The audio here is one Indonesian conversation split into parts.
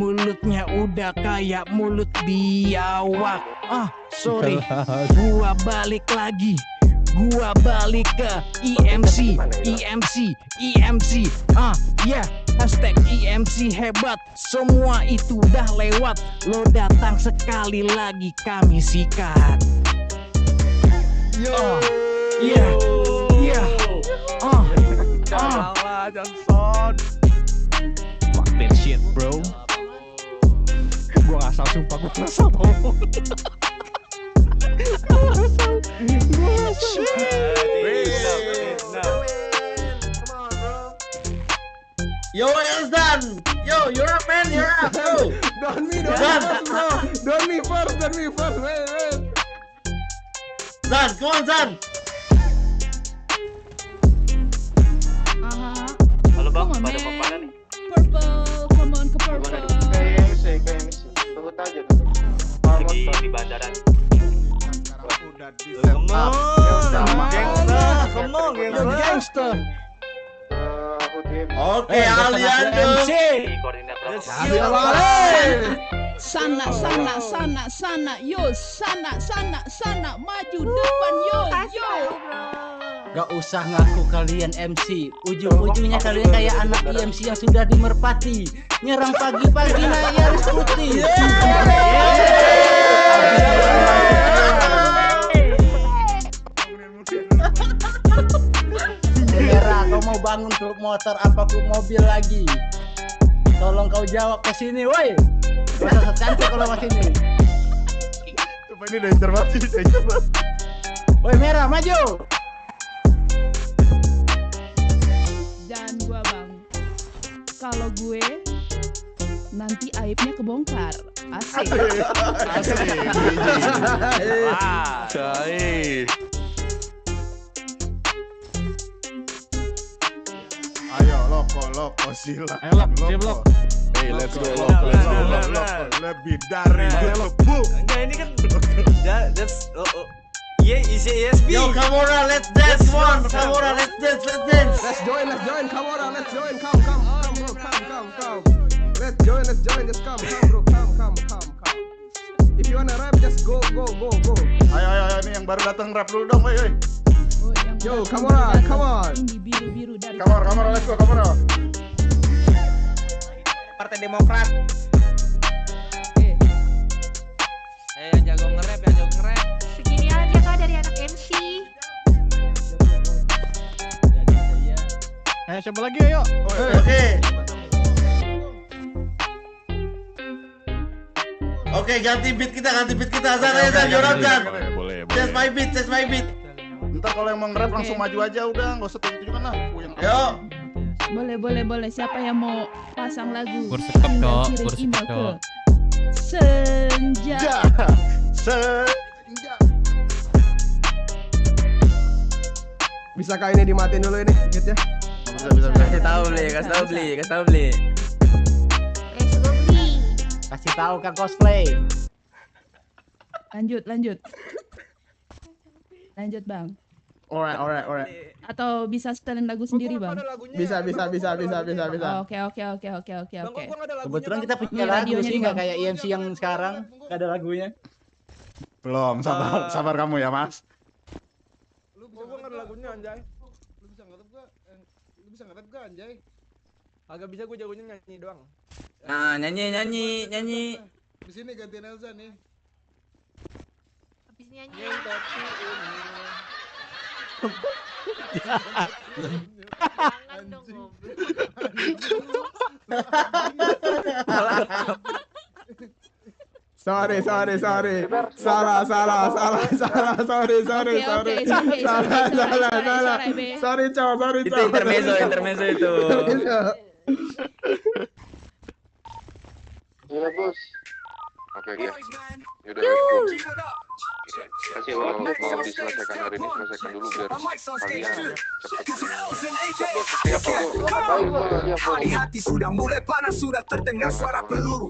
mulutnya udah kayak mulut biawak. Sorry, gua balik lagi. Gua balik ke EMC. Yeah, hashtag EMC hebat. Semua itu udah lewat. Lo datang sekali lagi kami sikat. Yeah. Salah, Johnson. Fuck that shit, bro. Gua ngasal, sumpah gua ngasal tau. Yo, Elzan! Yo, you're up, man, you're up, go! Don't me first, wait. Zan, come on, Zan! Halo bang, Come on, pada man. paparan nih. Purple, come on ke purple. Kayak MC. Sebut aja dulu. Lagi di bandara. Udah di Come on, Gangster. Aku tim. Oke, Aliando! Di koordinator. Sana, yo, sana, maju depan, yo. Gak usah ngaku kalian MC. Ujung-ujungnya kalian kayak anak IMC yang sudah dimerpati. Nyerang pagi-pagi naik Yaris putih. Merah, kau mau bangun klub motor apa klub mobil lagi? Tolong kau jawab ke sini, woi. Gak usah cantik kalau ke sini. Coba ini danger banget. Woi Merah, maju. Dan gua bang, kalau gue nanti aibnya kebongkar. Asik. Ayo, loko sila. Ayo, Lok, siap, Lok. Hey, let's go, loko. Lebih dari lebu. Enggak, ini kan that's isi ESP. Yo, Kamora, let's dance one! Kamora, let's dance! Let's join, Kamora, let's join. Come, bro, come. Let's join, just come, bro, come. If you wanna rap, just go. Ayo, ini yang baru datang rap dulu dong, woi. Yo, Kamora, come on. Ini biru dari Kamora, let's go, Kamora. Partai Demokrat. Yang jago nge-rap. Segini aja kak dari anak MC. Ayo coba lagi ayo. Oke, ganti beat kita, Zan, you're up, Zan! Boleh. Test my beat! Ntar kalau yang mau nge-rap langsung maju aja udah, nggak usah tunjuk-tunjukan lah. Yo! Boleh. Siapa yang mau pasang lagu? Bersekap, Tinggal Dok. kirim Bersekap, email ke Dok. Senja. Bisa kali ini dimatiin dulu ini, gitu ya? Bisa. Kasih tahu beli. Let's go beli. Kasih tahu kan cosplay. Lanjut bang. Alright. Atau bisa setelin lagu sendiri bang? Bisa. Oke. Kebetulan kita punya Ini lagu radionya sih, nih, nggak Bang. kayak IMC yang sekarang, nggak ada lagunya. Belum, sabar kamu ya, Mas. Gua nggak ada lagunya anjay. Lu bisa nge-rap gak anjay? Agak bisa, gue jagonya nyanyi doang. Nah, nyanyi. Di sini gantiin Elza nih. Habis nyanyi. Jangan dong goblok. Sorry. Salah. Sorry, Sorry, Itu intermezzo itu. Iya, Bos. Oke. Yaudah, let's go. Kasih kalau mau diselesaikan hari ini, selesaikan dulu biar kalian cepet. Siap, Bos. Hati sudah mulai panas, sudah terdengar suara peluru.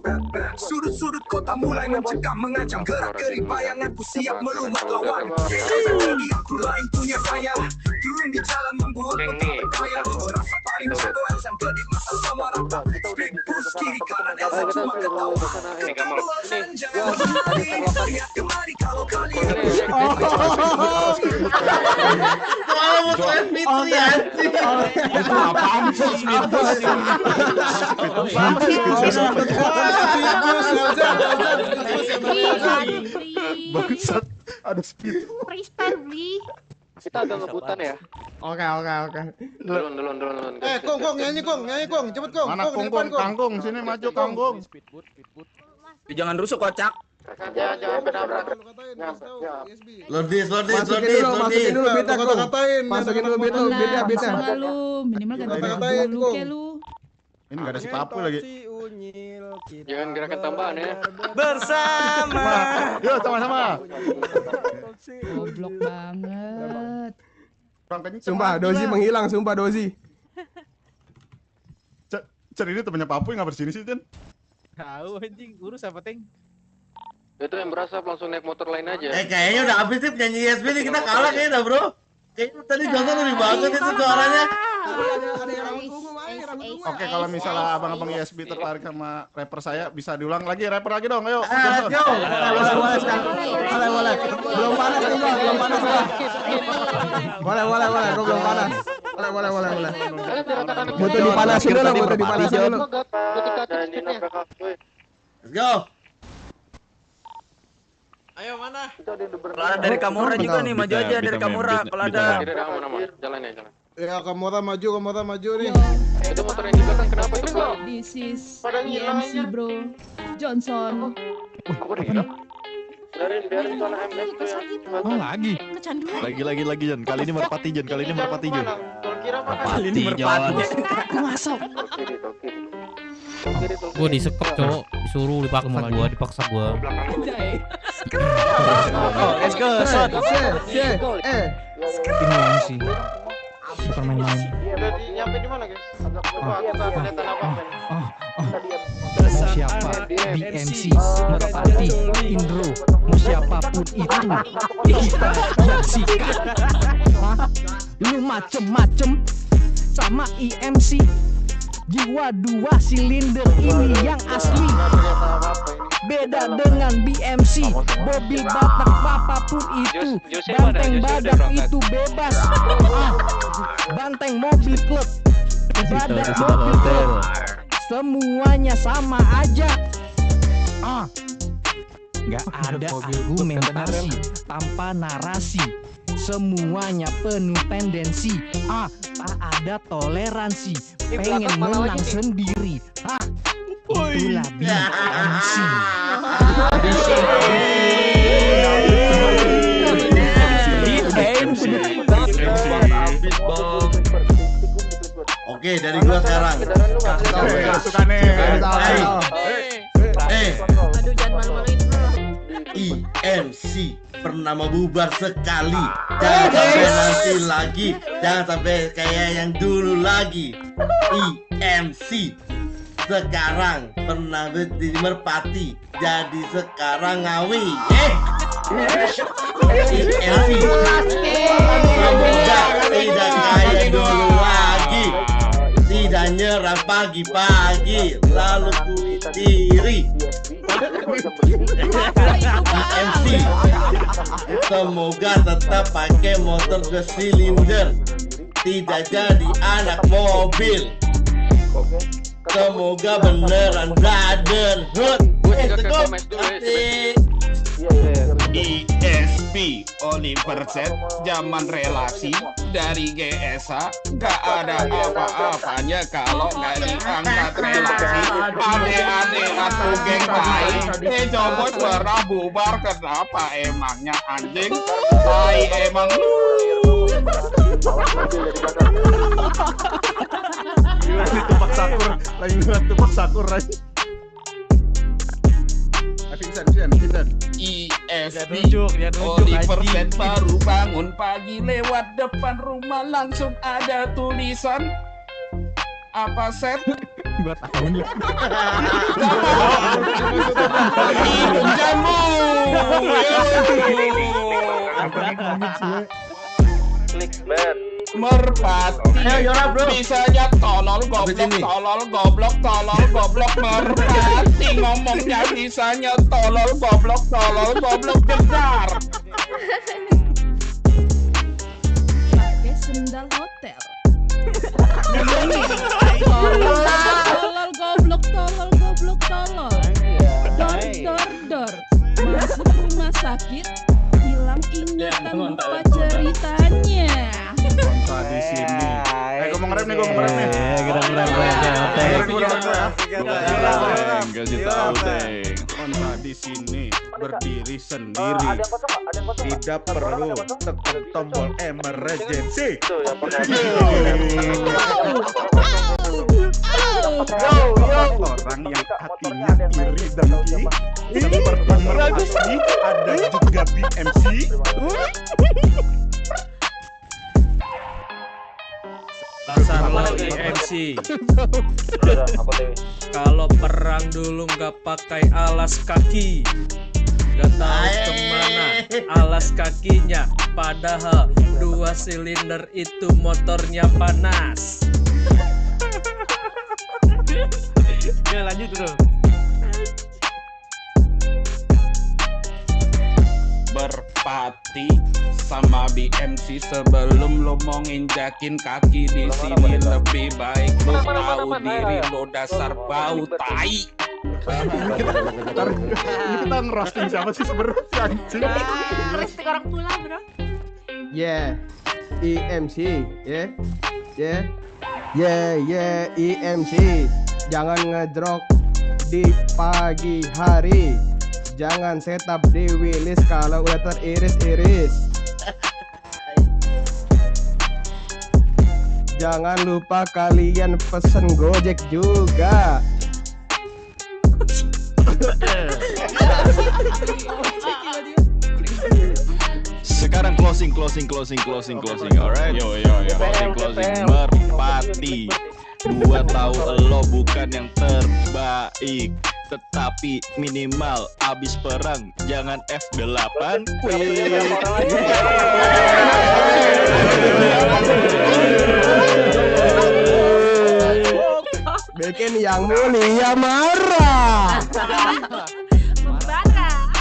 Sudut-sudut kota mulai mencekam, mengancam gerak gerik bayanganku siap melumat lawan. Lagi aku lain punya saya, turun di jalan membuat kota berdaya. Rasa paling jago Elsan kedik masa sama rata. Spring push kiri kanan Elsan cuma ketawa. Ketawa senja, lihat kemari kalau kalian. Itu apaan sih? Bangsat, ada speed. Freestyle beli. Kita agak ngebutan ya. Oke. Dulun. Kong, nyanyi Kong, cepet Kong. Mana Kong, Kangkung, sini maju Kangkung. Jangan rusuh kocak. Jangan penabrak. Lordis. Masukin dulu beta Kong. Masukin dulu beta. Masalah lu, minimal ganti dulu ke lu. Ini nggak ada si Papu lagi. Jangan gerakan tambahan ya. Bersama. Yuk sama-sama. Goblok banget. Sumpah Dozi menghilang, sumpah Dozi. Cer ini temennya Papu yang nggak bersini sih, Jen. Tahu anjing, urus apa Teng? Itu yang berasap langsung naik motor lain aja. Kayaknya udah habis sih penyanyi ESP nih, kita kalah kayaknya dah bro. Kayaknya tadi Johnson lebih bagus itu suaranya. Oke, kalau misalnya abang-abang ISB tertarik sama rapper saya, bisa diulang lagi, rapper lagi dong, ayo. Let's go. Boleh. Belum panas nih gua, belum panas gua. Boleh, gua belum panas. Boleh. Butuh dipanasin dulu. Let's go. Ayo mana? Kalau ada dari Kamura juga nih, maju aja dari Kamura. Kalau ada. Jalan ya. Ya Kamura maju nih. Itu motor yang di belakang kenapa itu bang? This is EMC bro. Johnson. Aku udah hilang. Biarin soalnya MS tuh ya. Oh lagi. Kecanduan. Lagi Jen. Kali ini merpati Jen. Kali ini merpati. Masuk. Gua disekep cowok, disuruh dipaksa gua. Let's go, shot. Ini sih. Bukan main-main. Udah nyampe di mana guys? Agak lupa kita kelihatan apa? Mau siapa? BMC, Merpati, Indro, mau siapapun itu kita saksikan. Lu macem-macem sama EMC. Jiwa 2 silinder ini yang asli. Beda dengan BMC, mobil Batak apapun itu, banteng badak itu bebas. Banteng mobil klub, badak mobil klub, semuanya sama aja. Nggak ada argumentasi tanpa narasi, semuanya penuh tendensi. Tak ada toleransi, pengen menang sendiri. Itulah BMC. Oke, dari gua sekarang. Aduh jangan malu-maluin bro. EMC pernah mau bubar sekali. Jangan sampai nanti lagi. Jangan sampai kayak yang dulu lagi. EMC sekarang pernah di Merpati, jadi sekarang Ngawi. EMC semoga tidak kayak dulu lagi. Tidak nyerah pagi-pagi, lalu kuit diri. EMC semoga tetap pakai motor 2 silinder, tidak jadi anak mobil. Semoga beneran brotherhood. ISP Oliverset zaman relasi dari GSA gak ada apa-apanya kalau gak diangkat relasi. Ade-ade atau geng tai Jobos pernah bubar, kenapa emangnya anjing tai emang lagi tupak sakur lagi. Vincent. ISP Oliver Set baru bangun pagi, lewat depan rumah langsung ada tulisan apa set? Buat akunnya. Hidung jambu. Merpati bisanya tolol goblok merpati ngomongnya bisanya tolol goblok benar. Pakai sendal hotel. Tolol goblok tolol. Dor. Masuk rumah sakit, hilang ingatan lupa ceritanya. Di sini. Gue mau nge-rap nih. Kasih tahu Teng. Kontra di sini berdiri sendiri. Tidak perlu tekan tombol emergency. Orang yang hatinya iri dengki seperti merpati ada juga BMC. Dasar lo IMC. Kalau perang dulu nggak pakai alas kaki, nggak tahu kemana alas kakinya. Padahal 2 silinder itu motornya panas. Ya lanjut bro. Merpati sama BMC sebelum lo mau nginjakin kaki di sini lebih baik lo tahu diri lo dasar bau tai. Kita ngerosting siapa sih sebenarnya anjing? Roasting orang tua bro. EMC, EMC. Jangan ngedrop di pagi hari. Jangan setup di Willis kalau udah teriris-iris. Jangan lupa kalian pesen Gojek juga. Sekarang closing. Alright. Yo. Closing. Merpati. 2 tahu lo bukan yang terbaik, tetapi minimal abis perang jangan F8. Bikin yang mulia marah. Membara.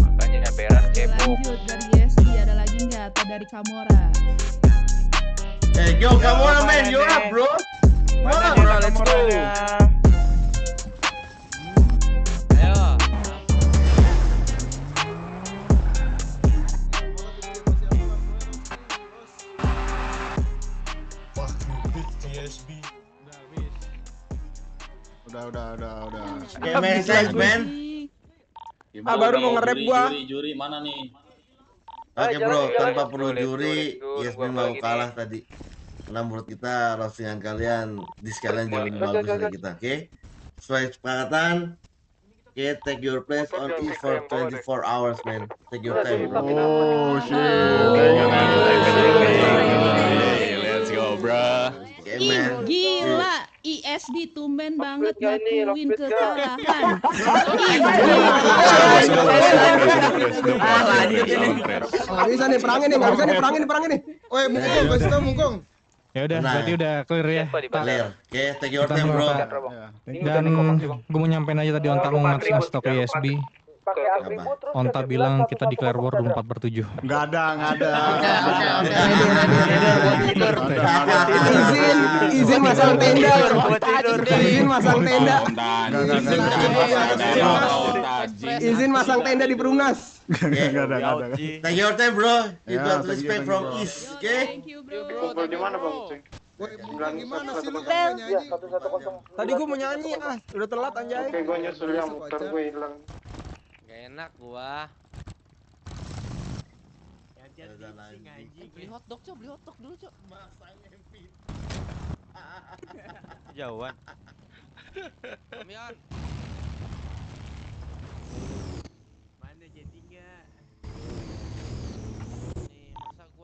Makanya berat kepo. Lanjut dari Yesi, ada lagi nggak? Atau dari Kamora? Yo Kamora man, you're up bro. Kamora, let's go. Ayo. Udah. Oke man, thanks man. Baru mau nge-rap gua. Juri mana nih? Oke bro, tanpa perlu juri, Yasmin mau kalah tadi. Karena menurut kita roastingan kalian di sekalian jauh lebih bagus dari kita, oke? Sesuai kesepakatan, oke, take your place on E for 24 hours, man. Take your time, bro. Oh shit. Let's go, bro. Oke, man. Gila, ISD tumben banget ngakuin kekalahan. Nggak bisa nih perangin nih. Woi, Mungkong, kasih tau Mungkong. Ya udah, berarti udah clear ya. Clear. Oke, take your time, bro. Dan gue mau nyampein aja tadi Onta mau ngasih stok ISB. Onta bilang kita declare war 24/7. Nggak ada. Izin masang tenda. Izin masang tenda di Perumnas. Nggak ada. Take your time, bro. You got respect from East, oke? Thank you bro. Kumpul di mana bang? Gimana sih lu nyanyi? Tadi gua mau nyanyi, udah telat anjay. Oke, gua nyusul yang motor gue hilang. Gak enak gua. Beli hotdog dulu, Cok. Jauhan. Mian.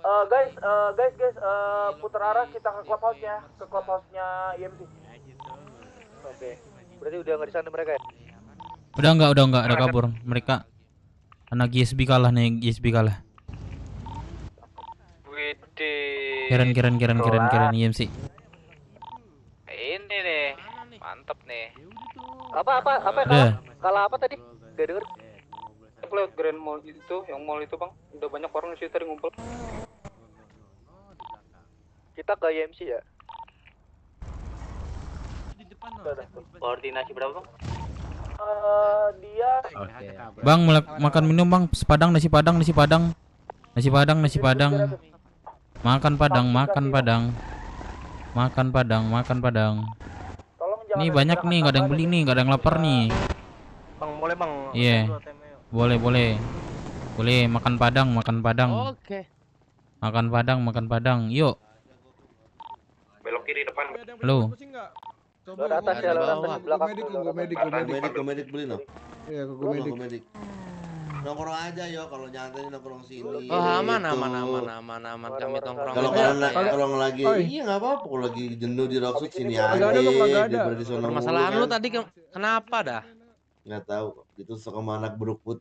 Guys, putar arah kita ke clubhouse-nya IMC. Oke. Berarti udah nggak di sana mereka ya? Udah enggak, ada kabur mereka. Anak GSB kalah nih, GSB kalah. Keren IMC. Ini nih, mantep nih. Apa kalah apa tadi? Gak denger. Lewat Grand Mall itu, yang mall itu bang, udah banyak orang di situ tadi ngumpul. Kita ke IMC ya. Koordinasi berapa bang? Dia. Bang, makan minum bang, sepadang nasi padang. Makan padang. Ini banyak nih, nggak ada yang beli nih, nggak ada yang lapar nih. Bang, boleh bang? Iya. Boleh makan padang. Oke. Makan padang. Yuk. Belok kiri depan. Halo. Lewat atas ya, lewat belakang. Go medik beli no. Iya, Go medik. Nongkrong aja yo, kalau nyantai nongkrong sini. Oh, aman. Kami nongkrong. Kalau lagi, iya nggak apa-apa. Kalau lagi jenuh di Rockwood sini aja. Permasalahan lu tadi kenapa dah? Nggak tahu. Itu sama anak Brookwood.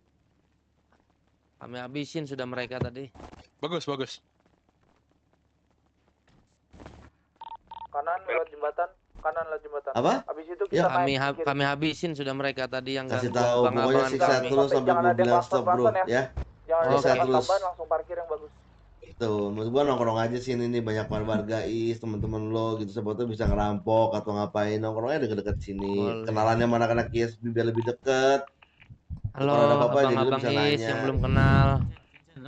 Kami habisin sudah mereka tadi. Bagus. Kanan lewat jembatan. Apa? Habis itu kita Kami habisin sudah mereka tadi yang kasih tahu. Pokoknya siksa terus sampai gue bilang stop bro ya. Siksa terus. Langsung parkir yang bagus. Tuh, maksud gua nongkrong aja sini nih, banyak warga is, teman-teman lo gitu, siapa tuh bisa ngerampok atau ngapain, nongkrongnya deket-deket sini. Kenalannya mana anak ISB biar lebih deket. Halo, abang-abang is yang belum kenal.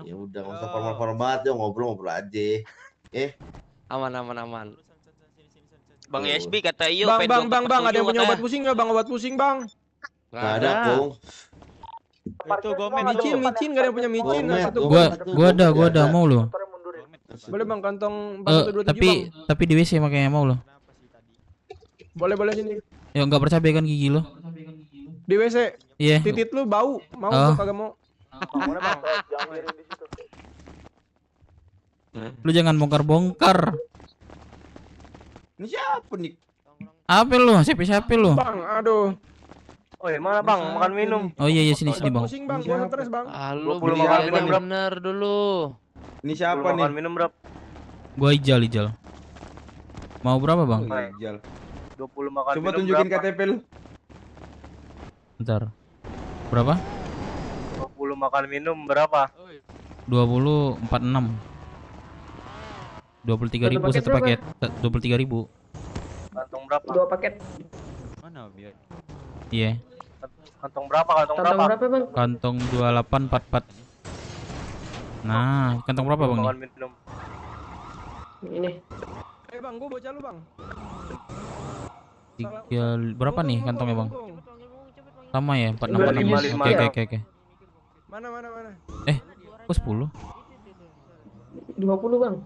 Ya udah, nggak usah formal-formal aja, ngobrol aja. Aman. Bang ISB kata iyo. Bang, ada yang punya obat pusing nggak bang? Obat pusing bang? Nggak ada, Kung. Itu micin, nggak ada yang punya micin. Gua ada, mau lo. Boleh bang, kantong. Tapi di WC makanya mau lo. Boleh sini. Ya nggak bercabai kan gigi lo? Di WC. Iya. Titit lu bau, mau atau kagak mau? Boleh bang, jangan miring di situ. Lu jangan bongkar. Ini siapa nih? Apa lu? Siapa lu? Bang, aduh. Oh ya mana bang, makan minum. Oh iya sini bang. Pusing bang, gua stres bang. Lu beli aja bener dulu. Ini siapa nih? Makan minum berapa? Gua Ijal. Mau berapa bang? Ijal. 20 makan Coba minum. tunjukin berapa? KTP lu. Bentar. Berapa? 20 makan minum berapa? 20.46. 23.000 satu paket. 23.000. Kantong berapa? 2 paket. Mana biar? Iya. Kantong berapa? Kantong berapa bang? Kantong 2844. Nah, kantong berapa bang makan nih? minum. Ini. Bang, gua bocah lu bang. Berapa nih kantongnya bang? Sama ya, 4646. Oke. Mana? Kok 10? 20 bang.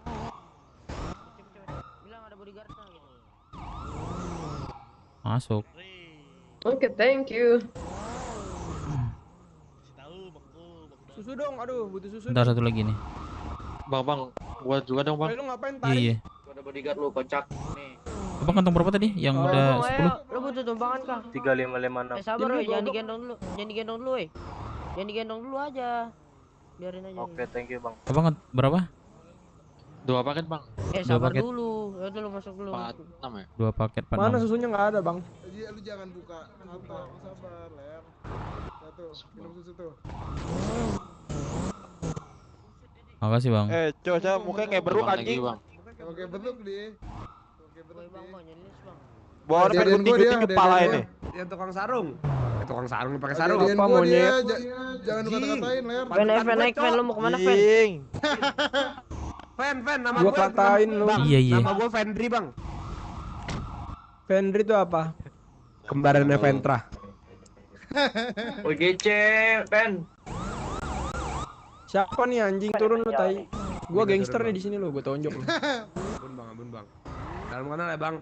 Masuk. Oke, thank you. Susu dong, aduh, butuh susu. Bentar, satu lagi nih. Bang, gua juga dong bang. Lu ngapain tarik? Iya. Gua ada bodyguard lu, kocak. Nih. Abang kantong berapa tadi? Yang udah 10? Lu butuh tumpangan kah? 3556. Sabar woy, jangan digendong dulu woy. Jangan digendong dulu aja. Biarin aja. Oke, thank you bang. Abang berapa? 2 paket bang. Sabar paket. dulu. Ya dulu masuk dulu. 46 ya? 2 paket 46. Mana susunya nggak ada bang? Lu jangan buka. Sabar, Ler. Satu, minum susu tuh. Makasih bang. Coba mukanya kayak beruk anjing. Oke, beruk dia. Bawa pengen gunting kepala ini. Yang tukang sarung. Tukang sarung pakai sarung apa monyet? Jangan kata-katain, Ler. Naik, Fen, lu mau kemana, Fen? Fen, nama gua katain lu. Iya. Nama gua Fendri, Bang. Fendri itu apa? Kembarannya Ventra. Woi gece, Fen. Siapa nih anjing turun lu tai? Gua gangster nih di sini lu, gua tonjok lu. Ampun bang. Dalam mana ya bang?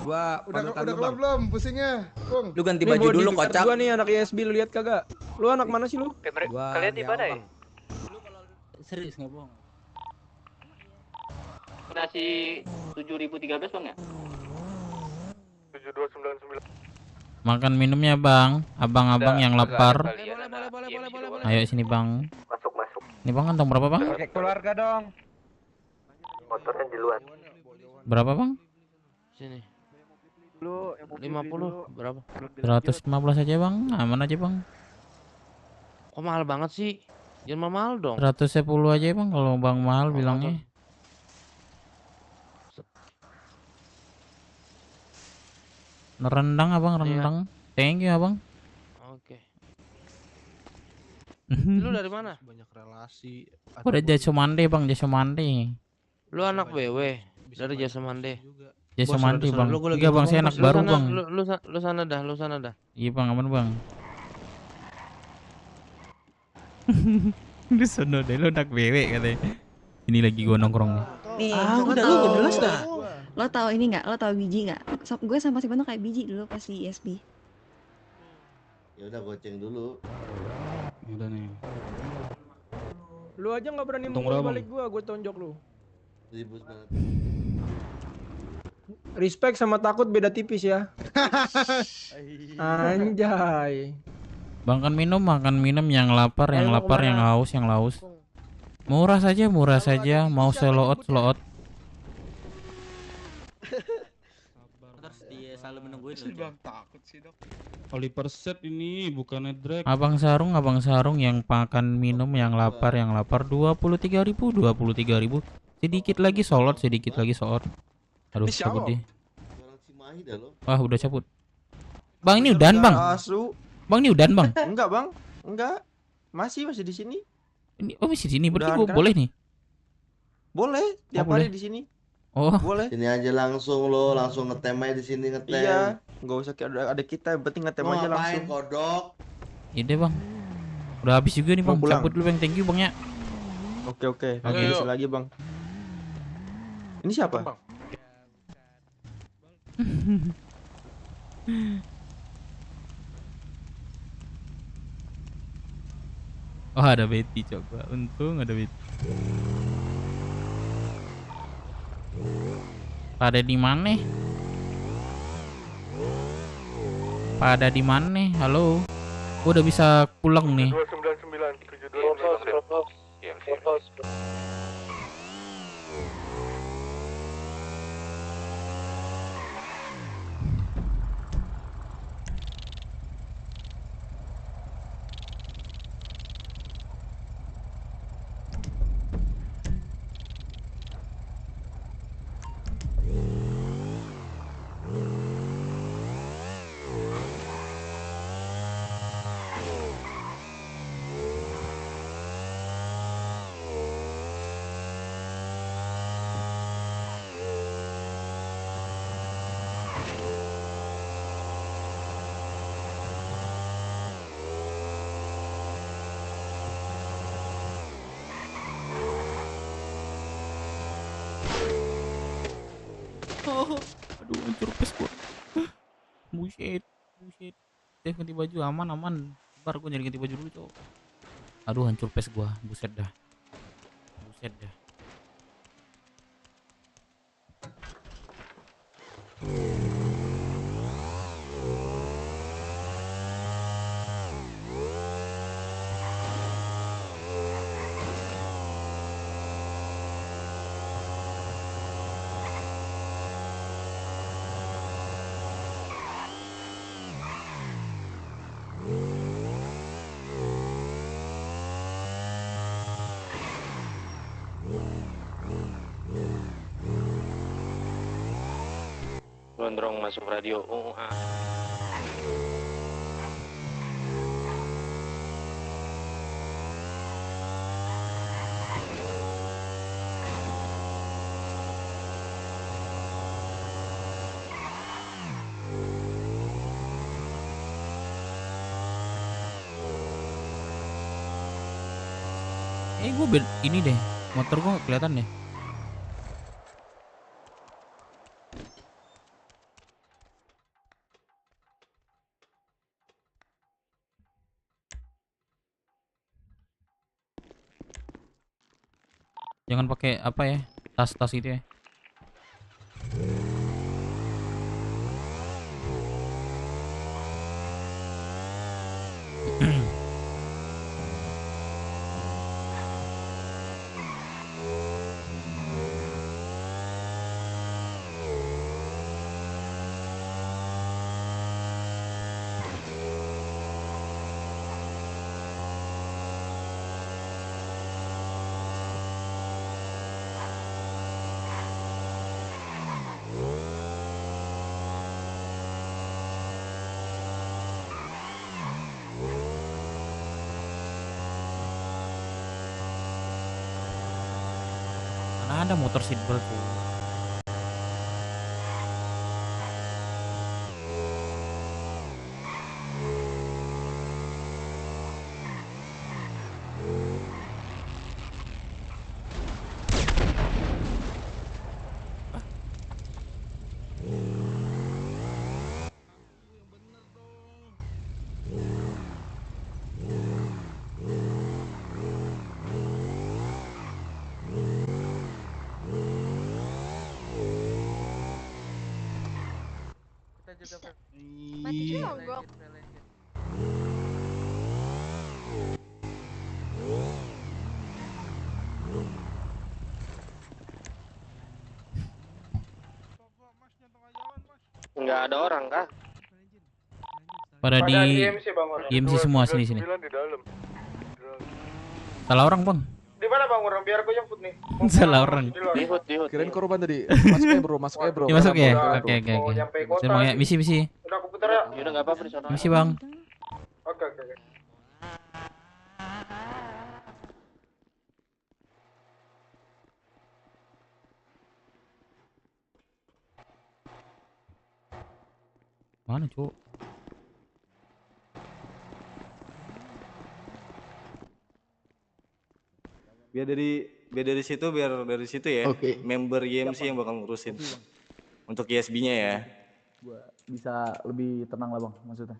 Gua udah keluar belum pusingnya? Bung. Lu ganti baju dulu kocak. Gua nih anak ISB, lu lihat kagak? Lu anak mana sih lu? Kalian di mana ya? Serius nggak bohong. Nasi 7013 bang ya? 7299. Makan minumnya bang, abang-abang yang lapar. Ayo sini bang. Masuk. Ini bang kantong berapa bang? Pakai keluarga dong. Motornya di luar. Berapa bang? Sini. Lu 50 berapa? 115 aja bang, aman aja bang. Kok mahal banget sih? Jangan mahal dong. 110 aja bang kalau bang mahal bilangnya. Rendang abang, rendang. Thank you abang. Oke. Lu dari mana? Banyak relasi. Udah Jasa Mande bang, Jasa Mande. Lu anak BW dari Jasa Mande. Jasa Mande bang. Enggak bang, saya anak baru bang. Lu sana dah. Iya bang, aman bang. Lu sono deh, lu anak BW katanya. Ini lagi gua nongkrong nih. Nih, udah lu gak jelas dah. Lo tau ini nggak? Lo tau biji nggak? Gue sama si Bano kayak biji dulu pas di ISB. Ya udah goceng dulu. Udah nih. Lu aja nggak berani Untung mukul berapa, balik gua tonjok lu. Ribut banget. Respect sama takut beda tipis ya. Anjay. Makan minum yang lapar, yang haus, yang haus. Murah saja, mau seloot. Terus dia selalu menungguin lu. Bang takut sih dok. Oliver set ini bukannya drag. Abang Sarung yang makan minum yang lapar 23.000. Sedikit lagi solot. Aduh, cabut deh. Wah, udah cabut. Bang ini udan, Bang. Bang ini udan, Bang. Enggak, Bang. Enggak. Masih di sini. Ini masih di sini. Berarti gua boleh nih. Boleh, tiap hari di sini. Oh. Boleh. Sini aja langsung ngetem aja di sini ngetem. Iya, enggak usah kayak ada kita, yang penting ngetem aja langsung. Kodok. Iya deh, Bang. Udah habis juga nih, Bang. Cabut dulu, Bang. Thank you, Bang ya. Oke. Habis lagi, Bang. Ini siapa? Oh, ada Betty coba. Untung ada Betty. Pada di mana? Halo. Gua udah bisa pulang nih. 299 Aduh, hancur pes gua. Buset. Ganti baju aman. Ntar gua nyari ganti baju dulu, Cok. Aduh, hancur pes gua. Buset dah. Gondrong masuk radio. Gue ini deh, motor gue gak kelihatan deh. Jangan pakai apa ya, tas itu ya. Mana ada motor seatbelt tuh? Mati mogok. Nggak ada orang kah? Pada di IMC semua sini. Salah orang bang. Di mana bang orang? Biar aku jemput nih. Salah orang. Di hut. Kirain korban tadi. Masuk ya bro, masuk ya bro. Ya, masuk ya. Oke. nyampe kota Saya mau ya nih. misi. Udah aku putar ya. Yaudah nggak apa-apa di sana. Misi bang. Oke. Mana cuk? Biar dari situ ya. Member YMC yang bakal ngurusin. Untuk ISB-nya ya. Gua bisa lebih tenang lah bang maksudnya.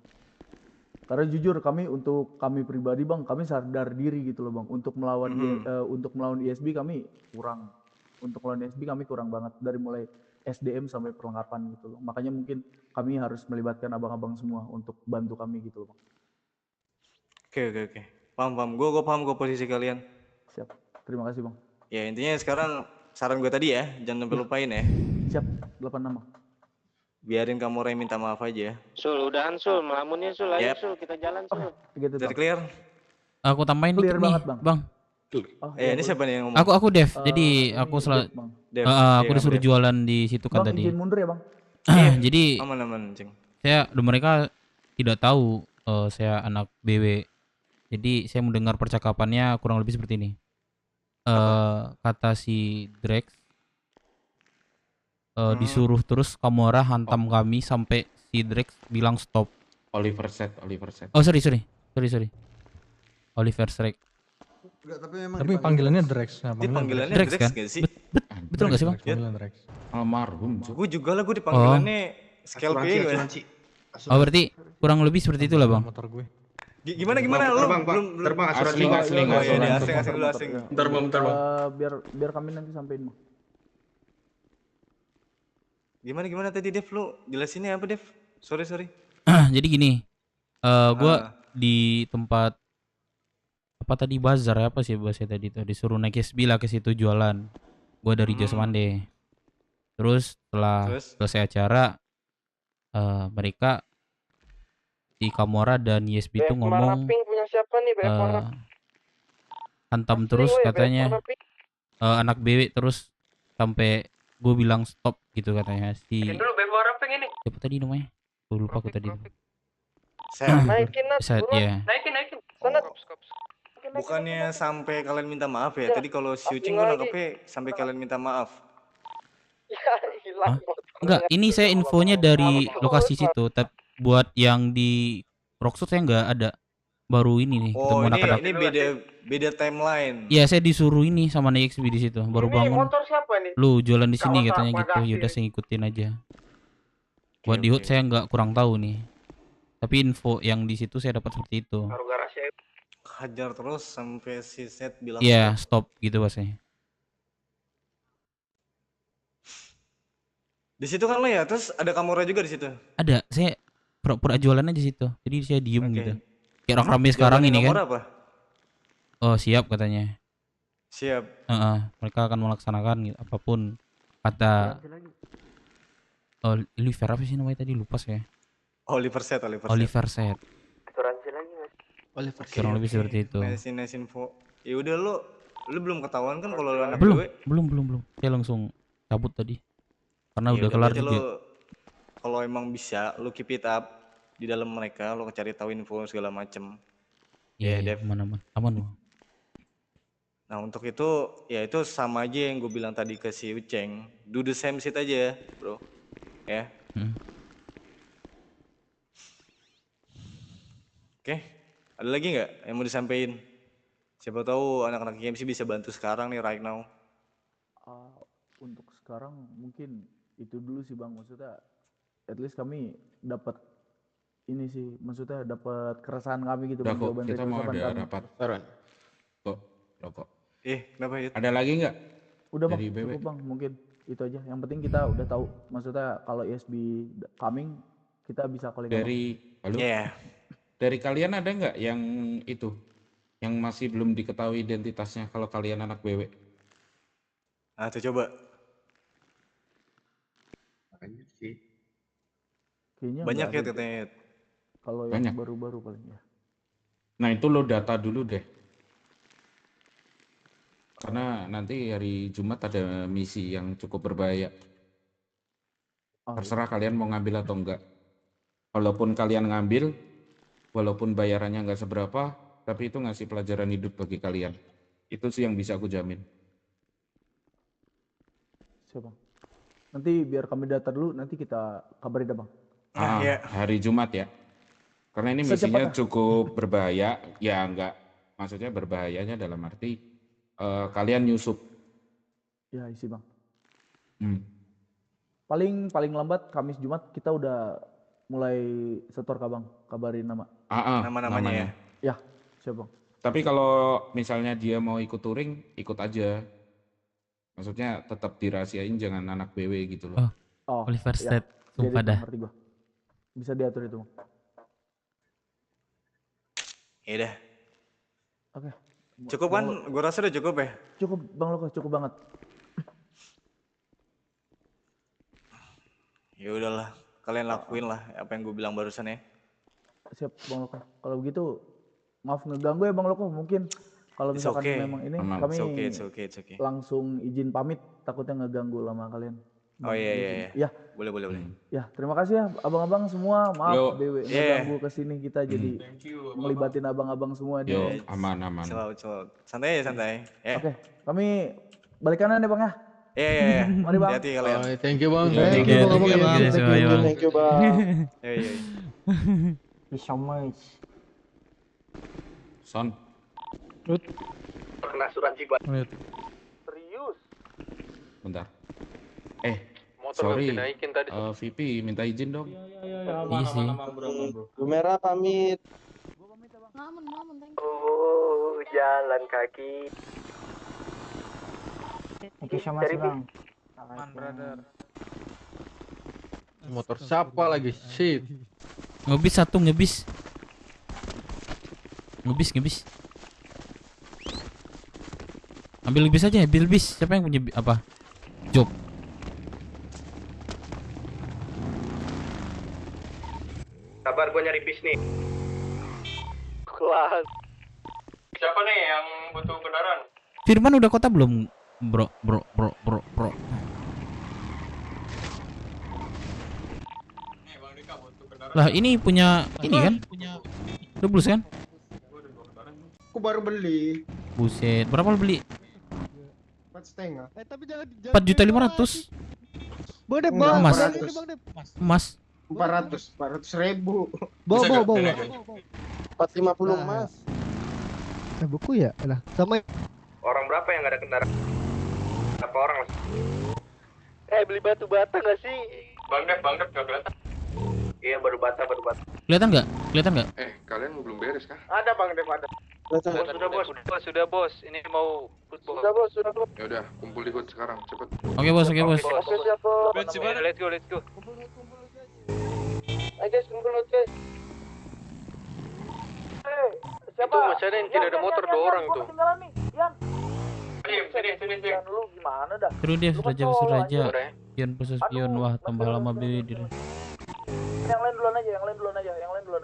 Karena jujur untuk kami pribadi bang, kami sadar diri gitu loh bang. Untuk melawan ISB kami kurang. Untuk melawan ISB kami kurang banget dari mulai SDM sampai perlengkapan gitu loh. Makanya mungkin kami harus melibatkan abang-abang semua untuk bantu kami gitu loh bang. Oke. Paham. Gue paham posisi kalian. Siap. Terima kasih bang. Ya intinya sekarang saran gue tadi ya, jangan sampai lupain ya. Siap. 86 bang. Biarin kamu Ray minta maaf aja. Sul, udahan Sul, melamunnya Sul, ayo Yep. Sul, kita jalan Sul. Gitu Udah clear? Aku tambahin Clear dikit nih, banget, Bang. Ini siapa nih yang ngomong? Aku Dev. Jadi aku Dev. aku Iya, disuruh Dev. jualan di situ kan Bang tadi. izin mundur ya bang. Jadi Aman, Ceng. mereka tidak tahu saya anak BW. Jadi saya mendengar percakapannya kurang lebih seperti ini. Kata si Drex disuruh terus Kamora hantam kami sampai si Drex bilang stop. Oliver set. Oh sorry. Oliver Strike. Tapi panggilannya Drex. Nah, Dia panggilannya Drex, Drex kan? gak sih? Betul nggak sih bang? Panggilan Drex. Almarhum. Gue juga lah, gue dipanggilannya Scalp ya. Oh berarti kurang lebih seperti itulah bang. Motor gue. Gimana lu? Terbang asuransi. Asing dulu. Bentar bang. Biar kami nanti sampein bang. Gimana tadi Dev, lu jelasinnya apa Dev? Sorry. Jadi gini, gua di tempat apa tadi bazar ya, apa sih bahasanya tadi tuh, disuruh naik SB lah ke situ jualan. Gua dari Josmande. Terus setelah selesai acara mereka si Kamora dan YSB itu ngomong punya siapa nih, hantam terus katanya anak BW terus sampai gue bilang stop gitu katanya si dulu Bevoraping ini. siapa tadi namanya? Gue lupa aku tadi. Naikin Nat, Saat buruan. ya. Naikin. Sanat. Bukannya sampai kalian minta maaf ya? Tadi kalau si Ucing gue nangkepnya sampai kalian minta maaf. Ya hilang. Enggak, ini saya infonya dari lokasi situ. Tapi buat yang di Rockshot saya nggak ada. Baru ini nih Oh, ketemu anak-anak. ini beda timeline. Iya, saya disuruh ini sama naik XB di situ. Baru Ini bangun. motor siapa nih? Lu jualan di sini Kawasaki katanya gitu. Yaudah saya ngikutin aja. Buat di HUD saya nggak kurang tahu nih. Tapi info yang di situ saya dapat seperti itu. Taruh garasi aja. Hajar terus sampai si Set bilang Iya, stop gitu bahasanya. Di situ kan lo ya, terus ada Kamora juga di situ. Ada, saya pura-pura jualan aja situ. Jadi saya diem gitu. Kayak orang rame Jawabannya sekarang ini kan. Kamora apa? Oh, siap katanya. Siap. Mereka akan melaksanakan gitu, apapun kata Oliver apa sih namanya tadi, lupa saya. Oliver Set. Oliver Set. Asuransi lagi mas. Oliver Kurang lebih seperti itu. Nice info. Ya udah lu belum ketahuan kan kalau lu anak Belum, gue? belum. Saya langsung cabut tadi. Karena Ya udah kelar berarti juga. Kalau emang bisa lu keep it up di dalam mereka, lu cari tahu info segala macem. Iya, Dev. aman. Aman, Bang. Nah untuk itu, ya itu sama aja yang gue bilang tadi ke si Uceng. Do the same shit aja, bro. Ya. Oke, ada lagi nggak yang mau disampaikan? Siapa tahu anak-anak IMC bisa bantu sekarang nih, right now. Untuk sekarang mungkin itu dulu sih bang, maksudnya at least kami dapat ini sih, maksudnya dapat keresahan kami gitu. Udah kok, kita mau ada rapat. Kok. Kenapa ya? Ada lagi nggak? Udah bang, dari BW? cukup bang, mungkin itu aja. Yang penting kita udah tahu, maksudnya kalau ISB coming kita bisa calling. Dari kalian ada nggak yang itu, yang masih belum diketahui identitasnya kalau kalian anak BW? Nah, tuh coba. Banyak sih. Kayaknya banyak ya ada. katanya. Kalau yang baru-baru paling ya. Nah itu lo data dulu deh. Karena nanti hari Jumat ada misi yang cukup berbahaya. Terserah kalian mau ngambil atau enggak. Walaupun kalian ngambil, walaupun bayarannya nggak seberapa, tapi itu ngasih pelajaran hidup bagi kalian. Itu sih yang bisa aku jamin. Siapa? Nanti biar kami data dulu, nanti kita kabarin bang. Hari Jumat ya. Karena ini misinya cukup berbahaya, ya enggak, maksudnya berbahayanya dalam arti kalian nyusup. Ya isi bang. Paling lambat Kamis Jumat kita udah mulai setor kabang, kabarin nama. Nama-namanya ya. Ya, siap bang. Tapi kalau misalnya dia mau ikut touring, ikut aja. Maksudnya tetap dirahasiain, jangan anak BW gitu loh. Oliver State, sumpah dah. Bisa diatur itu bang. Ya udah. Oke. Cukup kan? Gue rasa udah cukup ya. Cukup bang Loko, cukup banget. Ya udahlah, kalian lakuin lah apa yang gue bilang barusan ya. Siap bang Loko. Kalau begitu maaf ngeganggu ya bang Loko, mungkin kalau misalkan memang ini kami it's okay. langsung izin pamit, takutnya ngeganggu lama kalian. Oh iya. Ya. Boleh. Ya, terima kasih ya abang-abang semua. Maaf BW ngeganggu kesini, kita jadi ngelibatin abang-abang semua. Aman. Coba. Santai. Oke, kami balik kanan ya bang ya. Iya. Mari bang. Hati-hati kalian. Thank you bang. Thank you bang. Thank you bang. Iya. So much. Son. Pernah asuransi gua. Serius? Bentar. Motor sorry. dinaikin tadi. VP minta izin dong. Iya sih. Bu Merah pamit. Ngamen, thank you. Oh, jalan kaki. Oke, sama bang. Aman, brother. Motor siapa lagi? Shit. Ngebis satu, ngebis. Ambil bis aja, ambil bis. Siapa yang punya apa? Job. Kabar gue nyari bis nih. Kelas. Siapa nih yang butuh kendaraan? Firman udah kota belum, bro? Lah ini punya ini kan? Doubles kan? Aku baru beli. Buset, berapa lo beli? 4,5. Tapi jangan 4.500.000. Bodep bang. Emas. 400.000. Bawa. 450 emas. Buku ya? Lah, sama Orang berapa yang gak ada kendaraan? Berapa orang mas? Beli batu bata gak sih? Bang Dev gak kelihatan. Iya baru bata. Kelihatan nggak? Kalian belum beres kah? Ada Bang Dev ada. Sudah bos. Ini mau football. Sudah bos. Ya udah, kumpul di HUD sekarang, cepet. Oke bos. Oke siap bos. Let's go. Ayo guys, kumpul guys. Siapa? Itu masih ada yang tidak ada motor 2 orang tuh. Sini. Lu gimana dah? Terus dia Suraja. Pion khusus pion, wah tambah lama beda. Yang lain duluan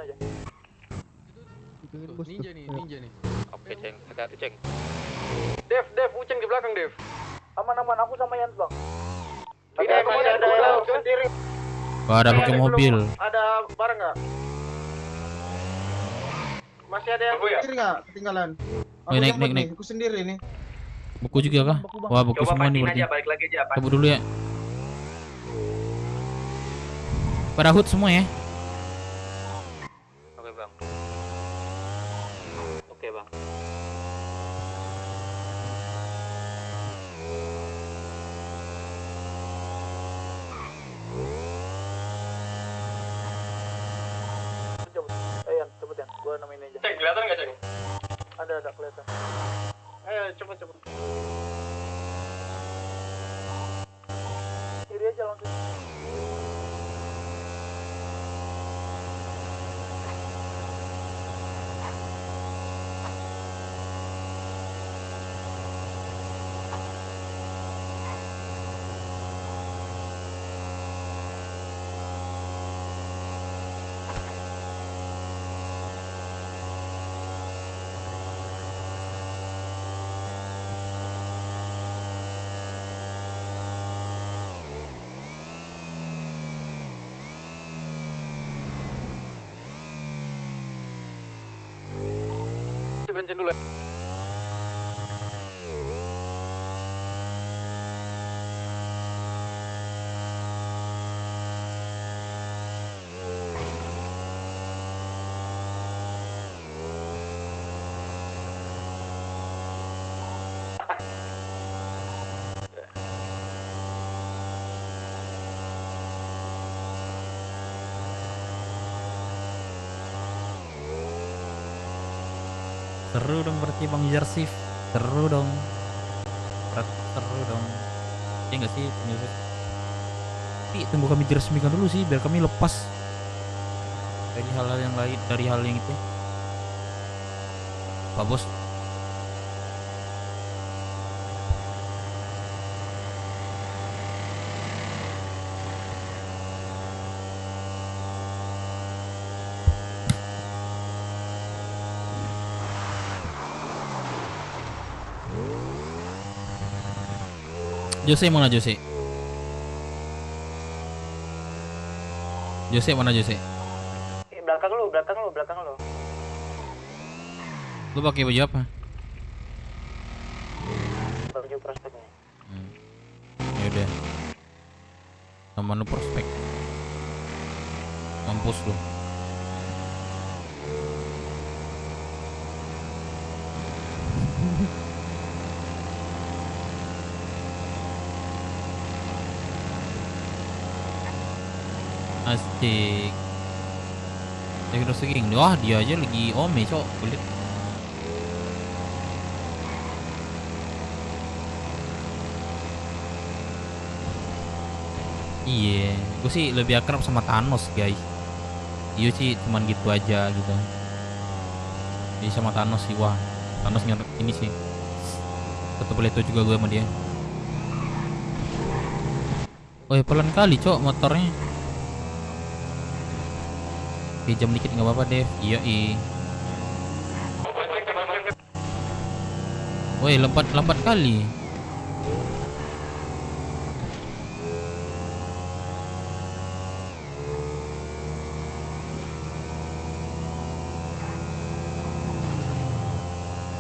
aja. Ninja nih. Oke, Ceng. Hati-hati, Ceng. Dev, Uceng di belakang, Dev. Aman, aku sama Yans, Bang. Ini masih ada yang sendiri. Wah, ada pakai mobil. Ada barang nggak? Masih ada yang sendiri nggak? Ketinggalan. Naik. Aku sendiri nih. Buku juga kah? Wah, buku Coba semua nih matiin berarti. aja, balik lagi aja. Cabut dulu ya. Pada hood semua ya. Oke bang. Oke bang. Yan, cepet Yan, gua nemenin aja. Cek, kelihatan nggak cek? Ada kelihatan. Ayo cepet. Kiri aja langsung. Bensin dulu ya. Seru dong berarti Bang Jersif. Seru dong. Seru dong. Ya enggak sih, Jersif? Tapi tunggu kami diresmikan dulu sih biar kami lepas dari hal-hal yang lain, dari hal yang itu. Pak Bos. Jose mana Jose? Jose mana Jose? Belakang lu. Lu pakai baju apa? Baju prospeknya. Ya udah. Nama lu prospek. Mampus lu. Asik. Terus segini, wah dia aja lagi ome cok kulit. Iya, gue sih lebih akrab sama Thanos guys. Iya sih cuman gitu aja gitu. Jadi sama Thanos sih, wah Thanos ini sih. Tetep itu juga gue sama dia. Wah pelan kali cok motornya. Oke, jam dikit nggak apa-apa Dev. Iya woi lambat kali.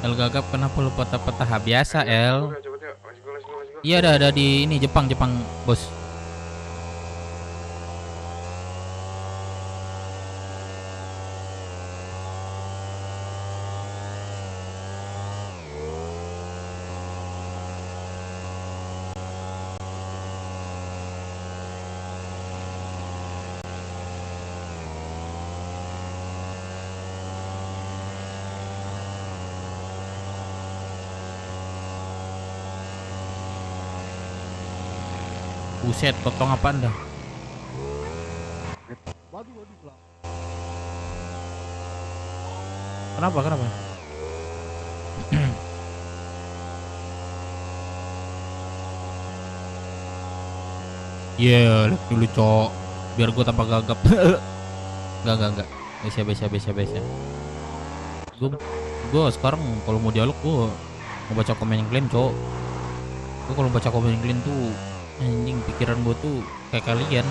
El Gagap kenapa lu patah-patah? Biasa El. Iya ada di ini Jepang bos. Buset, potong apa anda? Kenapa? Iya, lihat dulu cok, biar gue tanpa gagap. Enggak. Biasa. Gue sekarang kalau mau dialog gue mau baca komen yang kalian cok. Gue kalau baca komen yang kalian tuh anjing pikiran gue tuh kayak kalian.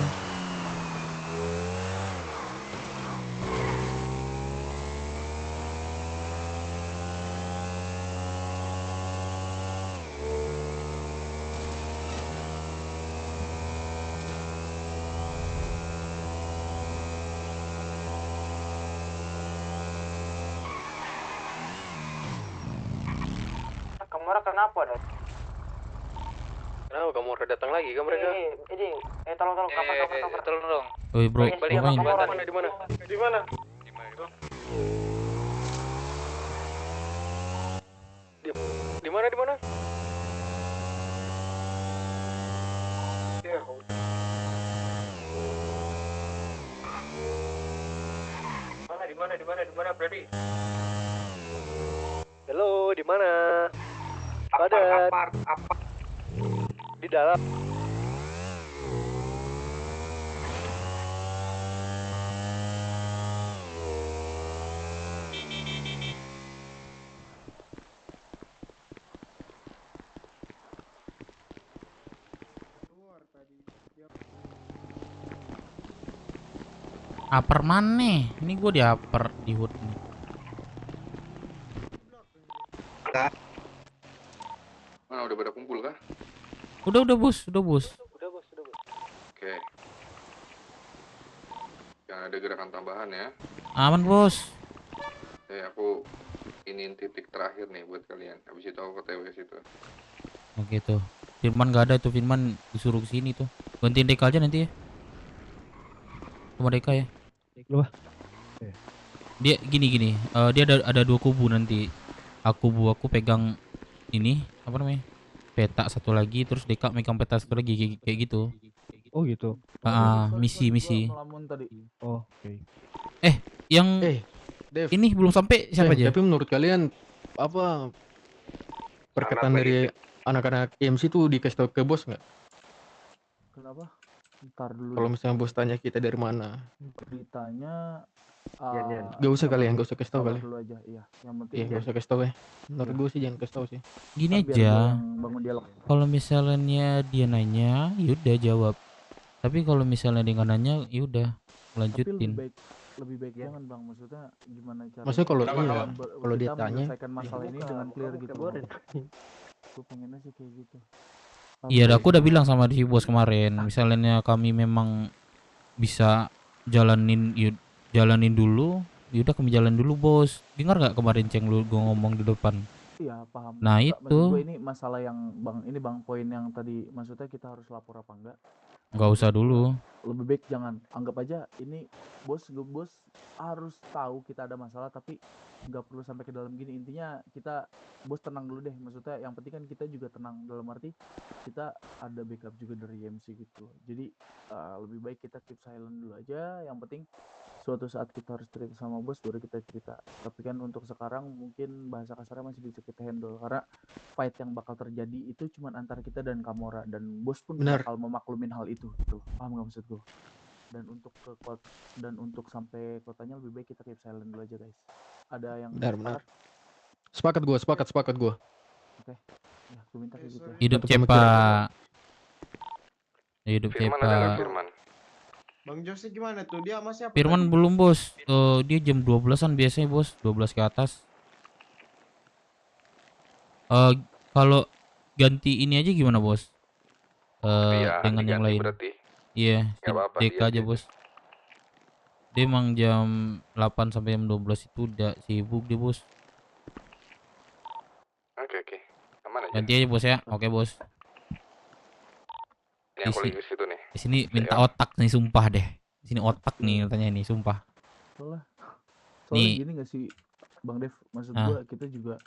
Kamora kenapa dah? Kenapa kamu udah datang lagi kan mereka? Ini, tolong kamar. Tolong dong. Oi bro, Balik ngapain? di mana? Di mana? Di mana? Di mana, Freddy? Halo, di mana? Apa? Di dalam. Upper mana? Ini gue di upper di hood nih. Mana udah pada kumpul kah? Udah bos. Oke. Jangan ada gerakan tambahan ya. Aman bos. Aku iniin titik terakhir nih buat kalian. Habis itu aku ke TW situ. Oke tuh. Firman gak ada tuh, Firman disuruh kesini tuh. Gantiin Deka aja nanti ya. Sama Deka ya. Dia gini. Dia ada 2 kubu nanti. Aku pegang ini apa namanya? Peta satu lagi, terus Deka megang peta satu lagi kayak gitu. Oh gitu. Misi. Oh, oke. Yang Dev, ini belum sampai siapa aja? Tapi menurut kalian apa perkataan dari anak-anak EMC tuh dikasih tau ke bos nggak? Kenapa? Ntar dulu. Kalau misalnya bos tanya kita dari mana? Beritanya Gak usah kalian, gak usah kasih tau kali. dulu aja, iya. Yang penting Iya, gak usah kasih tau ya. Menurut gue sih jangan kasih tau sih. Gini biar aja. bangun dialog. Kalau misalnya dia nanya, yaudah jawab. Tapi kalau misalnya dia nggak nanya, yaudah Tapi lanjutin. lebih baik jangan bang, maksudnya gimana cara Maksudnya kalau dia kita tanya, menyelesaikan masalah ini dengan clear gitu. Gue pengennya sih kayak gitu. Iya, aku udah bilang sama si bos kemarin. Misalnya kami memang bisa jalanin dulu, yaudah kami jalan dulu bos. Dengar nggak kemarin Ceng lu gue ngomong di depan? Iya paham. Nah Maksud itu gue ini masalah yang bang poin yang tadi, maksudnya kita harus lapor apa enggak? nggak usah dulu. Lebih baik jangan, anggap aja ini bos harus tahu kita ada masalah, tapi nggak perlu sampai ke dalam gini. Intinya kita bos tenang dulu deh, maksudnya yang penting kan kita juga tenang, dalam arti kita ada backup juga dari MC gitu. Jadi lebih baik kita keep silent dulu aja. Yang penting suatu saat kita harus cerita sama bos baru kita cerita. Tapi kan untuk sekarang mungkin bahasa kasarnya masih bisa kita handle, karena fight yang bakal terjadi itu cuman antara kita dan Kamora, dan bos pun bakal memaklumin hal itu gitu. Paham nggak maksud gue? Dan untuk sampai kotanya lebih baik kita keep silent dulu aja guys. Ada yang benar. Sepakat gue. Oke. Ya, gue minta kayak gitu ya. Hidup Cepa. Hidup Firman Cepa. ada nggak Firman? Bang Jose gimana tuh? Dia masih apa? Firman belum bos. Dia jam 12-an biasanya bos, 12 ke atas. Kalau ganti ini aja gimana bos? Dengan yang lain. Iya, Deka aja bos. Dia emang jam 8 sampai jam 12 itu udah sibuk dia bos. Oke. Aman aja. Ganti aja bos ya. Oke bos. Ini aku lagi ke situ nih. Di sini minta otak nih, sumpah deh. Di sini otak nih katanya nih, sumpah. Soalnya Nih. gini gak sih Bang Dev, maksud gua kita juga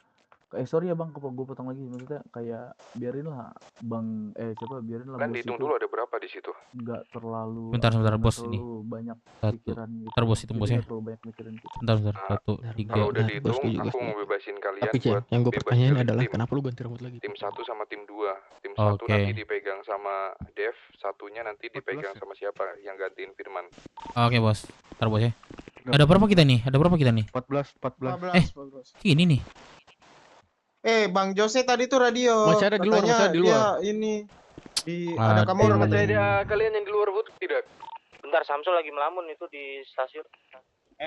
sorry ya bang, gue potong lagi, maksudnya kayak biarinlah bang biarinlah Kan bos dihitung itu dulu ada berapa di situ. nggak terlalu Bentar bos terlalu ini. banyak Satu. pikiran gitu. Ntar bos hitung Jadi bos ya. nggak terlalu banyak mikirin gitu. Bentar. 1, 3. Kalau udah dihitung, aku mau bebasin kalian. Tapi Ceng, buat yang gue bebas pertanyain pilih adalah tim. kenapa lu ganti rambut lagi? Tim 1 sama tim 2. Tim 1 Oke. nanti dipegang sama Dev, satunya nanti dipegang sama siapa yang gantiin Firman. Oke bos. Ntar bos ya. Ada berapa kita nih? 14. Ini nih. Bang Jose tadi tuh radio. Masih ada di luar, Katanya masih ada di luar. Dia ini ada kamu Ada kalian yang di luar booth tidak? Bentar, Samsul lagi melamun itu di stasiun.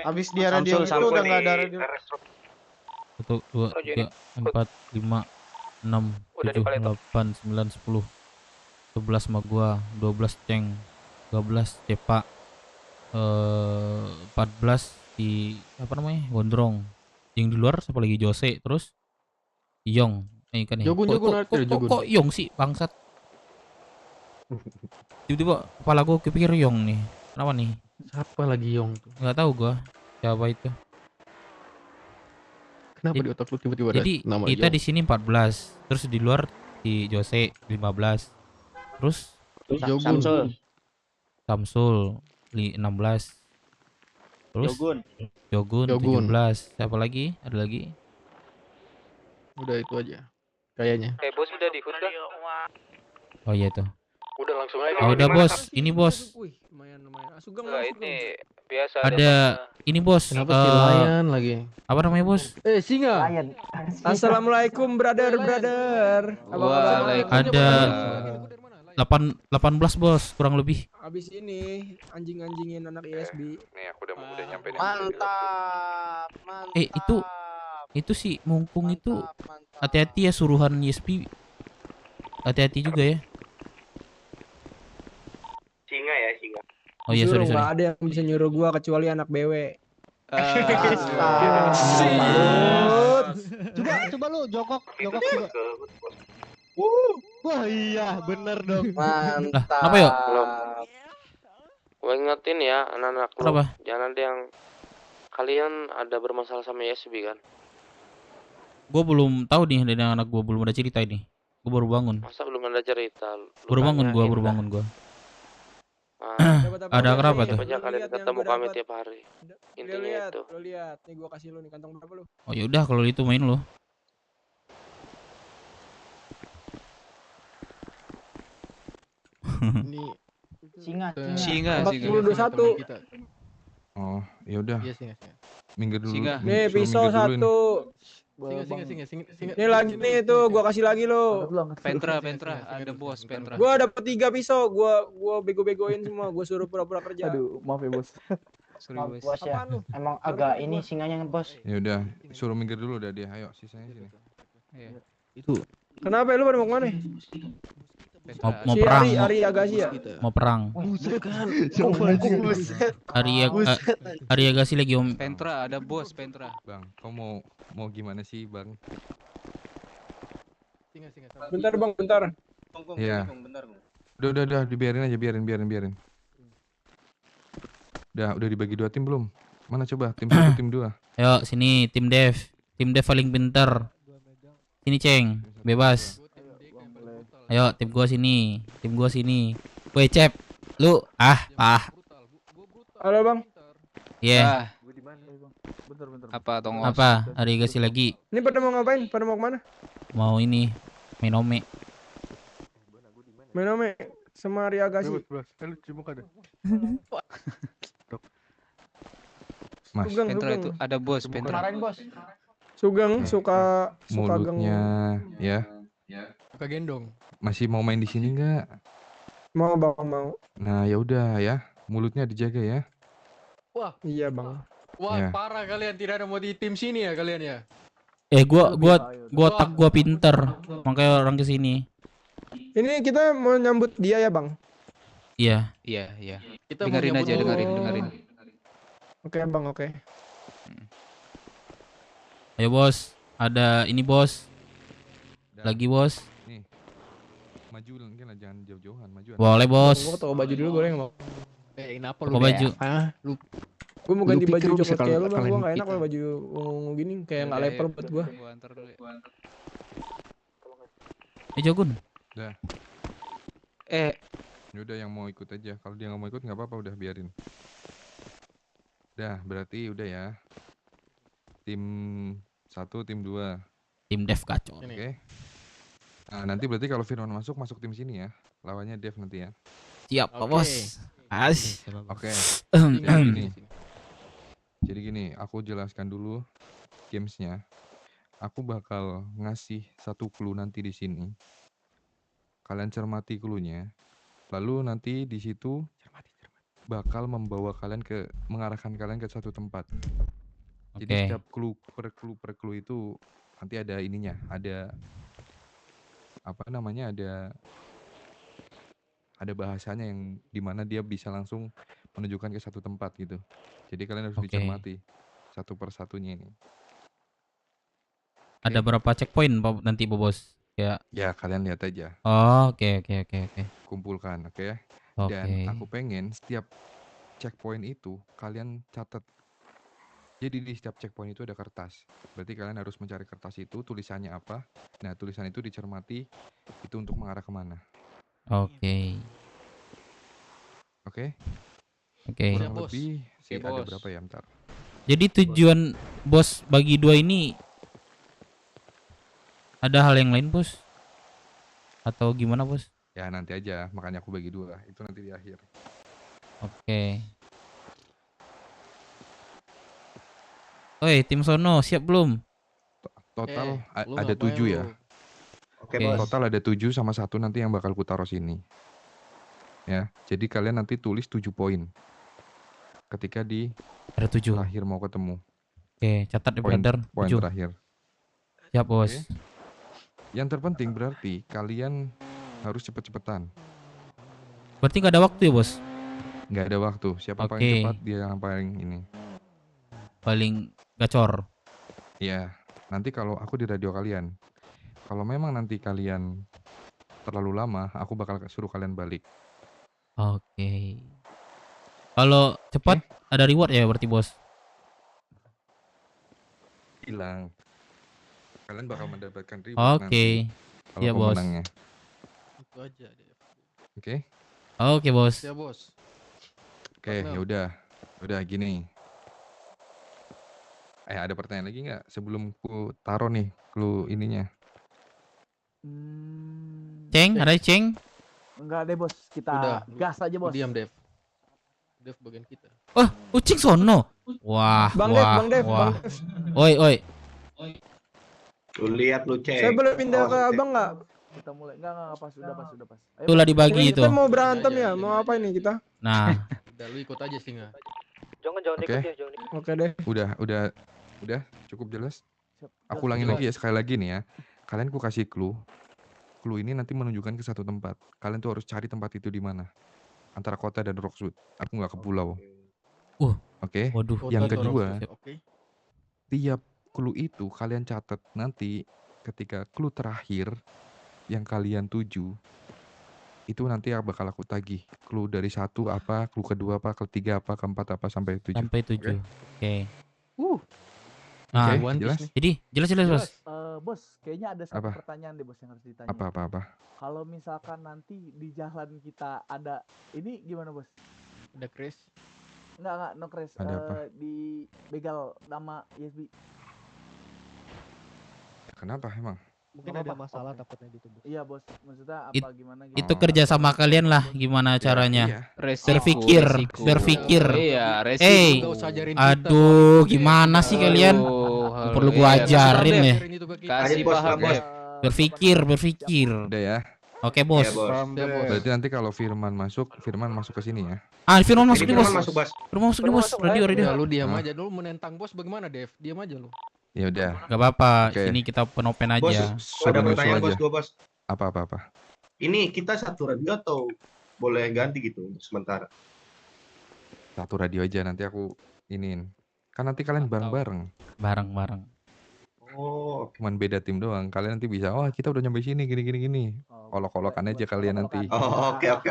Habis dia radio itu udah nggak ada radio. 1, 2, 3, 4, 5, 6, 7, 8, 9, 10. 11 sama gua, 12 Ceng, 12 Cepa, 14 di apa namanya? Gondrong. Yang di luar siapa lagi? Jose, terus Yong, Ikan nih. Jogun, Kok Yong sih bangsat? Tiba-tiba kepala gue kepikir Yong nih. Kenapa nih? Siapa lagi Yong tuh? Nggak tahu gua siapa itu. Kenapa di otak lu tiba-tiba ada Jadi nama kita Yong? di sini 14, terus di luar di Jose 15. Terus Jogun. Samsul 16. Terus Jogun 17. Siapa lagi? Ada lagi? Udah itu aja. Kayaknya. Bos udah di hood dah. Oh iya tuh. Udah langsung aja. Oh udah bos, ini bos. Wih, lumayan. Sugeng Nah, ini biasa Ada ini bos. Kenapa si Lion lagi? Apa namanya bos? Singa. Assalamualaikum brother. Ada 18 bos kurang lebih. Abis ini anjing-anjingin anak ISB. Nih aku udah nyampe nih. Mantap. Itu si Mungkung itu hati-hati ya suruhan ISP. Hati-hati juga ya. Singa ya, singa. Oh iya sorry. Nggak ada yang bisa nyuruh gua kecuali anak BW. Coba lu jokok coba. Wah iya bener dong. Mantap. Kenapa yuk? Gue ingetin ya anak-anak lo, Kenapa? jangan ada yang kalian ada bermasalah sama ISB kan? Gue belum tahu nih dari anak gue belum ada cerita ini. Gue baru bangun. Masa belum ada cerita? Baru bangun gue. Ada kenapa tuh? Banyak kalian ketemu kami tiap hari. Intinya itu. Lo lihat, nih gua kasih lu nih kantong berapa lu? Oh yaudah kalau itu main lo. Ini Singa. 4021. Oh, ya udah. Iya singa. Minggir dulu. Nih pisau satu. Singa. Nih lagi nih tuh gua kasih lagi lo. Pentra, ada bos Pentra. Gua dapat 3 pisau, gua bego-begoin semua, gua suruh pura-pura kerja. Aduh, maaf ya bos. Sorry Bos ya. Emang agak ini singanya bos. Ya udah, suruh minggir dulu udah dia. Ayo, sisanya sini. Iya. Itu. Kenapa lu pada mau kemana? Mau Si perang. Ari Agassi ya? Mau perang. Ari Agassi lagi om. Pentra, ada bos Pentra. Bang, kau mau gimana sih, Bang? Bentar bang, bentar. Iya. Udah, dibiarin aja, biarin. Udah dibagi 2 tim belum? Mana coba tim 1, tim 2. Ayo sini tim Dev. Tim Dev paling pinter. Sini Ceng, bebas. Ayo tim gua sini. Woi Cep, lu Halo bang. Iya. Bentar. Apa tongos? Apa? Ari Agassi lagi. Ini pada mau ngapain? Pada mau kemana? Mau ini Menome. Menome sama Ari Agassi. Lu cibuk ada. Mas, Pentra itu ada bos Pentra. Kemarin bos. Sugeng suka mulutnya ya. Suka gendong. Masih mau main di sini nggak? Mau bang, mau. Nah, ya udah ya. Mulutnya dijaga ya. Wah, iya bang. Wah, Ya. parah kalian tidak ada mau di tim sini ya kalian ya. Gua otak gua pinter. Makanya orang kesini. Ini kita mau nyambut dia ya bang. Iya. Iya. Kita mau Dengerin nyambut aja, dulu. dengerin. Oke bang, oke. Ayo bos. Ada ini bos. Lagi bos. Nih. Maju mungkin lah, jangan jauh-jauhan, majuan. Boleh bos. Gua toko baju dulu boleh nggak bang? Kenapa Toko baju. Lu Gue mau ganti Lu pikir baju lu bisa coklat kayak lu bang. kalahin Gue nggak enak kita. kalau baju ungu gini, kayak nggak level buat gue. Gua antar dulu ya. Jogun. Udah. Udah yang mau ikut aja. Kalau dia nggak mau ikut nggak apa-apa, udah biarin. Udah, berarti udah ya. Tim 1, tim 2. Tim Dev kacau. Oke. Nah, nanti berarti kalau Firman masuk tim sini ya. Lawannya Dev nanti ya. Siap, Pak Bos. Oke. Jadi gini, aku jelaskan dulu gamesnya. Aku bakal ngasih 1 clue nanti di sini. Kalian cermati clue-nya. Lalu nanti di situ bakal mengarahkan kalian ke satu tempat. Jadi Oke. setiap per clue itu nanti ada ininya, ada apa namanya, ada bahasanya yang dimana dia bisa langsung menunjukkan ke satu tempat gitu. Jadi kalian harus Oke. dicermati satu persatunya ini. Ada berapa checkpoint nanti Bos? Ya. Ya kalian lihat aja. Oh, oke. Kumpulkan, oke? Oke. Dan aku pengen setiap checkpoint itu kalian catat. Jadi di setiap checkpoint itu ada kertas. Berarti kalian harus mencari kertas itu, tulisannya apa. Nah, tulisan itu dicermati itu untuk mengarah kemana. Oke. Oke? Oke. Kurang lebih sih ada berapa ya, bentar. Jadi tujuan Bos bagi 2 ini ada hal yang lain, Bos? Atau gimana, Bos? Ya nanti aja, makanya aku bagi 2. Itu nanti di akhir. Oke. Oi, tim sono siap belum? Total lu ada ngapain 7 lu? ya. Oke, Bos. Total ada 7 sama 1 nanti yang bakal ku taruh sini. Ya, jadi kalian nanti tulis 7 poin. Ketika di ada 7 terakhir mau ketemu. Oke, catat ya brother. Poin 7. terakhir. Siap, Bos. Oke. Yang terpenting berarti kalian harus cepet-cepetan. Berarti nggak ada waktu ya, Bos? Nggak ada waktu. Siapa paling Oke. cepat dia yang paling ini. Paling gacor. Ya, nanti kalau aku di radio kalian. Kalau memang nanti kalian terlalu lama, aku bakal suruh kalian balik. Oke. Kalau cepat ada reward ya berarti, Bos? Hilang. Kalian bakal mendapatkan reward Oke. nanti. Iya, Kalau Bos. pemenangnya. Itu aja deh. Oke? Oke, Bos. Ya, Bos. Oke, ya udah. Udah gini. Ada pertanyaan lagi nggak sebelum ku taruh nih clue ininya? Ceng, ada Ceng? Enggak deh, Bos. Kita Udah, gas aja, Bos. Diam, Dev. Dev bagian kita. Oh, Ucing sono. Wah, Bang Dev, wah, Bang Dev, wah. Bang Dev. Oi. Lu lihat lu cek. Saya boleh pindah ke abang nggak? Kita mulai. Enggak, pas, udah pas. Ayo, Itulah Bos. dibagi Ini itu. kita mau berantem ya? Mau apa ini kita? Nah, Udah lu ikut aja Singa. Jangan Oke. ikut ya, jangan ikut. Oke deh. Udah cukup jelas. Siap, Aku ulangin lagi ya sekali lagi nih ya. Kalian ku kasih clue. Clue ini nanti menunjukkan ke satu tempat. Kalian tuh harus cari tempat itu di mana. Antara kota dan Rockwood. Aku nggak ke pulau. Oke. waduh. Yang Kota atau kedua, Rockwood. Oke. tiap clue itu kalian catat nanti ketika clue terakhir yang kalian tuju itu nanti yang bakal aku tagih. Clue dari 1 apa, clue kedua apa, ketiga apa, keempat apa sampai 7. Sampai 7. Oke. Oke, Nah, jelas? jadi jelas, Bos. Bos, kayaknya ada satu Apa? pertanyaan deh, Bos, yang harus ditanya. Apa? Kalau misalkan nanti di jalan kita ada ini gimana, Bos? Ada Chris. Enggak, no crash. Ada apa? Di begal nama ISB. Kenapa emang? Mungkin ada masalah takutnya gitu, Bos. Iya, Bos. Maksudnya apa gimana gitu. Itu kerja sama kalian lah gimana caranya. iya. Berpikir. Iya, resiko. Nggak usah ajarin kita, aduh, gimana sih kalian? Perlu gua ajarin ya. Kasih paham, Dev. Berpikir. Udah ya. Oke, Bos. Berarti nanti kalau Firman masuk ke sini ya. Firman masuk nih, Bos. Bos. Firman masuk nih, Bos. Radio. Udah, lu diam aja dulu menentang bos bagaimana, Dev? Diam aja lu. Ya udah. Gak apa-apa. Oke. Sini kita open Bos, aja. ada pertanyaan bos, gua bos. Apa? Ini kita satu radio atau boleh ganti gitu untuk sementara? Satu radio aja nanti aku iniin. Kan nanti kalian bareng-bareng. Bareng. Oh, Cuman beda tim doang. Kalian nanti bisa, oh kita udah nyampe sini gini. Kolok-kolokan aja kalian nanti. oh oke. Oke,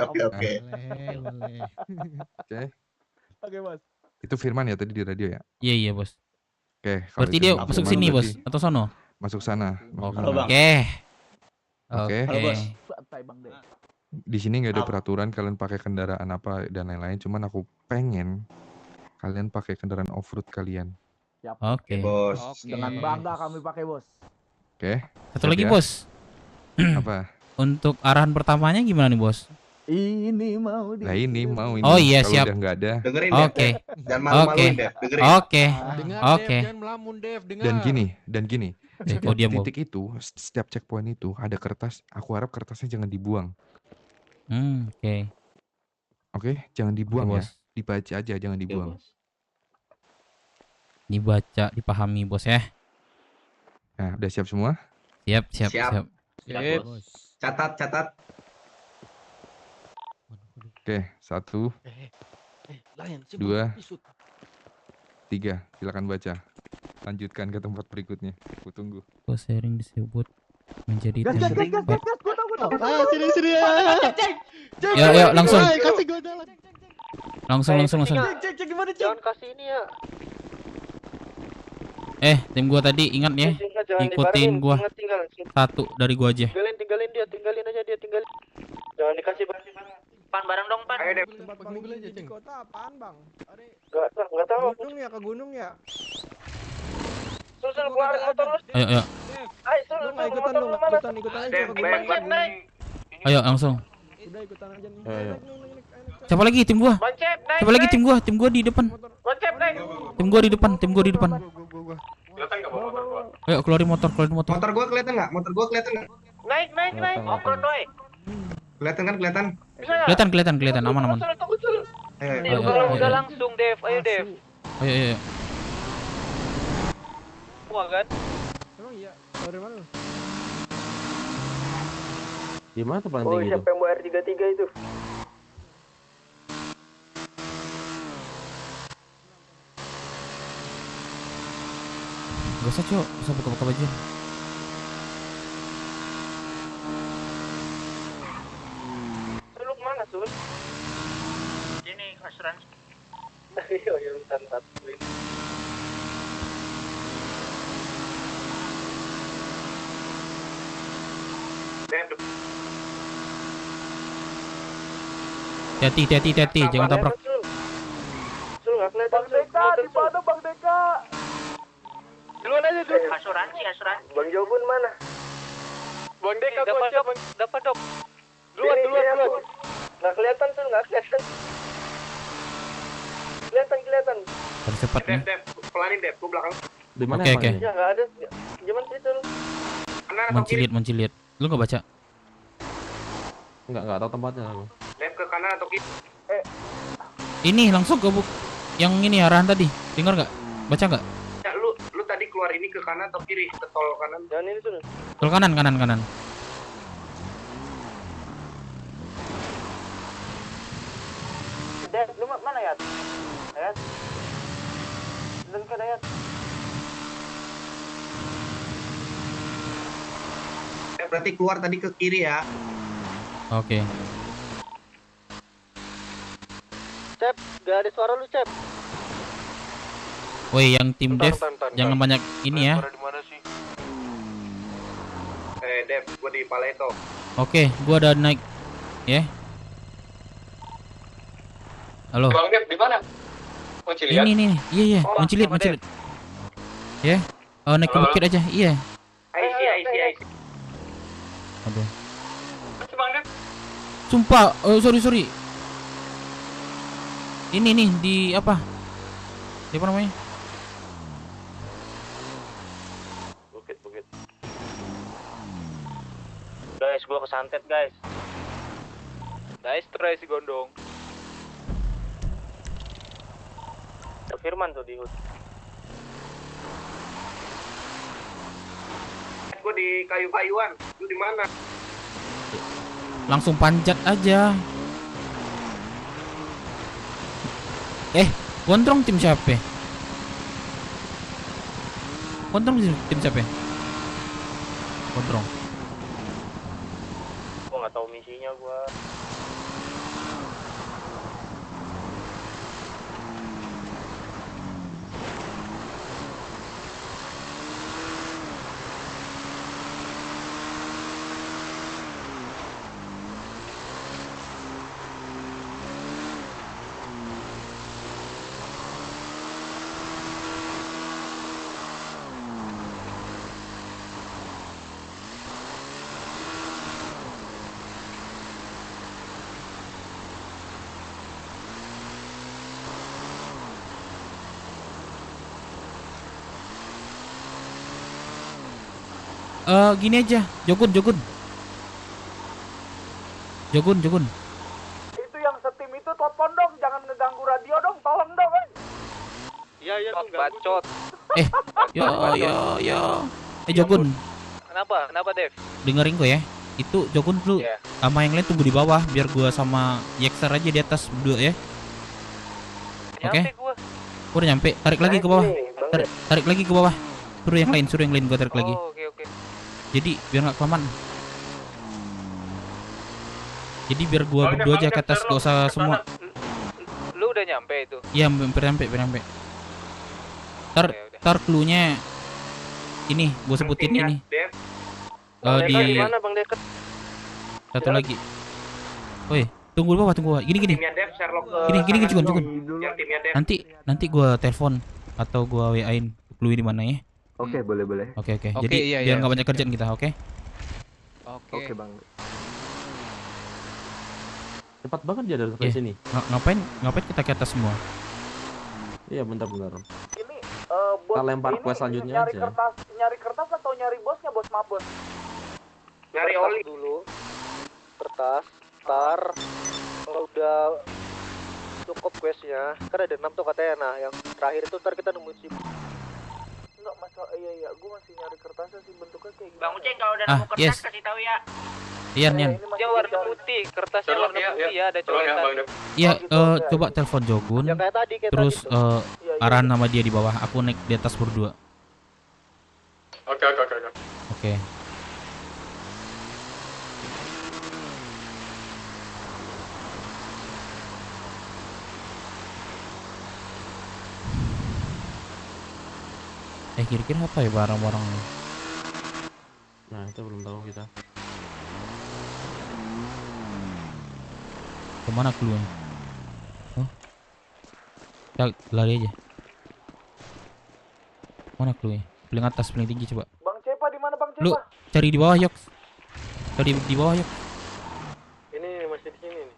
Oke, Bos. itu Firman ya tadi di radio ya? Iya, Bos. Oke. kalau Berarti itu dia Firman masuk sini, Bos, berarti atau sono? Masuk sana. Oke. Oke. Halo, Bos. Santai, Bang Dek. Di sini nggak ada peraturan kalian pakai kendaraan apa dan lain-lain. Cuman aku pengen kalian pakai kendaraan off-road kalian. Siap. Oke. Bos. Dengan bangga kami pakai, Bos. Oke. Satu siap lagi, ya? Bos. Apa? Untuk arahan pertamanya gimana nih, Bos? Ini mau di. Nah ini mau ini. Oh iya, Kalau siap. udah nggak ada. Dengerin Oke. Dev. Jangan malu-maluin Dev. Dengerin. Oke. Dengar, Oke. Dev, jangan melamun, Dev. Dengar. Dan gini. Setiap dia mau. titik itu, setiap checkpoint itu ada kertas. Aku harap kertasnya jangan dibuang. Oke. Oke, jangan dibuang Oke, ya. Bos. Dibaca aja, jangan dibuang. Dibaca, dipahami, Bos ya. Nah, udah siap semua? Siap. Siap. Catat. Oke, 1, Lion, 2, 3. Silakan baca. Lanjutkan ke tempat berikutnya. Aku tunggu. Kok sharing disebut menjadi Gas, gas, gas, gas, gas, gas, gua tahu. Ayo sini ya. Yuk, langsung. Kasih gua jalan. Langsung. Cek gimana, Cek? Jangan kasih ini ya. Tim gua tadi ingat ya. Ikutin gua. Satu dari gua aja. Tinggalin dia, tinggalin aja dia, tinggalin. Jangan dikasih barang. Pan bareng dong, Pan. Ayo deh. Tempat mobil aja, Ceng. Kota apaan, Bang? Enggak tahu. Ke gunung ya? Sul keluar motor lu. Ayo. Ayo, Sul, ikutan aja ke gunung. Ayo langsung. Udah ikutan aja nih. Ayo. Siapa lagi tim gua? Siapa lagi tim gua? Tim gua di depan. Boncep, naik. Tim gua di depan. Kelihatan enggak motor gua? Ayo keluarin motor. Motor gua kelihatan enggak? Naik. Off-road, woy. Kelihatan. Bisa enggak? Kelihatan aman. Ayo, udah langsung, Dev. Ayo, Dev. Ayo. Semua kan? Emang iya. Dari mana lu? Di mana tuh paling tinggi itu? Siapa yang bawa R33 itu? Gak usah, Cok. Bisa buka-buka baju. Lu kemana, Sul? Ini asuransi. Ayo, bentar. Hati-hati, jangan tabrak. Sul, nggak kelihatan. Bang Deka? Duluan aja, Sul. Asuransi. Bang Jobun mana? Bang Deka, gua siap. Dapat, Dok. Duluan. Nggak kelihatan, Sul, nggak kelihatan. Kelihatan. Harus cepat nih. Dev, pelanin, Dev. Gua belakang. Di mana? Oke. Ya, nggak ada. Gimana sih, Sul? Mencilit. Lu nggak baca? Enggak tahu tempatnya aku. Dev ke kanan atau kiri? Ini langsung ke yang ini arahan tadi. Dengar nggak? Baca nggak? Ya, lu tadi keluar ini ke kanan atau kiri? Ke tol kanan. Jangan ini, Sul. Tol kanan. Dev, lu mana ya? Ayat. Dekat Ayat. Berarti keluar tadi ke kiri ya. Oke. Cep, gak ada suara lu, Cep. Woi, yang tim Dev jangan banyak ini ya. Dev, gua di Paleto. Oke, gua udah naik. Ya. Halo. Bang Dev di mana? Mencilit. Ini. Iya. Mencilit. Ya. Naik ke bukit aja. Iya. IC. Aduh. Bang Dev. Sumpah, sorry. Ini nih di apa? Di apa namanya? Bukit. Guys, gua kesantet, guys. Guys, try si gondong. Firman tuh di HUD. Gua di kayu-kayuan. Lu di mana? Langsung panjat aja. Gondrong tim siapa? Gondrong. Gua nggak tahu misinya gua. Gini aja, Jogun. Itu yang setim itu telepon dong, jangan ngeganggu radio dong, tolong dong. Iya, bacot. Yo. Jogun. Kenapa, Dev? Dengerin gue ya. Itu Jogun dulu sama yang lain tunggu di bawah biar gua sama Yexer aja di atas berdua ya. Oke. Gua udah nyampe, tarik lagi ke bawah. Tarik lagi ke bawah. Suruh yang lain gua tarik lagi. Oh, oke. Jadi biar nggak kelamaan. Jadi biar gua berdua aja ke atas, gak usah semua. Lu udah nyampe itu? Iya, hampir nyampe. Ntar clue-nya ini gua sebutin ini. Di mana Bang Deket? satu lagi. Woi, tunggu bawah. Gini. Gini Cugun. Nanti gua telepon atau gua WA-in clue di mana ya. Oke, boleh. Oke. Jadi biar nggak banyak kerjaan kita, oke? Oke, Bang. Cepat banget dia dari sini. Ngapain kita ke atas semua? Iya, bentar. Ini Kita lempar quest selanjutnya aja. Nyari kertas atau nyari bosnya, bos mabos? Nyari oli dulu. Kertas, ntar kalau udah cukup questnya, kan ada 6 tuh katanya. Nah, yang terakhir itu ntar kita nemuin si. Enggak masalah, iya, gue masih nyari kertasnya sih, bentuknya kayak gimana. Bang Uceng kalau udah nemu kertas kasih tahu ya. Ian. Dia warna putih, kertasnya warna putih ya, ada coretan. Iya, coba telepon Jogun. Terus arahan nama dia di bawah. Aku naik di atas berdua. Oke. Kira-kira apa ya barang-barang? Nah, itu belum tahu kita. Kemana keluarnya? Oh, kita lari aja. Mana keluarnya? Paling atas, paling tinggi coba. Bang Cepa di mana Bang Cepa? Lu cari di bawah, Yok. Cari di bawah, Yok. Ini masih di sini nih.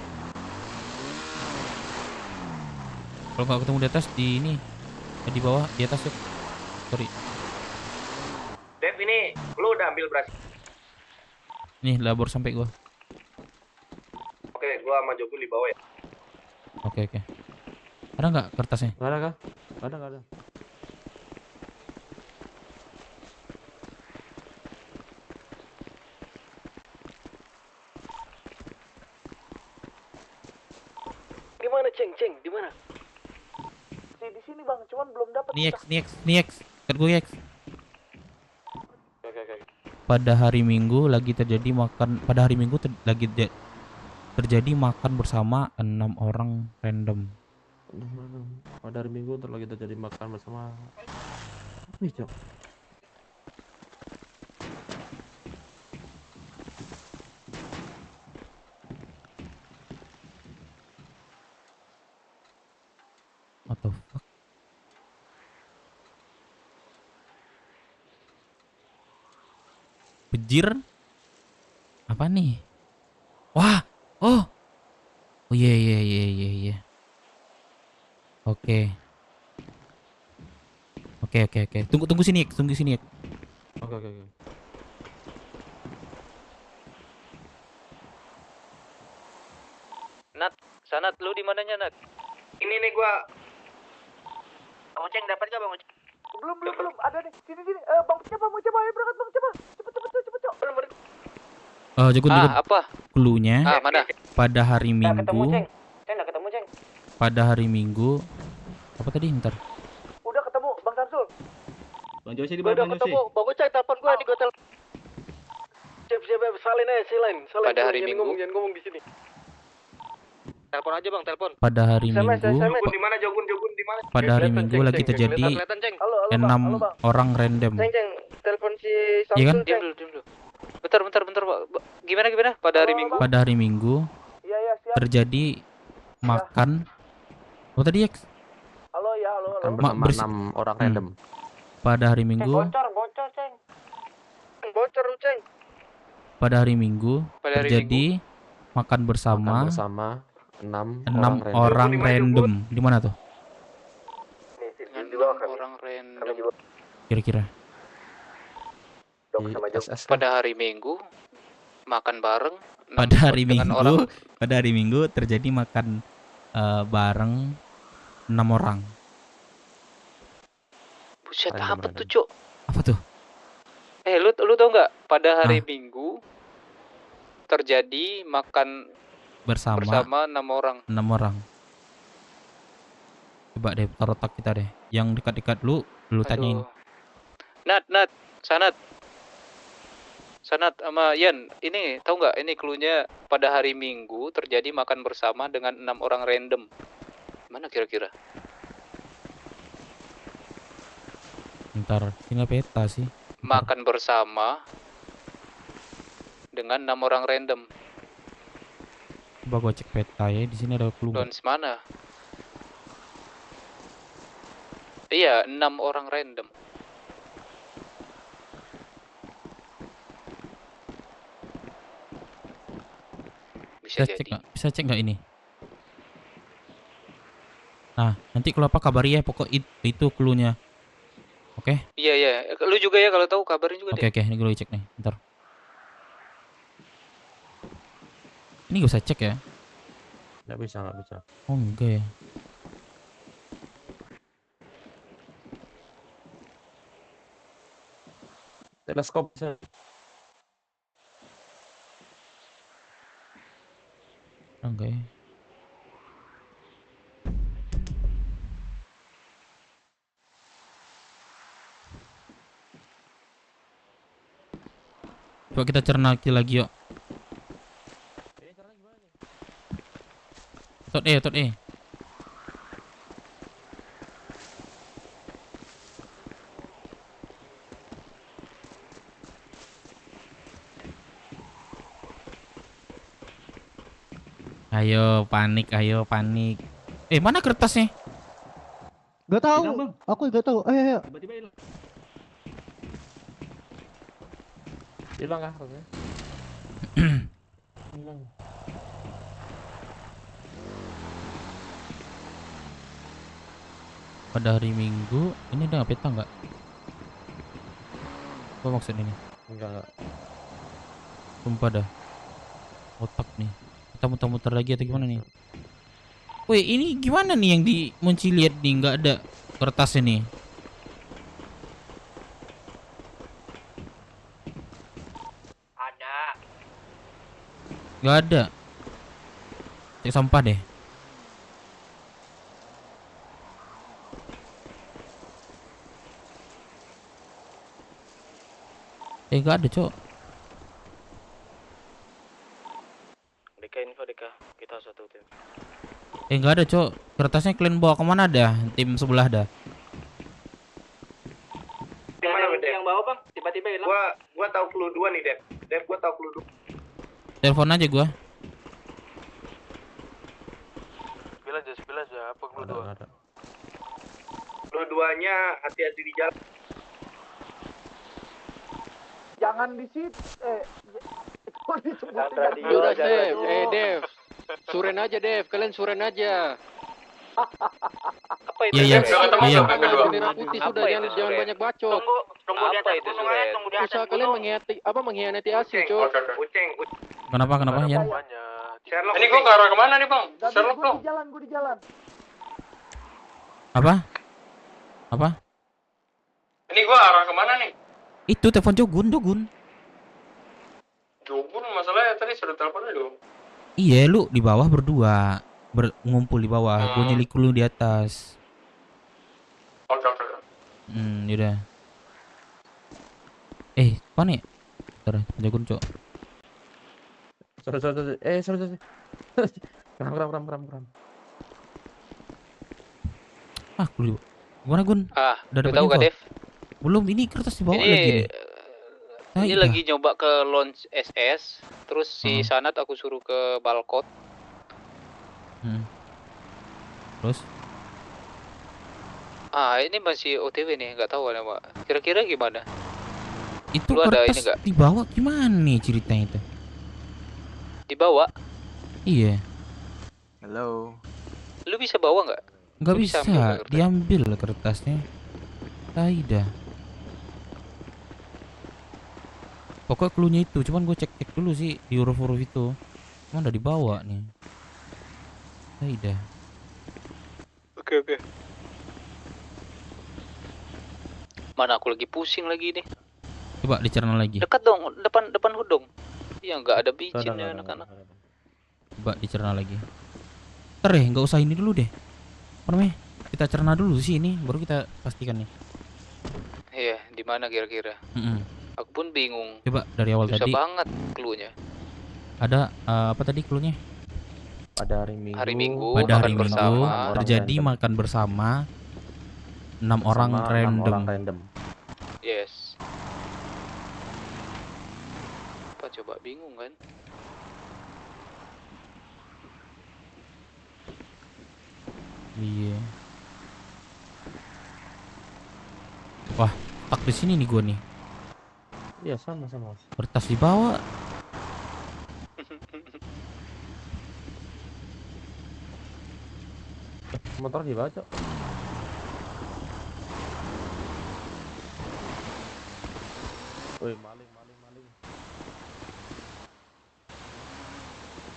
Kalau nggak ketemu di atas, di ini, di bawah, di atas, Yok. Sorry. Dev, ini lu udah ambil beras? Nih, labor sampai gua. Oke, gua sama Jogun di bawah ya. Oke. Ada nggak kertasnya? Nggak ada kah? Nggak ada. Gimana Ceng? Di mana? Di sini Bang, cuman belum dapat. Niek. Kat gue, Yek. Oke. Pada hari Minggu lagi terjadi makan. Pada hari Minggu terjadi makan bersama 6 orang random. Pada hari Minggu lagi terjadi makan bersama. Nih, Cok. What the fuck? Bejir? Apa nih? Wah, oh iya. Oke. Tunggu sini, Yek. Oke. Sanat, lu di mananya, Nat? Ini nih gua. Bang Uceng dapat gak Bang Uceng? Belum. Ada nih. Sini. Bang Cepa, ayo berangkat Bang Cepa. Cepet. Jogun. Apa? Cluenya. Mana? Pada hari Minggu. Nggak ketemu, Ceng. Pada hari Minggu. Apa tadi? Ntar. Udah ketemu, Bang Samsul. Bang Josi di mana, Bang Josi? Ketemu. Bang Uceng telepon gua nih, gua telepon. Siap, salin aja, salin. Pada hari Minggu. Jangan ngomong di sini. Telepon aja Bang, telepon. Pada hari Minggu. Jogun di mana, Jogun di mana? Pada hari Minggu lagi terjadi 6 orang random. Ceng, telepon si Samsul. Iya kan? Diam dulu. Bentar, Pak. Gimana? Pada hari Minggu? Pada hari Minggu. Iya, siap. Terjadi makan. Oh tadi, Yek. Halo. Bersama 6 orang random. Pada hari Minggu. Bocor, Ceng. Bocor, Ceng. Pada hari Minggu terjadi makan bersama 6 orang random. Di mana tuh? 6 orang random. Kira-kira. Pada hari Minggu makan bareng. Pada hari Minggu terjadi makan bareng 6 orang. Buset, apa tuh, Cuk? Apa tuh? Lu tau nggak? Pada hari Minggu terjadi makan bersama 6 orang. 6 orang. Coba deh taruh otak kita deh. Yang dekat-dekat lu Lu tanyain. Nat, Sanat sama Yan, ini tahu nggak? Ini cluenya pada hari Minggu terjadi makan bersama dengan 6 orang random. Mana kira-kira? Ntar, tinggal peta sih. Makan bersama dengan 6 orang random. Coba gua cek peta ya. Di sini ada clue. Dons mana? Iya, 6 orang random. Bisa cek nggak ini? Nah, nanti kalau apa kabari ya, pokok itu cluenya. Oke? Iya. Lu juga ya kalau tahu kabarin juga deh. Oke, ini gue cek nih, ntar. Ini gak usah cek ya? Nggak bisa. Oh enggak ya. Teleskop bisa. Enggak ya. Coba kita cernaki lagi yuk. Tot E. Ayo panik. Mana kertasnya? Gak tahu. Aku gak tahu. Ayo. Tiba-tiba hilang. Hilang kah harusnya? Hilang. Pada hari Minggu ini ada peta nggak? Apa maksud ini? Enggak. Sumpah dah. Otak nih. Kita muter-muter lagi atau gimana nih? Woi, ini gimana nih yang Munci lihat nih? Nggak ada kertas ini. Ada. Nggak ada. Cek sampah deh. Nggak ada, Cok. Deka, kita satu tim. Nggak ada, Cok. Kertasnya kalian bawa kemana dah? Tim sebelah dah. Gimana yang bawa bang? Tiba-tiba hilang. Gua tahu clue 2 nih, Dev. Gua tahu clue 2. Telepon aja gua. Spill aja. Apa clue 2? Clue 2-nya hati-hati di jalan. Jangan di situ. Udah Dev. Suren aja Dev, kalian suren aja. Apa itu? Iya. Bendera putih sudah, jangan banyak bacot. Tunggu di atas gunung aja, tunggu di atas Usaha kalian mengkhianati asli, Cok. Kenapa ya? Ini gua ke arah kemana nih, Bang? Sherlock dong. Gua di jalan. Apa? Ini gua arah kemana nih? Itu telepon Jogun. Jogun masalahnya tadi sudah telepon dulu. Iya, lu di bawah berdua. Ngumpul di bawah, gua nyelip lu di atas. Oke. Yaudah. Apa nih? Bentar, Jogun, Cok. Sorry. Kram. Clue. Gimana, Gun? Udah tahu gak, Dev? Belum, ini kertas di bawah lagi nih. Ini lagi nyoba ke launch SS, terus si Sanat aku suruh ke Balkot. Terus? Ini masih OTW nih, nggak tahu ada Pak. Kira-kira gimana? Itu lu ada ini kertas nggak? dibawa gimana nih ceritanya itu? Dibawa? Iya. Halo. Lu bisa bawa nggak? Nggak bisa, diambil kertasnya. Dah. Pokoknya cluenya itu, cuman gue cek dulu sih di huruf-huruf itu. Cuman udah dibawa nih. Dah. Oke. Mana aku lagi pusing lagi nih. Coba dicerna lagi. Dekat dong, depan hood dong. Iya, nggak ada bicinnya anak-anak. Coba dicerna lagi. Ntar nggak usah ini dulu deh. Apa namanya? Kita cerna dulu sih ini, baru kita pastikan nih. Di mana kira-kira? Aku pun bingung. Coba dari awal Susah tadi. banget cluenya. Ada apa tadi cluenya? Pada hari Minggu. Hari Minggu Pada hari makan Minggu bersama. terjadi makan bersama 6 orang Bersama 6 random. orang random. Yes. Apa coba bingung kan? Iya. Wah, tak di sini nih gua nih. Iya, sama-sama. Bertas dibawa. Motor dibawa, Cok. Woi, maling.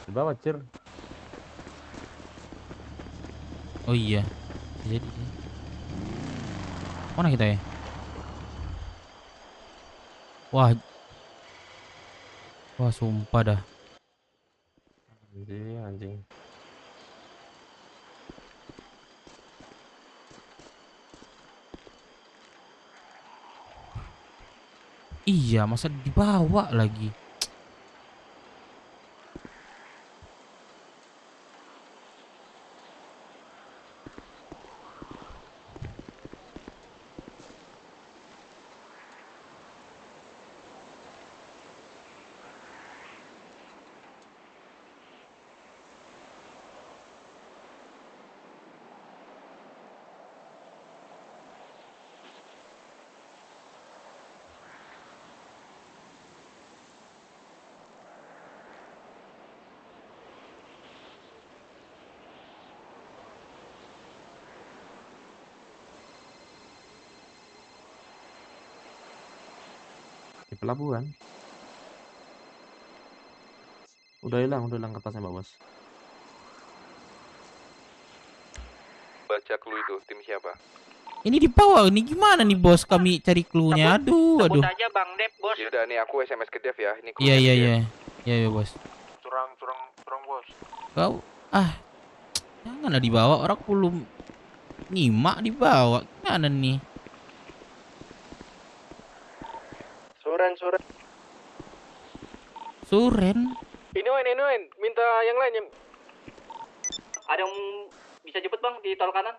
Dibawa, Cir. Oh iya. Jadi. Mana kita ya? Wah. Wah, sumpah dah. Anjing. Iya, masa dibawa lagi? Di pelabuhan. Udah hilang kertasnya, Mbak Bos. Baca clue itu, tim siapa? Ini dibawa, ini gimana nih bos? Kami cari cluenya. Aduh. Sebut aja Bang Dep, Bos. Yaudah nih aku SMS ke Dev ya. Ini Iya. Iya, bos. Curang, Bos. Kau janganlah dibawa, orang belum nyimak dibawa. Gimana nih? Suren. Ini Wen, minta yang lain. Ada yang bisa jemput Bang di tol kanan?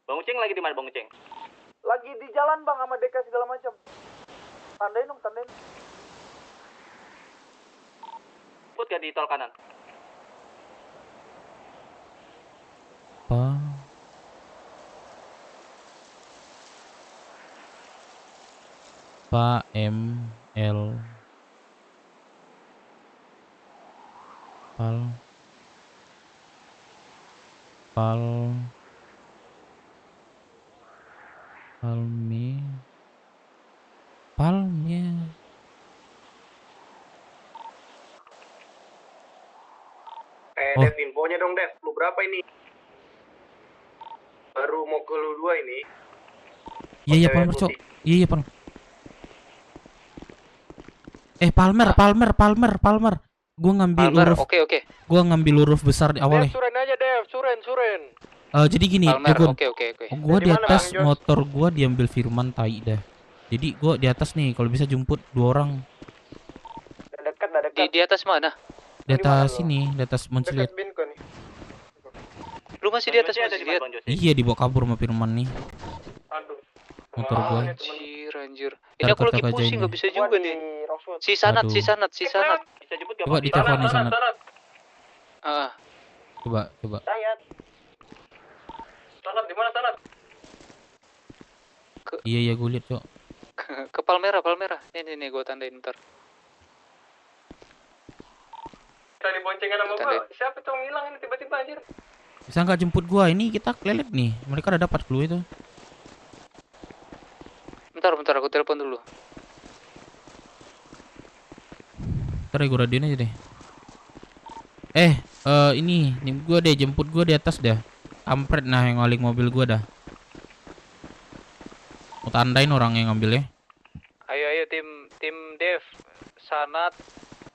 Bang Uceng lagi di mana Bang Uceng? Lagi di jalan Bang sama Deka segala macam. Tandain. Jemput gak di tol kanan? Pak ML Palmnya. Dev, infonya dong Dev, lu berapa ini? Baru mau ke lu 2 ini. Iya Palmer cok. Iya Palmer. Palmer. Gua ngambil huruf. Oke. Gua ngambil huruf besar di awal. Suren aja Dev, suren. Jadi gini, Palmer, oke. Gua di atas motor gua diambil Firman tai dah. Jadi gua di atas nih, kalau bisa jemput 2 orang. Dekat. Di atas mana? Di atas sini, di atas Moncilet. Lu masih di atas Moncilet? Iya, dibawa kabur sama Firman nih. Motor gua. Anjir. Ini aku lagi pusing, nggak bisa juga nih. Si Sanat. Bisa jemput gak? Coba ditelepon di sana. Coba. Sanat di mana Sanat? Iya gue lihat cok. Ke Palmera. Ini gue tandain ntar. Tadi boncengan sama gua. Siapa tuh yang hilang ini tiba-tiba anjir? Bisa nggak jemput gua? Ini kita kelelet nih. Mereka udah dapat clue itu. Bentar aku telepon dulu. Ntar gue radioin aja deh. Ini gua deh, jemput gua di atas dah. Kampret nah yang ngaling mobil gua dah. Mau tandain orang yang ngambil ya. Ayo tim Sanat,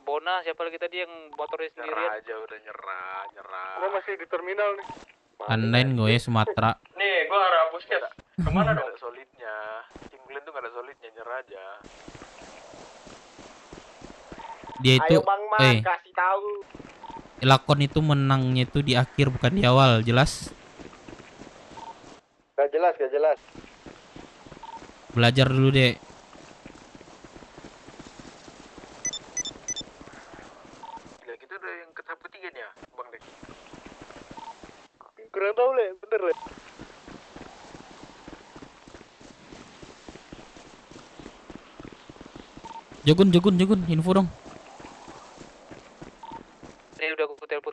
Bona, siapa lagi tadi yang motornya sendirian? Nyerah aja udah nyerah. Gua masih di terminal nih. Online gue ya Sumatera. Nih, gua arah puskes. Kemana dong? Gak ada solidnya. Tim Glenn tuh gak ada solidnya, nyerah aja. Dia itu, Ayo Bang Man, kasih tahu. lakon itu menangnya itu di akhir bukan di awal, jelas? Gak jelas. Belajar dulu deh. Gila, kita udah yang ke tahap ketiga nih ya, Bang Dek. Kurang tahu Le, bener Le. Jogun, info dong. Ini udah aku telepon.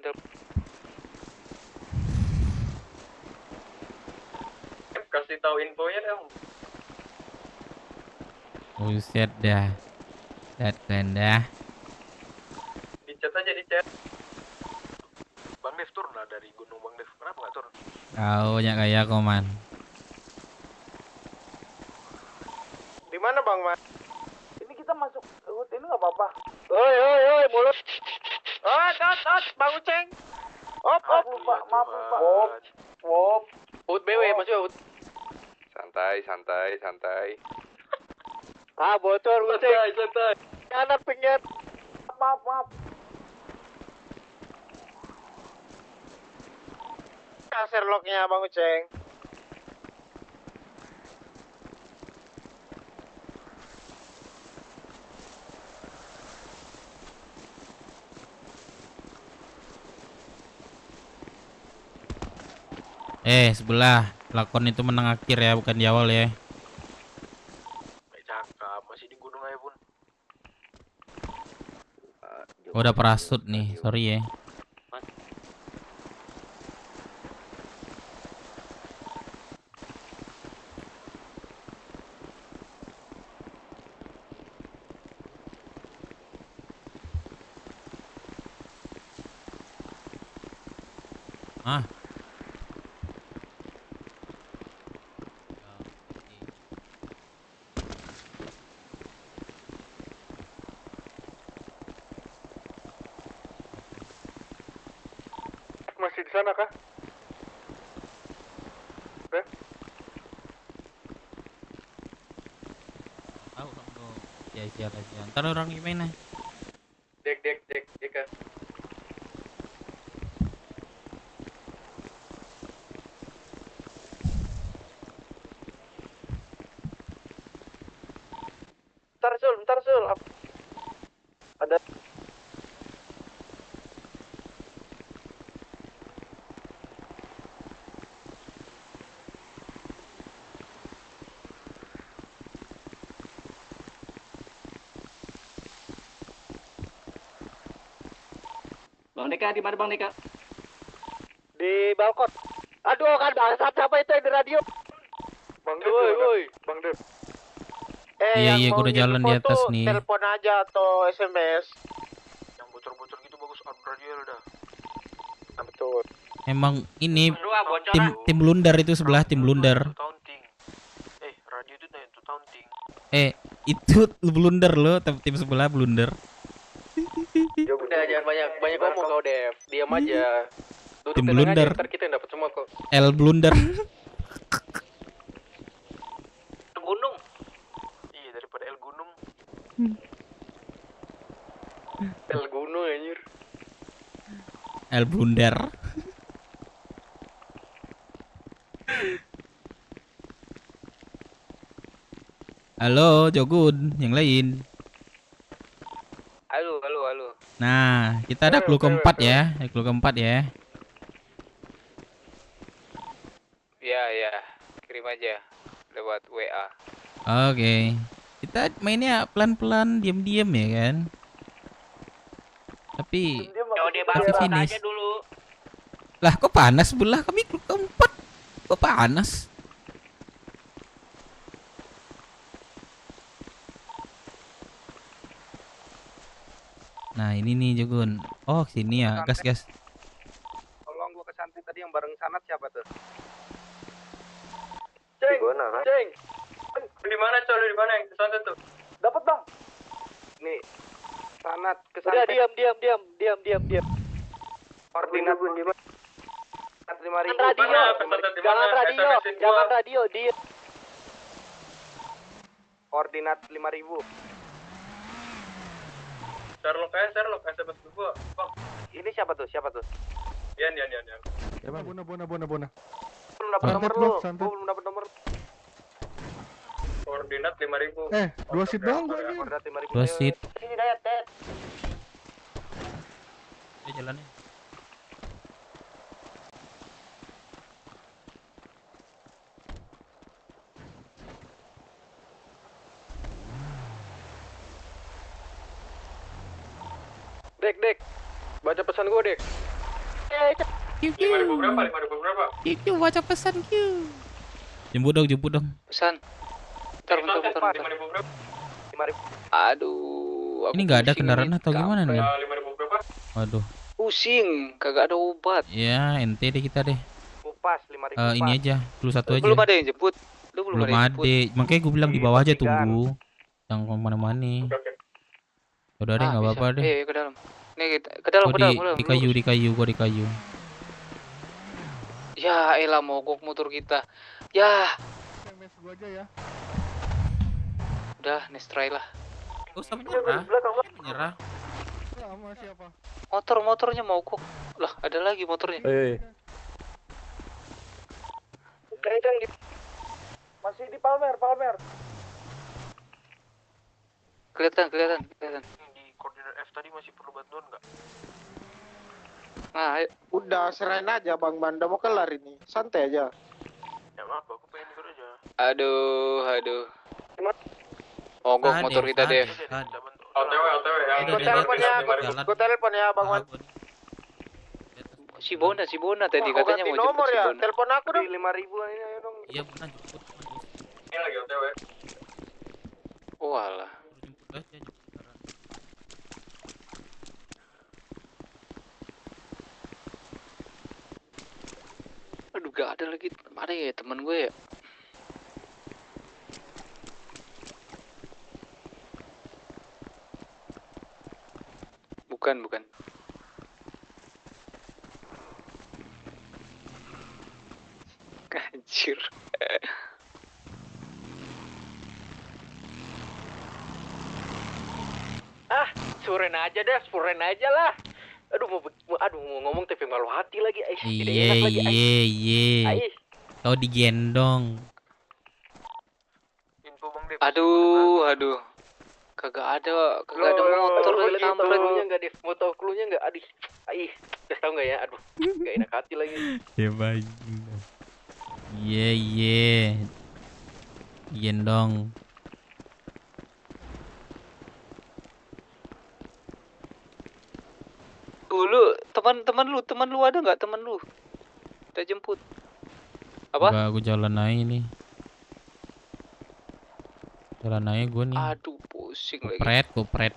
Kasih tahu infonya dong. Buset dah. Dat dah. Di chat aja di chat. Bang Dev turun lah dari gunung Bang Dev. Kenapa nggak turun? Kau banyak kaya koman. Di mana Bang Man? Ini kita masuk hut ini nggak apa-apa. Oi, mulut. Ot, Bang Uceng. Op. Maaf lupa. Wop. Hut BW, maksudnya hut. Santai. Ah, bocor Uceng. Santai. Anak pengen. Maaf. Sherlocknya Bang Uceng. Sebelah. Lakon itu menang akhir ya, bukan di awal ya. Cakep, masih di gunung aja Bun. Udah parasut nih, sorry ya. Masih di sana kah? Tahu dong lo. Ya siapa. Ntar orang gimana? Dek. Bentar Sul. Ada Bang Deka, di mana Bang Deka? di balkon. Aduh kan bangsat siapa itu yang di radio? Bang Dev. Bang Dev. Iya, yang gua mau udah jalan di info atas tuh nih. Telepon aja atau SMS. Yang bocor-bocor gitu bagus radio udah. Nah, betul. Emang ini tim blunder itu sebelah tim blunder. Radio itu taunting. Itu blunder lo, tim sebelah blunder. Ya udah jangan banyak ngomong kau Dev. Diam aja. Duduk Tim tenang blunder. aja, ntar kita yang dapat semua kok. L blunder. Gunung. Iya daripada El Gunung. El Gunung anjir. L blunder. Halo, Jogun, yang lain. Halo. Nah, kita ada clue keempat ya. Clue keempat ya. Iya. Kirim aja lewat WA. Oke. Kita mainnya pelan-pelan, diam-diam ya kan. Tapi finish. Aja dulu. Lah, kok panas sebelah kami clue keempat? Kok panas? Nah, ini nih Jogun. Oh, sini ya, gas. Tolong gua ke Santai tadi yang bareng Sanat siapa tuh? Ceng. Di mana coy? Di mana yang ke Santai tuh? Dapat Bang. Nih. Sanat udah diam. Koordinat gimana? 5.000. Jangan radio, diam. Koordinat 5.000. Sherlock, SMS gua. Ini siapa tuh? Yan. Bona. Belum dapat nomor lu. Gua belum dapat nomor. Koordinat 5.000. 2 seat doang gua ini. Koordinat 5.000. 2 seat. Sini Dayat. Jalannya. Dek. Baca pesan gua, Dek. 5.000 berapa? Itu baca pesan Q. Jemput dong. Pesan. Bentar. 5.000 berapa? 5.000. Aduh. Ini nggak ada kendaraan atau gimana nih? 5.000 berapa? Waduh. Pusing, kagak ada obat. Ya, ente deh kita deh. Upas 5.000. Ini aja, dulu satu aja. Belum ada yang jemput. Belum ada. Makanya gue bilang di bawah aja tunggu. Yang kemana-mana. Udah deh, nggak apa-apa deh. Ke dalam. Nih, ke dalam. Di kayu. Ya, elah mogok motor kita. Ya. SMS gua aja ya. Udah, next try lah. Sama nyerah. Sama siapa? Motornya mogok. Lah, ada lagi motornya. Kencang di. Masih di Palmer. Kelihatan. Di koordinat F tadi masih perlu bantuan nggak? Nah, ayo. Udah serain aja Bang Banda mau kelar ini. Santai aja. Ya maaf, aku pengen ikut aja. Aduh. Mogok motor kita, Dev. OTW ya. Gue telepon ya Bang Wan. Si Bona tadi katanya mau nomor jemput ya. si Bona. Telepon aku dong. 5.000 ini ayo dong. Iya, Bona jemput. Ini lagi OTW. Oh alah. Aduh, gak ada lagi. Ada ya teman gue ya. Bukan. Anjir. Suren aja lah. Aduh mau ngomong tapi malu hati lagi. Iya. Kau digendong. Info Bang Dev. Aduh. Kagak ada motor kampret. Mau tahu cluenya enggak? Udah tahu enggak ya? Aduh, enggak enak hati lagi. Ya baik. Iya. Gendong. Dulu teman lu ada nggak teman lu? Kita jemput. Apa? Enggak, aku jalan aja nih. Jalan aja gue nih. Aduh, pusing lagi. Kupret.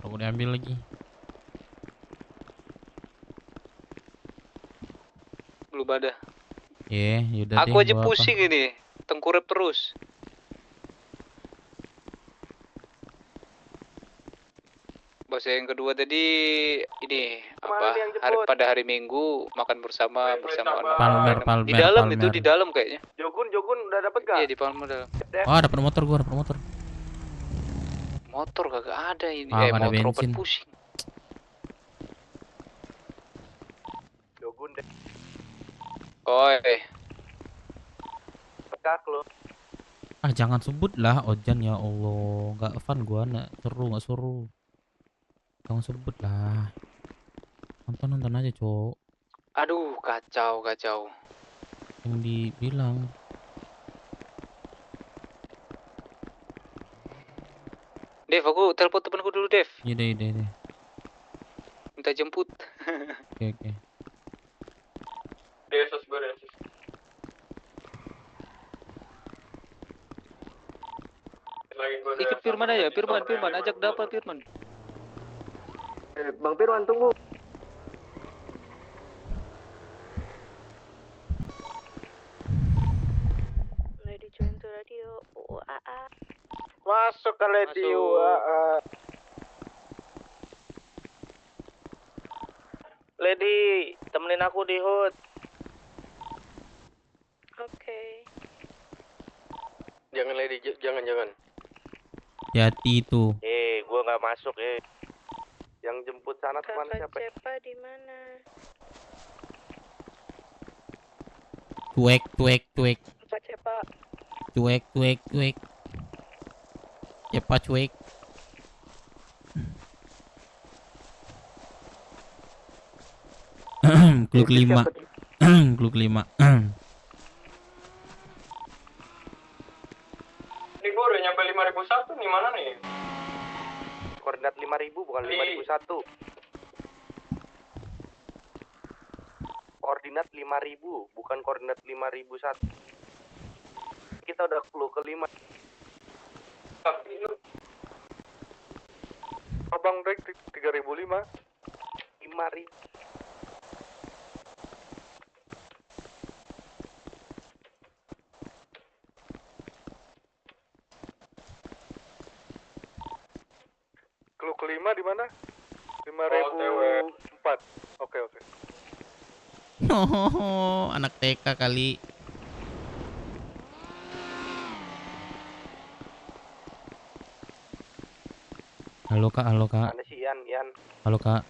Aku diambil lagi. Belum ada. Yaudah deh. Aku aja pusing ini. Tengkurap terus. Bahasa yang kedua tadi ini pada hari Minggu makan bersama Palmer. Di dalam itu di dalam kayaknya. Jogun udah dapet gak? Iya di Palmer dalam. Dapet motor gua, Motor kagak ada ini. Ada motor bensin. pusing. Jogun deh. Oi. Pekak lo. Jangan sebut lah Ojan, ya Allah. Gak fun gua, gak seru. Jangan sebut lah. Nonton aja, Cok. Aduh, kacau. Yang dibilang. Dev, aku telepon temanku dulu, Dev. Iya deh. Minta jemput. Oke. Desus. Ikut Firman aja, Firman, ajak dapat Firman. Bang Firman tunggu. Lady join to radio. Masuk ke radio. Lady, temenin aku di HUD. Oke. Jangan Lady, jangan. Hati itu. Gua nggak masuk Yang jemput sana teman Kakak siapa? Cepa di mana? Cuek. Kakak Cepa. Cuek. Cepa cuek. Kluk 5. Kluk 5. Ini gua udah nyampe 5001 nih, mana nih? Koordinat 5000 bukan 5001. Koordinat 5000 bukan koordinat 5001. Kita udah clue ke 5. Abang Dek 3005. 5000. Clue kelima di mana? 5004. Oke. Oh, anak TK kali. Halo kak. Mana sih Ian? Halo kak.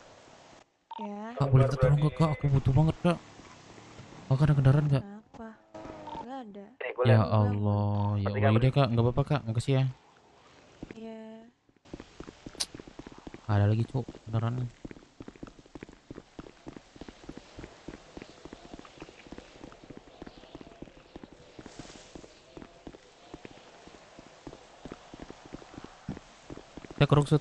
Ya. Kak boleh minta tolong gak kak? Aku butuh banget kak. Kak ada kendaraan gak? Apa? Nggak ada. Ya Allah, ya Allah. Yaudah kak, nggak apa-apa kak, makasih ya. Ya. Ada lagi cuk kendaraan. Saya keruksut.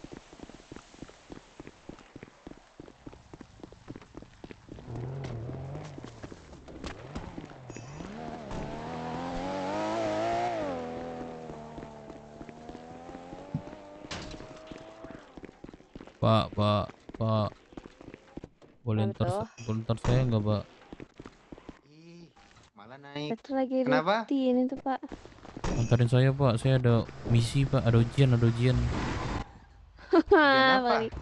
Pak. Boleh ntar saya nggak pak? Malah naik. Itu lagi Kenapa? rutin itu pak. Antarin saya pak, saya ada misi pak, ada ujian. Balik.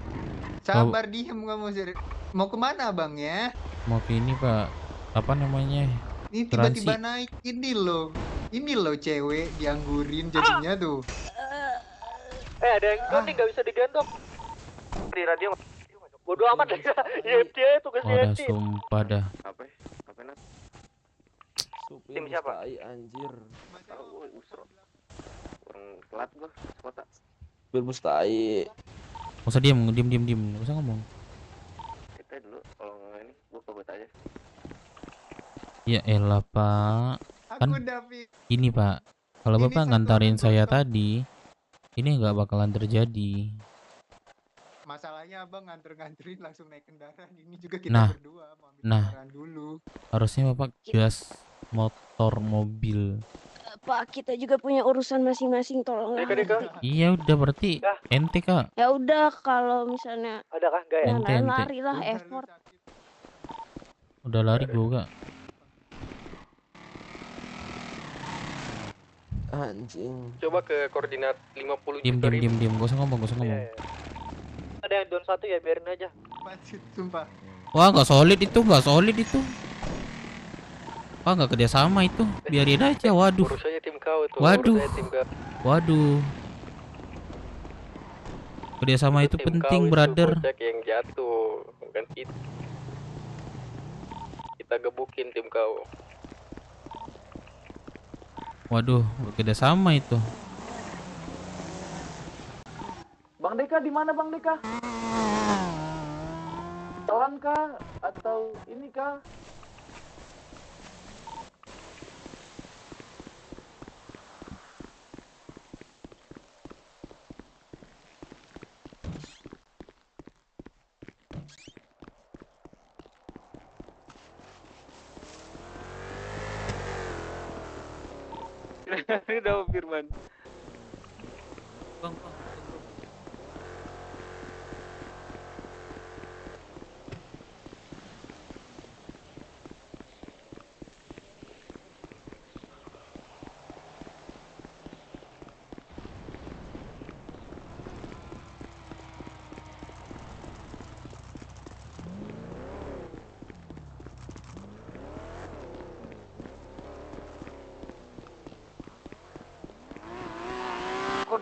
Sabar diem kamu. Mau kemana bang ya? Mau ke ini pak, apa namanya? Ini tiba-tiba naik ini loh cewek dianggurin jadinya tuh. Ada yang nih nggak bisa digendong. Di radio. Bodoh amat deh. IMT tugasnya IMT. Sumpah dah. Apa Nat? Tim siapa? Anjir. Orang telat gua kota. Bil Mustai. Gak usah diem, gak usah ngomong. Kita dulu kalau ini gua kebut aja. Ya elah pak. Kan ini pak, kalau bapak ngantarin saya tadi, ini nggak bakalan terjadi. Masalahnya abang nganterin langsung naik kendaraan. Ini juga kita berdua mau ambil kendaraan dulu. Harusnya bapak gas motor mobil. Pak, kita juga punya urusan masing-masing, tolong. Iya udah berarti ente kak. Ya udah kalau misalnya ada kah gaya? Ente. Lari lah effort. Udah lari gua kak. Anjing. Coba ke koordinat 50 Diem, gak usah ngomong. Ada yang down 1 ya, biarin aja. Sumpah. Wah nggak solid itu. Wah nggak kerjasama itu, biarin aja. Waduh. Urusannya tim kau tuh. Waduh. Kerjasama itu penting, brother. Yang jatuh, bukan kita. Kita gebukin tim kau. Waduh, kerjasama itu. Bang Deka di mana Bang Deka? Jalan kah atau ini kah? Ini udah Firman. Bang.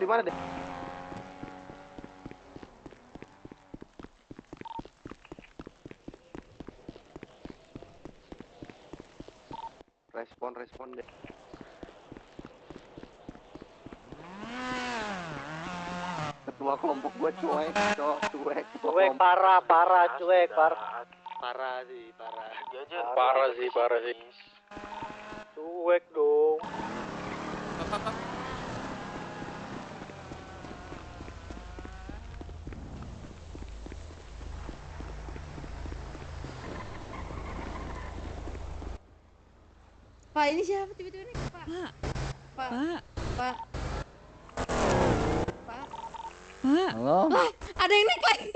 di mana deh? Respon deh. Ketua kelompok gue cuek parah sih cuek dong. Pak, ini siapa tiba-tiba nih, Pak? Pak. Halo. Ada yang naik lagi.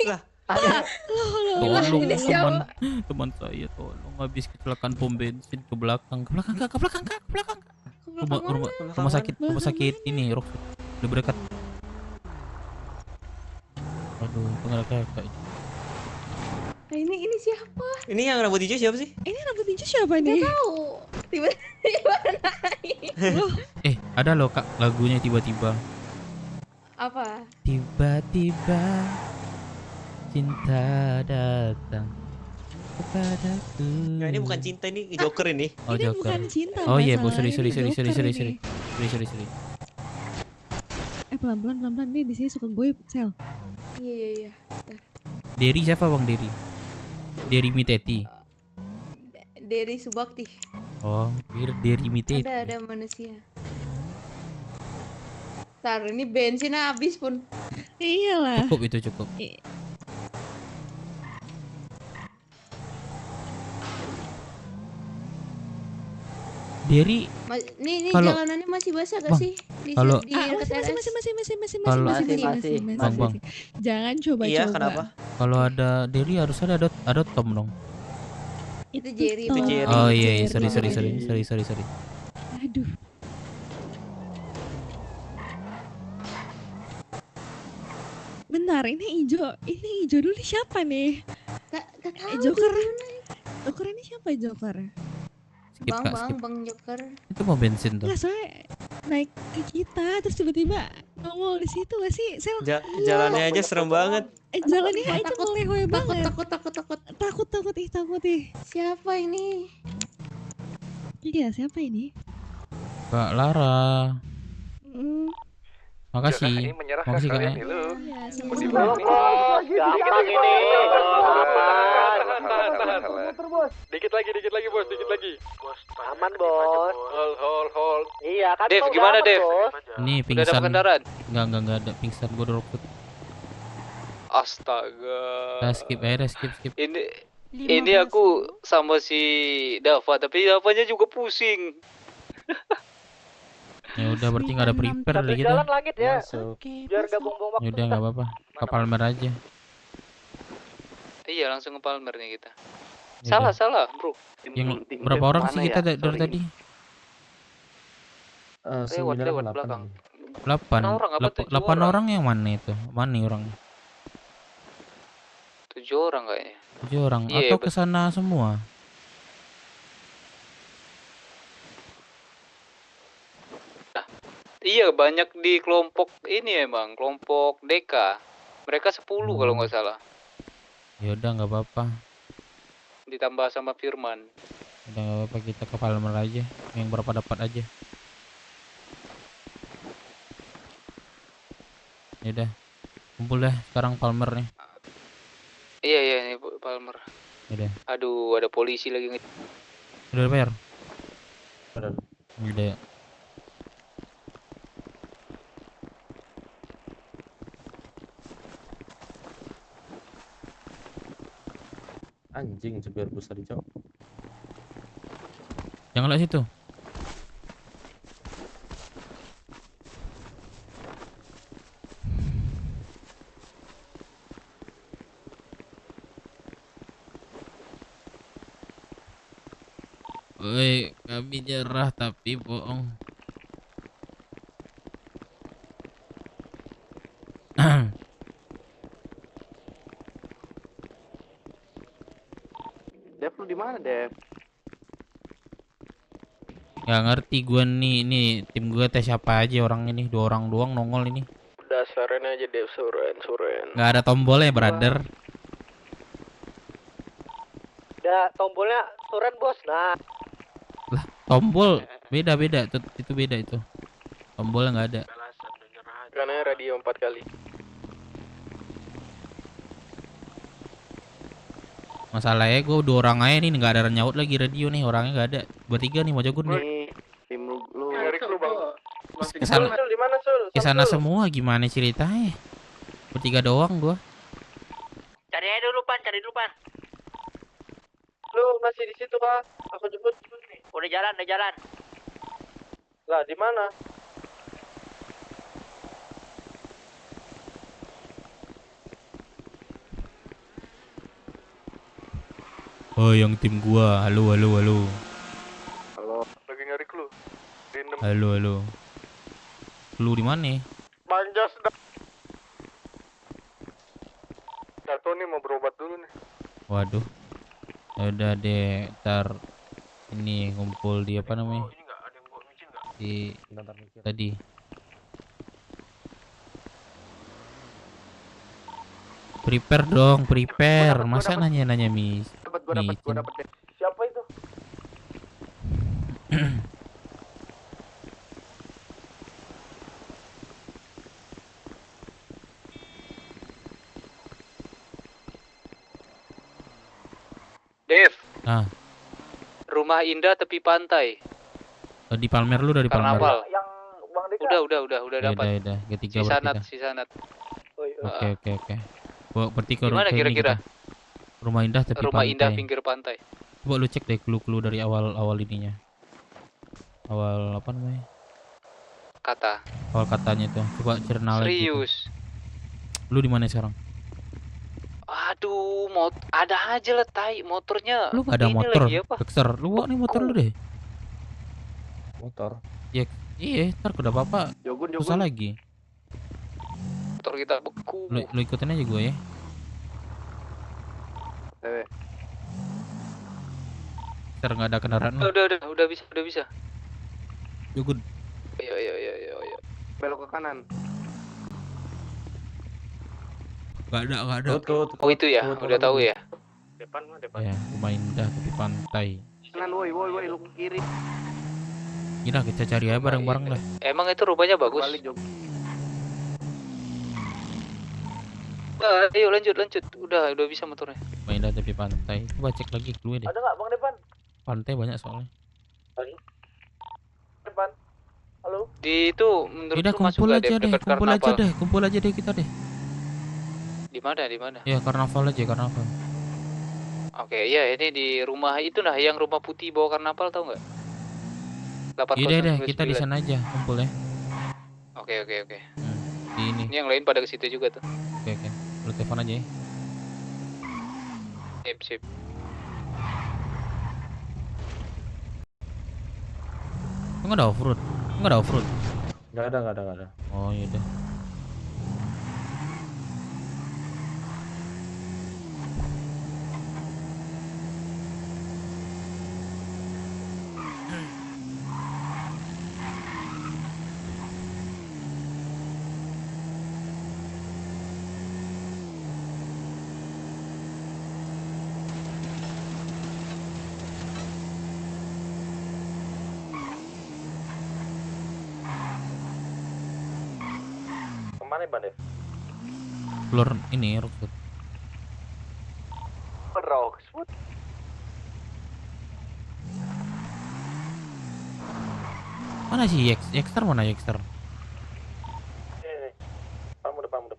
Tolong ini siapa? teman saya tolong habis kecelakaan pom bensin ke belakang rumah sakit ini Rock udah berdekat. Aduh kakak. Ini siapa? Ini yang rambut hijau siapa sih? Ini rambut hijau siapa nih? Gak tahu. Tiba-tiba naik. Ada loh Kak lagunya tiba-tiba. Apa? Tiba-tiba cinta datang kepadaku. Nah, ini bukan cinta, ini Joker ini. Oh, ini Joker. bukan cinta. Oh iya, Bu, sorry. Pelan-pelan nih di sini suka gue sel. Iya. Derry siapa Bang Derry? Derry Miteti. Derry Subakti. Oh, Derry Miteti. Ada manusia. Tar, ini bensin habis pun. Iyalah. Cukup. Derry. Nih jalanannya masih basah gak sih? Kalau masih. Bang. Jangan coba-coba. Iya, kenapa? Kalau ada Derry harus ada Tom dong. Itu Jerry. Oh iya, sorry. Aduh. Bentar, ini hijau dulu siapa nih? Gak tahu. Joker ini siapa Joker? Bang Joker. Itu mau bensin tuh. Nggak, soalnya naik ke kita terus tiba-tiba nongol di situ gak sih? Jalannya aja serem banget. Jalannya aja melehoi banget. Takut ih. Siapa ini? Iya, siapa ini? Kak Lara. Makasih Kak. Gampang ini. Dikit lagi bos. Aman bos. Hold. Iya kan. Dev, gimana Dev? Nih Udah ada pingsan. kendaraan? Enggak ada pingsan gua udah roket. Astaga. Nah, skip. Ini aku sama si Dava, tapi Davanya juga pusing. Ya udah berarti nggak ada prepare lagi Jalan kita. langit ya. Biar gak buang-buang waktu. Ya udah nggak apa-apa. Ke Palmer aja. Iya, langsung ke Palmer nih kita. Ya Salah, bro. Yang berapa orang sih kita dari tadi? 8 belakang. 8 orang yang mana itu? Mana orang? 7 orang kayaknya. 7 orang atau ke sana semua? Iya, banyak di kelompok ini emang, kelompok Deka. Mereka 10 kalau nggak salah. Ya udah nggak apa-apa. Ditambah sama Firman. Udah nggak apa-apa, kita ke Palmer aja. Yang berapa dapat aja. Ya udah. Kumpul dah sekarang Palmer nih. Iya ini Palmer. Udah. Aduh, ada polisi lagi. Udah bayar? Udah. Anjing supir bus tadi, Cok. Jangan lewat situ. Woi, kami nyerah tapi bohong. Dev, lu di mana, Dev? Gak ngerti gua nih tim gua tes siapa aja orang ini, 2 orang doang nongol ini. aja deh, suren. Nggak ada tombolnya, brother. Ada tombolnya suren bos. Nah. Lah, tombol beda itu beda itu. Tombolnya nggak ada. Karena radio 4 kali. Masalahnya gue 2 orang aja nih, nggak ada nyaut lagi radio nih, orangnya nggak ada. Bertiga nih mau jagun nih. Tim lu nyari lu bang. Kesana, Di mana Sul? kesana semua gimana ceritanya? Bertiga doang gua. Cari aja dulu Pan, cari dulu Pan. Lu masih di situ kah? Aku jemput. Udah jalan. Lah di mana? Oh, yang tim gua. Halo. Halo. Lagi nyari clue. Halo. Lu di mana? Banjas. Jatuh nih mau berobat dulu nih. Waduh. Udah deh, ntar ini ngumpul di apa namanya? Di tadi. Prepare dong, prepare. Masa nanya-nanya Miss? Gua dapet. Siapa itu? Dev. Ah, Rumah indah tepi pantai. di Palmer lu dari Palmer. Karnaval. Yang Bang Deka. Udah dapat. Udah, ketiga berarti. Sisanat. Oke. Berarti ke Gimana ini kira-kira? kita. Rumah indah tepi Rumah pantai. indah pinggir pantai. Coba lu cek deh clue-clue dari awal ininya. Awal apa namanya? Kata. Awal katanya itu. Coba cerna lagi. Serius. Lu di mana sekarang? Aduh, ada aja lah tai motornya. Lu gak ada ini motor. lagi apa? Dexter, lu bawa nih motor lu deh. Motor. Ya, iya, ntar udah apa-apa. Susah lagi. Motor kita beku. Lu ikutin aja gue ya. Ntar nggak ada kendaraan lu. Udah bisa. Jogun. Ayo. Belok ke kanan. Gak ada. Oh itu ya, udah tahu ya. Depan. Ya, rumah indah tepi pantai. Kanan woi, lu ke kiri. Gila, kita cari aja bareng-bareng lah. Emang itu rumahnya bagus. Ayo lanjut. Udah bisa motornya. Rumah indah tepi pantai. Coba cek lagi clue deh. Ada nggak Bang Depan? Pantai banyak soalnya. Depan. Halo. Di itu menurutku Udah kumpul aja deh kita deh. Di mana? Ya, karnaval aja. Oke, ya ini di rumah itu nah, yang rumah putih bawah karnaval tau nggak? Iya deh, kita di sana aja kumpul ya. Oke. Di ini. Ini yang lain pada ke situ juga tuh. Oke. Lu telepon aja ya. Sip. Enggak ada off-road. Nggak ada. Oh, iya deh. Kemana Bang Dev? Keluar ini Rockwood. Rockwood. Mana sih Yexter? Mana Yexter? Ini. Depanmu.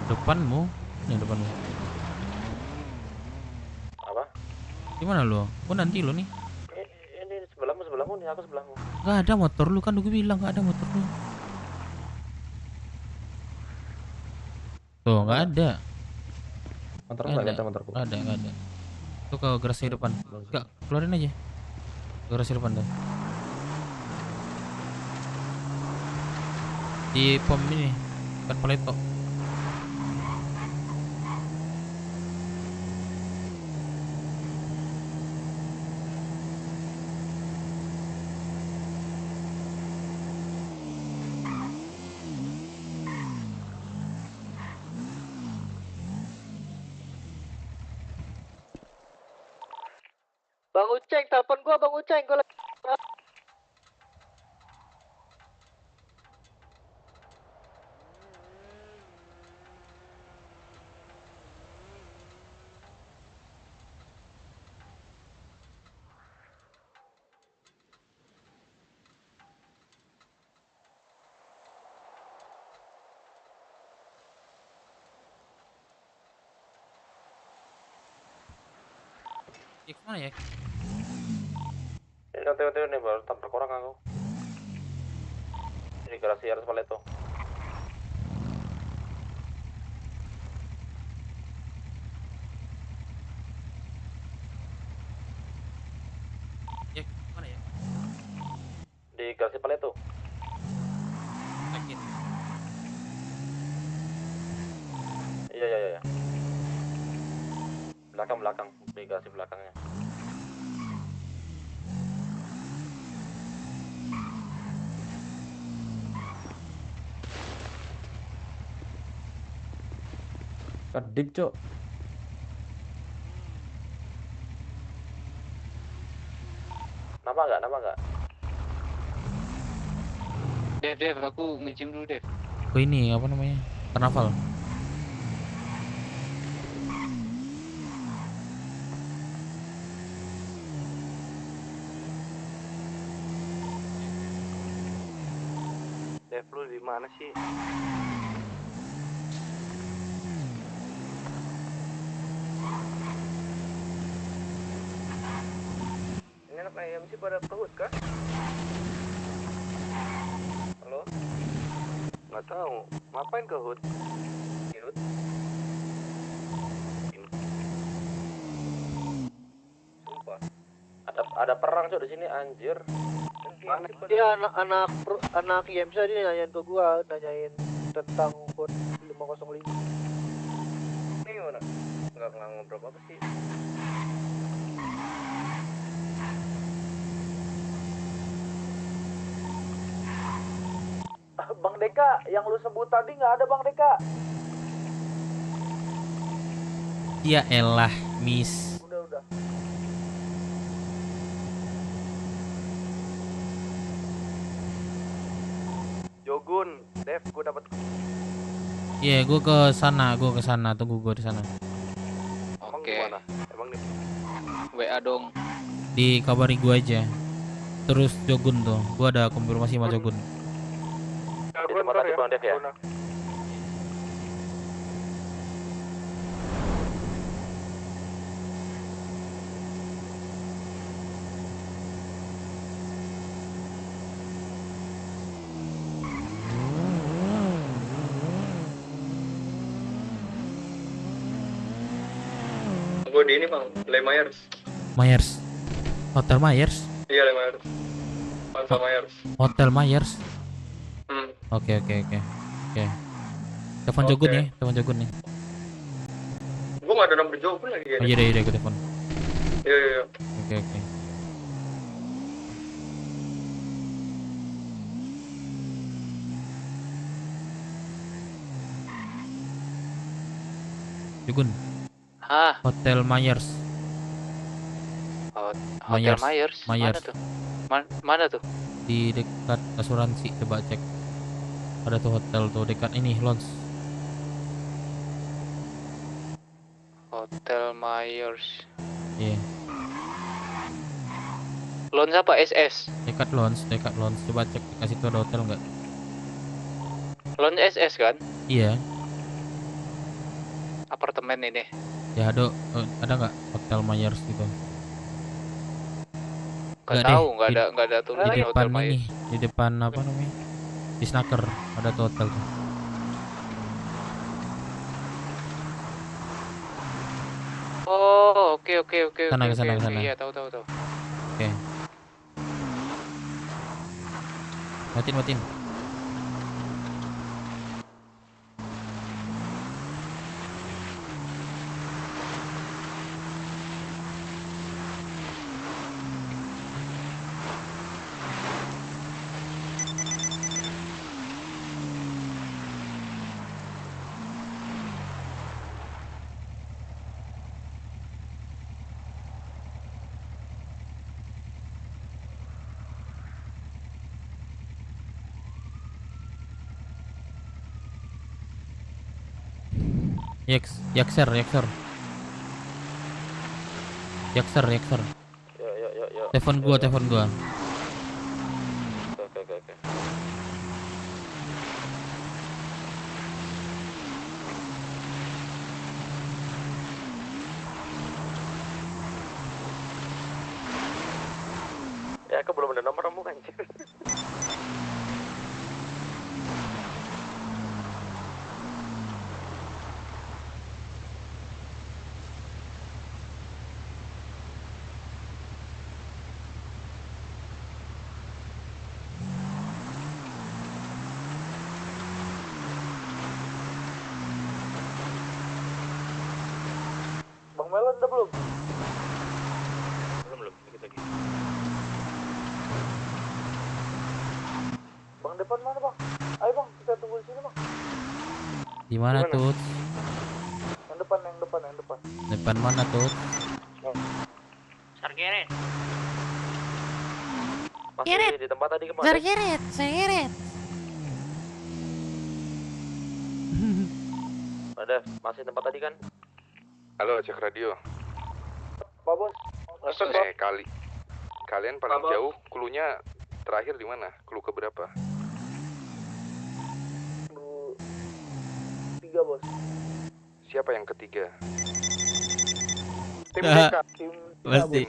Depanmu? Ini depanmu. Apa? Di mana lu? Gua nanti lu nih. Ini sebelahmu nih, aku sebelahmu. Gak ada motor lu, kan gue bilang gak ada motor lu. Tuh, gak ada. Motor nggak ada motorku. Gak ada. Tuh ke garasi depan. Gak, keluarin aja. Garasi depan tuh. Di pom ini, dekat Paleto. Bang Uceng, telepon gua Bang Uceng, gua lagi. Ya kemana ya? Ini nanti nih baru tabrak orang aku. Ini garasi harus Paleto. Ya kemana ya? Di garasi Paleto. Sakit. Iya. Belakang, di garasi belakangnya. Kedip, Cok. Nama enggak? Dev, aku nge-gym dulu, Dev. Oh ini apa namanya? Karnaval. Dev, lu di mana sih? Ini anak IMC pada ke HUT kah? Halo? Nggak tahu. Ngapain ke HUT? Di HUT? Sumpah. Ada perang, Cok, di sini, anjir. Dia anak IMC tadi nanyain ke gua, nanyain tentang HUT 505. Ini gimana? Nggak ngobrol apa sih? Bang Deka, yang lu sebut tadi nggak ada Bang Deka. Ya elah, miss. Udah. Jogun, Dev, gua dapat. Iya, gua ke sana, tunggu gua di sana. Oke. Emang nih. WA dong. Dikabari gua aja. Terus Jogun tuh, gua ada konfirmasi sama Jogun. Di tempat tadi Bang Dev ya? Gue di ini Bang, Le Myers. Hotel Myers? Iya Le Myers. Pansa Myers. Hotel Myers? Oke. Telepon Jogun ya, Gue gak ada nomor Jogun lagi ya. Oh iya deh, gue telepon. Iya. Oke. Jogun. Hotel Myers. Hotel Myers. Mana tuh? Di dekat asuransi, coba cek. Ada tuh hotel tuh dekat ini, Lons. Hotel Myers. Iya. Lons apa? SS? Dekat Lons. Coba cek dekat situ ada hotel nggak? Lons SS kan? Iya. Apartemen ini. Ya ada nggak Hotel Myers gitu? Nggak tahu, nggak ada tulisan di depan Hotel Myers. Di depan apa namanya? Di Snacker ada tuh hotel tuh. Oh, oke. Sana. Iya, tahu. Oke. Matiin. Yakser. Yuk. Telepon gua. Oke. Ya, aku belum ada nomor kamu kan. Bang Melon udah belum? Belum, dikit lagi. Bang depan mana bang? Ayo bang, kita tunggu di sini bang. Di mana tuh? Yang depan. Depan mana tuh? Sargeret. Geret. Masih di tempat tadi kemana? Sargeret. Ada, masih tempat tadi kan? Halo, cek radio. Pak Bos. Kalian paling jauh cluenya terakhir di mana? Clue keberapa? 3 Bos. Siapa yang ketiga? Tim DK. Masih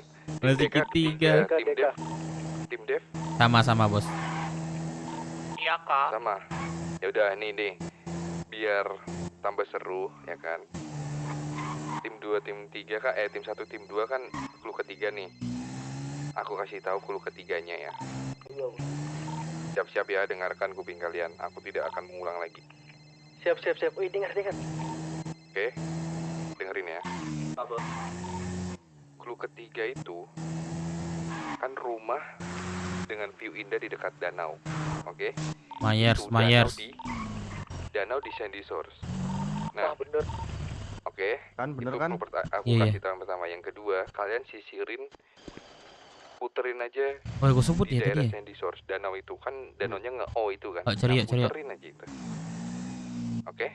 ketiga. Tim Dev? Sama bos. Iya kak. Sama. Ya udah nih. Biar tambah seru ya kan. Tim 2, tim 3 kak, tim 1, tim 2 kan clue ketiga nih. Aku kasih tahu clue ketiganya ya. Iya Bos. Siap-siap ya, dengarkan kuping kalian. Aku tidak akan mengulang lagi. Siap. Wih, dengar. Oke, dengerin ya. Apa? Clue ketiga itu kan rumah dengan view indah di dekat danau. Oke? Myers. Danau di Sandy Shores. Nah, bener. Oke. Kan bener itu kan? Aku kasih tahu pertama. Yang kedua, kalian sisirin, puterin aja. Oh, gue sebut di ya daerah tadi. Sandy Shores. Danau itu kan danaunya nge-O itu kan. Cari ya. Puterin aja itu. Oke?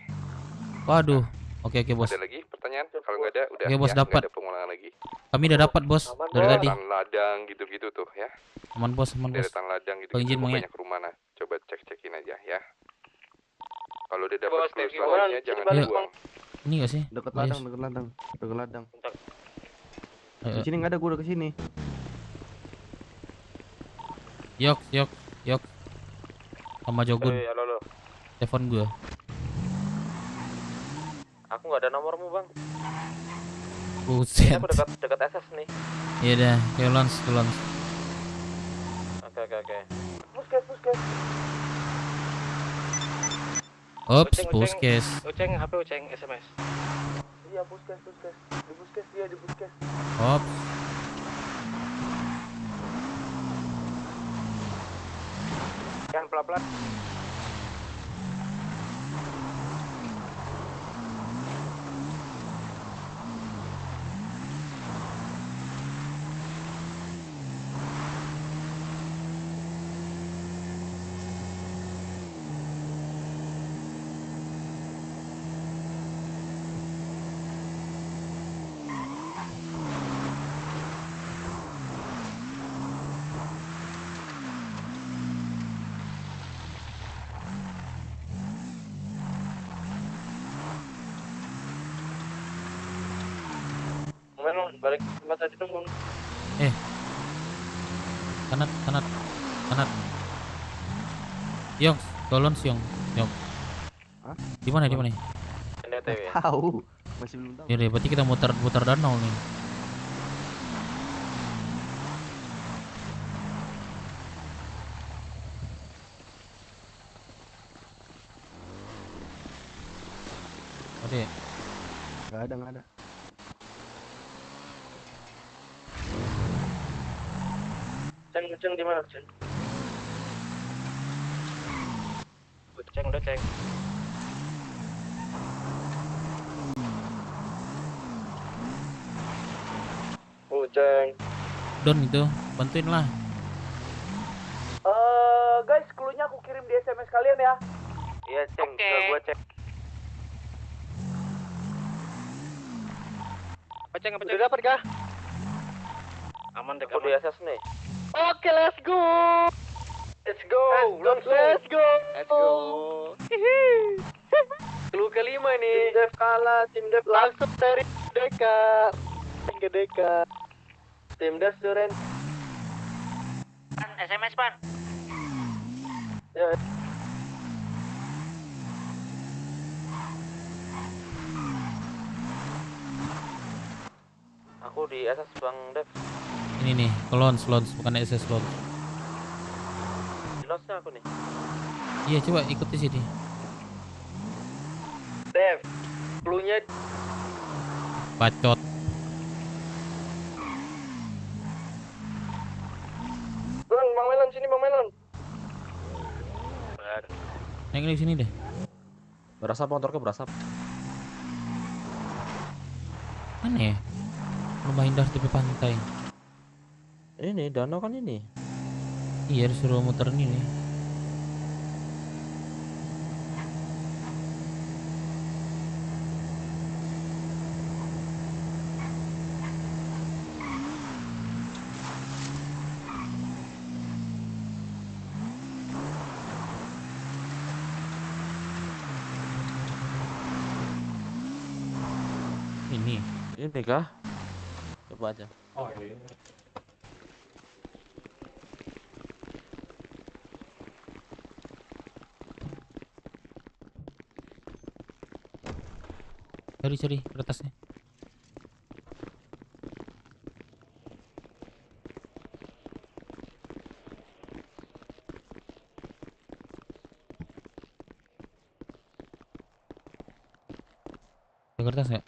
Waduh. Oke bos. Ada lagi pertanyaan? Kalau nggak ada, udah. Oke, bos, ya, dapat. nggak ada pengulangan lagi. Kami udah dapat bos dari tadi. Deretan ladang gitu-gitu tuh ya. Aman bos. Deretan ladang gitu. Bang, izin, Bang, ya. Banyak rumah nah. Coba cek-cekin aja ya. Kalau udah dapat clue selanjutnya jangan dibuang. Ini gak sih? Dekat ladang. Di sini nggak ada, gua udah kesini. Yok. Sama Jogun. Halo. Telepon gua. Aku nggak ada nomormu bang. Buset. Aku dekat SS nih. Iya dah, ke lons. Oke. Puskes. Ops, puskes. Uceng SMS. Iya puskes. Di puskes. Ops. Jangan pelan-pelan. Balik tempat tadi dong. Kanat. Yong, tolong Yong. Hah? Di mana? NTW. Tahu. Masih belum tahu. Ya, berarti kita muter danau nih. Oke. Nggak ada. Ceng di mana Ceng? Udah ceng. Ceng. Don itu, bantuin lah. Guys, cluenya aku kirim di SMS kalian ya. Iya, Ceng. Ke gua Ceng. Ceng? Udah dapat kah? Aman deh, aku di SS nih. Oke, let's go. Let's go. Let's go. Clue kelima nih. Tim Dev kalah, Tim Dev langsung dari Deka. Ke Deka. Tim Dev Duren. SMS Pan. Ya. Aku di SS Bang Dev. Ini nih, Lons bukan SS Lons. Di Lonsnya aku nih. Iya, coba ikuti sini. Dev, clue-nya Bacot. Bang Melon sini, Bang Melon. Naik di sini deh. Berasap motornya berasap. Mana ya? Rumah indah tepi pantai. Ini danau kan ini. Iya, disuruh muter ini nih. Ini kah? Coba aja. Oh iya. Cari kertasnya. Ada kertas nggak?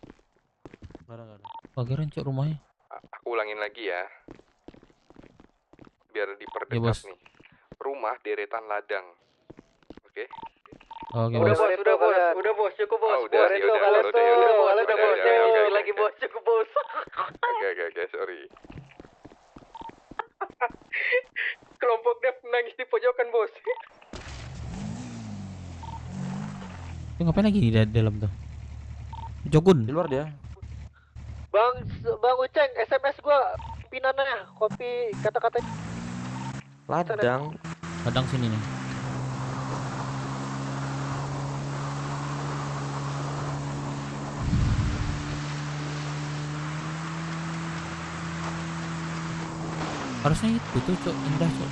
Nggak ada. Pageran cok rumahnya. Aku ulangin lagi ya. Biar Ya, diperdekat bos. nih. Rumah deretan ladang. Oke? Oke, Udah bos. bos, udah bos, cukup bos. Udah, Boreto, yaudah, Kalesto, udah, bos, oke. lagi bos, cukup bos. Oke, sorry. Kelompok Dev nangis di pojokan bos. Itu ngapain lagi di dalam tuh? Jogun. Di luar dia. Bang Uceng, SMS gua pinannya, kopi kata-kata. Ladang. Ladang sini nih. Harusnya itu tuh cok, indah cok.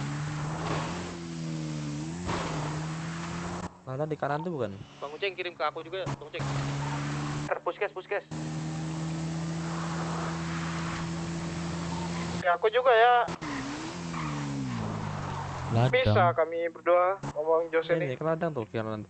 Ladang di kanan tuh bukan? Bang Uceng kirim ke aku juga, Bang Uceng. Puskes. Ya aku juga ya. Ladang. Bisa kami berdua ngomong Jose Ini nih. ke ladang tuh, kanan.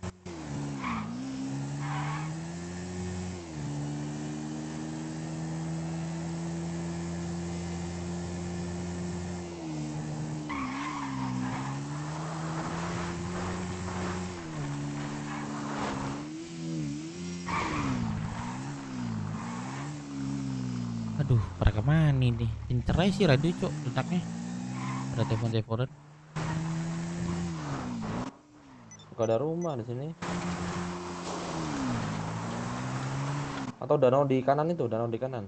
Aduh, pada kemana nih? Pinter aja sih radio cok, letaknya. Ada telepon-teleponan. Gak ada rumah di sini. Atau danau di kanan itu, danau di kanan.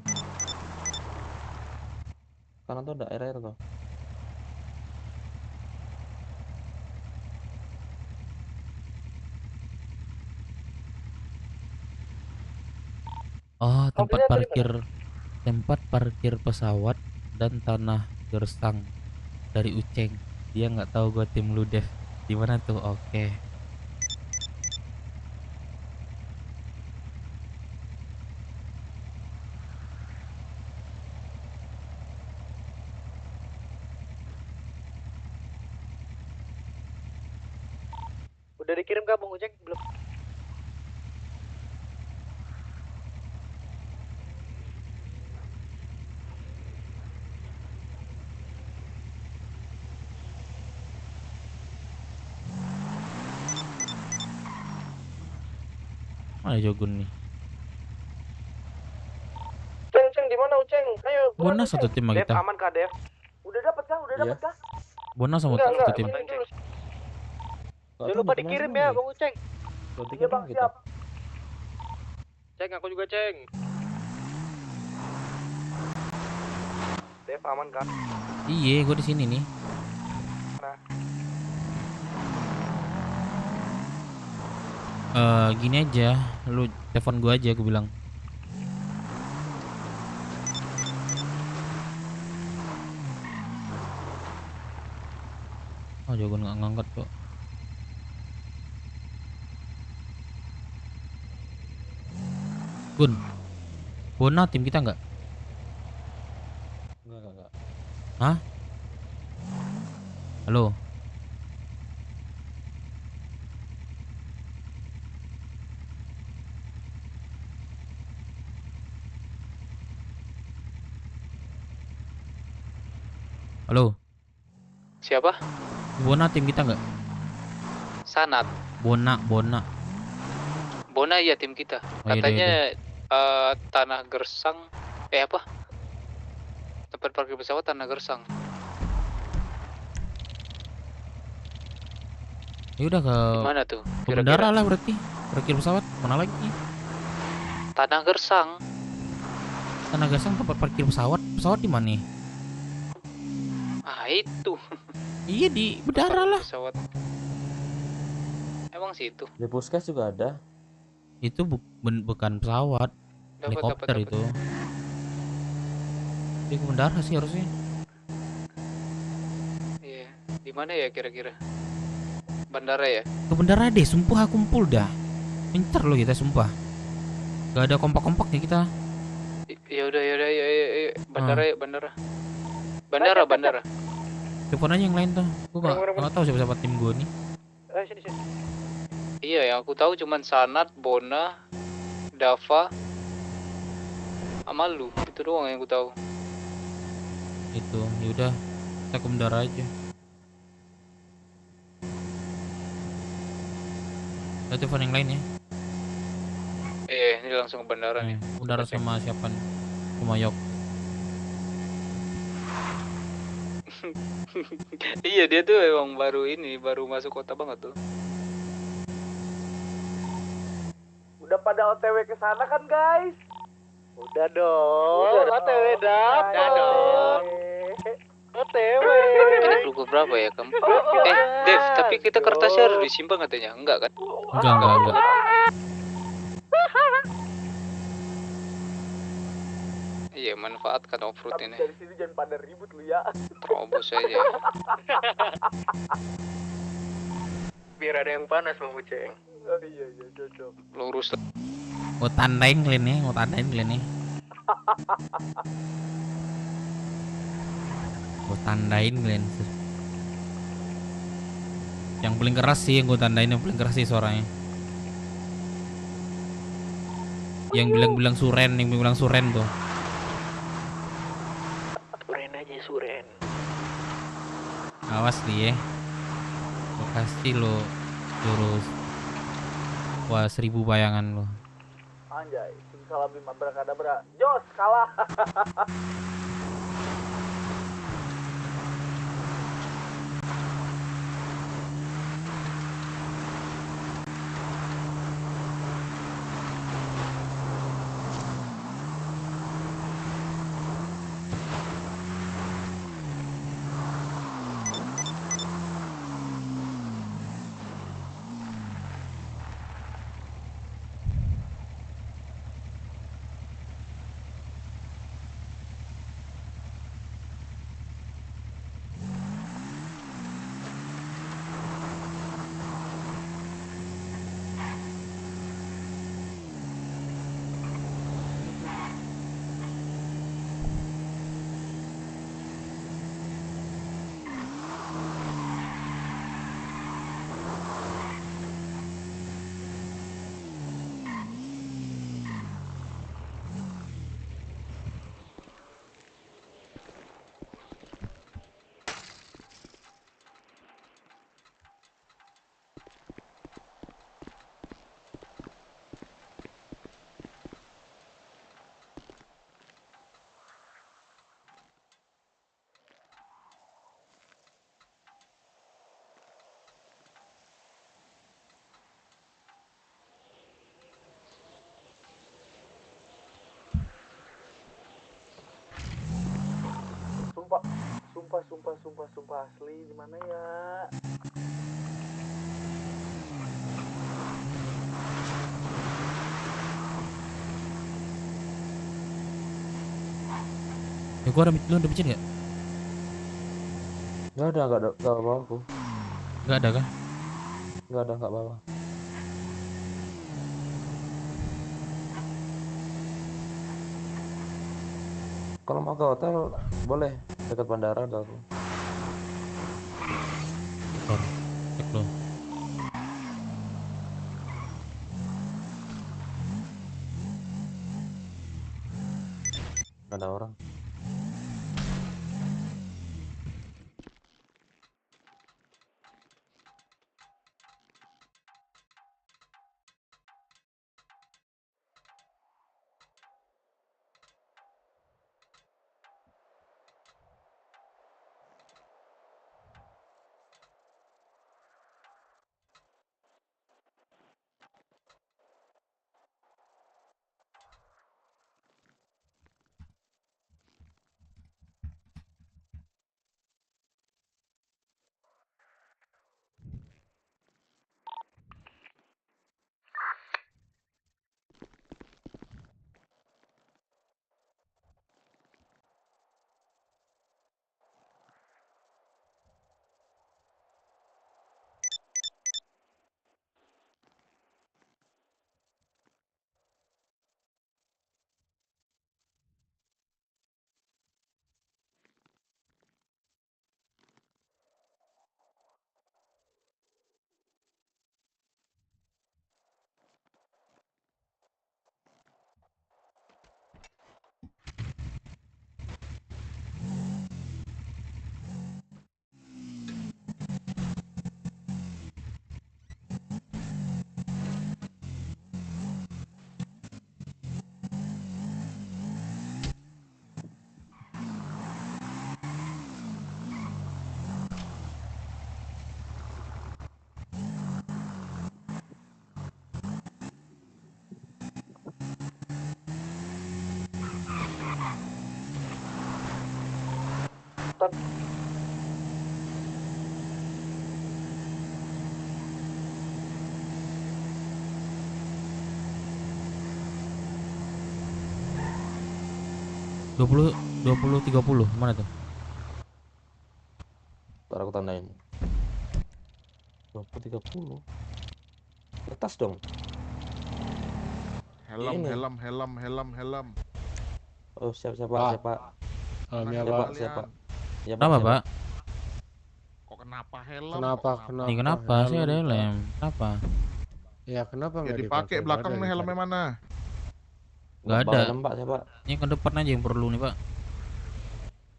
Kanan tuh ada air tuh. Oh, tempat parkir pesawat dan tanah gersang dari Uceng. Dia nggak tahu gua tim lu Dev. Di mana tuh? Oke. Udah dikirim kah Bang Uceng? Belum. Mana Jogun nih? Ceng di mana Uceng? Ayo. Bonus satu tim sama Dev kita. aman kah Dev? Udah dapat kah? Udah dapat kah? Bonus sama Enggak, satu tim. Jangan lupa dikirim ya Bang Uceng. Iya Bang, siap. Ceng, aku juga Ceng. Dev aman kan? Iya, gue di sini nih. Gini aja, lu telepon gue aja, gue bilang. Oh, jagoan nggak ngangkat kok. Gun, Bona tim kita nggak? Enggak. Hah? Halo? Halo? Siapa? Bona tim kita nggak? Sanat. Bona. Bona iya tim kita. Oh, Katanya Tanah Gersang. Apa? Tempat parkir pesawat Tanah Gersang. Ya udah ke Gimana tuh? ke bandara lah berarti. Parkir pesawat mana lagi? Tanah Gersang. Tanah Gersang tempat parkir pesawat. Pesawat di mana? Ah itu. Iya di bandara lah. Pesawat. Emang situ. Di puskes juga ada. Itu bukan pesawat. Helikopter itu. Di bandara sih harusnya. Iya. Di mana ya kira-kira? Bandara ya? Ke bandara deh, sumpah kumpul dah. Pinter loh kita sumpah. Gak ada kompak-kompaknya kita. Ya udah ya. Bandara ya, bandara. Telepon aja yang lain tuh. Gue gak tahu siapa tim gue nih. Sini. Iya, yang aku tahu cuman Sanat, Bona, Dava, sama lu. Itu doang yang aku tahu. Itu, yaudah kita ke bandara aja. Kita telepon yang lain ya. Ini langsung ke bandara nih. Bandara sama siapa nih? Sama Yok. Iya, dia tuh emang baru masuk kota banget tuh. Udah pada OTW ke sana kan, guys? Udah dong. OTW dapat. OTW. Ini pukul berapa ya kamu? Dev, tapi kita kertasnya harus disimpan katanya, enggak kan? Enggak. Iya, manfaatkan off-road ini. Dari sini jangan pada ribut lu ya. Terobos aja. Biar ada yang panas Bang Uceng. Oh iya cocok. Lurus. Mau tandain kalian nih, Gue tandain kalian. Yang paling keras sih, yang gue tandain yang paling keras sih suaranya. Yang bilang suren tuh. Suren. Awas nih ya. Gue kasih lo jurus. Wah 1000 bayangan lo. Anjay, salam lima berakadabra. Jos kalah. Sumpah asli di mana ya? Ya gua lu udah bikin nggak? Nggak ada bawa aku. Nggak ada kah? Nggak bawa. Kalau mau ke hotel boleh, dekat bandara ada aku. Cek lo. Nggak ada orang. Dua puluh 30 mana tuh? Ntar aku tandain. 20-30. Atas dong. Helm, Ini. helm. Oh siapa? Siapa? Ya, Kenapa siapa? Pak? Kok kenapa helm? Ini kenapa sih ada helm? Kenapa? Ya kenapa Ya dipakai belakang nih helmnya mana? Nggak ada. Pak, siapa? Ini ke depan aja yang perlu nih Pak.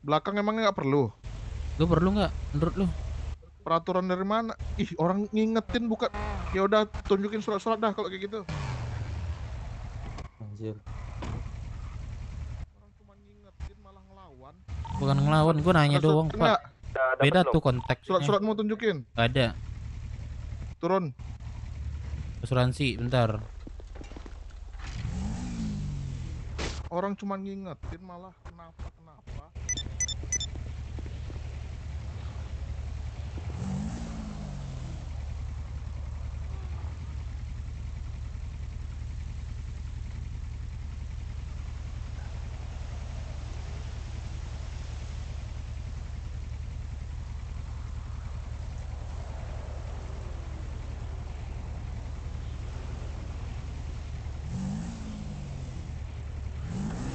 Belakang emangnya nggak perlu? Lu perlu nggak menurut lu? Peraturan dari mana? Ih, orang ngingetin bukan. Ya udah tunjukin surat-surat dah kalau kayak gitu. Anjir. Bukan ngelawan, gua nanya Ada doang surat Pak. enggak? Beda tuh konteksnya. Surat-suratmu tunjukin. Nggak ada. Turun. Asuransi, bentar. Orang cuma ngingetin malah kenapa?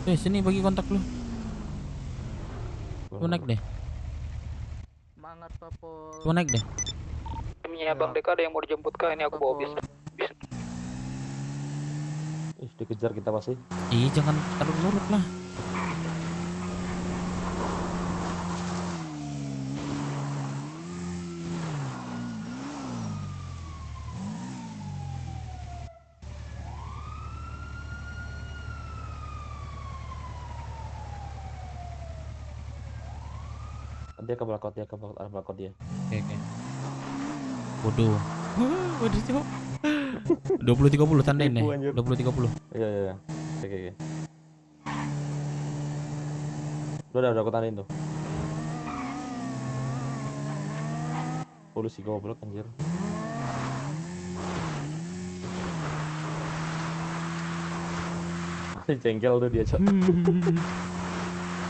Sini bagi kontak lu. Lu naik deh. Semangat Papo. Lu naik deh. Timnya Bang Deka ada yang mau dijemput kah? Ini aku bawa bis. Dikejar kita pasti. Ih, jangan taruh nurut lah. Dia ke belakang dia. Oke. Bodoh. Waduh coba. 20-30 tandain deh. 20-30. Iya. Oke. Udah aku tandain tuh. Polisi goblok anjir. Jengkel tuh dia, Cok.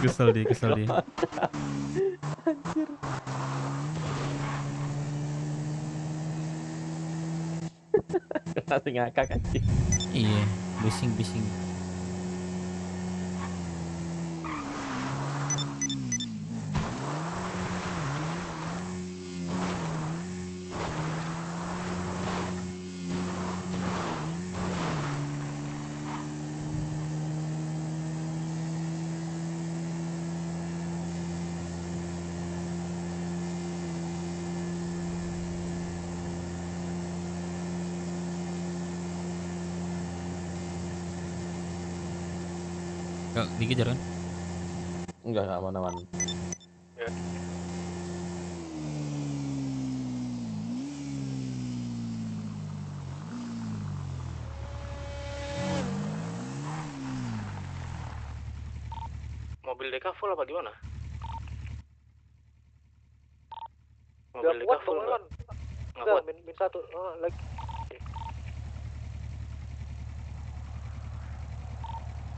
Kesel dia. Anjir. Kasih ngakak anjir. Iya, bising. Dikejar kan? Enggak aman-aman. Ya. Mobil DK full apa gimana? Mobil DK full nggak? Nggak kuat. Min satu lagi.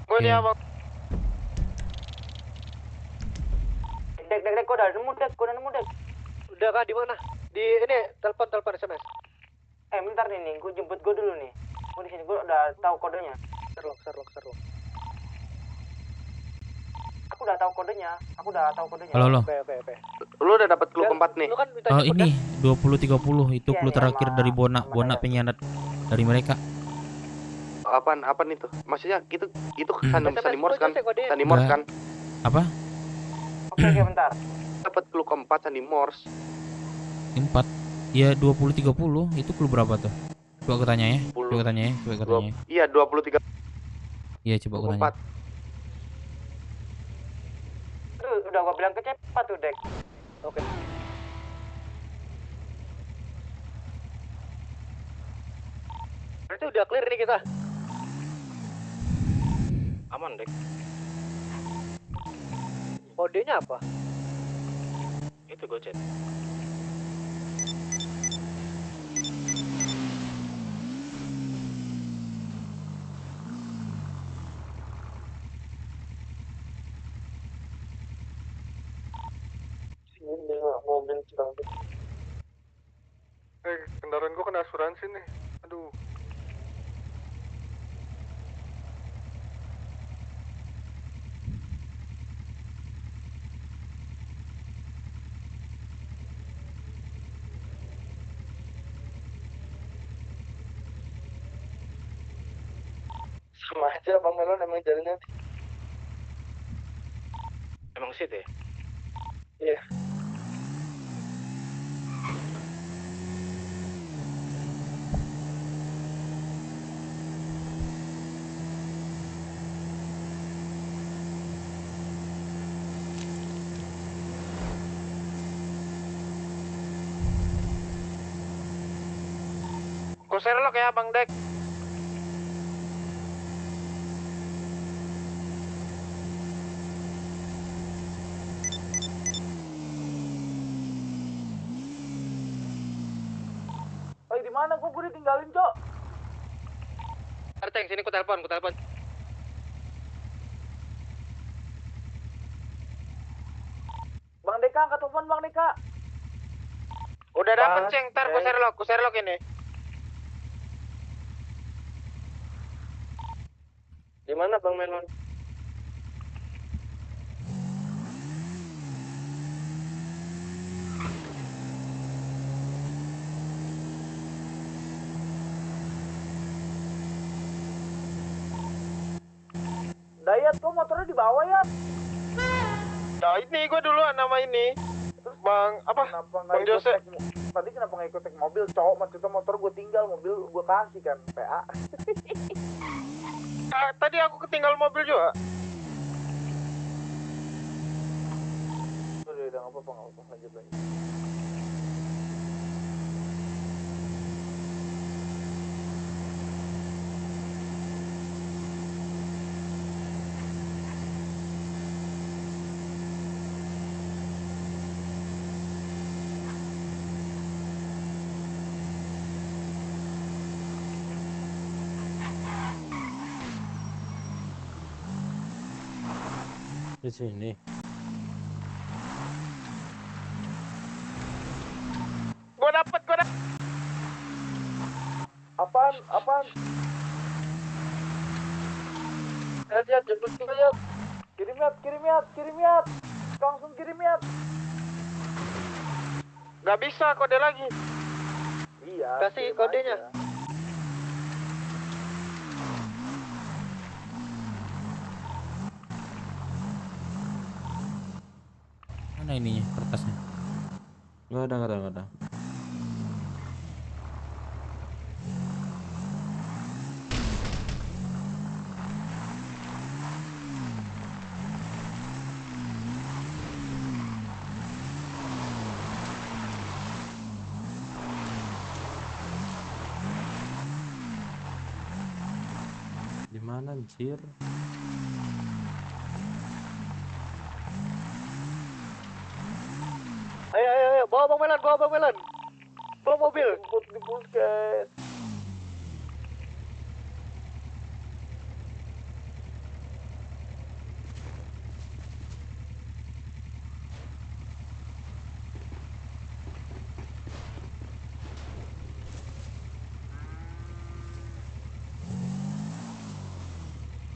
Gue nih abang. Dek, gue udah nemu dek. Udah kah di mana? Di ini telepon SMS. Bentar nih, gue jemput gue dulu nih. Gue di sini, gue udah tahu kodenya. Serlok. Aku udah tahu kodenya. Halo. Oke. Lu udah dapat clue keempat nih. Kan Ini 2030 itu clue terakhir dari Bona pengkhianat dari mereka. Apaan itu? Maksudnya itu Sunny Morse kan? Sunny Morse kan? Apa? Oke, bentar. Dapat clue keempat Sunny Morse. 4. Ya 2030 itu clue berapa tuh? Coba aku tanya ya. Iya, 23. Iya, coba aku tanya. Udah gua bilang kecepat tuh, Dek. Oke. Berarti udah clear nih kita. Aman, Dek. Kodenya apa? Itu gue chat. Ini mobil curang. Kendaraan gue kena asuransi nih. Aduh. Sama aja Bang Melon emang jalannya. Emang shit ya? Iya. Gue Sherlock ya Bang Dek. Di mana gue ditinggalin, Cok? Arteng, sini ku telepon. Bang Deka, angkat telepon Bang Deka. Udah dapet, Ceng. Ntar ku Sherlock ini. Di mana Bang Melon? Dayat, kok motornya di bawah ya? Nah ini gue duluan nama ini. Terus Bang, Bang Jose. Tadi kenapa nggak ikut mobil, cowok? Maksudnya motor gue tinggal, mobil gue kasih kan, PA. Tadi aku ketinggal mobil juga. Udah nggak apa-apa, lanjut lagi. Di sini. Gua dapet. Apaan? Lihat, jemput kita ya. Kirim yat. Langsung kirim yat. Gak bisa kode lagi. Iya. Kasih kodenya. Mana ininya kertasnya? Nggak ada. Di mana anjir? Ayo, bawa Bang Melan. Bawa mobil. Jemput di puskes.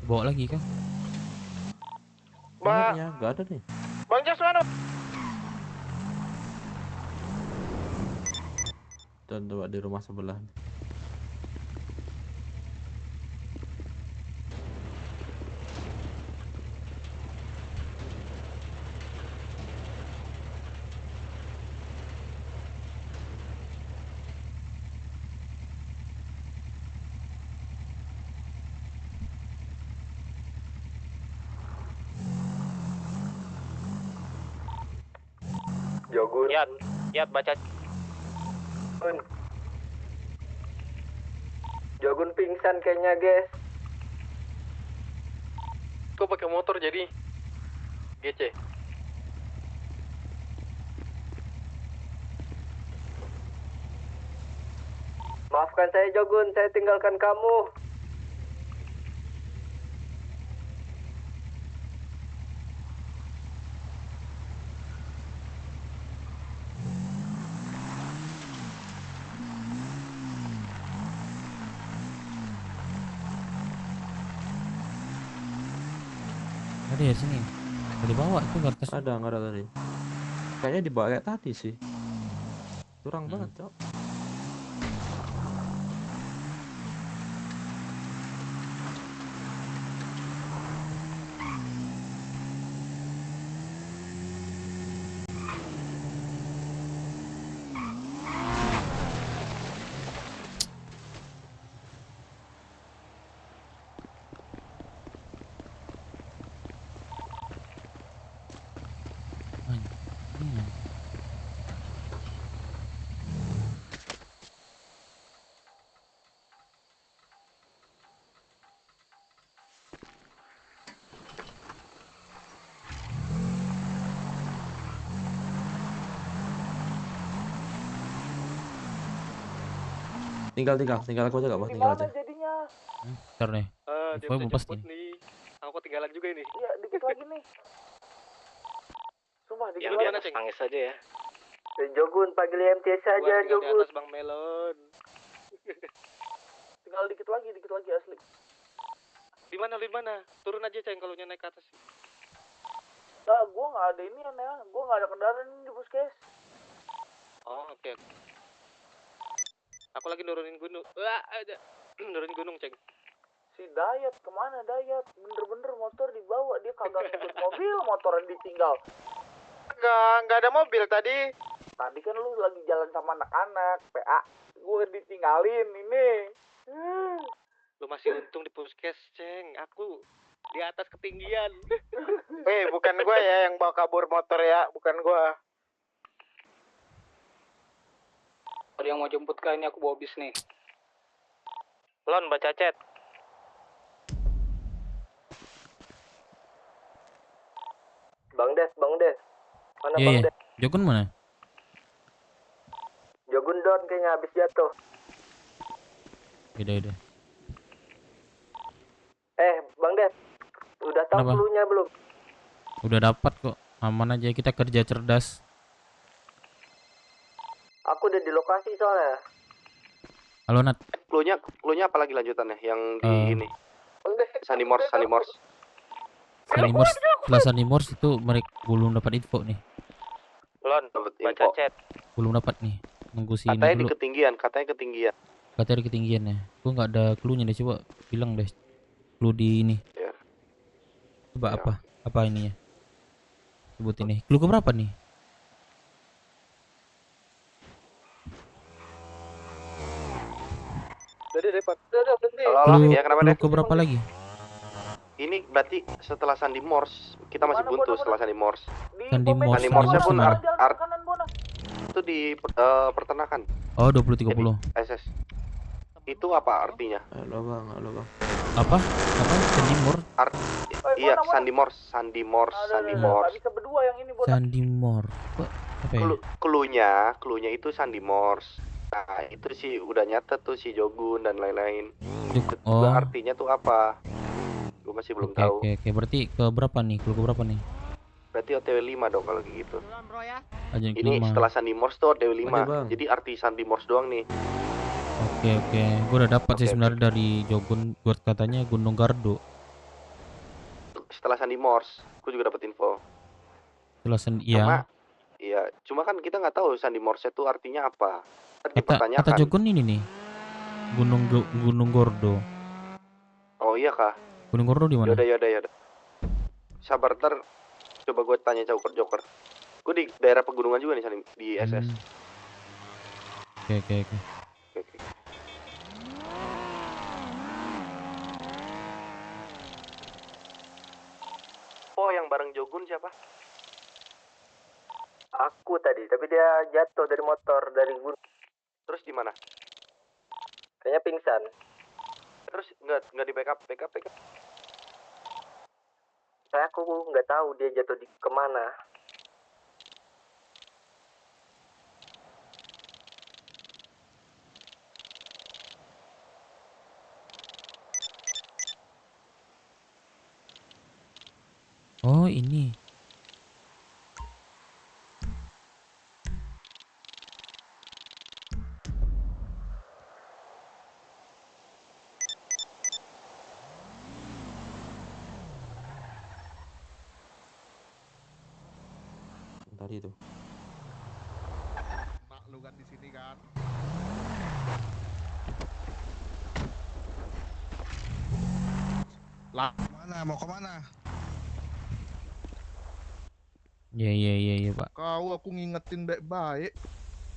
Bawa lagi kan? Ya, nggak ada nih. Bang Jas mana? Dan coba di rumah sebelah. Jogun. Yat baca. Jogun pingsan kayaknya, guys. Kok pakai motor jadi GC? Maafkan saya Jogun, saya tinggalkan kamu. Ada ya sini. Ada dibawa tuh kertas. Ada, nggak ada tadi. Kayaknya dibawa kayak tadi sih. Kurang banget, Cok. Tinggal aku aja gak apa, tinggal aja. Jadinya? Ntar deh. Dia Info belum pasti. nih. Aku ketinggalan juga ini. Iya, dikit lagi nih. Sumpah, dikit lagi. Yang di atas tangis aja ya. Jogun, panggil MTS aja, Jogun. Di atas Bang Melon. Tinggal dikit lagi asli. Di mana? Turun aja, Ceng, kalau naik ke atas. Nah, gua nggak ada ini ya. Gua nggak ada kendaraan di puskes. Oh, oke. Aku lagi nurunin gunung. Nurunin gunung, Ceng. Si Dayat kemana Dayat? Bener-bener motor dibawa, dia kagak ngikut mobil, motoran ditinggal. Nggak ada mobil tadi. Tadi kan lu lagi jalan sama anak-anak, PA. Gue ditinggalin ini. Lu masih untung di puskes, Ceng. Aku di atas ketinggian. Bukan gua ya yang bawa kabur motor ya, bukan gua. Ada yang mau jemput kah? Ini aku bawa bis nih. Lon, baca chat. Bang Des. Mana Bang Des? Jogun mana? Jogun down kayaknya habis jatuh. Udah. Bang Des. Udah tahu cluenya belum? Udah dapat kok. Aman aja, kita kerja cerdas. Aku udah di lokasi soalnya. Halo Nat. Cluenya apa lagi lanjutannya yang di ini? Sandy Morse. Sandy Morse. Setelah Sandy Morse itu mereka belum dapat info nih. Lon, baca chat. Belum dapat nih. Nunggu sini Katanya dulu. katanya ketinggian. Katanya di ketinggian ya. Gua nggak ada clue-nya deh, coba bilang deh. Clue di ini. Ya. Coba apa? Apa ini ya? Sebut ini. Clue ke berapa nih? Clue ke berapa lagi? Ini berarti setelah Sandy Morse, kita masih buntu setelah Sandy Morse. Sandy Morse pun mana? itu di peternakan. Oh, 2030. SS. Itu apa artinya? Halo bang. Apa? Sandy Morse? Iya, Sandy Morse. Sandy Morse. Apa ya? Cluenya itu Sandy Morse. Nah, itu sih udah nyata tuh si Jogun dan lain-lain. Oh. Artinya tuh apa? Gue masih belum tahu. Oke, berarti ke berapa nih? Clue ke berapa nih? Berarti OTW 5 dong kalau gitu. Ajang Ini 5. setelah Sandy Morse tuh OTW 5. Bang. Jadi arti Sandy Morse doang nih. Oke. Gue udah dapat sih sebenarnya dari Jogun, buat katanya Gunung Gardo. Setelah Sandy Morse, gue juga dapat info. Setelah iya. Cuma kan kita nggak tahu Sandy Morse itu artinya apa. Kata Jogun ini nih. Gunung Gordo. Oh iya kah? Gunung Gordo di mana? Yaudah. Sabar, ntar coba gue tanya Joker. Gue di daerah pegunungan juga nih di SS. Oke. Oh, yang bareng Jogun siapa? Aku tadi, tapi dia jatuh dari motor dari gunung. Terus di mana? Kayaknya pingsan. Terus nggak di backup. Aku nggak tahu dia jatuh di kemana. Oh, ini. Tadi itu. Pak lu kan di sini kan. Lah, mau kemana? Iya, Pak. Aku ngingetin baik-baik.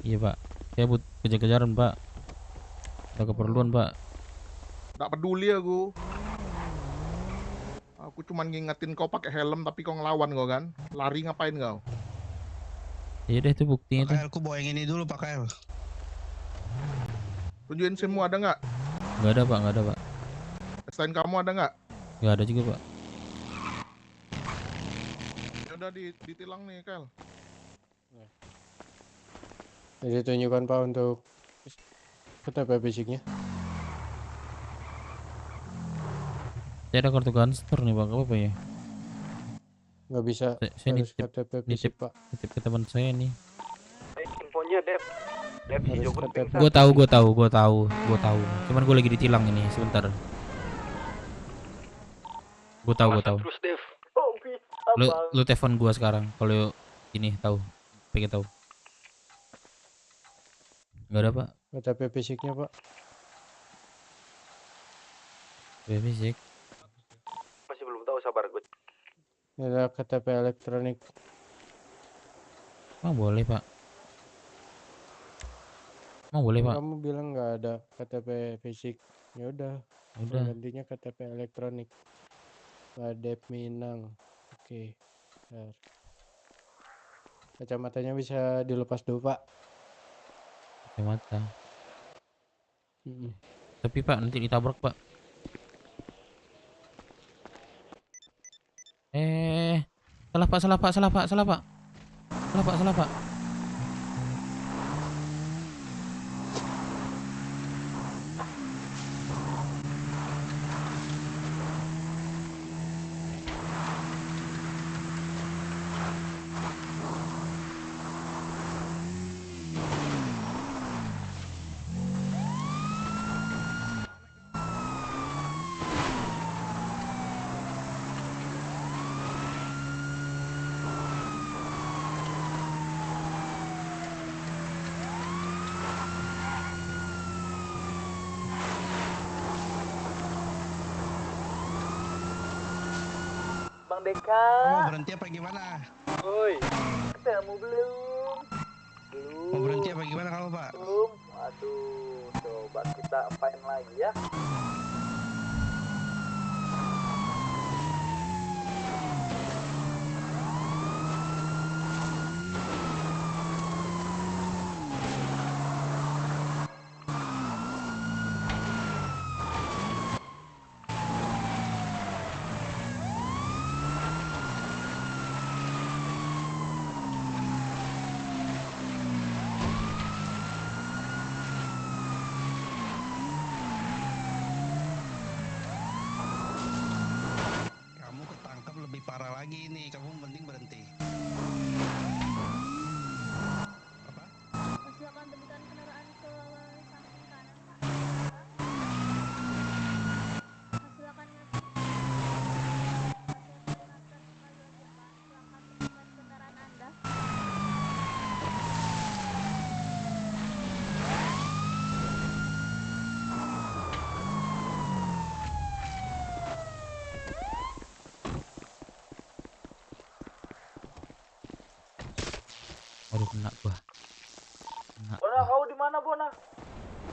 Iya, Pak. Saya kejar-kejaran, Pak. Ada keperluan, Pak. Nggak peduli aku. Aku cuman ngingetin kau pakai helm tapi kau ngelawan kau kan. Lari ngapain kau? Iya deh, itu buktinya tuh. Aku bawa yang ini dulu pakai. Tunjukin semua ada nggak? Nggak ada, Pak. Selain kamu ada nggak? Nggak ada juga, Pak. Ya udah ditilang nih, Kel. Jadi tunjukkan Pak untuk KTP basicnya. Saya ada kartu gangster nih, Pak. Apa ya? Nggak bisa. Saya harus KTP basic, Pak. Nitip ke teman saya nih. Infonya Dev si Jogun pingsan. Gue tahu. Cuman gue lagi ditilang ini, sebentar. Gue tahu. Terus Dev. Lu telepon gue sekarang kalau ini tahu. Pengen tahu. Nggak ada, Pak. KTP basicnya, Pak. Basic. Masih belum tahu, sabar gue. Ini ada KTP elektronik. Boleh, Pak. Boleh, Pak. Kamu bilang nggak ada KTP basic. Ya udah. Gantinya KTP elektronik. Pak Dep Minang. Oke. Bentar. Kacamatanya bisa dilepas dulu, Pak. Kacamata. Tapi Pak, nanti ditabrak, Pak. Salah, Pak. Bang Deka. Mau berhenti apa gimana? Woi, ketemu belum? Mau berhenti apa gimana kamu, Pak? Belum. Waduh, coba kita apain lagi ya. Kamu ketangkep lebih parah lagi nih. Kamu mending berhenti. Silakan berikan kendaraan ke samping kanan, Pak. Silakan kendaraan Anda. Aduh, kena gua. Kena. Bona, kau di mana, Bona?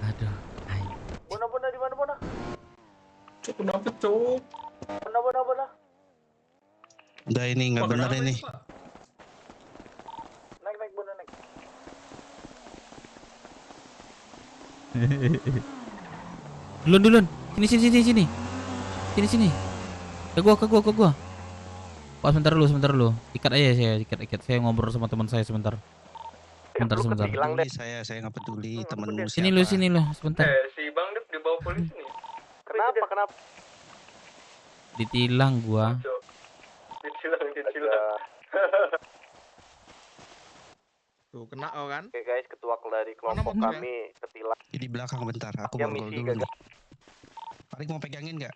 Aduh, Bona di mana, Bona? Cuk, kenapa, Cuk? Bona. Udah ini nggak bener ini. Naik, Bona, naik. Dulun. Sini. Sini. Ke gua. Pak, sebentar dulu. Ikat aja saya, ikat. Saya ngobrol sama teman saya sebentar. Sebentar. Saya nggak peduli temenmu Sini siapa. lu, sebentar. Si Bang Dep dibawa polisi nih. Kenapa? Ditilang gua. Ditilang. Tuh kena kan? Oke guys, ketua dari kelompok kami ketilang. Di belakang bentar, aku Yang borgol misi dulu nih. Farid mau pegangin nggak?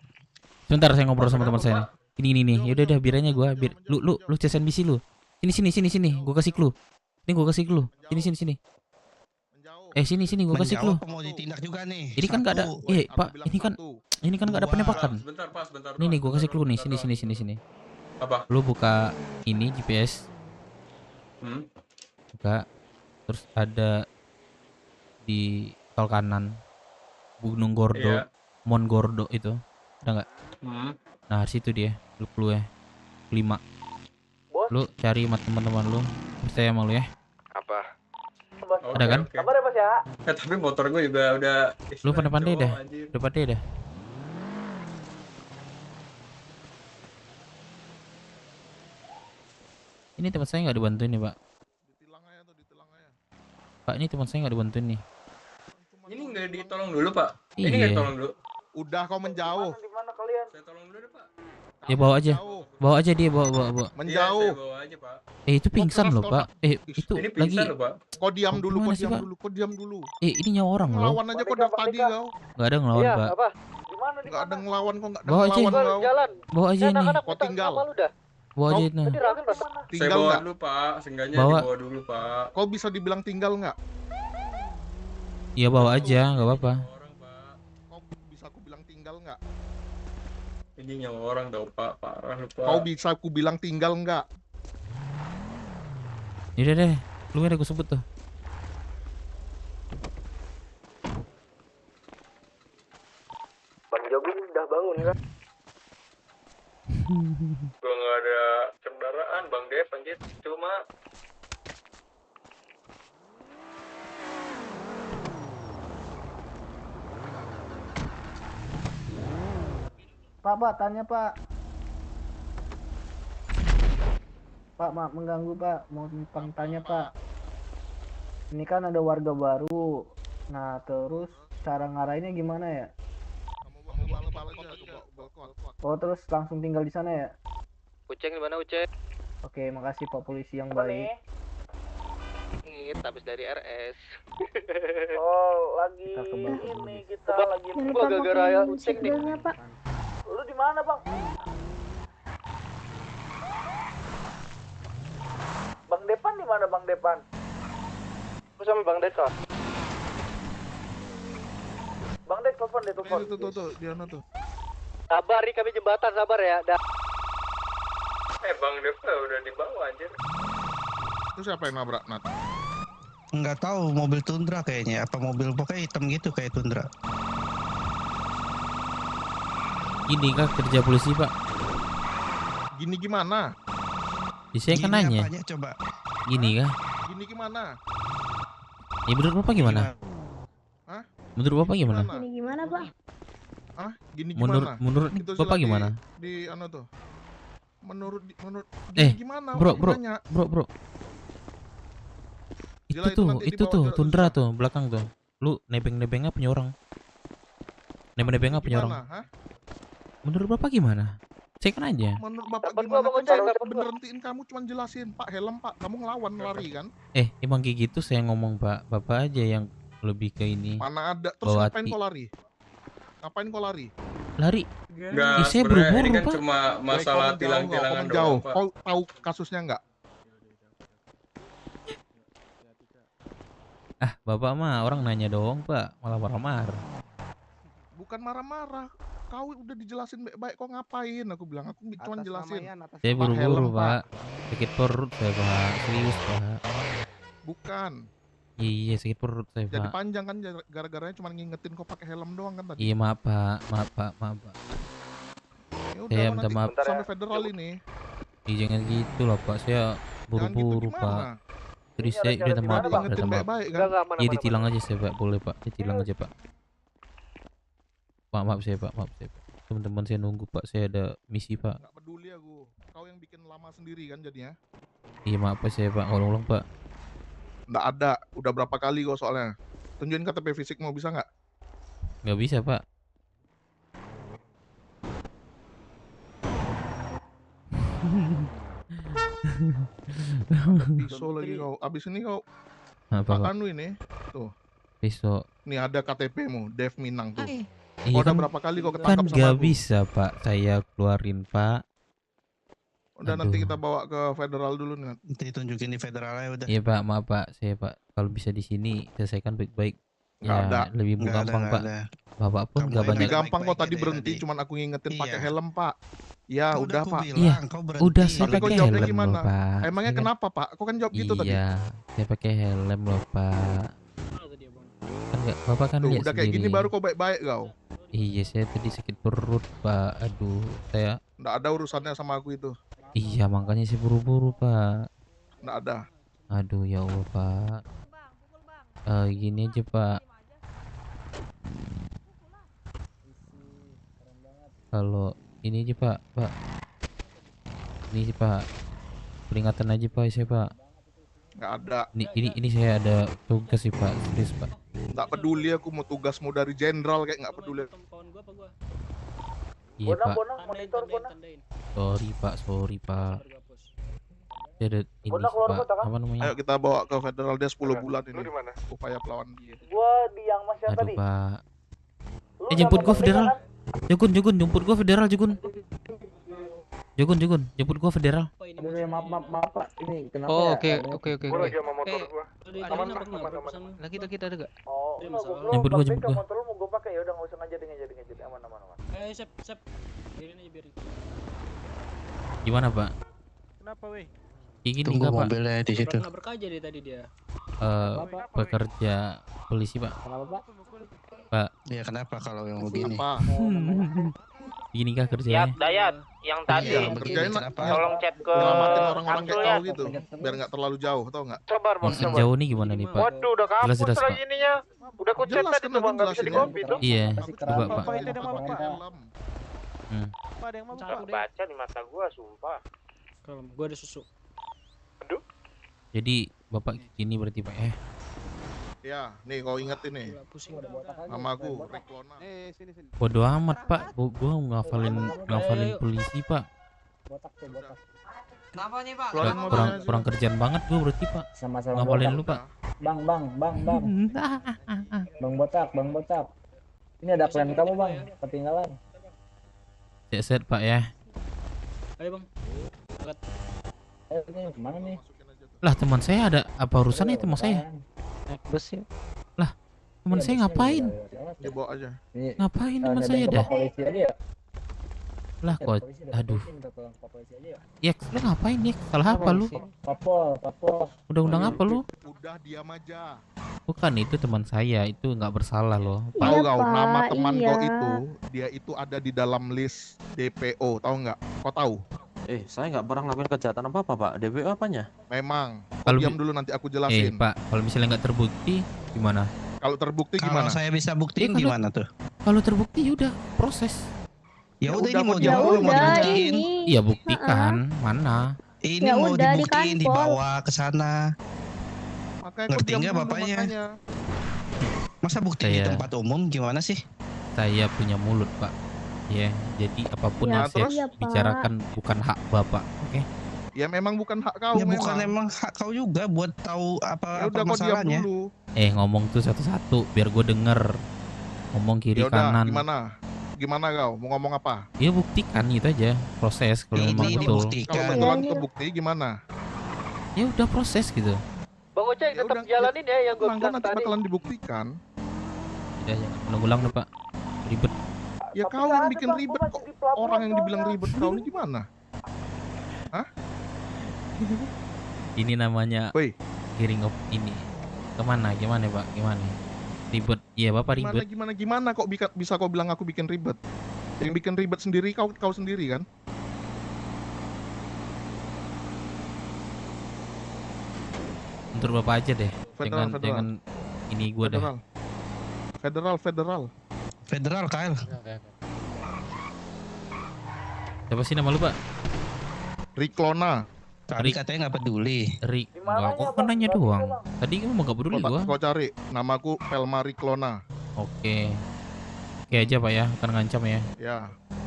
Sebentar, saya ngobrol sama teman saya nih. Ini. Yaudah biarannya gua. Lu CSN misi lu. Sini. Gua kasih clue. Ini gua kasih clue. Sini. Sini gua kasih clue. Mau ditindak juga nih. Ini kan enggak ada. Pak, ini kan enggak ada penembakan. Sebentar. Nih, gua kasih clue nih. Sini. Apa? Lu buka ini GPS. Buka. Terus ada di tol kanan Gunung Gordo, Mon Gordo itu. Ada enggak? Nah, situ dia. Lu clue ya. 5. Lu cari sama teman-teman lu. Percaya sama lu ya. Apa? Ada kan? Sabar ya, Mas ya. Tapi motor gue juga udah. Lu pandai dah. Udah pandai dah. Ini teman saya nggak dibantuin nih, Pak. Pak, ini teman saya nggak dibantuin nih. Ini nggak ditolong dulu, Pak. Ini Iya. nggak ditolong dulu. Udah kau menjauh. Di mana kalian? Saya tolong dulu deh, Pak. Ya bawa aja dia bawa. Menjauh. Iya, saya bawa aja, Pak. Itu pingsan loh, Pak. Itu Ini lagi. pingsan loh, Pak. Kau diam dulu, Gimana sih, Pak? kau diam dulu. Ini nyawa orang loh. Ngelawan aja kau dari tadi kau. Nggak ada ngelawan, Iya, Pak. apa? Di mana? Nggak ada ngelawan kau, nggak ada Bawa aja. ngelawan kau. Jalan. Bawa aja ini. Kau tinggal. Bawa aja itu. Tadi Raffi pas Saya Tinggal bawa nggak? dulu, Pak. Seenggaknya Bawa. dibawa dulu, Pak. Kau bisa dibilang tinggal nggak? Iya, bawa aja, nggak apa-apa. Kau bisa aku bilang tinggal nggak? Ini nyawa orang tau, Pak. Parah lu, Pak. Kau bisa aku bilang tinggal nggak? Yaudah deh, lu ada gue sebut tuh. Bang Jogi udah bangun kan? Gua nggak ada kendaraan, Bang Dev, anjir. Cuma Pak, tanya Pak. Pak, maaf mengganggu Pak. Mau numpang tanya Pak. Ini kan ada warga baru. Nah, terus cara ngarahinnya gimana ya? Oh, terus langsung tinggal di sana ya? Uceng di mana, Uceng? Oke, makasih Pak Polisi yang baik. Habis dari RS. Oh, lagi ini kita lagi gua gara-gara ya Uceng nih. Lu di mana, Bang? Bang Depan di mana, Bang Depan? Lu sama Bang Deka. Bang Dek telepon deh, telepon. Tuh, dia tuh. Sabar, nih kami jembatan, sabar ya. Bang Deva udah di bawah anjir. Itu siapa yang nabrak, Nat? Nggak tahu, mobil Tundra kayaknya. Apa mobil pokoknya hitam gitu kayak Tundra. Ini kah kerja polisi, Pak? Gini gimana? Saya kan nanya. Coba. Gini kah? Gini gimana? Ya menurut Bapak gimana? Hah? Menurut Bapak gimana? Ini gimana, Pak? Hah? Gini gimana? Menurut Itu Bapak sila gimana? Di anu tuh. Menurut gini gimana? Bro. Nanya. Itu tuh Tundra tuh belakang tuh. Lu nebeng-nebengnya punya orang. Nebeng-nebengnya punya orang. Hah? Menurut Bapak gimana? Saya kan aja. Menurut Bapak gimana? Kan saya nggak berhentiin kamu, cuma jelasin, Pak, helm Pak, kamu ngelawan lari kan? Emang kayak gitu saya ngomong, Pak. Bapak aja yang lebih ke ini. Mana ada? Terus ngapain kau lari? Ngapain kau lari? Lari? Enggak, saya buru-buru, ini kan Pak. cuma masalah tilang-tilangan Jauh. doang, Pak. Kau tahu kasusnya nggak? Bapak mah orang nanya doang, Pak. Malah marah-marah. Bukan marah-marah. Kau udah dijelasin baik-baik, kok ngapain? Aku bilang, aku cuma jelasin. Saya buru-buru, Pak. Sakit perut saya, Pak. Serius, Pak. Bukan. Iya, sakit perut saya, Jadi Pak. panjang kan gara-garanya cuma ngingetin kau pakai helm doang kan tadi. Iya, maaf, Pak. Maaf, Pak. Ya udah, Saya nanti minta maaf. sampai federal ini. Jangan gitu lah, Pak. Saya buru-buru, Pak. Terus saya udah maaf, Pak. Udah maaf. Iya, ditilang aja saya, Pak. Boleh, Pak. Ditilang aja, Pak. Maaf saya, Pak. Teman-teman saya nunggu, Pak. Saya ada misi, Pak. Nggak peduli aku. Kau yang bikin lama sendiri kan jadinya. Iya, maaf saya, Pak. Ulang-ulang, Pak. Nggak ada. Udah berapa kali kau soalnya. Tunjukin KTP fisik mau, bisa nggak? Nggak bisa, Pak. Pisau lagi kau. Abis ini kau Apa, Pak? anu ini. Tuh. Pisau. Nih ada KTP-mu, Dev Minang tuh. Iya, Udah kan, berapa kali kau kan ketangkap sama nggak aku? bisa, Pak. Saya keluarin, Pak. Udah nanti kita bawa ke federal dulu nih. Nanti tunjukin di federal aja udah. Iya, Pak. Maaf, Pak. Saya, Pak. Kalau bisa di sini selesaikan baik-baik. Nggak Ya, ada. lebih Nggak ada, gampang, nggak Pak. ada. Bapak pun nggak Lebih banyak. gampang kok tadi berhenti, cuman aku ngingetin pakai helm, Pak. Ya Kan udah, aku Pak. bilang, Iya, kau berhenti. udah saya Tapi kau pakai jawabnya helm gimana? loh, Pak. Emangnya Saya- kenapa, Pak? Kau kan jawab gitu tadi. Iya, saya pakai helm loh, Pak. Kan nggak, Bapak kan Tuh, lihat udah kayak gini sendiri. baru kau baik-baik kau. Iya, saya tadi sakit perut, Pak. Aduh, saya. Nggak ada urusannya sama aku itu. Iya, makanya saya buru-buru, Pak. Nggak ada. Aduh, ya Allah, Pak. Gini aja, Pak. Kalau ini aja, Pak. Ini sih, Pak. Peringatan aja, Pak, saya, Pak. Nggak ada. Ini saya ada tugas sih, Pak. Serius, Pak. Nggak peduli aku mau tugasmu dari jenderal kayak nggak peduli. Iya, Pak. Monitor, Sorry, Pak. Saya ada ini sih, Pak. Apa namanya? Ayo kita bawa ke federal, dia 10 bulan ini. Upaya pelawan dia. Gua di yang Mas siapa Aduh, tadi? Pak. Lu Jemput sama gua Bang federal. Deka kan? Jugun, jemput gua federal, Jugun. Jugun, jemput gua federal. Aduh, ya, maaf Pak. Ini kenapa Oh, ya? oke. Gua lagi sama motor gua. Aman. Lagi kita ada gak? Oh, Jemput Bang gua, Deka, jemput gua. motor lu mau gua pakai, ya udah enggak usah ngajarin. Aman. Sep. Biarin aja, biarin. Gimana, Pak? Kenapa, weh? Kayak gini Tunggu nggak, Pak? mobilnya di situ. Nabrak aja deh tadi dia. Pekerja polisi, Pak. Kenapa, Pak? Pak. Ya kenapa kalau yang begini? Gini kah kerjanya? Dayat, yang tadi. Iya, kerjain Tolong chat ke nyelamatin orang-orang kayak Abdul, kau ya. gitu, biar nggak terlalu jauh, tau nggak? Sabar, Bang. Maksud jauh nih gimana nih, Pak? Waduh, udah kaput Jelas, lagi Pak. ininya. Udah ku chat Jelas tadi kan tuh, Bang, aku nggak bisa jelasin di copy tuh. Iya, coba, Pak. Pakai helm. Ada yang mau baca di mata gua, sumpah. Kalau gua ada susu. Jadi Bapak gini berarti, Pak, ya? Ya, nih kau inget ini. Nama aku Reklona. Bodoh amat, Pak. Gua ngafalin polisi, Pak. Kenapa nih, Pak? Kurang kerjaan banget gua berarti, Pak. Sama-sama Ngafalin botak. lu, Pak. Bang. Bang botak. Ini ada klien kamu, Bang. Ketinggalan. Set, Pak, ya. Ayo, Bang. Ini kemana nih? Lah, teman saya ada apa urusannya teman saya? Bus ya. Lah, teman Iya, saya busnya udah- ngapain? udah lewat ya. Ya bawa aja. Ngapain teman Nebeng saya ke dah? Pak polisi aja ya? Lah kok, Polisi ada aduh. polisi, minta tolong Pak polisi aja ya. Ya, lu ngapain nih? Salah apa lu? Papol. Undang-undang apa lu? Udah diam aja. Bukan, itu teman saya, itu nggak bersalah loh. Tahu kau Pak, nama teman iya. kau itu, dia itu ada di dalam list DPO, tahu nggak? Kau tahu? Saya nggak pernah ngelakuin kejahatan apa-apa, Pak. DPO apanya? Memang. Kau Kalau diam dulu nanti aku jelasin. Pak, kalau misalnya nggak terbukti gimana? Kalau terbukti Kalau gimana? saya bisa buktiin kalau- gimana tuh? Kalau terbukti udah proses. Ya udah ini udah, mau kok jawab Ya mau udah, dibuktiin. ini. Iya buktikan, mana? Ini Ya mau udah, di dibuktiin kantor. dibawa ke sana. Makanya kau Ngerti diam nggak dulu, bapaknya? makanya. Masa bukti di Saya- tempat umum gimana sih? Saya punya mulut, Pak. Ya, jadi apapun Ya, yang saya terus? iya, Pak. bicarakan bukan hak Bapak. Oke? Ya memang bukan hak kau. Ya bukan memang. emang hak kau juga buat tahu Ya apa udah kau diam masalahnya. dulu. Ngomong tuh satu-satu biar gue denger. Ngomong kiri Ya udah, kanan. Gimana kau? Mau ngomong apa? Ya buktikan itu aja, proses kalau memang Ini betul. Kalau dibuktikan. betulan Iya, terbukti gimana? Ya udah proses gitu. Bang Ocek Ya tetap udah, jalanin ya yang gue Nangko bilang nanti tadi. bakalan dibuktikan. Udah jangan ulang-ulang deh, Pak. Ribet. Ya kau yang bikin ribet kok. Orang yang dibilang ribet kau ini gimana? Ini namanya Woi, hearing of ini. Kemana? Gimana, Pak? Gimana? Ribet. Iya, Bapak ribet. gimana kok bisa kau bilang aku bikin ribet? Yang bikin ribet sendiri kau sendiri kan? Untuk Bapak aja deh. Federal. Jangan ini gua dah. Federal. Federal KL. Siapa sih nama lu, Pak? Riklona. Tadi katanya nggak peduli. Enggak, kok kan nanya doang. Tadi kamu nggak peduli gua. Kau cari, namaku Pelma Riklona. Oke. Oke aja, Pak ya, bukan ngancam ya.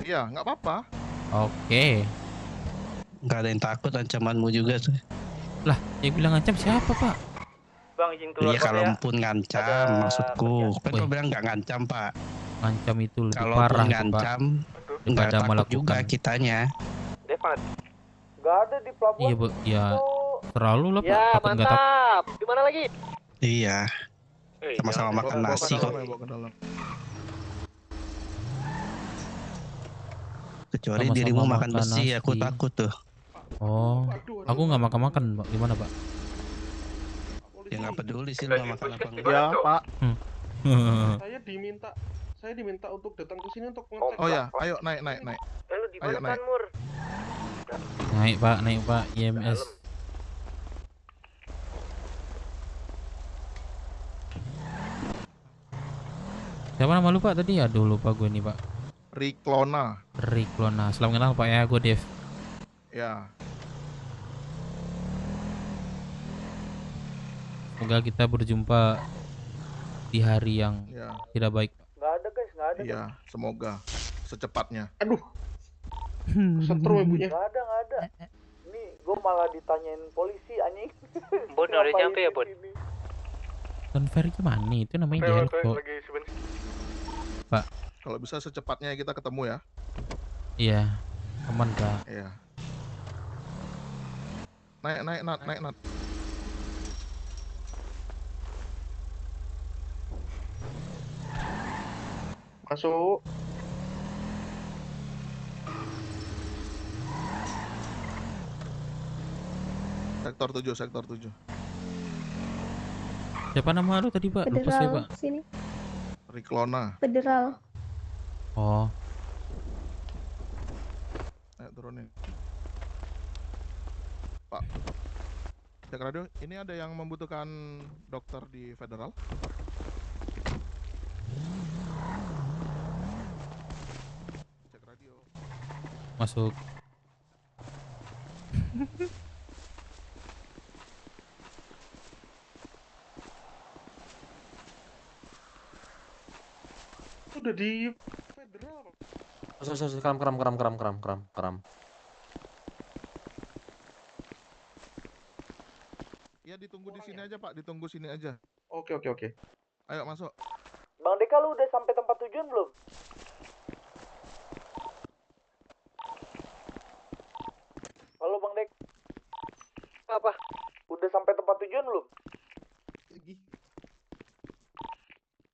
Iya, nggak apa-apa. Oke. Nggak ada yang takut ancamanmu juga tuh. Lah, yang bilang ngancam siapa, Pak? Bang izin keluar Iya kota kalau ya. pun ngancam maksudku. Kan kau bilang nggak ngancam Pak. Ngancam itu lebih Kalau parah, pun tuh, Pak. ngancam nggak Daripada takut melakukan. juga kitanya. Devan. Gak ada di pelabuhan. Iya, Bu. Ya, terlalu lah, Pak. Ya Takut nggak takut. mantap. Di mana lagi? Iya. Sama-sama Bawa- makan bawa ke nasi dalam kok. ya, bawa ke dalam. Kecuali Sama-sama dirimu makan makan besi, aku nasi. takut tuh. Oh, aku nggak makan-makan, Pak. Gimana, Pak? Ya nggak peduli sih lu nggak makan apa enggak. Ya Pak. Saya diminta untuk datang ke sini untuk mengecek. Oh ya, ayo naik. Lu di Ayo, mana naik. kan Mur? Naik, Pak. IMS. Siapa nama lu, Pak, tadi? Aduh, lupa gue nih, Pak. Riklona. Riklona. Selamat kenal, Pak ya. Gue Dev. Ya. Semoga kita berjumpa di hari yang Ya. tidak baik. Gak ada guys, gak ada. Iya, semoga secepatnya. Setrum ibunya. Gak ada. Nih, gue malah ditanyain polisi anjing. Bon, udah nyampe ya, Bon? Conver gimana? Itu namanya jalan kok. Pak. Kalau bisa secepatnya kita ketemu ya. Iya. Aman, Pak. Iya. Naik, Nat. Masuk. Sektor 7. Siapa nama lu tadi, Pak? Lupa saya, Pak. Federal sini. Riklona. Federal. Oh. Ayo turunin. Pak. Cek radio, ini ada yang membutuhkan dokter di Federal? Cek radio. Masuk. Udah di federal. Keram. Ya ditunggu di sini aja, Pak. Ditunggu sini aja. Oke. Ayo masuk. Bang Deka, lu udah sampai tempat tujuan belum? Halo Bang Dek. Apa? Udah sampai tempat tujuan belum?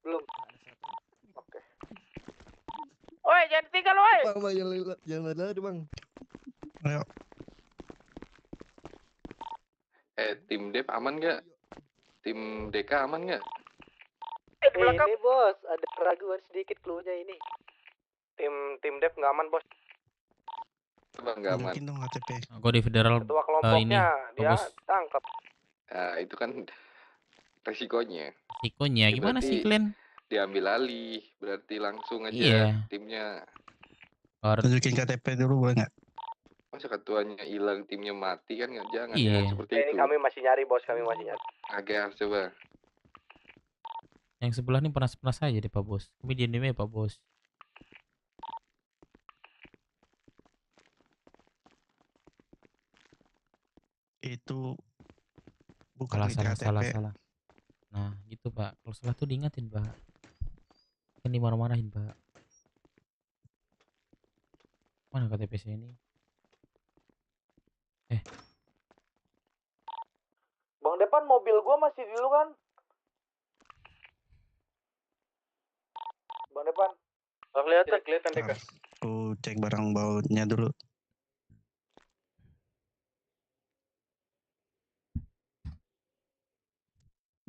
Belum. Oke. Oi, jangan tinggal, oi. Bang, jangan lari bang. Ayo. Tim Dev aman nggak? Tim DK aman nggak? Ini bos, ada keraguan sedikit cluenya ini. Tim Dev nggak aman bos. Bang nggak aman. Mungkin dong KTP. Aku di federal Ketua ini kelompoknya dia bos. tangkap. Nah, itu kan resikonya. Resikonya Ya, gimana sih berarti kalian? diambil alih, berarti langsung aja Iya. timnya. Tunjukin KTP dulu boleh nggak? Masa ketuanya hilang, timnya mati kan nggak, jangan Iya. ya seperti Ini itu. kami masih nyari bos, kami masih nyari. Agak coba. Yang sebelah ini panas-panas aja deh Pak Bos. Kami diam ya Pak Bos. Itu bukan Salah. Nah gitu Pak. Kalau salah tuh diingatin Pak. Kan dimarah-marahin Pak. Mana KTP saya ini? Bang depan mobil gua masih di lu kan? Bang depan. Bang kelihatan Deka. Aku cek barang baunya dulu.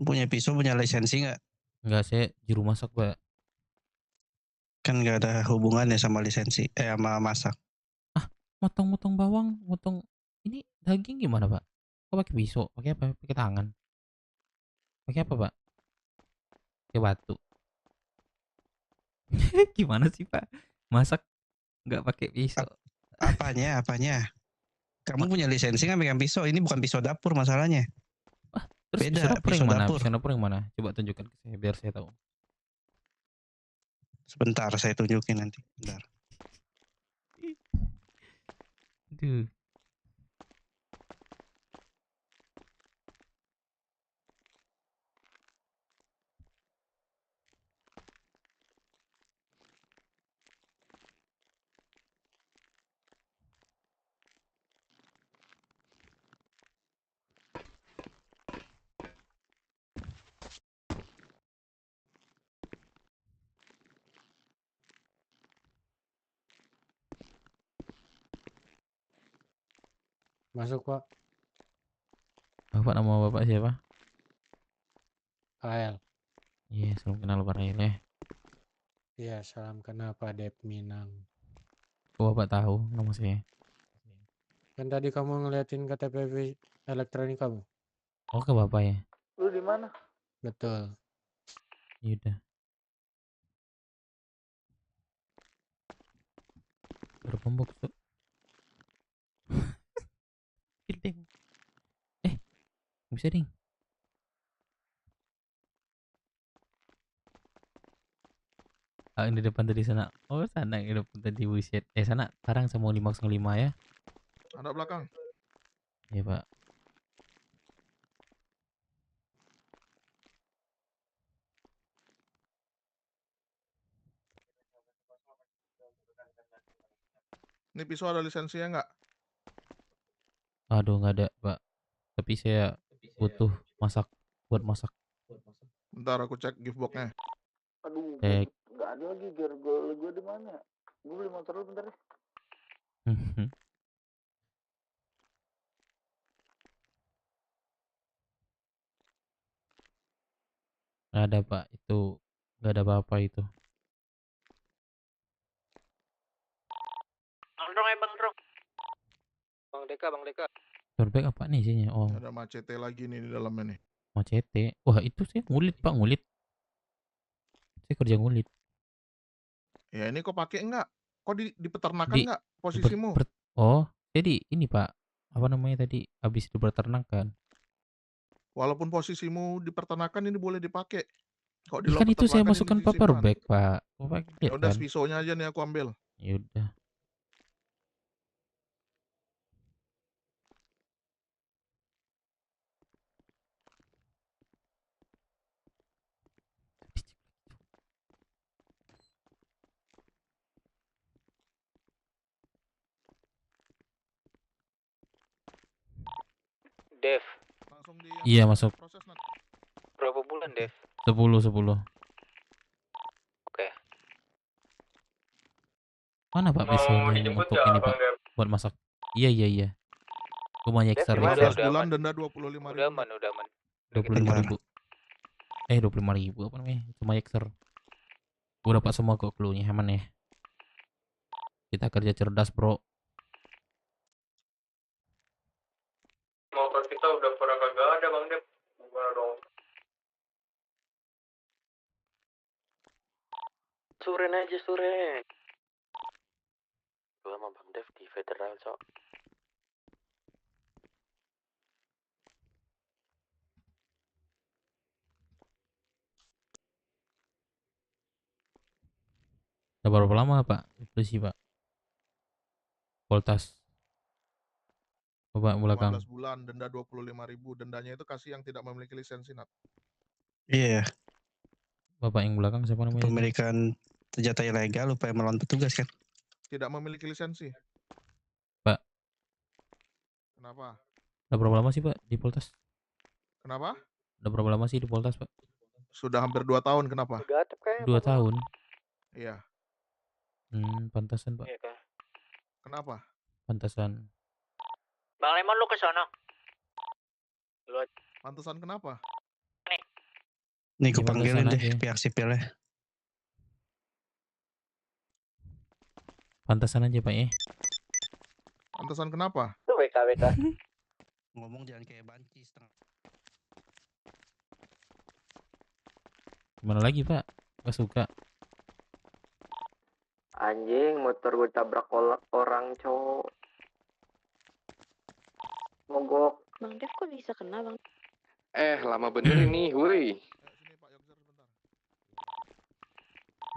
Punya pisau, punya lisensi nggak? Enggak, saya juru masak Pak. Kan nggak ada hubungannya sama lisensi, sama masak. Motong-motong bawang, motong ini daging gimana Pak? Kok pakai pisau? Pakai apa? Pakai tangan? Pakai apa Pak? Pakai batu. Gimana sih Pak? Masak nggak pakai pisau? Apanya? Kamu punya lisensi nggak megang pisau? Ini bukan pisau dapur masalahnya. Terus Beda, pisau dapur pisau yang mana? dapur. Pisau dapur yang mana? Coba tunjukkan ke saya biar saya tahu. Sebentar, saya tunjukin nanti. Bentar. Aduh. Masuk Pak. Bapak, nama Bapak siapa? AL. Iya, salam kenal Pak Rail ya. Iya, salam kenal Pak Dep Minang. Kok Bapak tahu nama saya? Kan tadi kamu ngeliatin KTP elektronik kamu. Oh, ke Bapak ya? Lu di mana? Betul. Yaudah. Berpembok tuh. Ding. Bisa ding. Ini depan tadi sana. Oh sana yang depan tadi buset. Sana sekarang saya mau 505 ya. Ada belakang. Iya Pak. Ini pisau ada lisensinya nggak? Aduh nggak ada Pak. Tapi saya butuh buat masak. Bentar aku cek gift box-nya. Aduh, Cek. nggak ada lagi gear gue di mana? Gue beli motor lu bentar deh. Nggak ada Pak, itu nggak ada apa-apa itu. Bang Drong. Bang Deka. Powerbank apa nih isinya? Oh, Ada macete lagi nih di dalamnya nih. macete. Wah itu saya ngulit Pak, ngulit. Saya kerja ngulit. Ya ini kok pakai enggak? Kok di peternakan Di- enggak posisimu? Oh, jadi ini Pak, apa namanya tadi? Habis di peternakan. Walaupun posisimu di peternakan ini boleh dipakai. Kok di Kan luar itu saya peternakan ini masukkan disimpan? powerbank Pak. Bapak Ya lihat udah kan? pisaunya aja nih aku ambil. Ya udah. Dev, Langsung di Iya masuk. proses nanti. berapa bulan Dev? 10. Oke. Mana Pak Mau pisaunya dijemput untuk nggak, ini Bang Pak? Dev? Buat masak. Iya. Cuma Yexer. 15 bulan denda 25.000. Udah aman. 25.000. 25.000 apa namanya? Cuma Yexer. Gue dapat semua kok clue-nya, aman ya. Kita kerja cerdas, bro. Motor kita udah pernah kagak ada Bang Dev. Gimana dong? Suren aja Suren. Gua sama Bang Dev di federal cok. Udah berapa lama Pak? Polisi Pak. Poltas. Coba belakang. 15 bulan denda 25.000. Dendanya itu kasih yang tidak memiliki lisensi, Nat. Iya. Bapak yang belakang siapa namanya? Pemilikan senjata ilegal upaya melawan petugas kan? Tidak memiliki lisensi. Pak. Kenapa? Udah berapa lama sih Pak di Poltas? Kenapa? Udah berapa lama sih di Poltas Pak? Sudah hampir 2 tahun, kenapa? 2 tahun. Iya. Pantasan Pak. Iya kah? Kenapa? Pantasan. Bang Lemon lu ke sono. Pantesan kenapa? Nih gue Gimana panggilin sana deh aja? pihak sipilnya. Pantasan aja Pak ya. Pantesan kenapa? Itu WK. Ngomong jangan kayak banci setengah. Gimana lagi Pak? Gak suka. Anjing, motor gue tabrak orang cowok. Mogok. Bang Dev kok bisa kena Bang? Lama bener ini, woi.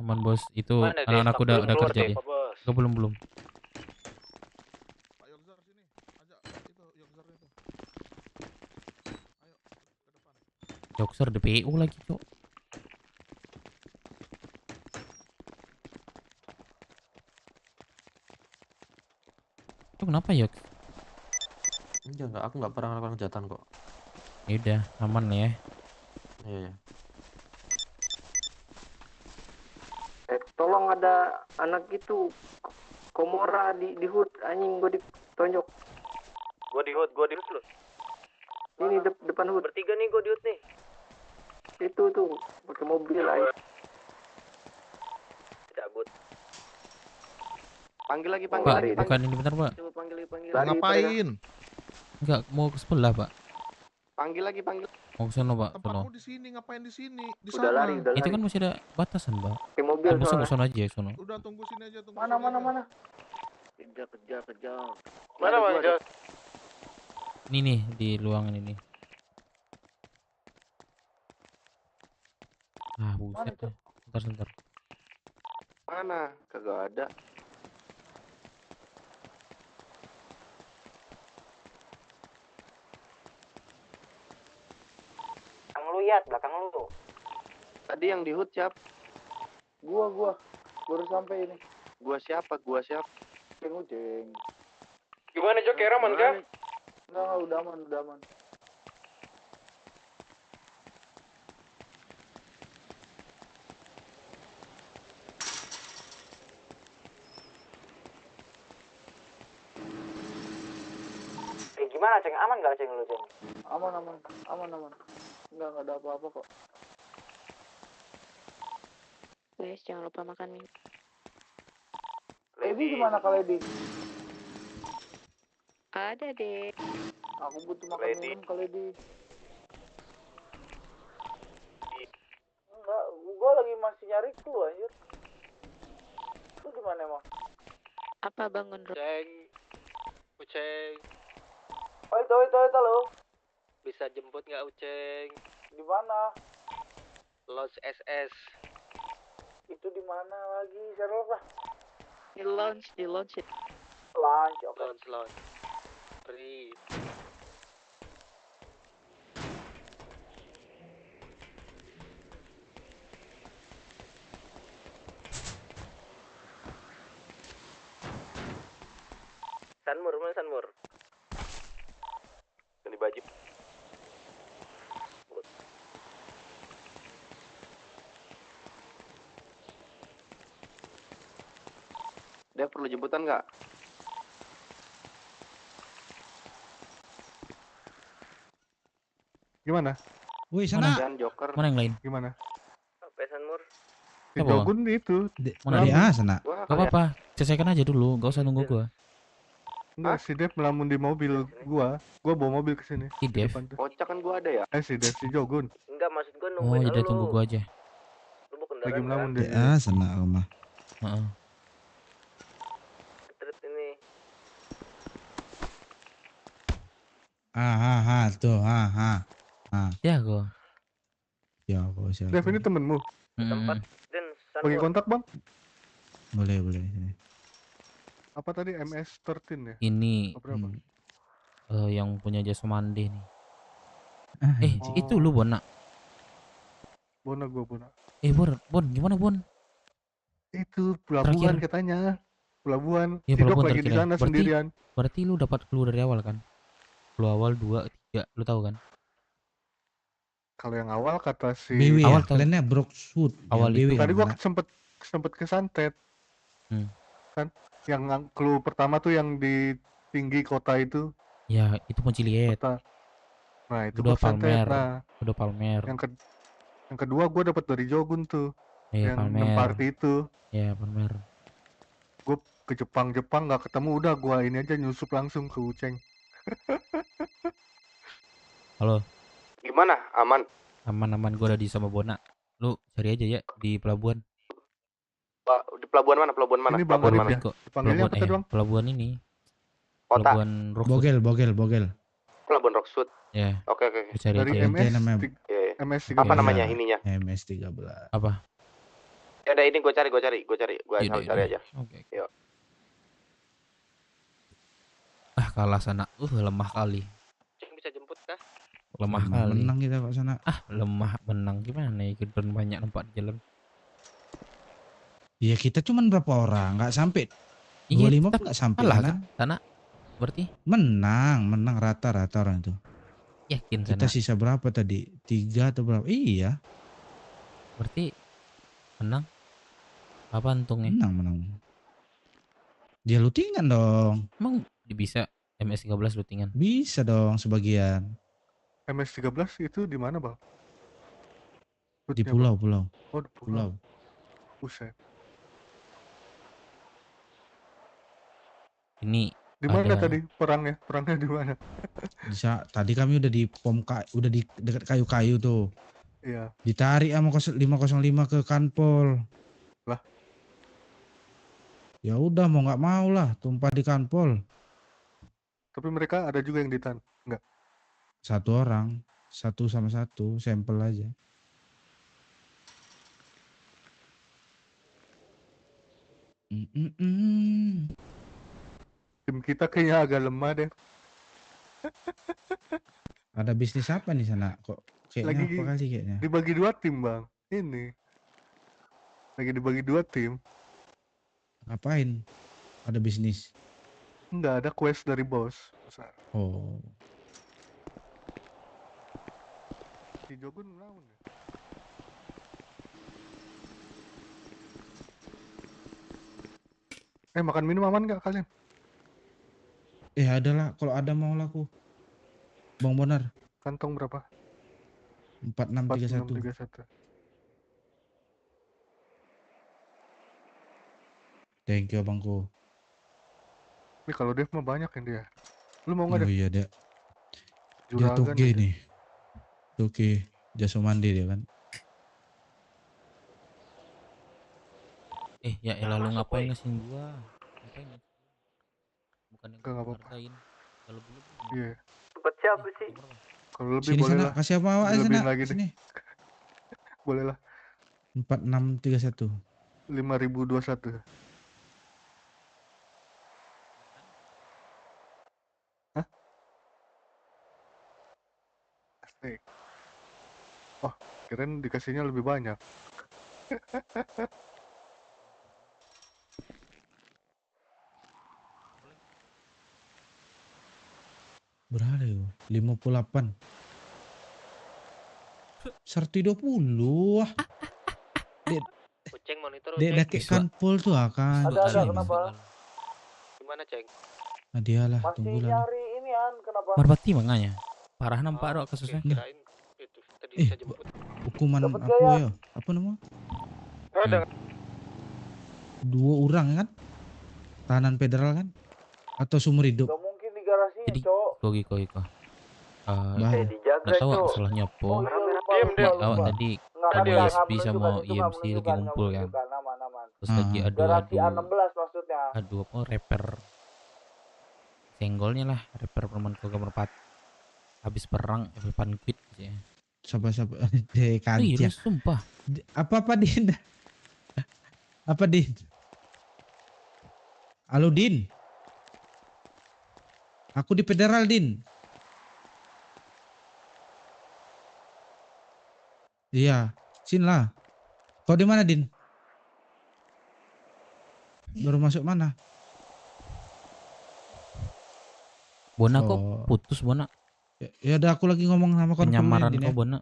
Aman bos, itu Mana, anak-anak Des? udah Keluar kerja deh, dia. Pak Bos. Gak belum. Pak Yogzar sini. Ajak itu Yogzar itu. Ayo ke depan. Jokser DPU lagi cok. Itu kenapa ya? Enggak, aku nggak pernah ngelakuin kejahatan kok. Ya udah, aman ya. Iya. Tolong ada anak itu Komora di hood anjing gue ditonjok. Gua di hood lu. Ini depan hood. Bertiga nih gua di hood nih. Itu tuh pakai mobil aja. Cabut. Panggil lagi Pak, bukan ini bentar Pak. Coba panggil. Ngapain? Enggak, mau ke sebelah Pak. Panggil lagi. Mau ke sana Pak. Sono. Tempatmu di sini, ngapain di sini? Di Udah sana. lari. Itu kan masih ada batasan Pak. Pakai mobil Bosnya sono aja sono. Udah tunggu sini aja, tunggu. Mana? Kejar. Mana Bang Jos? Ini nih di ruangan ini. Ah, buset dah. Bentar. Mana? Kagak ada. Belakang lu. Tadi yang di hood siapa? Gua baru sampai ini. Gua siapa? Jeng. Gimana Jok, kayak aman kah? Enggak, udah aman. Gimana Ceng? Aman nggak Ceng lu Ceng? Aman. Enggak ada apa-apa kok. Guys, jangan lupa makan mie. Lady gimana Kak Lady? Ada deh. Aku butuh makan minum Kak Lady. Enggak, gua lagi masih nyari clue anjir. Lu gimana emang? Apa bangun Uceng. Oi, halo. Bisa jemput nggak Uceng? Di mana? Los SS. Itu di mana lagi? Sherlock lah. Di launch. Lunch, oke. Launch. Free. Sanmur. Ganti baju. Dev perlu jemputan nggak? Gimana? Wih, Mana? sana. Joker. Mana yang lain? Gimana? Pesan Mur. Si Apa, Bang? Jogun itu. Mana Di dia? sana. Gak apa-apa, selesaikan aja dulu, gak usah nunggu gua. Enggak, si Dev melamun di mobil gua. Gua bawa mobil ke sini. Si Dev? Kocak kan gua ada ya? Si Dev, si Jogun. Enggak, maksud gua Oh, nungguin jadi lu. tunggu gua aja. Lu bawa Lagi kendaraan melamun kan? dia. Sana rumah. Heeh. Trip ini. Tuh, Ya gua. Ya, gua siapa? Dev ini temenmu. Tempat dan Bagi kontak, Bang. Boleh. Apa tadi MS-13 ya? Ini Berapa? yang punya jasa mandi nih. Oh. Itu lu Bon, nak. Bona. Bon, gimana Bon? Itu pelabuhan Terakhir. katanya. Pelabuhan. Ya, Si Dok pelabuhan lagi di terakhir ya. sana sendirian. Berarti lu dapat clue dari awal kan? Clue awal 2, 3, lu tahu kan? Kalau yang awal kata si BW Awal ya, tahu. plannya Brookswood. Awal BW. tadi gua sempet kesantet. Kan yang clue pertama tuh yang di tinggi kota itu. Ya, itu Monciliet. Nah, itu Udah gua kesantet. Palmer. Nah, Udah Palmer. yang kedua gua dapat dari Jogun tuh. Iya, yang Palmer. party itu. Ya, Palmer. Gue ke Jepang nggak ketemu, udah gua ini aja nyusup langsung ke Uceng. Halo. Gimana? Aman? Aman, gua udah di sama Bona. Lu cari aja ya di pelabuhan. Di pelabuhan mana? Pelabuhan mana? Ini Bang Pelabuhan Arif mana? ya? Dipanggilnya apa tadi, Bang? Pelabuhan ini. Kota. Pelabuhan Rockwood. Bogel. Pelabuhan Rockwood. Ya. Oke. Lu cari Dari aja. MS Apa namanya ininya? MS13. Apa? Ya udah, ini gue cari. Gua Yaudah, cari aja. Oke. Yuk. Kalah sana. Lemah kali. Ceng bisa jemput kah? Lemah kali. Menang kita kok sana. Lemah menang gimana ya? Kita banyak tempat jalan. Iya, kita cuman berapa orang? Nggak sampai. Iya, 25 tetap pun nggak sampai. kalah sana. kan? Sana berarti Menang rata-rata orang itu. yakin Kita sana. sisa berapa tadi? 3 atau berapa? Iya. Berarti menang. Apa untungnya? Menang. Dia lootingan dong. Emang bisa MS13 lootingan? Bisa dong sebagian. MS13 itu di mana, Bang? Di pulau. Oh, di pulau. Buset. Ini Di mana ada- tadi perangnya? Perangnya di mana? Bisa. Tadi kami udah di udah di dekat kayu-kayu tuh. Iya. Ditarik sama 505 ke Kanpol. Lah. Ya udah mau nggak mau lah tumpah di Kanpol. Tapi mereka ada juga yang ditan. Enggak. 1 orang, 1 sama 1 sampel aja. Tim kita kayaknya agak lemah deh. Ada bisnis apa nih sana? Kok kayaknya apa kali kayaknya? Dibagi 2 tim, Bang. Ini. Lagi dibagi 2 tim. Ngapain? Ada bisnis. Enggak, ada quest dari bos. Oh. Si Jogun melawan ya? Makan minum aman nggak kalian? Ada lah, kalau ada mau laku. Bang Bonar. Kantong berapa? 4631. 4631. Thank you abangku. Ini kalau Dev mah banyak yang dia. Lu mau nggak, Dev? Oh iya, Dek. Dia Juragan toge dia. nih. Toge jasa mandi dia kan. Ya elah lu ngapain ngesin gua? Ngapain? Bukan yang Nggak gua apa-apa. hartain. Kalau belum Iya. Tempat siapa sih? Kalau lebih Sini boleh sana, lah. kasih apa awak Dilebihin sana. lagi deh. Sini. Boleh lah. 4631. 5021. Hah? Asik. Oh, kirain dikasihnya lebih banyak. Berapa ya? 58. 120. Wah. Kucing monitor Dek Uceng. dek Kanpol tuh akan. Ada, kenapa? mana, Ceng? Nah, dialah, Masih tunggulah. nyari ini An, kenapa? Merpati makanya. Parah nampak dok kasusnya. Kirain itu tadi saya jemput. Hukuman Dapat apa gaya. ya? Apa nama? Ada. 2 orang kan? Tahanan federal kan? Atau seumur hidup? Gak mungkin di garasinya, Jadi Cok. Iko. Bahaya. Dijaga, Nggak tahu Cok. masalahnya po. Oh, iya, lupa, Tapi lupa, awak lupa. tadi Nggak, kan nggak ISB menunjukkan, sama itu nggak IMC lagi menunjukkan, ngumpul kan. nggak menunjukkan, aman. Terus lagi Garasi adu-adu. A16 maksudnya. Adu apa rapper. Senggolnya lah rapper perempuan ke Merpati. Habis perang Evan quit ya. Sabar. Deh kancah. Serius, sumpah. Apa Din? Apa Din? Halo Din. Aku di federal Din. Iya, sin lah. Kau di mana Din? Baru masuk mana? Bona kok Oh. putus Bona. Ya udah aku lagi ngomong sama kawan Penyamaran Din kau ya. Bona.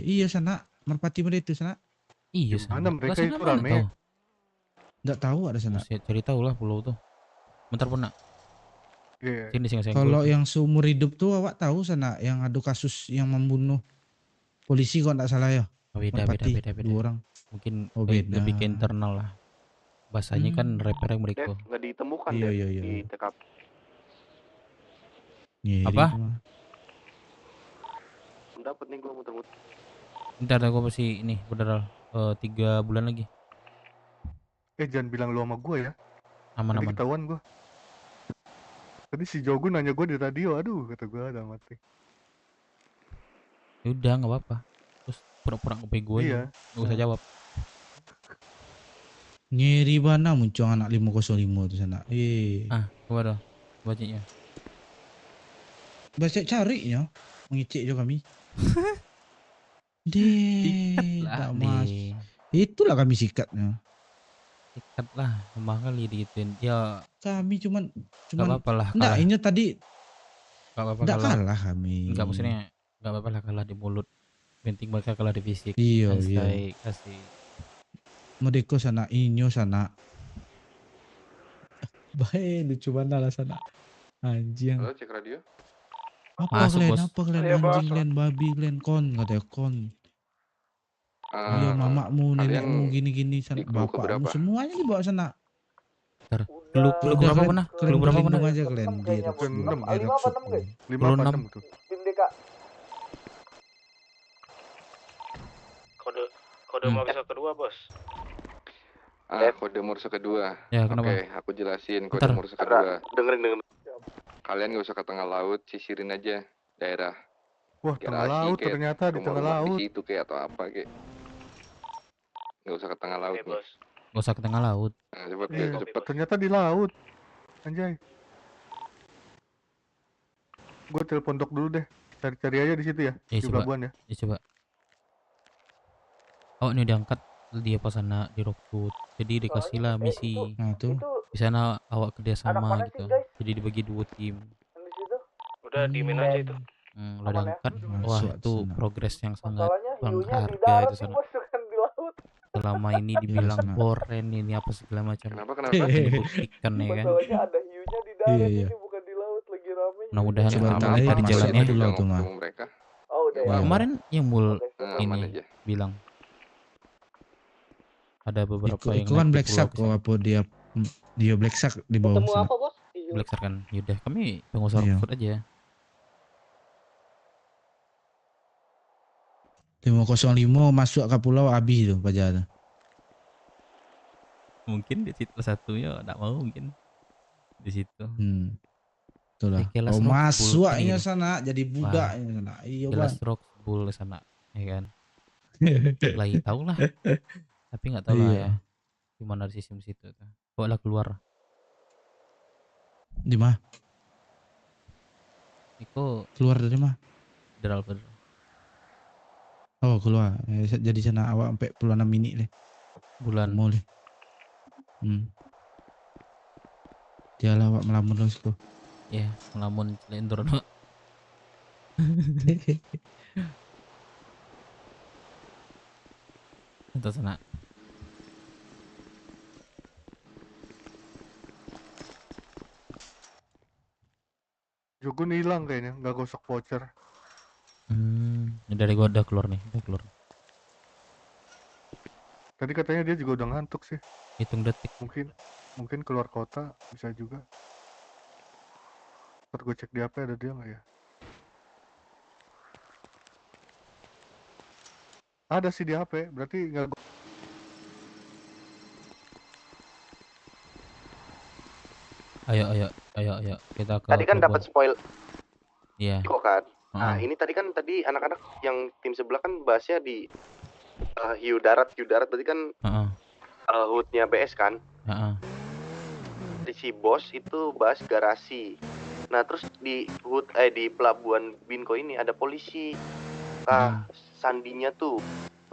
Iya sana, Merpati mana itu sana? Iya Mana sana. mereka Lah, sana itu mana rame? tahu? Nggak tahu ada sana. Saya cari tahu lah pulau tuh. Bentar Bona. Iya. Sini senggol. Kalau yang seumur hidup tuh awak tahu sana yang ada kasus yang membunuh polisi kok nggak salah ya? Oh, beda. 2 orang. Mungkin Oh, beda. lebih ke internal lah. Bahasanya kan rapper yang mereka. Nggak ditemukan Iya, deh iya. di TKP. Ngiri Apa? itu mah. Dapat nih gua muter-muter. Bentar aku masih ini federal 3 bulan lagi. Jangan bilang lu sama gua ya. Aman. Tadi ketahuan gua. Tadi si Jogun nanya gua di radio, aduh kata gua udah mati. Ya udah nggak apa-apa. Terus pura-pura ngepe gue Iya. nggak usah jawab. Ngiri mana muncul anak 505 itu sana. Coba dah bacanya. Baca cari ya. Mengicik juga kami. Deh, tak mas. Itulah kami sikatnya. Sikat lah, lama kali digituin. Ya Kami cuman nggak apa-apa lah. Enggak, kalah. ini tadi Nggak apa-apa enggak kalah. kalah kami. Enggak, maksudnya nggak apa-apa lah kalah di mulut. Penting mereka kalah di fisik. Iya. Kasih. Medeko sana, inyo sana. Baik, lucu mana lah sana. Anjing. Halo, cek radio. Apa Masuk, kalian? Bos. Apa kalian? Iya, Bos. Anjing, kalian babi, kalian kon, katanya kon. Iya, mamakmu, nenekmu, gini-gini sana, ikut ke bapakmu, berapa? semuanya dibawa sana. Lu berapa kalian- mana? Kalian Lu berapa berlindung mana? aja kalian di Kayaknya, Rockwood. Bos. Di 5 apa Rockwood. 6 guys? 5 apa 6 tuh? Tim DK. Kode Morse kedua, Bos. Kode Morse kedua. Ya, kenapa? Oke, aku jelasin kode Bentar. Morse kedua. Dengerin. Kalian gak usah ke tengah laut, sisirin aja daerah. Wah, tengah Garasi laut kayak ternyata di tengah rumah-rumah laut. Di situ kayak atau apa kayak. Gak usah ke tengah laut nih. Gak usah ke tengah laut. Nah, cepet, Iya, cepet. ternyata di laut. Anjay. Gue telepon dok dulu deh. Cari-cari aja di situ ya. Ya, Di coba. pelabuhan ya. Ya coba. Oh, ini diangkat dia pas sana di Rockwood. Jadi dikasih lah misi. Nah, tuh. Di sana awak kerjasama mana gitu. sih, guys? Jadi dibagi 2 tim. Yang di situ. Udah diemin aja itu. Udah Aman ya? diangkat. Wah, Masuk itu sana. progres yang sangat Masalahnya hiunya di berharga darat itu nih, sana. Bos, bukan di laut. Selama ini dibilang sana. boren ini apa segala macam. Kenapa? Dibuktikan ya kan. Masalahnya ada hiunya di darat Iya, ini iya. bukan di laut, lagi rame. Mudah-mudahan Coba aman tanya di jalan ya. pulau tuh mah. mereka. Oh, udah ya. Wah. Kemarin yang mul Aman ini aja. bilang ada beberapa Iku, yang iku kan naik di Black pulau Shark ke kok sana. apa dia Black Shark di bawah Ketemu sana. apa, Bos? Black Shark kan. Yaudah, kami pengusaha Iya. Rockwood aja. 505 masuk ke pulau Abi tuh pajar. Mungkin di situ satunya enggak mau mungkin. Di situ. Itulah. Kelas Oh, Rockwood masuknya ini. sana jadi budaknya sana. Iya, Kelas Bang. Rockwood sana, ya kan. Lagi tahu lah. Tapi nggak tahu lah Iya. ya. Gimana di sistem situ tuh. Kok lah keluar. Di mana? Iko Keluar dari mana? federal. Oh, keluar. Jadi sana awak sampai puluhan minit deh. Bulan. Mau deh. Dialah awak melamun terus kok. Ya, ngelamun lentur no. Itu sana. Jogun hilang kayaknya, nggak gosok voucher. Dari gua udah keluar nih, udah keluar. Tadi katanya dia juga udah ngantuk sih. Hitung detik. Mungkin keluar kota bisa juga. Ntar gue cek di HP ada dia nggak ya? Ada sih di HP, berarti nggak. Ayo, kita ke Tadi kan dapat spoil. Iya. Kok kan? Nah, ini tadi anak-anak yang tim sebelah kan bahasnya di hiu darat berarti kan HUD-nya BS kan? Di si bos itu bahas garasi. Nah, terus di HUD di pelabuhan Binko ini ada polisi. Sandinya tuh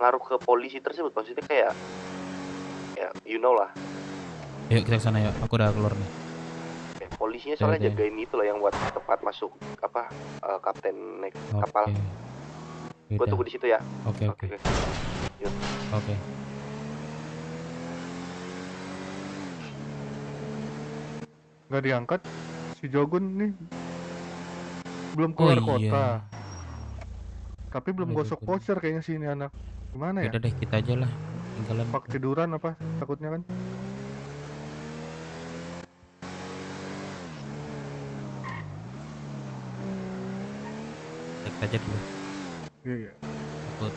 ngaruh ke polisi tersebut, maksudnya kayak ya you know lah. Yuk kita kesana yuk, aku udah keluar nih. Polisinya soalnya jagain itu loh yang buat tempat masuk kapten naik kapal. Gue tunggu di situ ya. Oke. Yuk. Oke. Nggak diangkat si Jogun nih, belum keluar kota. Tapi belum gosok voucher kayaknya sih ini anak. Gimana ya? Udah deh, kita aja lah. Tinggalan. Pak tiduran apa takutnya kan? Cek aja dulu. Iya. Takut.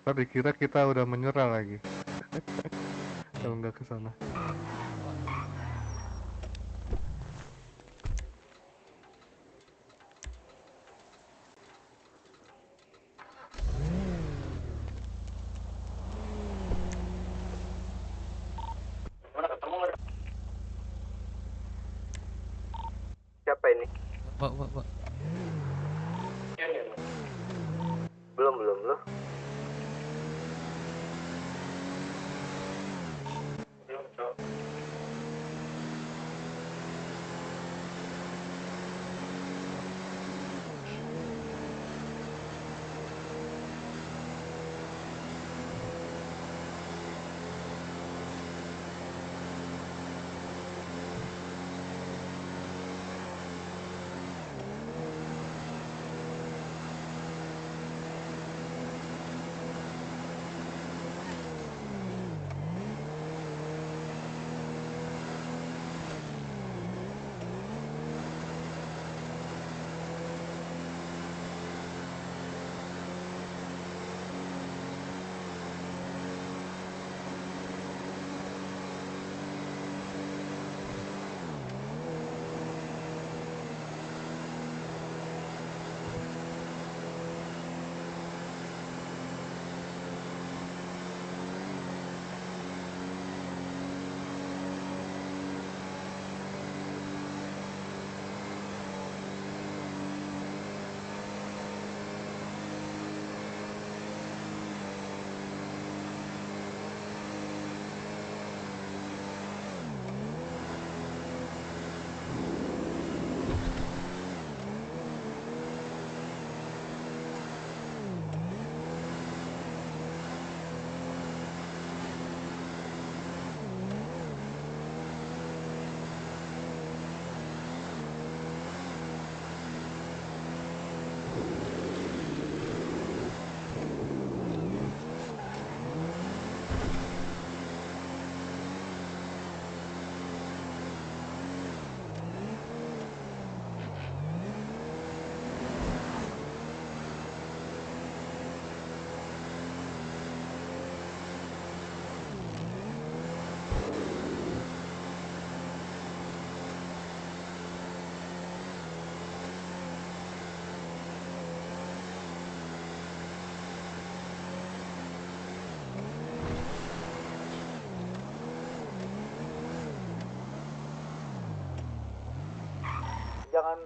Ntar dikira kita udah menyerah lagi. Kalau nggak ke sana. Siapa ini? Pak. Belum loh.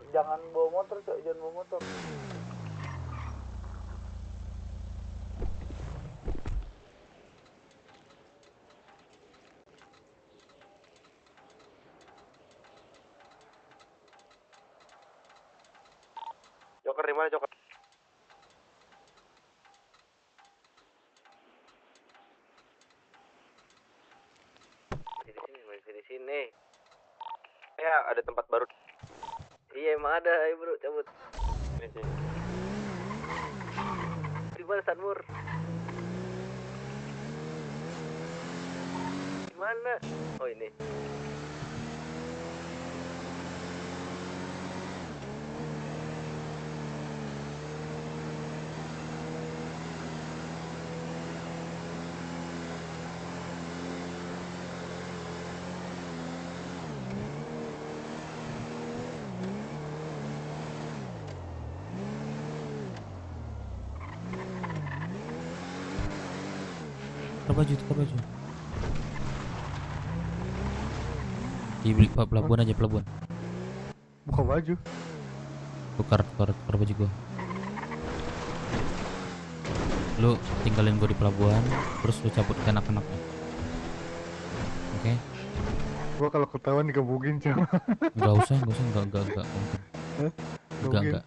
Jangan bawa motor, Cok. Jangan bawa motor. Joker di mana, Joker? Masih di sini. Ya, ada tempat baru. Iya emang ada, ayo bro cabut. Di mana Sanmur? Di mana? Oh ini. Tukar baju. Di pelabuhan aja, pelabuhan. Buka baju. Tukar baju gua. Lu tinggalin gua di pelabuhan, terus lu cabut ke anak-anaknya. Oke? Gua kalau ketahuan dikebukin cuma. Enggak usah, enggak. Hah? Enggak.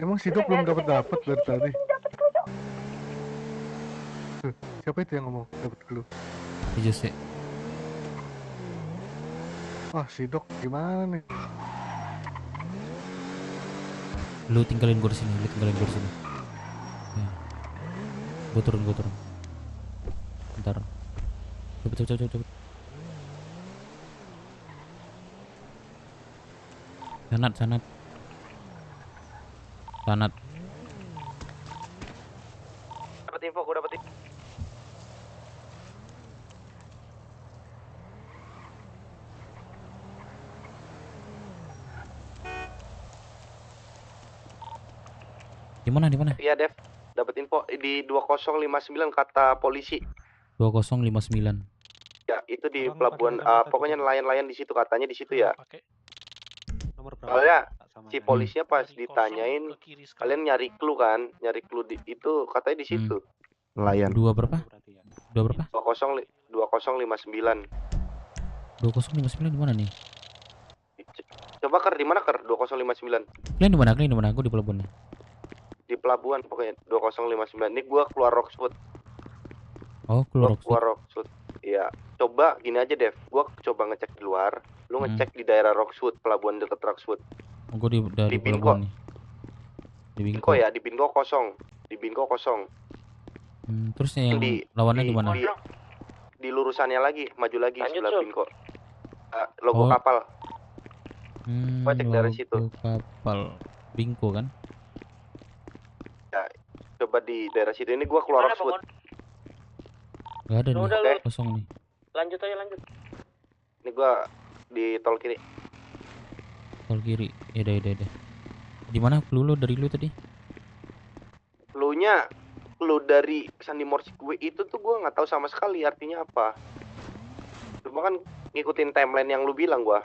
Emang Sidok belum dapat dari tadi. Tuh, siapa itu yang ngomong dapat clue? Jose. Ah, Sidok gimana nih? Lu tinggalin gua di sini, Ya. Gua turun. Bentar. Cepet. Sanat. Dapat info, gue dapat info. Di mana? Iya, Dev. Dapat info di 2059 kata polisi. 2059. Ya, itu di pelabuhan pokoknya nelayan-nelayan di situ katanya di situ ya. Soalnya si polisinya pas ditanyain kalian nyari clue kan? Nyari clue itu katanya di situ. Nelayan. 2 berapa? 2059. 2059 di mana nih? Coba di mana 2059? Kalian di mana? Aku di pelabuhan. Di pelabuhan pokoknya 2059. Ini gua keluar Roxwood. Oh, keluar Roxwood. Iya. Coba gini aja, Dev. Gua coba ngecek di luar. Lu ngecek di daerah Roxwood, pelabuhan dekat Roxwood. Gua dari pelabuhan nih. Di Binko ya, di Binko kosong. Terus yang lawannya di mana? Di lurusannya lagi, maju lagi sebelah Binko. Logo kapal. Gua cek dari situ. Kapal Binko kan? Ya, coba di daerah situ. Ini gua keluar Roxwood. Gak ada nih, kosong nih. Lanjut. Ini gua di tol kiri. Ya udah. Di mana clue lo dari lu tadi? Clue-nya dari Sandi Morse gue itu tuh gue nggak tahu sama sekali artinya apa. Cuma kan ngikutin timeline yang lu bilang gua.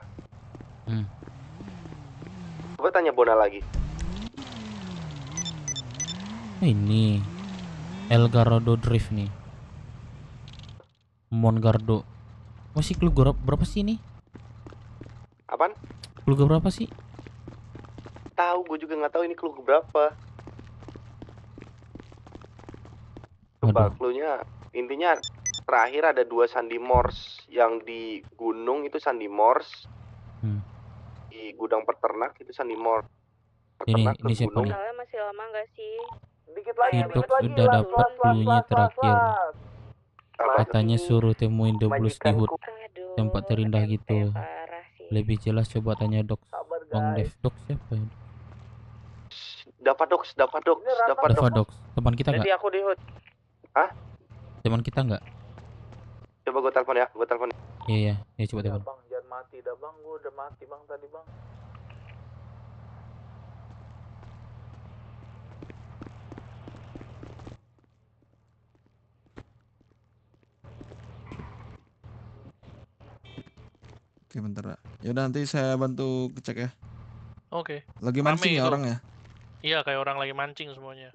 Coba tanya Bona lagi. Ini El Gardo Drift nih. Mongardo. Masih clue berapa sih ini? Apaan? Clue berapa sih? Tahu, gue juga nggak tahu ini clue berapa. Coba clue-nya intinya terakhir ada 2 Sandi Morse yang di gunung itu Sandi Morse. Di gudang peternak itu Sandi Morse. Ini siapa nih? Masih lama nggak sih? Dikit lagi. Sidok sudah dapat clue-nya terakhir. Katanya suruh temuin The Blues di Hood, tempat terindah gitu. Lebih jelas coba tanya Dox. Bang Dev. Dox siapa ya? Dapat Dox. Teman kita nggak? Jadi aku di Hood. Hah? Teman kita nggak? Coba gue telepon ya, Iya, coba telepon. Bang, jangan mati dah bang, gue udah mati bang tadi bang. Oke, bentar. Ya udah nanti saya bantu cek ya. Oke. Lagi mancing ya orangnya? Iya, kayak orang lagi mancing semuanya.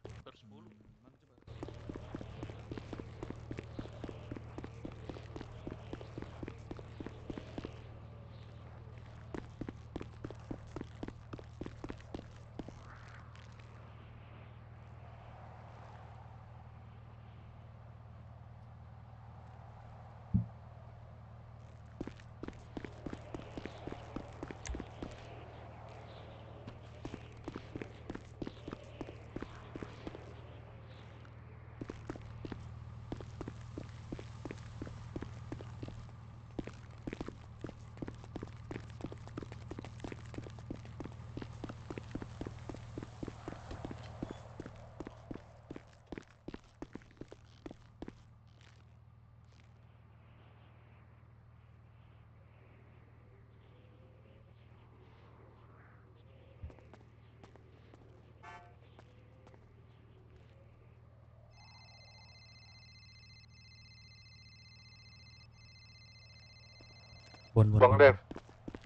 Bang Dev.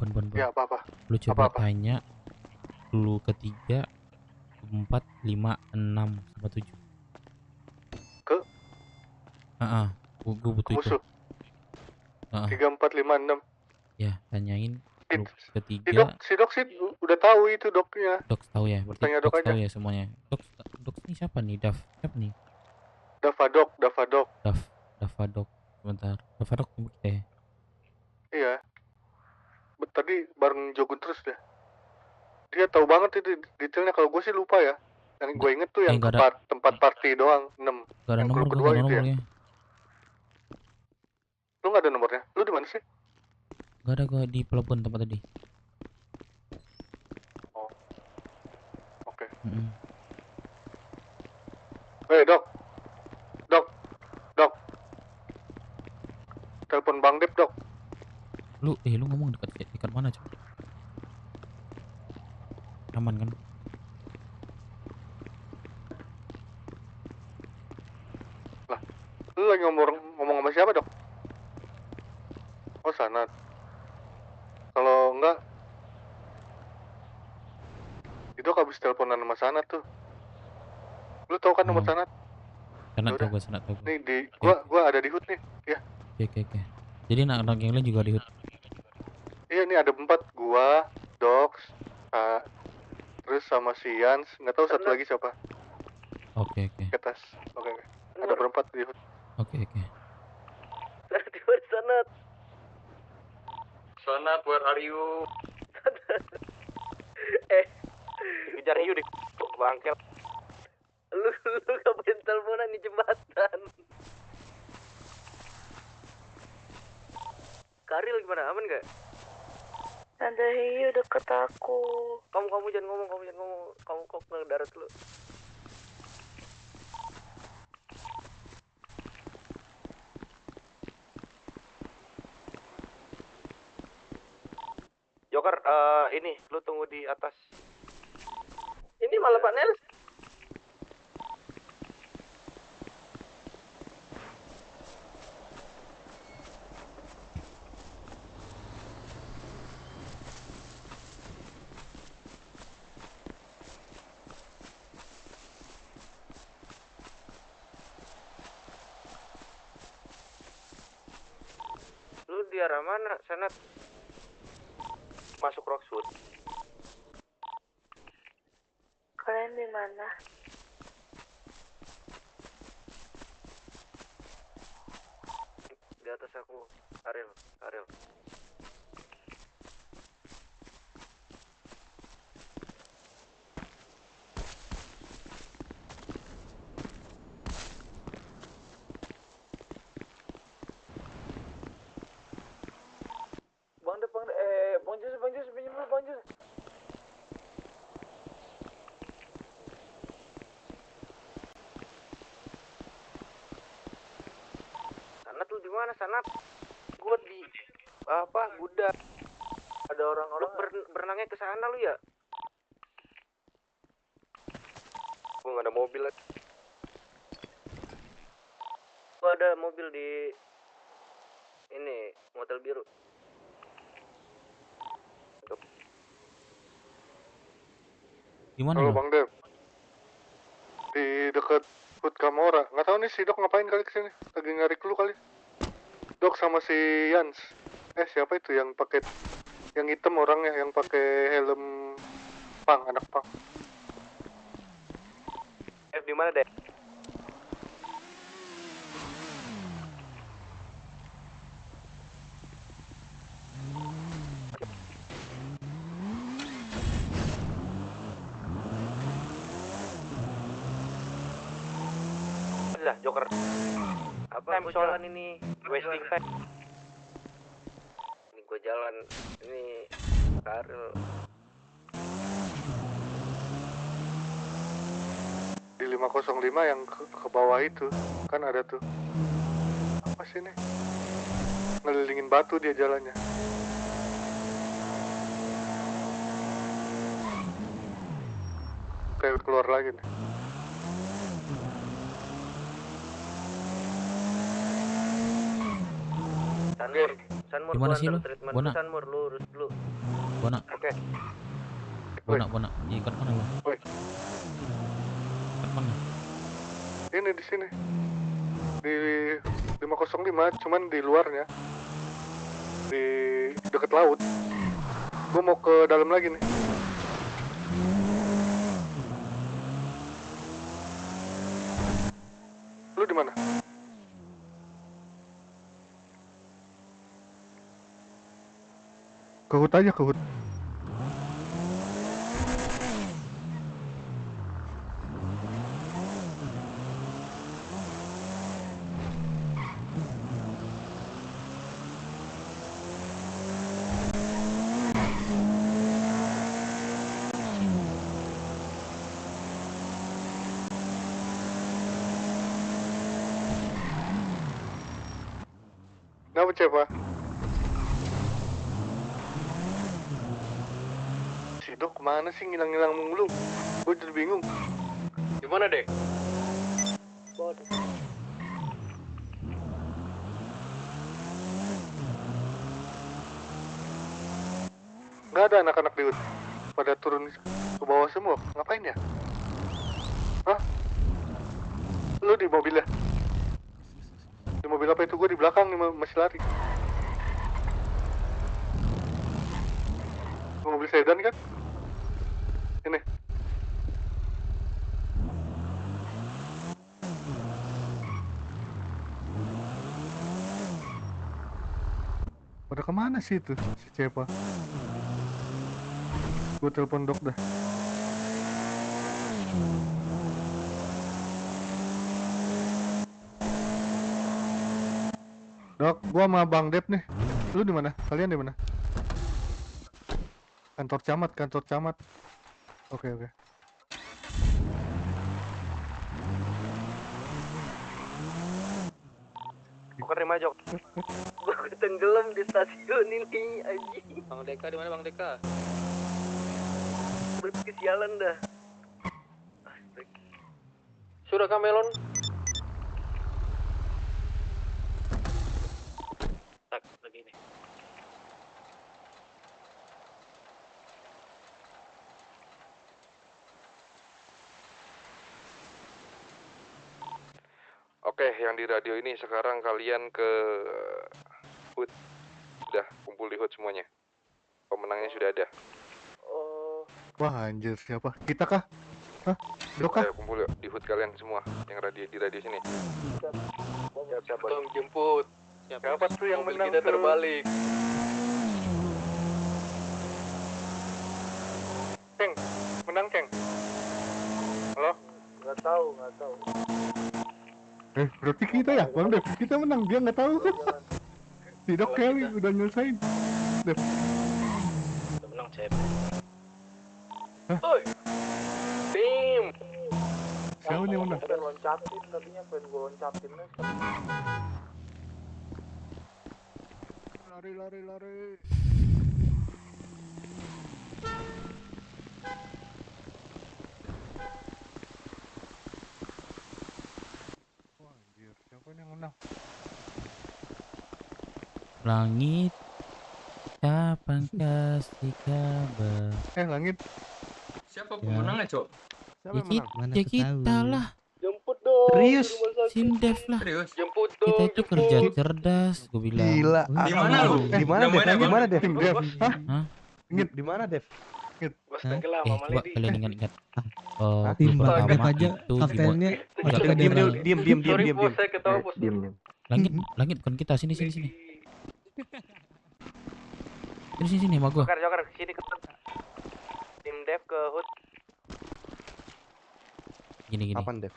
Bon. Ya apa-apa. Lu coba tanya lu ketiga, 4, 5, 6 sama 7. Ke? Gua butuh itu. Musuh. 3, 4, 5, 6. Ya, tanyain lu ketiga. Si dok sih udah tahu itu doknya. Dok tahu ya, berarti Tanya dok dok tahu aja. ya semuanya. Dok ini siapa nih? Siapa nih? Davadok. Davadok. Sebentar. Davadok kita ya. Iya. Tadi bareng Jogun terus deh. Dia tahu banget itu detailnya. Kalau gue sih lupa ya. Yang gue inget tuh yang tempat party doang 6. Gak ada yang nomor, kedua gak ada itu nomornya. Lu gak ada nomornya? Lu di mana sih? Gak ada, gua di pelabuhan tempat tadi. Oh. Oke. Dok. Telepon Bang Dep, Dok. Lu ngomong dekat mana, coba? Aman kan? Lah, lu lagi ngomong sama siapa, Dok? Oh, Sanat. Kalau enggak, itu habis teleponan sama Sanat tuh. Lu tahu kan nomor Sanat? Sanat tahu gua. Nih gua ada di HUT nih, ya. Oke. Jadi anak yang lain juga di HUT. Iya, nih ada 4, gua, Dox, terus sama si Yans, nggak tahu satu lagi siapa. Oke. Ketas. Oke. Ada berempat di HUT. Oke. Sanat, where are you? Dikejar Hiu di bangkel. Lu ngapain teleponan di jembatan? Karil gimana? Aman gak? Tante Hiu deket aku. Kamu jangan ngomong. Kamu kok ke darat lu. Joker, ini lu tunggu di atas. Ini malah Pak Nels. Lu di arah mana, Sanat? Masuk Rockwood. Kalian di mana? Di atas aku, Ariel. Bang Jus, pinjam dulu Bang Jus. Sanat lu di mana, Sanat? Gua di Buddha. Ada orang-orang berenangnya ke sana lu ya? Gua nggak ada mobil lagi. Gua ada mobil di ini motel biru. Gimana? Halo Bang Dev. Di dekat HUT Kamora. Nggak tahu nih si Dok ngapain kali kesini. Lagi nyari clue kali. Dok sama si Yans. Siapa itu yang pakai yang hitam orangnya yang pakai helm anak pang. Di mana, Dek? Lah, Joker. Apa gua jalan ini? Wasting time. Ini gua jalan. Ini Karel. Di 505 yang ke bawah itu kan ada tuh. Apa sih ini? Ngelilingin batu dia jalannya. Kayak keluar lagi nih. Sanmur, Gimana gua sih antar lu? treatment Bona. ke Sanmur, lu urus dulu. Bona. Oke. Bona. Ikat mana lu? Woi, Ikat mana? ini di sini. Di 505, cuman di luarnya. Di deket laut. Gua mau ke dalam lagi nih. Lu di mana? Ke hut aja, ke hut. Kenapa, Cepa? Si Dok kemana sih ngilang-ngilang mulu? Gue jadi bingung. Gimana, Dek? Nggak ada anak-anak di hut. Pada turun ke bawah semua. Ngapain ya? Hah? Lu di mobil ya? Di mobil apa itu? Gue di belakang nih masih lari. Mobil sedan kan? Ini. Pada kemana sih itu si Cepa? Gue telepon Dok dah. Dok, gua sama Bang Dep nih. Lu di mana? Kalian di mana? Kantor camat. Oke. Bukan terima Jok. Gua tenggelam di stasiun ini, anjing. Bang Deka di mana Bang Deka? Berkesialan dah. Sudah Kamelon. Tak lagi nih. Oke, yang di radio ini sekarang kalian ke HUT. Sudah kumpul di HUT semuanya. Pemenangnya sudah ada. Wah anjir, siapa? Kita kah? Hah? Dok kah? Ayo kumpul yuk di HUT kalian semua yang di radio sini. Siapa? Tolong jemput. Siapa tuh yang Mobil menang kita tuh? terbalik. Ceng, menang Ceng. Halo? Nggak tahu. Berarti kita ya, Bang Dev. Kita menang, dia nggak tahu. Si Dok Kelly udah nyelesain. Dev. Menang Cep. Oi. Tim. Siapa nih yang menang? Pengen loncatin tadinya, pengen gue loncatin. Lari. Wah anjir, siapa nih yang menang? Langit, kapan kasih kabar? Langit. Siapa pemenangnya, Cok? Siapa yang menang? Ya kita lah. Jemput dong. Serius? Simdev lah. Serius? Jemput Kita dong. itu kerja cerdas, gue bilang. Gila. Di mana lu? Gimana Dev? Tim Dev. Hah? Hah? Di mana Dev? Bos tenggelam sama Coba Lady. kalian ingat-ingat. Tim klub Bang Dep pertama aja itu kaptennya Enggak, masuk federal. Diam. Sorry bos, saya ketawa bos. Diam. Langit bukan kita, sini. Sini sama gua. Joker sini ke tim Dev ke HUT. Gini. Apaan Dev?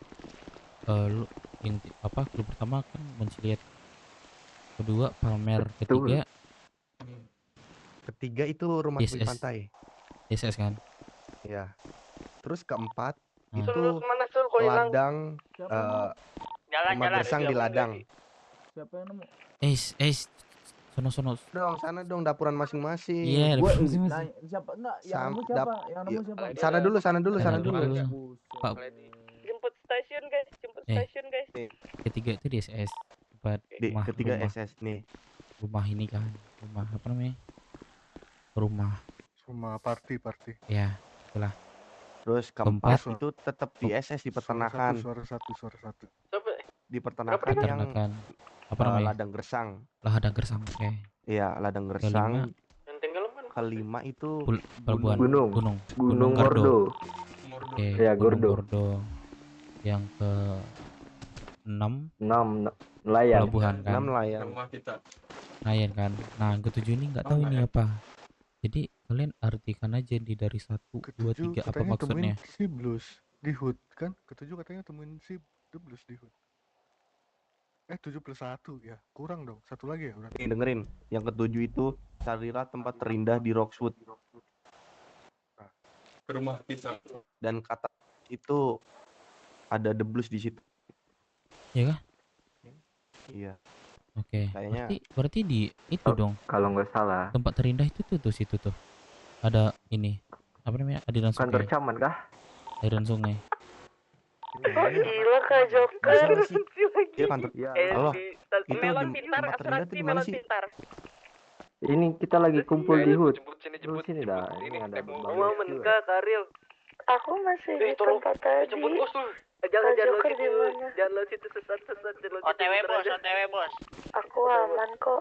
Lu yang klub pertama kan Mensiliat, kedua Palmer, Ketiga itu rumah Yes, sakit pantai. SS kan. Ya. Terus keempat Hmm. itu Sul, mana Sul kok hilang? ladang Siapa rumah gersang di ladang. Siapa yang nemu? Sono. Sana dong dapuran masing-masing. Iya, Gua masing-masing. nah, siapa enggak? Yang nemu siapa? Yang nemu siapa? Sana dulu. Sana dulu. Pak, Jemput stasiun guys. ketiga itu di SS. Tempat Di rumah. ketiga SS nih. rumah ini kan, rumah apa namanya? Rumah party. Ya, itulah. Terus keempat itu tetap di SS di peternakan. Suara satu. Di peternakan yang apa namanya? ladang gersang. Ladang gersang, oke. Iya, ladang gersang. Kelima itu Pelabuhan Gunung Gordo. Oke, Ya, Gunung Gordo. Gordo. Yang ke 6 nelayan. pelabuhan kan. 6 nelayan. Nelayan kan. Nah, yang ke-7 ini nggak tahu ini apa. Jadi kalian artikan aja di dari 1, 2, 3 apa maksudnya. Temuin si Blues di HUD kan. Ketujuh katanya temuin si The Blues di HUD. 7 plus 1 ya. Kurang dong. Satu lagi ya berarti. Dengerin. Yang ke-7 itu carilah tempat terindah di Roxwood. Rumah kita. Dan kata itu ada The Blues di situ. Iya kah? Iya. Oke. Kayaknya Berarti di itu dong. Kalau nggak salah. Tempat terindah itu tuh situ tuh. Ada ini. Apa namanya? Aliran sungai. Kantor caman kah? Aliran sungai. Oh gila Kak Joker. Dia kantor. Halo. Itu Melon pintar, tempat terindah itu asuransi di mana melon sih? pintar. Ini kita lagi kumpul di HUD. Jemput Sini dah. Ini ada Mau menikah Karil. Aku masih di tempat tadi. Jangan Joker di mana? jangan lo situ sesat. OTW bos. Aku aman kok.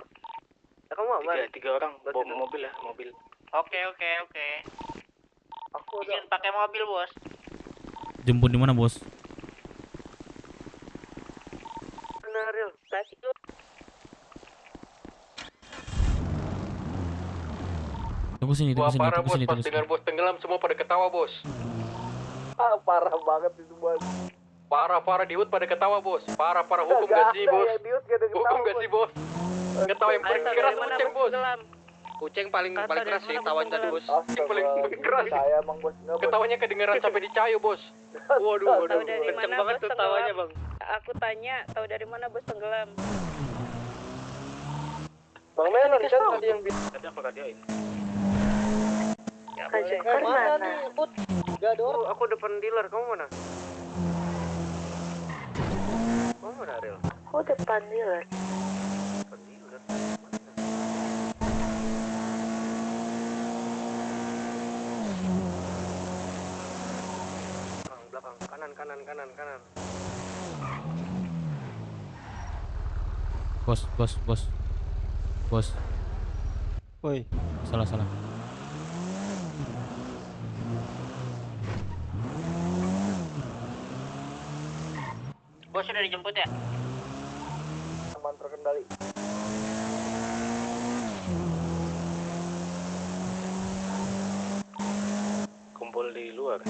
Kamu aman? Tiga orang bawa mobil ya, mobil. Oke. Aku Izin pakai mobil bos. Jemput di mana, Bos? Benar Ril. Tunggu sini. Wah parah bos, pas dengar bos tenggelam semua pada ketawa bos. Parah banget itu bos. Parah di HUD pada ketawa bos. Parah hukum gak sih bos? Hukum gak sih bos? Ketawa yang paling keras Uceng bos. Uceng paling keras sih tawanya tadi bos. Yang paling keras. Saya emang bos. Ketawanya kedengeran sampai di Cayo bos. Waduh, Tahu dari kenceng mana, banget Bos, tuh tenggelam? tawanya bang. Aku tanya, tahu dari mana bos tenggelam? Bang Melon kan tadi yang Tadi aku radioin. Kak Joker mana? Gak ada orang. Aku depan dealer, kamu mana? Kamu mana Ril? Aku depan dealer. Depan dealer. Belakang, kanan. Bos. Woi. Salah. Bos sudah dijemput ya? Aman terkendali. Kumpul di luar.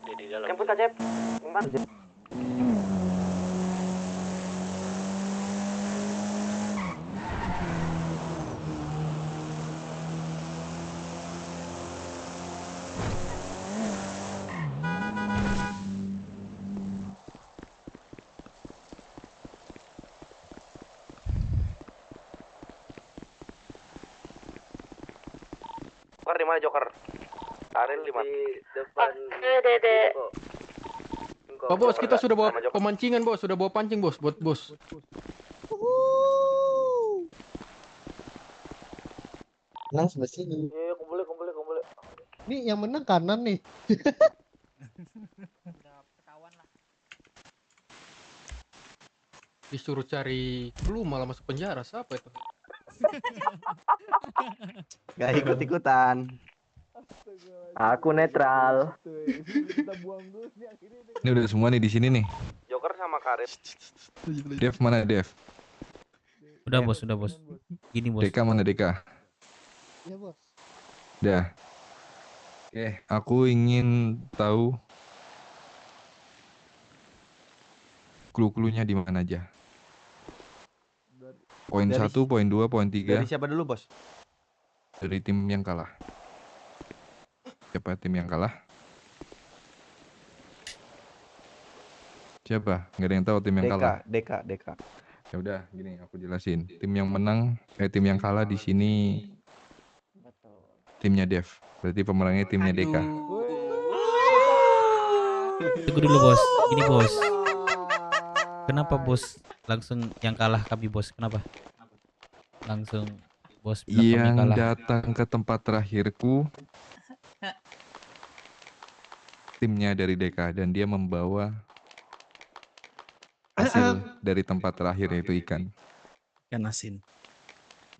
Di dalam. Jemput aja. Joker di mana Joker? Karil di mana? Di depan. Dede. Pak bos, kita sudah bawa pemancingan bos, sudah bawa pancing bos, buat bos. Nah, sebelah sini. Iya, kumpul. Nih yang menang kanan nih. Disuruh cari clue malah masuk penjara, siapa itu? Gak ikut-ikutan. Aku netral. Ini udah semua nih di sini nih. Joker sama Karil. Dev mana Dev? Udah bos. Gini bos. Deka mana Deka? Iya bos. Dah. Oke, aku ingin tahu clue-cluenya di mana aja. Poin Dari- 1, poin 2, poin 3 Dari siapa dulu bos? dari tim yang kalah. Siapa tim yang kalah? Siapa? Nggak ada yang tahu tim yang kalah. Deka. Ya udah, gini aku jelasin. Tim yang menang, tim yang kalah di sini timnya Dev. Berarti pemenangnya timnya Deka. Tunggu dulu bos. Gini bos. Kenapa bos langsung yang kalah kami bos? Kenapa? langsung bos bilang kami Yang kalah. datang ke tempat terakhirku timnya dari DK dan dia membawa hasil dari tempat terakhir yaitu ikan. Ikan asin.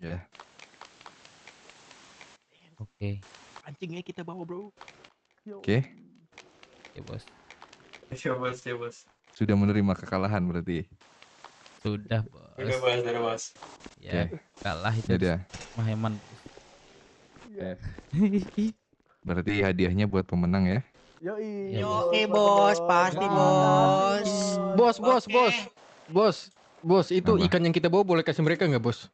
Ya. Oke. Pancingnya kita bawa, bro. Oke. Ya bos. Ya bos, ya bos. Sudah menerima kekalahan berarti. Sudah bos. Udah bos. Ya kalah itu. Ya. Maheman. Berarti hadiahnya buat pemenang ya. Yoi. Oke bos, pasti bos. Bos, itu Apa? ikan yang kita bawa boleh kasih mereka nggak bos?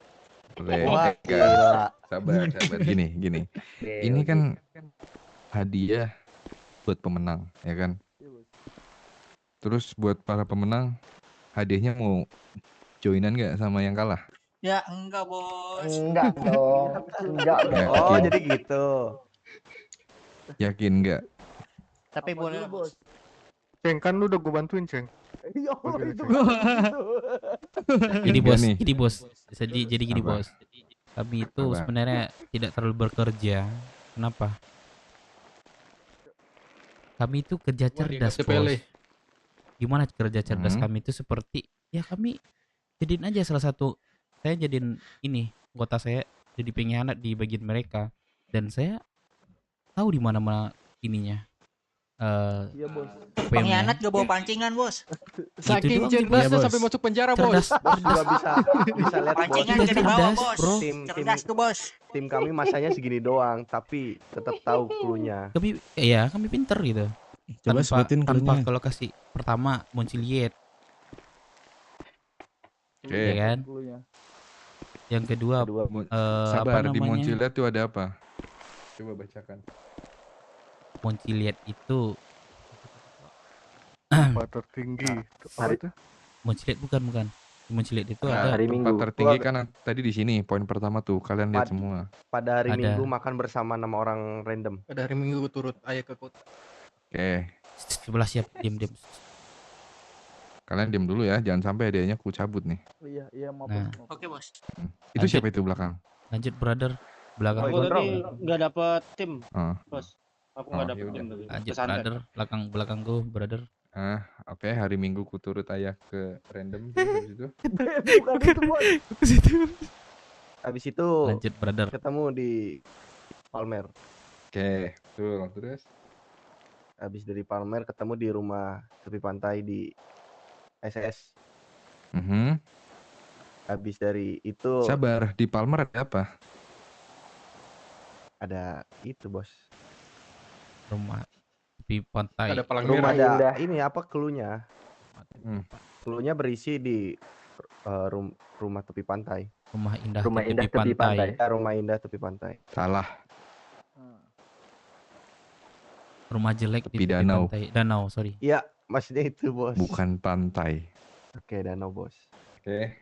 Boleh. Wah, Enggak. gila. Sabar. Gini. Ini kan hadiah buat pemenang, ya kan? Terus buat para pemenang, hadiahnya mau joinan nggak sama yang kalah? Ya enggak bos. Enggak dong. Enggak dong. Yakin? Oh, jadi gitu. Yakin nggak? Tapi boleh lah, bos. Ceng, kan lu udah gue bantuin, Ceng. Iya, Oke, itu. Gini bos, nih. gini bos. Jadi gini Apa? bos. Kami itu Apa? sebenarnya tidak terlalu bekerja. Kenapa? Kami itu kerja cerdas bos. sepele. Gimana kerja cerdas Hmm. kami itu seperti ya kami jadiin aja salah satu. Saya jadiin ini anggota saya jadi pengkhianat di bagian mereka dan saya tahu di mana-mana ininya. Iya, bos. Pengkhianat gak bawa pancingan bos. Saking doang, cerdasnya Bos. sampai masuk penjara Cerdas. bos. Bos juga bisa lihat bos. Pancingan Kita jadi bawa cerdas, bos. bro. Cerdas tuh bos. Tim kami masanya segini doang, tapi tetap tahu cluenya. Kami pinter gitu. Coba sebutin tanpa cluenya. ke lokasi pertama Monciliet, Oke. ya kan? Cluenya. Yang kedua, Sabar, apa di namanya? Monciliet tuh ada apa? Coba bacakan. Monciliet itu Tempat tertinggi. Apa itu? Monciliet bukan. Di Monciliet itu Nah, ada tempat tertinggi kan tadi di sini, poin pertama tuh, kalian lihat semua. Pada hari Ada. Minggu makan bersama 6 orang random. Pada hari Minggu turut ayah ke kota. Oke, sebelah siap diam. kalian diam dulu ya, jangan sampai hadiahnya ku cabut nih. Iya, maaf. Nah. Bos. Oke bos. Itu Lanjut. siapa itu belakang? Lanjut brother, belakang Aku gua. tadi nggak dapet tim, Oh. bos. Aku nggak Oh, dapet yaudah. tim tadi. Lanjut Pesantren. brother, belakang gua brother. Oke, hari Minggu ku turut ayah ke random habis itu. Bukan itu, bos. Habis itu Lanjut brother. ketemu di Palmer. Oke, betul. Terus Habis dari Palmer ketemu di rumah tepi pantai di SS. Habis dari itu Sabar, di Palmer ada apa? ada itu bos. Rumah di pantai. Ada palang Rumah merah. ada ini apa cluenya? Hmm. Cluenya berisi di rumah tepi pantai. Rumah indah Rumah tepi indah tepi pantai. pantai. Ya, rumah indah tepi pantai. Salah. Rumah jelek di Tepi tepi danau. pantai. Danau, sorry. Iya, maksudnya itu bos. Bukan pantai. Oke, danau bos. Oke.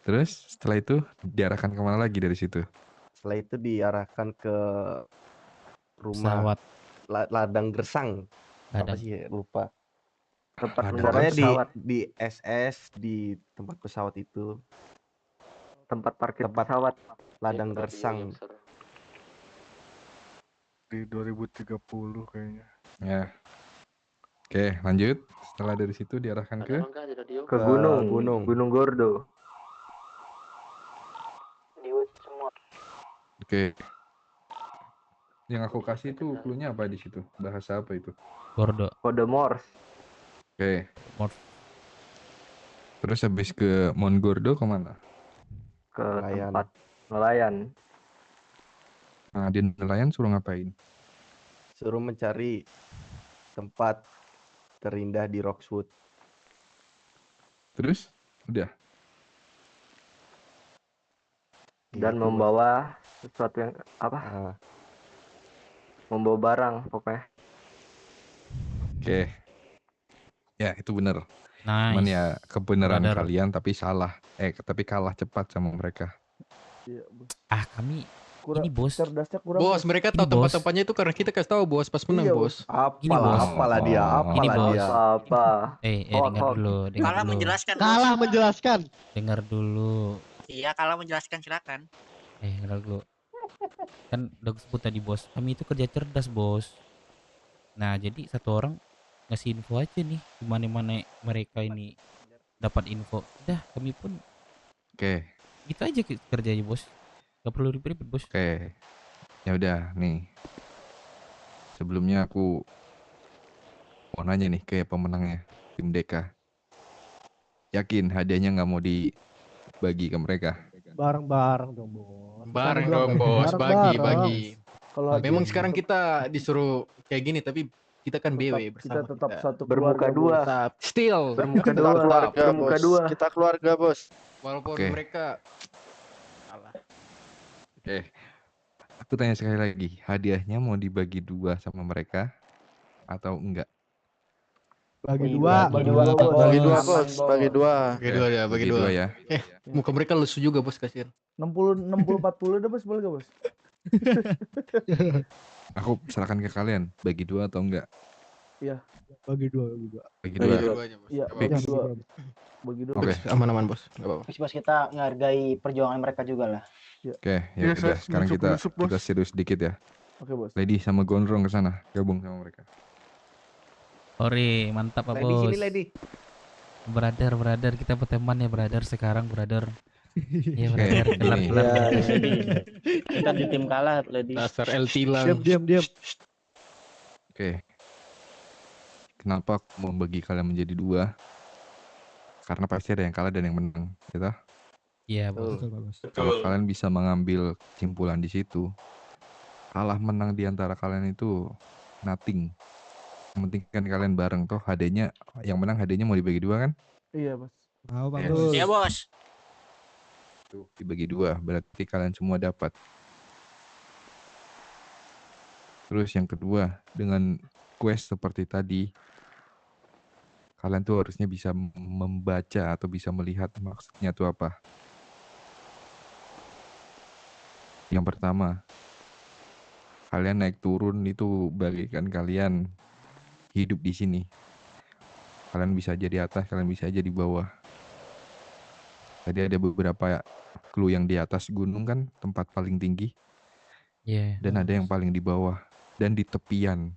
Terus setelah itu diarahkan kemana lagi dari situ? Setelah itu diarahkan ke rumah Pesawat. ladang gersang. Apa Ladang. sih lupa. Tempat Ladang Pokoknya pesawat. di SS di tempat pesawat itu Tempat parkir pesawat. ladang gersang. Di 2030 kayaknya. Ya. Oke, lanjut. Setelah dari situ diarahkan ke Ke Gunung Gordo. Oke. Yang aku kasih itu cluenya apa di situ? Bahasa apa itu? Gordo. Kode Morse. Oke. Morse. Terus habis ke Mongordo kemana? Ke Nelayan. tempat nelayan. Nah, di nelayan suruh ngapain? Suruh mencari tempat terindah di Roxwood. Terus? Udah. Dan Gitu, membawa sesuatu yang apa? Ah, Membawa barang pokoknya. Oke. Ya, itu bener. Cuman Nice. ya kebenaran Brother. kalian tapi salah. Tapi kalah cepat sama mereka. Iya, bos. Kami Kurang, ini bos. cerdasnya kurang. Bos, mereka tahu Ini, bos. tempat-tempatnya itu karena kita kasih tahu bos pas menang Iya, bos. Gini, bos. apalah dia, Oh. Ini, apalah bos. dia. Apa? Dengar dulu, dengar Kalah dulu. menjelaskan bos. Kalah menjelaskan. Dengar dulu. Iya, kalau menjelaskan silakan. Kenal dulu. Kan udah gue sebut tadi bos, kami itu kerja cerdas bos. Nah jadi satu orang ngasih info aja nih dimana-mana mereka ini dapat info. Udah kami pun Oke. gitu aja kerjanya bos. Gak perlu ribet-ribet bos. Oke. Ya udah nih. Sebelumnya aku mau nanya nih ke pemenangnya tim Deka. Yakin hadiahnya nggak mau dibagi ke mereka? Bareng-bareng dong bos. Bareng Kita dong bilang bos, bagi. bareng-bareng. Kalau Memang hadiah sekarang kita disuruh kayak gini, tapi kita kan BW kita bersama. tetap satu Bermuka keluarga, dua. Bos. Tetap still Bermuka tetap dua. keluarga, Bermuka bos. dua. Kita keluarga, bos. Walaupun Oke. mereka salah. Aku tanya sekali lagi, hadiahnya mau dibagi 2 sama mereka atau enggak? bagi dua. Bagi dua, bos. Bagi dua, bos. Bagi dua. Bagi dua ya, bagi dua. ya. Muka mereka lusuh juga bos, kasihan. 60-40 deh bos, boleh gak bos? Aku serahkan ke kalian, bagi 2 atau enggak? Iya. Bagi dua. Bagi Bagi 2. dua aja bos. Iya, Nggak bagi apa-apa. dua. Bagi dua. Oke. Aman-aman bos, nggak apa-apa. Bos kita menghargai perjuangan mereka juga lah. Oke, ya Iya, udah Sas. sekarang kita Nusuk, bos. kita serius dikit ya. Oke bos. Lady sama Gondrong ke sana, gabung sama mereka. Ore mantap pak Lady bos. sini lady. Brother kita berteman ya brother sekarang brother. Iya Oke, brother gelap gini. gelap. Kita di tim kalah, Lady. Dasar El Tilang. Diam. Oke. Kenapa aku membagi kalian menjadi 2? Karena pasti ada yang kalah dan yang menang, gitu. Iya bos. Betul, Pak Bos. Kalau kalian bisa mengambil kesimpulan di situ, kalah menang di antara kalian itu nothing. Yang penting kan kalian bareng toh, hadiahnya yang menang hadiahnya mau dibagi 2 kan? Iya bos. Mau Pak Yes. Bos. Iya, Bos. Tuh, dibagi 2, berarti kalian semua dapat. Terus yang kedua, dengan quest seperti tadi, kalian tuh harusnya bisa membaca atau bisa melihat maksudnya tuh apa. Yang pertama, kalian naik turun itu bagikan kalian hidup di sini. Kalian bisa jadi atas, kalian bisa aja di bawah. Tadi ada beberapa clue yang di atas gunung kan, tempat paling tinggi. Iya. Dan ada yang paling di bawah dan di tepian.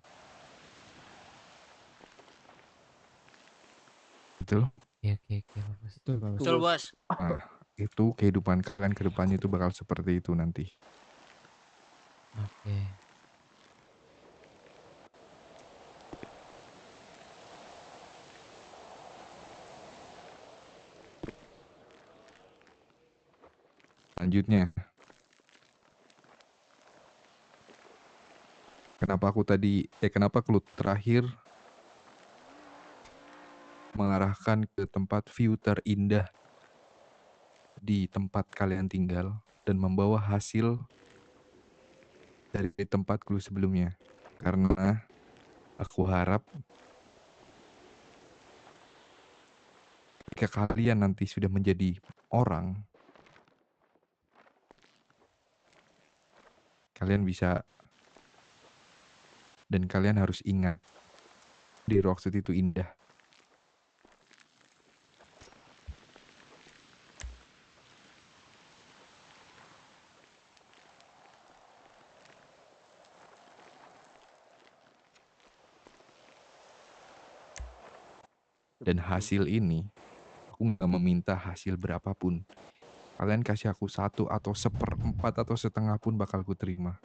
Betul? Oke Pak Bos. Betul Pak Bos. Betul, Bos. Nah, itu kehidupan kalian ke depannya itu bakal seperti itu nanti. Oke. Selanjutnya, kenapa clue terakhir mengarahkan ke tempat view terindah di tempat kalian tinggal dan membawa hasil dari tempat clue sebelumnya. Karena aku harap jika kalian nanti sudah menjadi orang, kalian bisa dan kalian harus ingat di Rockset itu indah. Dan hasil ini, aku nggak meminta hasil berapapun. Kalian kasih aku 1 atau 1/4 atau setengah pun bakal ku terima.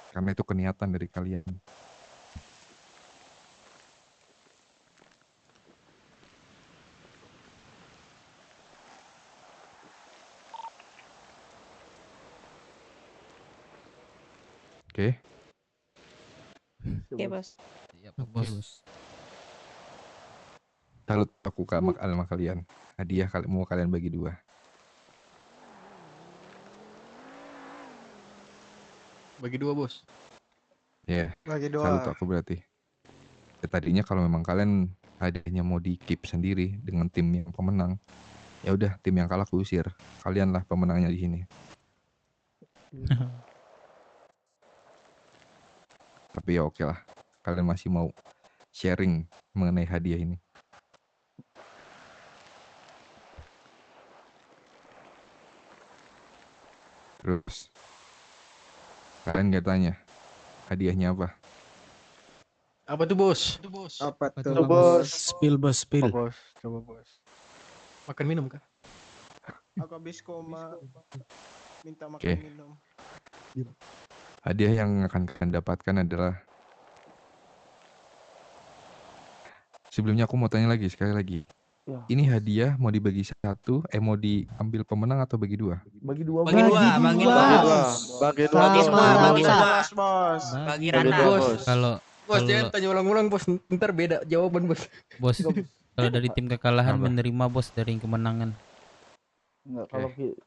Karena itu keniatan dari kalian. Oke? Oke, Bos. Iya Pak Bos. Salut aku sama kalian. Hadiah mau kalian bagi 2. Bagi 2 bos. Ya, Bagi 2. salut aku berarti. Ya, tadinya kalau memang kalian hadiahnya mau di keep sendiri dengan tim yang pemenang, ya udah tim yang kalah kuusir. Kalianlah pemenangnya di sini. Tapi ya oke lah, kalian masih mau sharing mengenai hadiah ini. Terus kalian nggak tanya hadiahnya apa? Apa tuh bos? Apa tuh Coba bos? Spill bos, spill. Apa bos? Coba bos. Makan minum kah? Aku habis koma. Minta makan Oke. minum. Hadiah yang akan kalian dapatkan adalah, sebelumnya aku mau tanya lagi sekali lagi. Ya. Ini hadiah mau dibagi satu, mau diambil pemenang atau bagi dua? Bagi dua, Bagi dua, bagi dua. Bagi dua, bos. Bagi dua. bos. Bagi Bagi rata. dua, Bos. Bos jangan tanya ulang-ulang bos, ntar beda jawaban bos. Bos, kalau dari tim kekalahan menerima bos dari yang kemenangan. Enggak,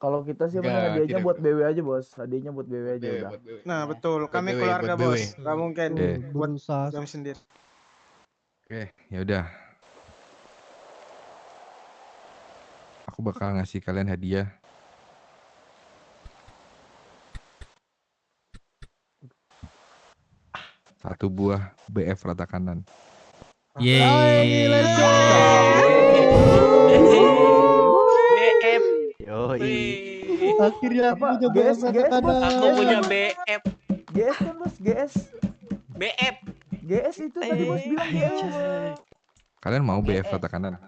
kalau kita sih Enggak, emang hadiahnya tidak. buat BW aja bos. Hadiahnya buat BW aja udah. Nah betul, kami BW, keluarga buat BW. bos. Gak mungkin Oke. buat kami sendiri. Oke, ya udah. Aku bakal ngasih kalian hadiah. Satu buah BF rata kanan. Yeay. BF. Yoi. Akhirnya aku punya GS, BF GS, bos. Aku punya BF. GS kan bos, GS. BF. GS itu tadi bos bilang GS. Kalian mau BF rata kanan?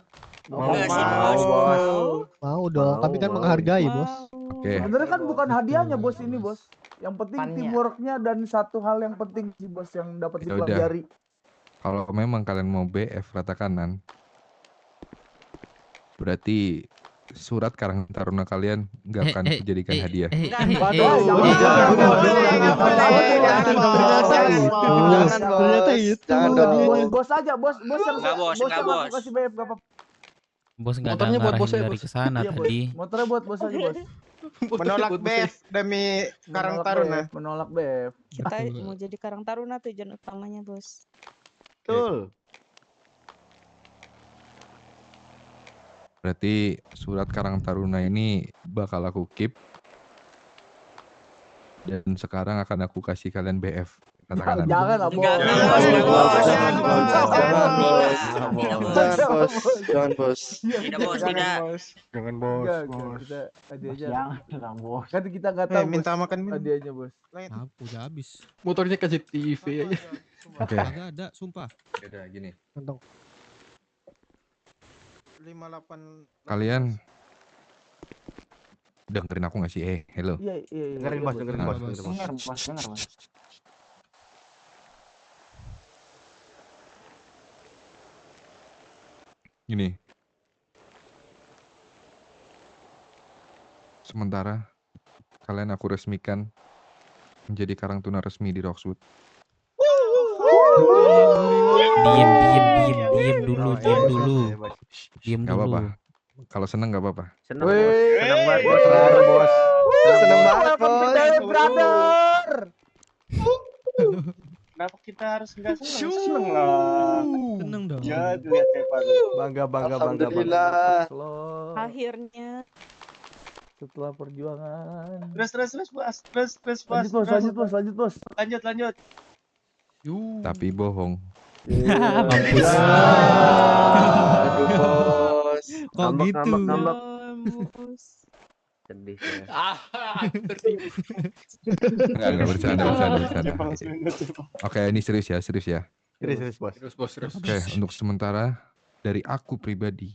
Enggak sih bos. Mau dong, kami kan menghargai bos. Oke. Sebenarnya kan bukan hadiahnya bos ini bos. Yang penting Pannya. teamworknya dan satu hal yang penting sih bos yang dapat Ya udah. dipelajari. Kalau memang kalian mau BF rata kanan, berarti surat Karang Taruna kalian nggak akan kujadikan hadiah. Ternyata itu. Jangan dong. Bos aja, bos yang Enggak, bos, bos enggak, yang bos. aku kasih BF gak apa-apa. Bos nggak ada Motornya buat ngarahin bos ya, dari bos. kesana Iya, bos. tadi. Motornya buat bos aja bos. Menolak BF demi Karang Taruna. Menolak BF. Kita mau jadi Karang Taruna tujuan utamanya bos. Betul. Berarti surat Karang Taruna ini bakal aku keep. Dan sekarang akan aku kasih kalian BF rata kanan. Jangan lah bos. Jangan bos. Tidak bos, tidak. Jangan bos. Kita hadiahnya. Jangan bos. Kan kita nggak tahu minta bos, makan minum. hadiahnya bos. Aku udah habis. Motornya kasih TV aja. Oke. Kagak ada, sumpah. Udah gini. Kantong. 58. Kalian dengerin aku nggak sih? Hello. Iya. Dengerin bos, dengerin bos. Dengar bos, dengar bos. Gini. Sementara kalian aku resmikan menjadi Karang Tuna resmi di Roxwood. Diem dulu. Diem Gak dulu. apa-apa. Kalau seneng gak apa-apa. Senang banget bos. Senang banget bos. Brother. Kenapa kita harus nggak seneng lah? Seneng dong. Ya dilihat kayak Pak. Bangga. Alhamdulillah. Akhirnya. Setelah perjuangan. Terus bos. Terus bos. Lanjut bos. Lanjut. Tapi bohong. Mampus. Aduh bos. Kok gitu? Ngambek. Bos. Sedih saya. Enggak bercanda. Oke, ini serius ya. Serius bos. Oke, untuk sementara dari aku pribadi,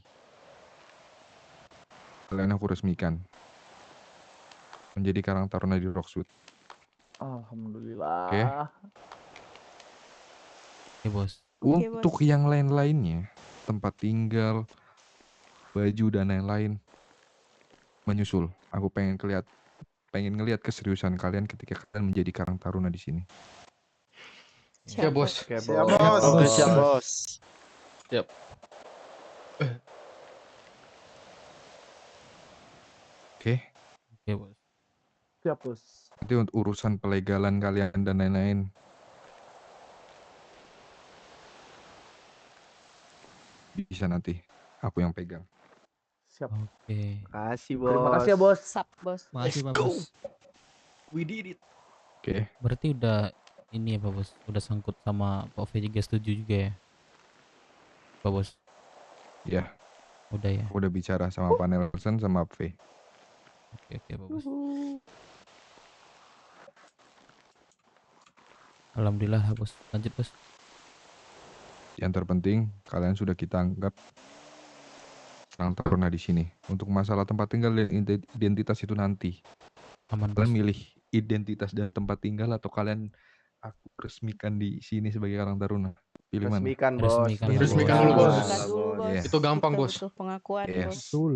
kalian aku resmikan menjadi Karang Taruna di Roxwood. Alhamdulillah. Oke. Oke bos. Untuk yang lain-lainnya, tempat tinggal, baju dan lain-lain, menyusul. Aku pengen ngelihat keseriusan kalian ketika kalian menjadi Karang Taruna di sini. Siap bos. Siap bos. Oke, siap bos. Siap. Oke. Oke bos. Siap bos. Nanti untuk urusan pelegalan kalian dan lain-lain, bisa nanti aku yang pegang. Siap. Oke. Makasih bos. Terima kasih ya bos. Sap bos. Makasih Pak Bos. We did it. Oke. Berarti udah ini ya Pak Bos, udah sangkut sama Pak V juga setuju juga ya Pak Bos? Ya. Udah ya. Aku udah bicara sama Pak Nelson sama V. Oke Pak Bos. Alhamdulillah bos. Lanjut bos. Yang terpenting kalian sudah kita anggap Karang Taruna di sini. Untuk masalah tempat tinggal dan identitas itu nanti. Aman, Kalian bos. milih identitas dan tempat tinggal atau kalian aku resmikan di sini sebagai Karang Taruna? Pilih mana? Resmikan, Bos. Resmikan dulu, Bos. Resmikan dulu, Bos. Yes. Itu gampang, Kita Bos. butuh pengakuan, Yes. Bos. Betul.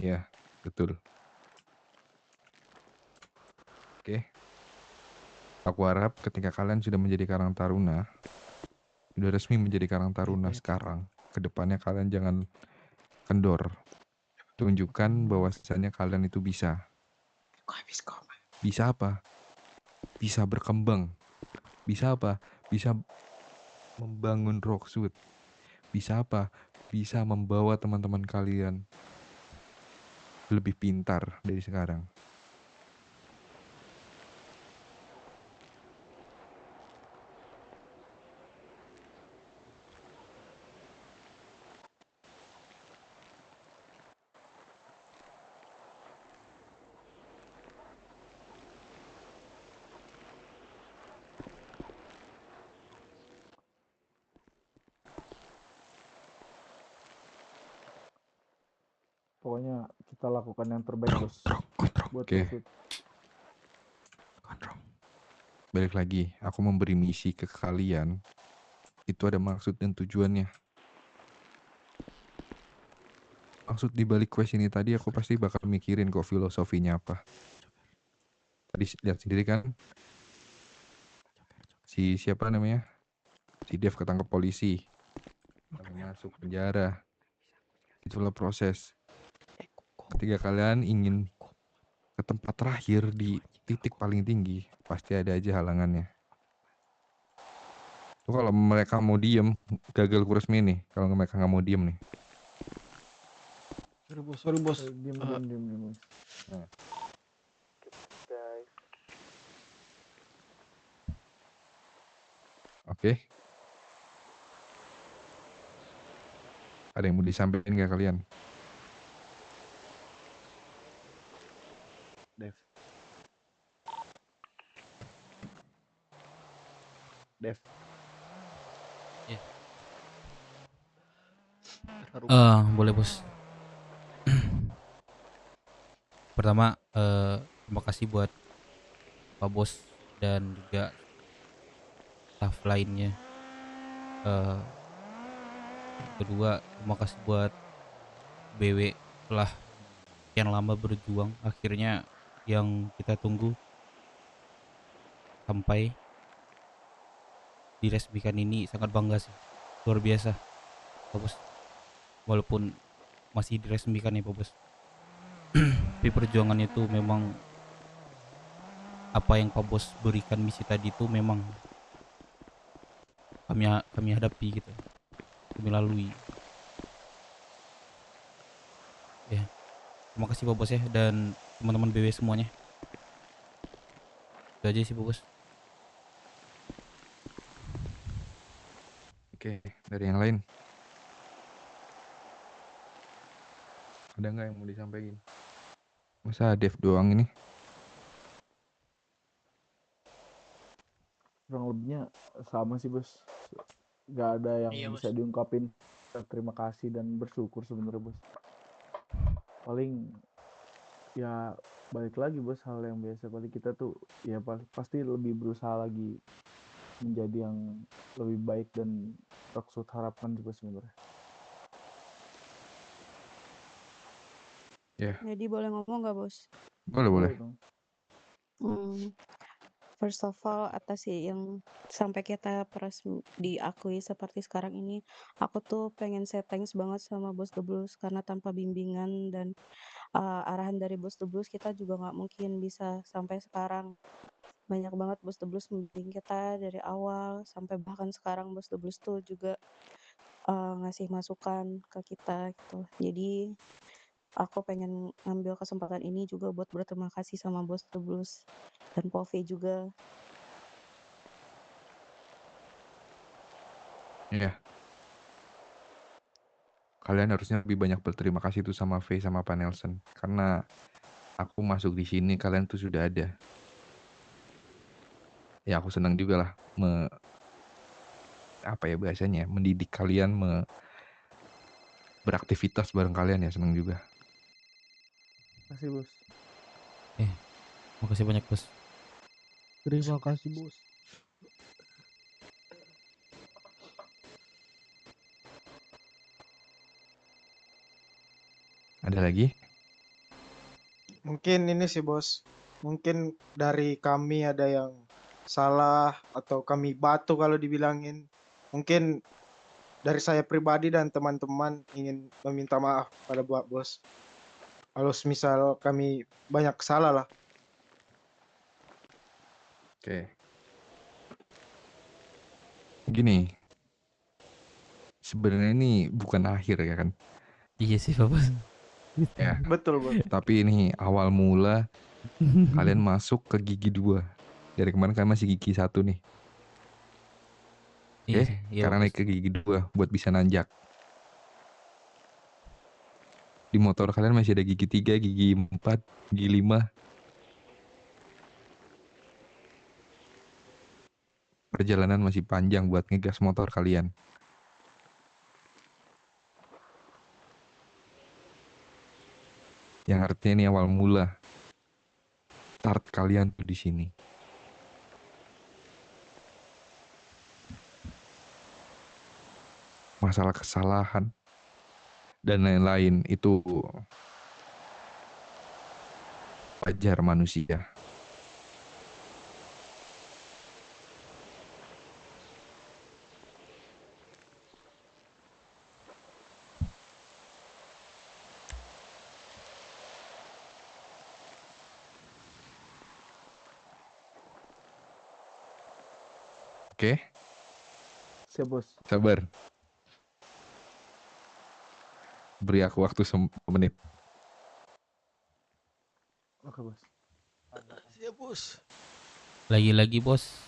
Ya, betul. Oke. Aku harap ketika kalian sudah menjadi Karang Taruna, sudah resmi menjadi Karang Taruna sekarang, kedepannya kalian jangan kendor. Tunjukkan bahwasannya kalian itu bisa. Bisa apa? Bisa berkembang. Bisa apa? Bisa membangun Rocksuit. Bisa apa? Bisa membawa teman-teman kalian lebih pintar dari sekarang. Pokoknya kita lakukan yang terbaik, Bos. Buat Oke. Rocksuit. Balik lagi, aku memberi misi ke kalian. Itu ada maksud dan tujuannya. Maksud di balik quest ini tadi aku pasti bakal mikirin kok filosofinya apa. Tadi lihat sendiri kan. Si siapa namanya? Si Dev ketangkep polisi. Lalu masuk penjara. Itulah proses. Ketika kalian ingin ke tempat terakhir di titik paling tinggi, pasti ada aja halangannya. Tuh kalau mereka mau diem, gagal kurus nih. Kalau mereka nggak mau diem nih. Sorry bos. Diam. Nah. Guys. Oke. Ada yang mau disampaikan nggak kalian? Dev. Boleh bos. Pertama, terima kasih buat Pak Bos dan juga staff lainnya. Kedua, terima kasih buat BW telah sekian lama berjuang. Akhirnya yang kita tunggu sampai diresmikan ini sangat bangga sih. Luar biasa Pak Bos. Walaupun masih diresmikan ya Pak Bos. Tapi perjuangan itu memang apa yang Pak Bos berikan misi tadi itu memang kami hadapi gitu. Kami lalui. Ya. Terima kasih Pak Bos ya dan teman-teman BW semuanya. Itu aja sih Pak Bos. Oke, dari yang lain. Ada nggak yang mau disampaikan? Masa Dev doang ini? Kurang lebihnya sama sih, Bos. Gak ada yang Iya, bisa Bos. diungkapin. Terima kasih dan bersyukur sebenarnya, Bos. Paling ya balik lagi, Bos, hal yang biasa. Paling kita tuh ya pasti lebih berusaha lagi menjadi yang lebih baik dan Rocksuit harapkan juga sebenarnya. Ya. Jadi boleh ngomong nggak bos? Boleh. First of all, atas sih yang sampai kita diakui seperti sekarang ini, aku tuh pengen say thanks banget sama Bos The Blues karena tanpa bimbingan dan arahan dari Bos The Blues kita juga nggak mungkin bisa sampai sekarang. Banyak banget Bos The Blues membimbing kita dari awal sampai bahkan sekarang Bos The Blues tuh juga ngasih masukan ke kita gitu. Jadi aku pengen ngambil kesempatan ini juga buat berterima kasih sama Bos The Blues dan Povi juga. Iya. Kalian harusnya lebih banyak berterima kasih tuh sama V sama Pak Nelson. Karena aku masuk di sini kalian tuh sudah ada. Ya aku senang juga lah apa ya bahasanya, mendidik kalian beraktivitas bareng kalian ya, senang juga. Makasih bos. Makasih banyak bos. Terima kasih bos. Ada lagi? Mungkin ini sih bos, mungkin dari kami ada yang salah atau kami batu kalau dibilangin. Mungkin dari saya pribadi dan teman-teman ingin meminta maaf pada buat bos. Kalau misal kami banyak salah lah. Oke. Gini, sebenarnya ini bukan akhir ya kan? Iya sih Pak Bos. Ya. Betul bos. Tapi ini awal mula kalian masuk ke gigi 2. Dari kemarin kalian masih gigi 1 nih. Oke, Iya, sekarang naik ke gigi 2 buat bisa nanjak. Di motor kalian masih ada gigi 3, gigi 4, gigi 5. Perjalanan masih panjang buat ngegas motor kalian. Yang artinya ini awal mula. Start kalian tuh di sini. Masalah kesalahan dan lain-lain itu wajar manusia. Oke? Siap bos. Sabar. Beri aku waktu menit. Oke bos. Siap bos. Lagi-lagi bos.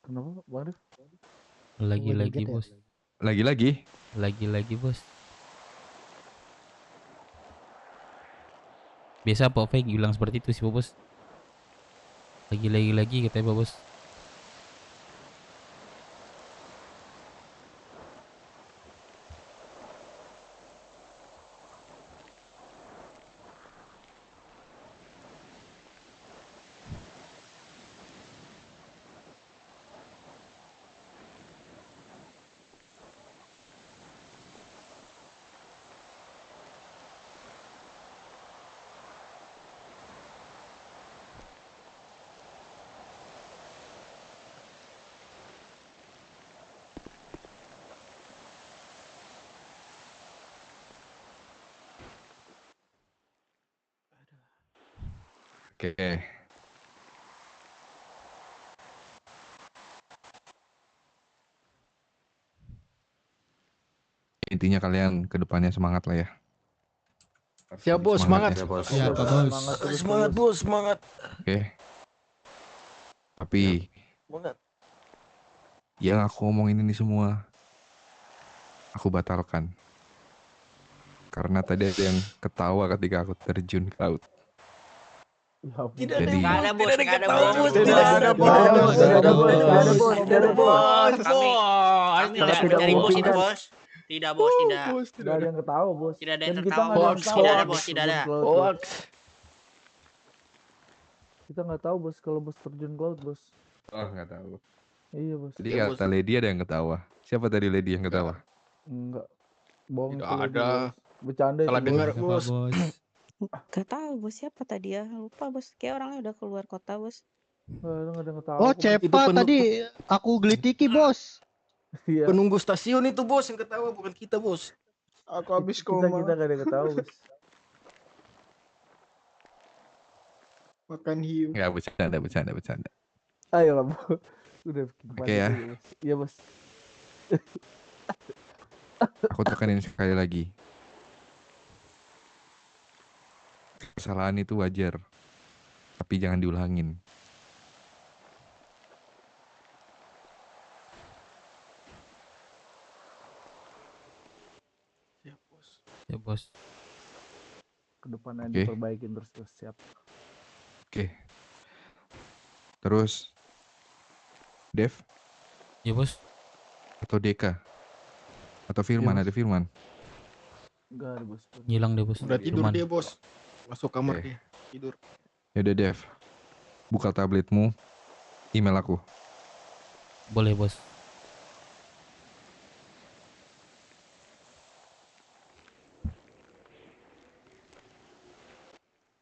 Kenapa Bang Rif? Lagi-lagi bos. Lagi-lagi? Lagi-lagi bos. Biasa Pak Feng bilang seperti itu sih Pak Bos. Lagi katanya Pak Bos. Oke. Intinya kalian ke depannya semangat lah ya. Siap bos, semangat. Ya. Ya Pak Bos. Semangat bos, semangat. Oke. Tapi Semangat. yang aku ngomongin ini semua aku batalkan. Karena tadi ada yang ketawa ketika aku terjun ke laut. Tidak Jadi- ada bos, Tidak tidak ada ketawa, bos, bos. tidak ada bos, tidak ada bos, tidak ada bos, tidak ada bos, tidak ada bos. Kami tidak mencari bos itu bos. Tidak bos, tidak. Tidak ada yang ketawa bos. Tidak ada yang Dan kita tertawa, nggak ada yang bos. tahu Tidak ada, bos, bos, tidak ada. terjun ke laut, bos. Hoax. Kita nggak tahu bos kalau bos terjun ke laut bos. Oh, nggak tahu. Iya bos. Tadi kata Lady ada yang ketawa. Siapa tadi Lady yang ketawa? Enggak. Bohong Tidak itu lagi, ada. bos. Bercanda Salah itu, dengar bos. bos. Gak tahu bos siapa tadi ya, lupa bos. Kayak orangnya udah keluar kota bos. Nggak ada yang ketawa. Oh, kok. Cepa tadi aku gelitiki, Bos. Iya. Penunggu stasiun itu bos yang ketawa, bukan kita bos. Aku habis Kita koma. nggak ada yang ketawa bos. Makan hiu. Nggak, bercanda. Ayo lah bos. Udah Oke ya. bos. Iya bos. Aku tekanin sekali lagi. Kesalahan itu wajar. Tapi jangan diulangin. Ya bos. Kedepannya Oke. diperbaikin terus siap. Oke. Terus Dev Ya bos. atau Deka atau Firman, Bos. ada Firman. Enggak ada bos. Ngilang deh bos. Udah tidur Cuman. dia bos. Masuk kamar Oke. dia. Tidur. Yaudah Dev, buka tabletmu, email aku. Boleh bos.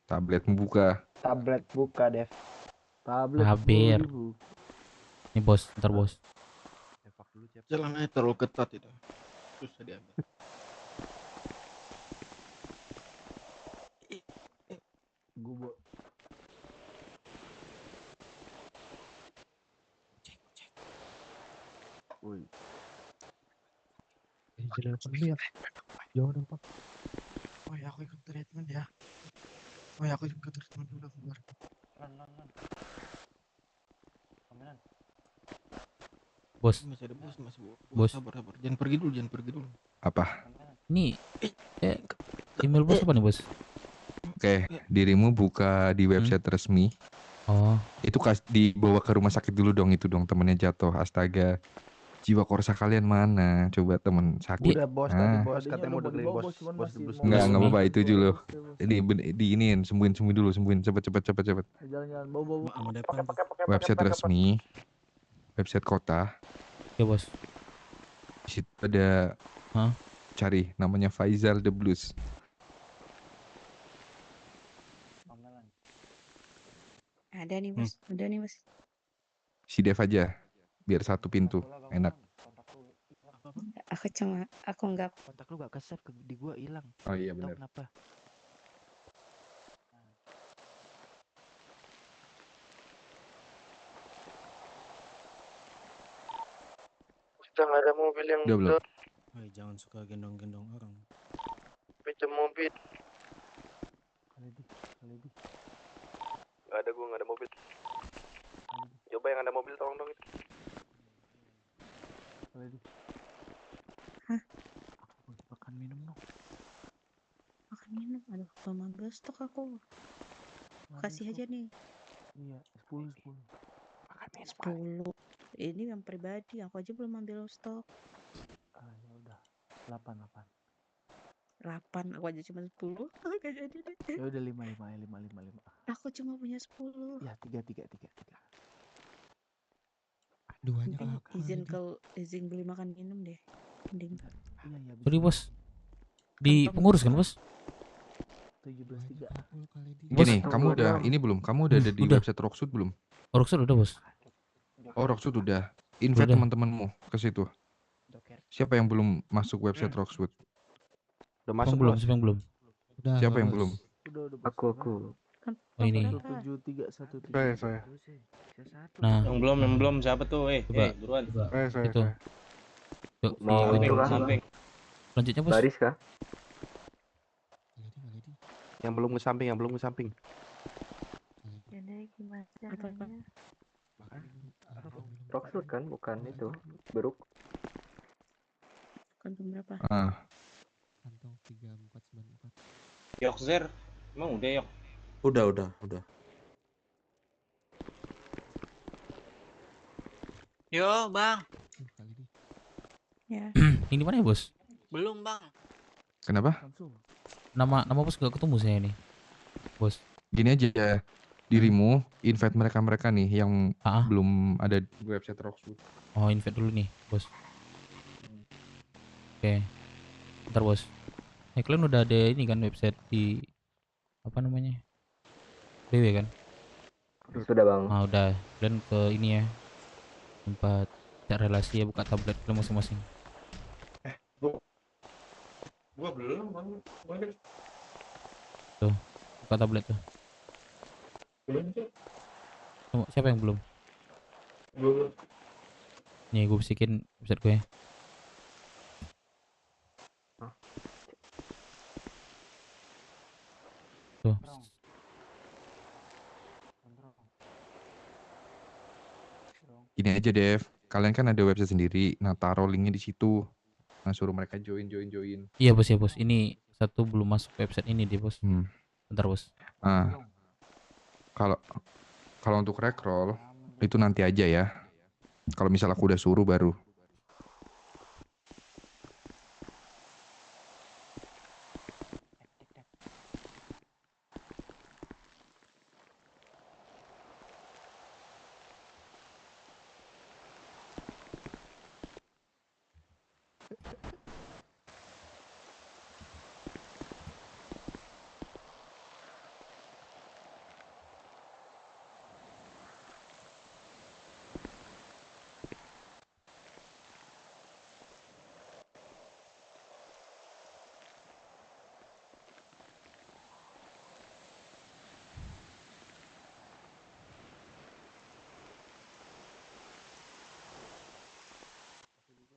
Tabletmu buka. Tablet buka, Dev. Tablet Haber. 10.000. Nih bos, ntar bos. Jalan aja terlalu ketat itu. Susah diambil. Gua Woi. Jalan dulu ya. Jauh dong pak. Oh ya aku ikut treatment ya. Oh ya aku ikut treatment dulu keluar. Bos. Masih ada bos, masih bos. Bos. Sabar, sabar. Jangan pergi dulu, jangan pergi dulu. Apa? Ini email bos apa nih bos? Oke, dirimu buka di website resmi. Oh. Itu dibawa ke rumah sakit dulu dong, itu dong temennya jatuh. Astaga. Jiwa korsa kalian mana? Coba temen sakit. Udah bos tadi bos katanya mau dengerin bos. Bos Enggak apa-apa itu dulu. Di iniin, sembuhin dulu, cepet. Jalan-jalan bawa. Website resmi, website kota. Ya bos. Di situ ada cari namanya Faisal The Blues. Ada nih bos, udah nih bos. Si Dev aja, biar satu pintu, enak. Aku nggak. Kontak lu gak ke-save di gua hilang. Oh iya Tahu benar. kenapa? Kita nggak ada mobil yang Udah belum? Woi, jangan suka gendong-gendong orang. pinjam mobil. Gak ada, gua nggak ada mobil. Coba yang ada mobil tolong dong itu. Makan minum dong. Makan minum, aduh belum ambil stok aku. Kasih aja nih. Iya, 10. 10. Ini yang pribadi, aku aja belum ambil stok. Ya udah. 8. 8, aku aja cuma 10. Gak jadi deh. Ya udah 5. Aku cuma punya 10. Ya 3. Duanya Mending izin beli makan minum deh. Mending. Iya. Sorry bos. Di pengurus kan bos? 17.3. Gini, kamu udah ini belum? Kamu udah ada di udah. website Rocksud belum? Rocksud udah bos. Oh Rocksud udah. Invite Udah. teman-temanmu ke situ. Siapa yang belum masuk website Rocksud? Udah Yang belum, siapa yang belum? Siapa yang belum? Aku. Oh ini. 731. Saya. Nah. Yang belum siapa tuh? Coba. Buruan. Itu. Yuk, Mau di itu kah? samping. Selanjutnya bos. Baris kah? Yang belum ke samping. Jadi gimana caranya? Rocksud kan, bukan itu. Beruk. Kantong berapa? Kantong 3494. Yok Zer. Emang udah yok. Udah. Yo, Bang. Ya. Ini mana ya bos? Belum, Bang. Kenapa? Nama bos gak ketemu saya nih. Bos. Gini aja, dirimu invite mereka nih yang belum ada di website Rocksud. Oh, invite dulu nih, bos. Oke. Ntar bos. Kalian udah ada ini kan website di apa namanya? BW kan? Sudah bang. Ah udah. Kalian ke ini ya. Tempat cek relasi ya, buka tablet kalian masing-masing. Gua belum bang. Tuh, buka tablet tuh. Belum tuh. Siapa yang belum? Belum. Nih gue bisikin website gue. Tuh. Gini aja Dev, kalian kan ada website sendiri, nah taruh linknya di situ. Nah suruh mereka join. Iya bos ya bos, ini satu belum masuk website ini dia bos. Bentar bos. Kalau untuk recroll Itu nanti aja ya. Kalau misal aku udah suruh baru.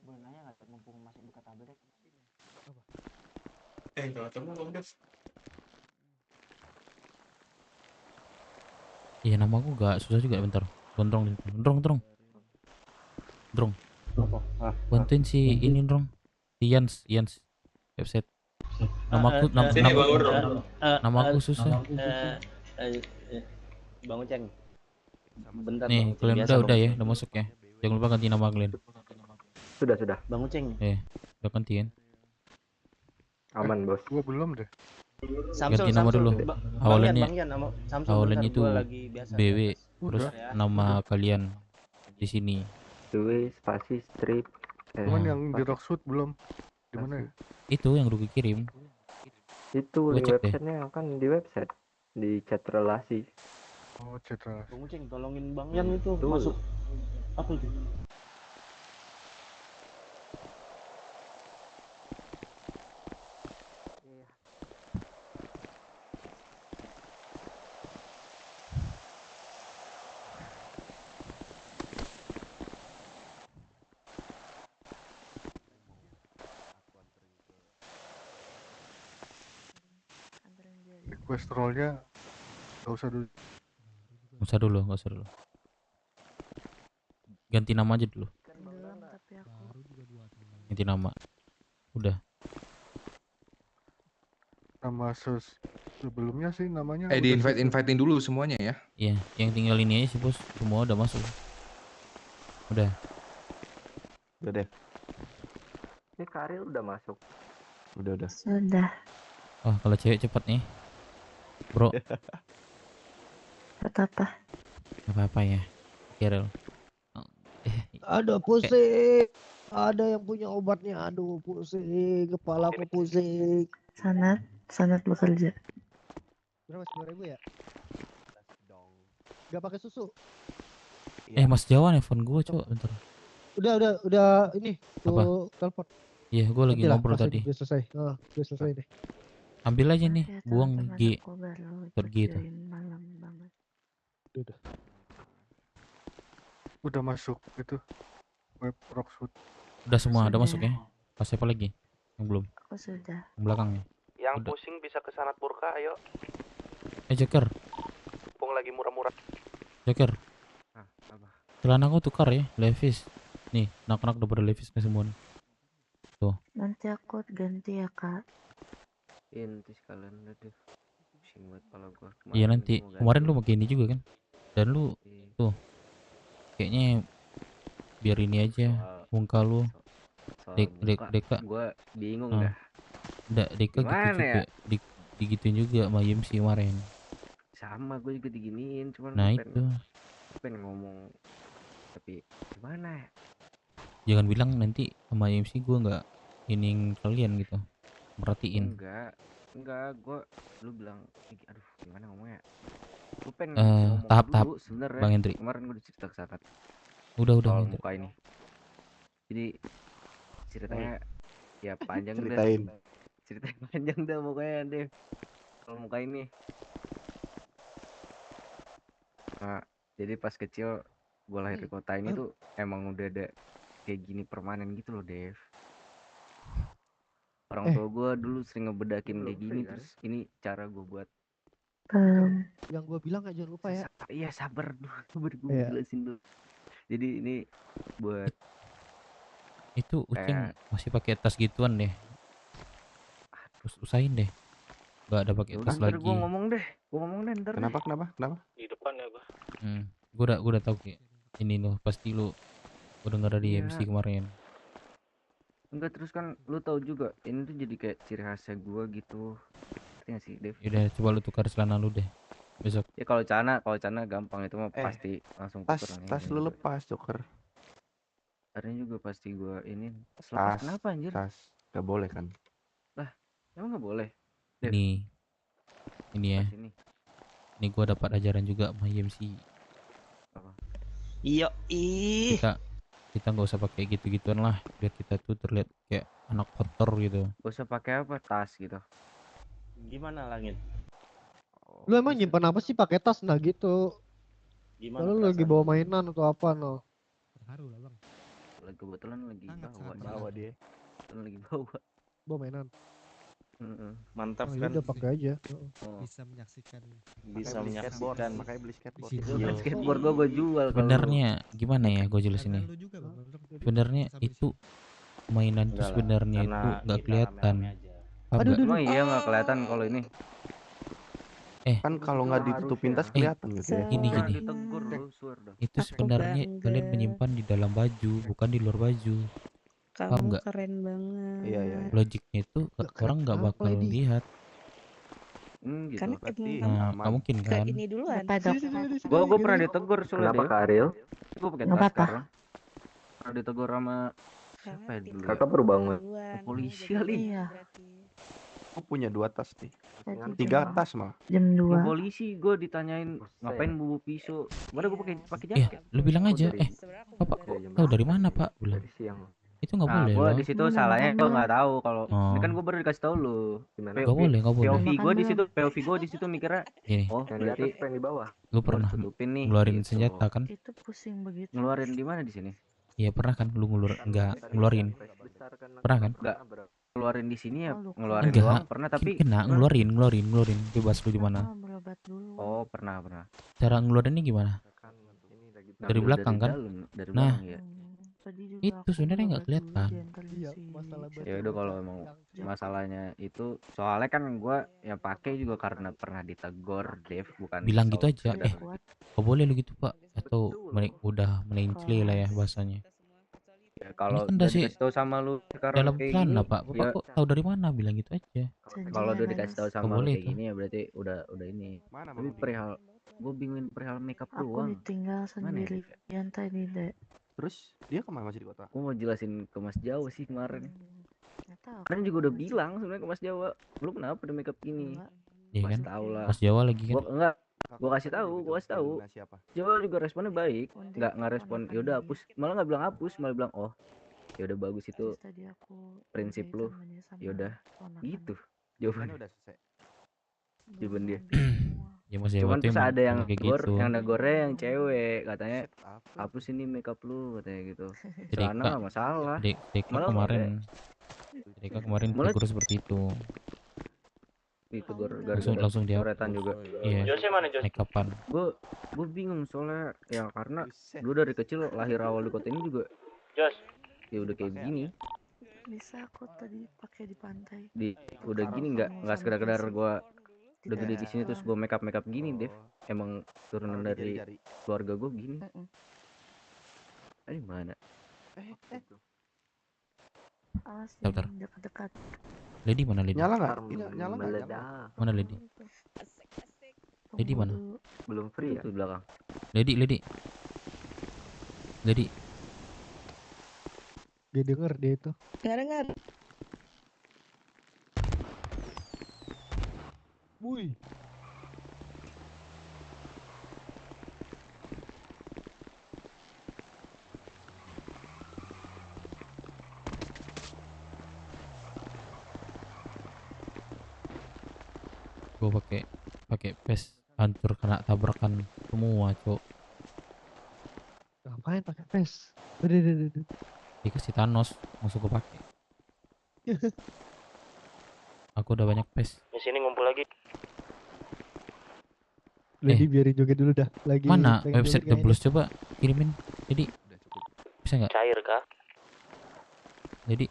Boleh nanya nggak mumpung masih buka tabel deh? Kalau temu kamu Dev. Iya, nama aku gak susah juga, bentar. Drong. Bantuin si ini Drong. Si Yans website. Nama aku susah. Bang Uceng. Bentar. Nih, kalian udah ya, udah masuk ya. Jangan lupa ganti nama kalian. Sudah. Bang Uceng. Udah gantiin. Aman bos. Gua belum deh. Ganti nama dulu. Awalnya itu biasa, BW, terus nama kalian di sini. BW spasi strip. Cuman yang di Rockwood belum. Di mana ya? Itu yang Ruby kirim. Itu Gua di cek deh. websitenya kan di website di chat relasi. Oh, chat relasi. Bang Uceng tolongin Bang Yan itu masuk apa itu? Request roll-nya nggak usah dulu. Nggak usah dulu. Ganti nama aja dulu. Ganti nama. Udah. Nama sebelumnya sih namanya. Di invite-in dulu semuanya ya. Iya, yang tinggal ini aja sih bos. Semua udah masuk. Udah. Udah deh. Ini Karil udah masuk. Udah. Sudah. Wah, kalau cewek cepet nih. Bro. Apa? Apa ya? Kiril. Aduh pusing. Ada yang punya obatnya. Aduh pusing. Kepalaku pusing. Sangat bekerja. Berapa 9.000 ya? Gak pakai susu. Mas Jawa nelfon gue coba bentar. Udah ini tuh telepon. Iya, gue lagi ngobrol tadi. Udah selesai. Udah selesai deh. Ambil aja nih, buang G. Gitu. Udah masuk itu web Rockwood. Udah semua, udah masuk ya. Pas apa lagi? Yang belum? Aku sudah. Yang belakangnya. Yang pusing bisa ke Sanat Purka, ayo. Joker. Mumpung lagi murah-murah. Joker. Apa? Celana aku tukar ya, Levi's. Nih, anak-anak udah pada Levi's nih semua nih. Tuh. Nanti aku ganti ya kak. Nanti sekalian udah deh. Pusing banget kepala gua. Iya nanti. Kemarin lu pakai ini juga kan? Dan lu tuh kayaknya biar ini aja muka lu. Deka. Gua bingung dah. Deka gitu juga. Digituin juga sama Yemsi kemarin. Sama gue juga diginiin, cuman nah itu. Pengen ngomong tapi gimana ya? Jangan bilang nanti sama Yemsi gue nggak ini kalian gitu. Merhatiin. Enggak, lu bilang aduh gimana ngomongnya? Gue pengen tahap-tahap sebenarnya. Bang Hendri. Kemarin gue dicerita ke Sanat. Udah Muka ini. Jadi ceritanya ya panjang ceritanya panjang dah pokoknya deh. Kalau muka ini. Nah, jadi pas kecil gue lahir di kota ini tuh emang udah ada kayak gini permanen gitu loh, Dev. Orang tua gue dulu sering ngebedakin kayak gini kan? Terus ini cara gue buat yang gue bilang aja lupa ya. Iya sabar dulu, gue jelasin dulu. Jadi ini buat itu Uceng masih pakai tas gituan deh. Terus usahain deh. Gak ada pakai tas lagi. Gue ngomong deh ntar. Kenapa? Di depan ya gua. Gue udah tahu kayak. ini loh, pasti lu udah denger dari Iya. MC kemarin. Enggak, terus kan lu tahu juga ini tuh jadi kayak ciri khasnya gua gitu. Ngerti nggak sih, Dev? Yaudah coba lu tukar celana lu deh besok. Ya kalau cana gampang itu mah pasti langsung Tas tuker tas lu lepas, Joker. Caranya juga pasti gua ini lepas kenapa anjir? Tas gak boleh kan? Lah, emang nggak boleh? Dev, Ini ya. pas ini. Ini gua dapat ajaran juga sama MC. Iya, ih. Kita nggak usah pakai gitu-gituan lah, biar kita tuh terlihat kayak anak kotor gitu. Gak usah pakai apa tas gitu. Gimana Langit? Lu emang nyimpan apa sih pakai tas nah gitu? Gimana Kalau lu lagi bawa mainan atau apa no? Terharu lah bang. Kebetulan lagi bawa dia. Lagi bawa. Bawa mainan. Mantap Oh, kan? udah pakai aja. Bisa menyaksikan. Makanya beli skateboard. Skateboard gua jual. Sebenarnya gimana ya gue jelasinnya? Sebenarnya itu mainan tuh sebenarnya itu nggak kelihatan. Emang iya nggak kelihatan kalau ini. Kan kalau nggak ditutupin tas kelihatan gitu ya. Gini. Ditegur lu, suar dah. Itu sebenarnya kalian menyimpan di dalam baju, bukan di luar baju. Paham Kamu nggak? keren banget. Iya. Logiknya itu orang nggak bakal lihat. Gitu. Kan Nah, nggak mungkin ke kan? ini duluan. Gua pernah ditegur soalnya. Kenapa Kak Ariel? Gua pakai Nggak tas apa-apa. sekarang. Pernah ditegur sama siapa ya dulu? Kakak baru bangun. Polisi kali. Iya. Aku punya 2 tas nih. Tadi 3 tas malah. Jam Sama 2. polisi gua ditanyain ngapain bawa pisau. Padahal gua pakai Ya, jaket. lu bilang aja, Bapak tahu dari mana Pak? Bilang. Itu nggak boleh Gua loh. di situ salahnya gua nggak tahu kalau ini kan gua baru dikasih tahu lu. Nggak boleh. POV gua di situ, POV gua di situ mikirnya, Gini, oh berarti di bawah. lu pernah tutupin nih. ngeluarin gitu. senjata kan? Itu pusing begitu. Ngeluarin di mana di sini? Iya pernah kan lu ngeluarin. Pernah kan? Enggak. Ngeluarin di sini ya, ngeluarin Enggak. doang pernah tapi Kena ngeluarin. Bebas lu di mana? Berobat dulu. oh, pernah. Cara ngeluarinnya gimana? Dari belakang kan? Dari Nah, belakang ya. itu sebenarnya nggak kelihatan. Iya, masalah Ya udah kalau emang masalahnya itu soalnya kan gua yang pakai juga karena pernah ditegur Dev bukan Bilang gitu aja. sekedar- Kok boleh lu gitu Pak? Atau udah melenceng lah ya bahasanya. Ya, kalau kan udah dasi dikasih tahu sama lu sekarang dalam kayak celana gini, Pak. Bapak ya kok tahu dari mana? Bilang gitu aja. kalau udah dikasih tahu sama lu boleh kayak itu. gini ya berarti udah ini. Tapi perihal gue bingungin perihal makeup Aku doang. ditinggal sendiri yang tadi deh. Terus dia kemana, masih di kota? Gue mau jelasin ke Mas Jawa sih kemarin. Nggak tahu. Kemarin juga udah bilang sebenarnya ke Mas Jawa, lu kenapa ada makeup gini? Iya Mas kan? tahu lah. Mas Jawa lagi kan? Gua enggak, gua kasih tahu. Siapa? Jawa juga responnya baik, nggak respon. Yaudah hapus, malah nggak bilang hapus, malah bilang oh, yaudah bagus itu Tadi aku prinsip lu. Yaudah, gitu jawabannya. Udah selesai. Jawaban dia. Ya Mas Jawa Cuman tuh terus emang ada yang kayak negor, gitu. yang negornya yang cewek katanya hapus ini makeup lu katanya gitu. Celana nggak masalah. Deka Malah kemarin Malah- tegur seperti itu. Ditegur Langsung dia coretan juga. Iya. Jose mana, Jos? Make upan. Gue bingung soalnya ya karena gue dari kecil lahir awal di kota ini juga Jos. ya udah kayak begini. Bisa aku tadi pakai di pantai. Udah gini nggak sekedar gue udah gede di sini terus gue make up gini deh. Emang turunan dari keluarga gue gini. Mana? Awas Bentar. jangan dekat-dekat. Lady mana Lady? Nyala nggak? Nyala nggak? Meledak. Mana Lady? Lady mana? Belum free ya? Di belakang. Lady. Dia denger dia itu. Nggak dengar. Wih. Gue pakai vest hancur kena tabrakan semua, Cok. Ngapain pakai vest? Udah. Dikasih Thanos, langsung gue pakai. Aku udah banyak vest. Di sini ngumpul lagi. Lady biarin joget dulu dah. Lagi Mana pengen website joget The Blues, coba kirimin. Jadi bisa nggak? Cair kah? Jadi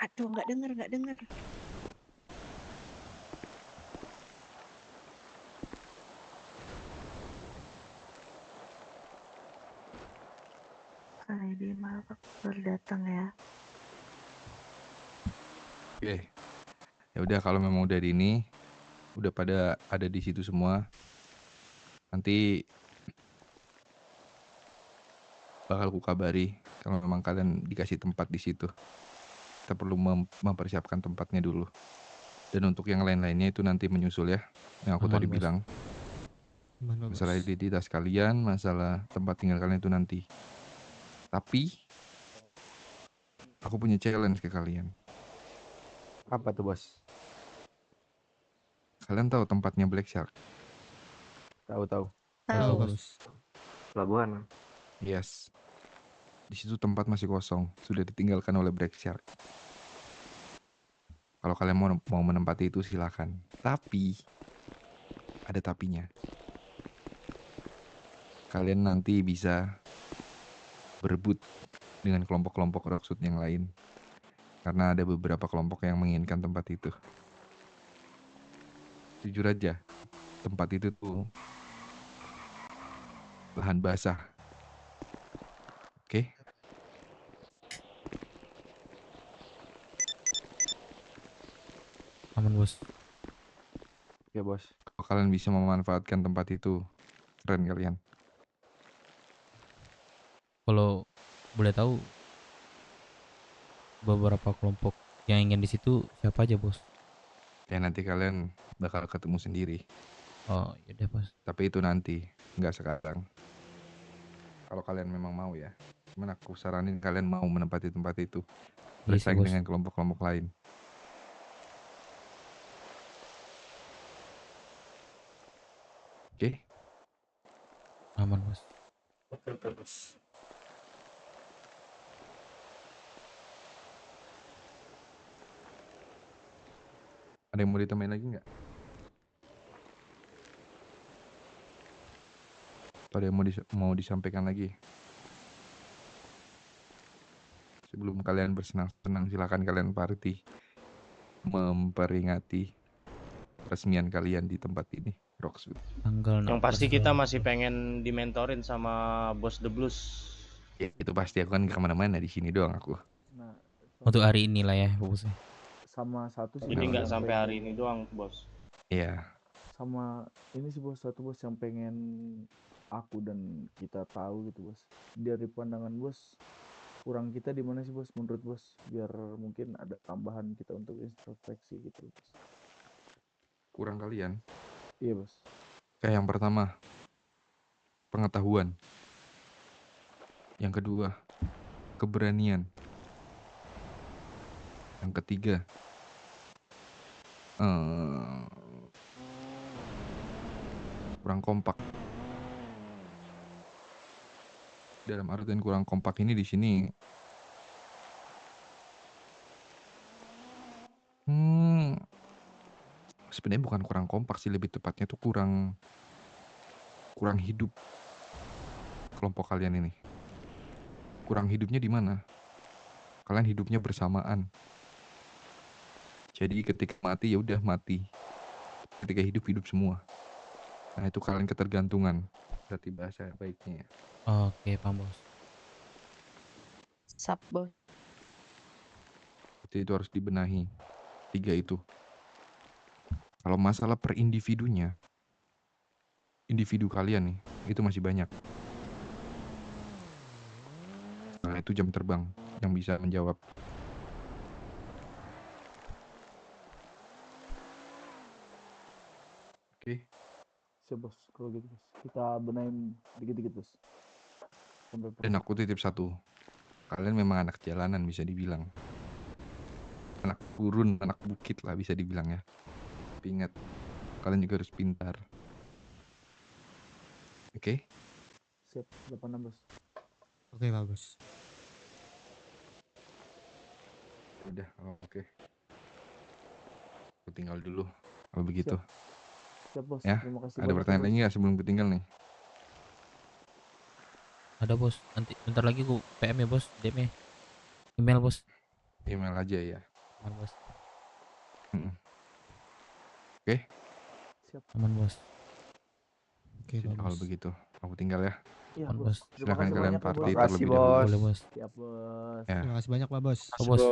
Aduh, nggak dengar. nih di malam baru datang ya. Oke. Ya udah kalau memang udah di ini, udah pada ada di situ semua. Nanti bakal ku kabari kalau memang kalian dikasih tempat di situ. Kita perlu mempersiapkan tempatnya dulu. Dan untuk yang lain-lainnya itu nanti menyusul ya. Yang aku Aman, tadi Bos. bilang. Aman, Bos. Masalah identitas kalian, masalah tempat tinggal kalian itu nanti. Tapi aku punya challenge ke kalian. Apa tuh, Bos? Kalian tahu tempatnya Black Shark? Tahu, tahu. Tahu. Bos. Pelabuhan. Yes. Di situ tempat masih kosong, sudah ditinggalkan oleh Black Shark. Kalau kalian mau menempati itu silakan. Tapi ada tapinya. Kalian nanti bisa berebut dengan kelompok-kelompok Rocksud yang lain. Karena ada beberapa kelompok yang menginginkan tempat itu. Jujur aja, tempat itu tuh lahan basah. Oke? Aman, Bos. Ya, Bos. Kalau kalian bisa memanfaatkan tempat itu, keren kalian. Kalau boleh tahu beberapa kelompok yang ingin di situ siapa aja, Bos? Ya nanti kalian bakal ketemu sendiri. Oh, yaudah, Bos. Tapi itu nanti, nggak sekarang. Kalau kalian memang mau ya. Cuman aku saranin kalian mau menempati tempat itu. Iya sih, Bersaing Bos. dengan kelompok-kelompok lain. Oke? Aman, Bos. Ada yang mau ditambahin lagi nggak? Atau ada yang mau disampaikan lagi? Sebelum kalian bersenang-senang, silakan kalian party memperingati peresmian kalian di tempat ini, Rocksud. Tanggal Yang pasti kita masih pengen dimentorin sama Bos The Blues. Ya, itu pasti aku kan nggak kemana-mana di sini doang aku. Nah, Untuk hari ini lah ya, Bos. sama satu sih. Jadi Bos, nggak yang sampai hari pengen- ini doang, Bos. Iya. Sama ini sih Bos, satu Bos yang pengen aku dan kita tahu gitu Bos. Dari pandangan Bos, kurang kita di mana sih Bos menurut Bos? Biar mungkin ada tambahan kita untuk introspeksi gitu Bos. Kurang kalian? Iya Bos. Kayak yang pertama, pengetahuan. Yang kedua, keberanian. Yang ketiga, kurang kompak. Dalam artian kurang kompak ini di sini, sebenarnya bukan kurang kompak sih, lebih tepatnya tuh kurang hidup kelompok kalian ini. Kurang hidupnya di mana? Kalian hidupnya bersamaan. Jadi ketika mati ya udah mati. Ketika hidup semua. Nah itu kalian ketergantungan. Berarti bahasa baiknya. Oke, paham, Bos. Sap, Bos. Itu harus dibenahi. 3 itu. Kalau masalah per individunya, individu kalian nih, itu masih banyak. Nah itu jam terbang yang bisa menjawab. Oke. Siap Bos, kalau gitu Bos. Kita benahin dikit-dikit Bos. Sampai Dan aku titip satu. Kalian memang anak jalanan bisa dibilang. Anak gurun, anak bukit lah bisa dibilang ya. Tapi ingat, kalian juga harus pintar. Oke? Siap, 86 Bos. Oke, bagus. Udah, oke. Aku tinggal dulu kalau begitu. Siap Bos, Ya, terima kasih ada banyak, pertanyaan Bos. lagi nggak sebelum ketinggal nih? Ada, Bos. Nanti bentar lagi ku PM ya, Bos. DM-nya. Email, Bos. Email aja ya. Aman, Bos. Oke? Siap. Aman, Bos. Oke, Kalau begitu, aku tinggal ya. Iya, Mohon, Bos. Bos. Terima Silakan kasih kalian banyak ya, party Bos. terlebih dahulu. Boleh, Bos. Siap, Bos. Ya. Terima kasih banyak Pak Bos. Pak Bos.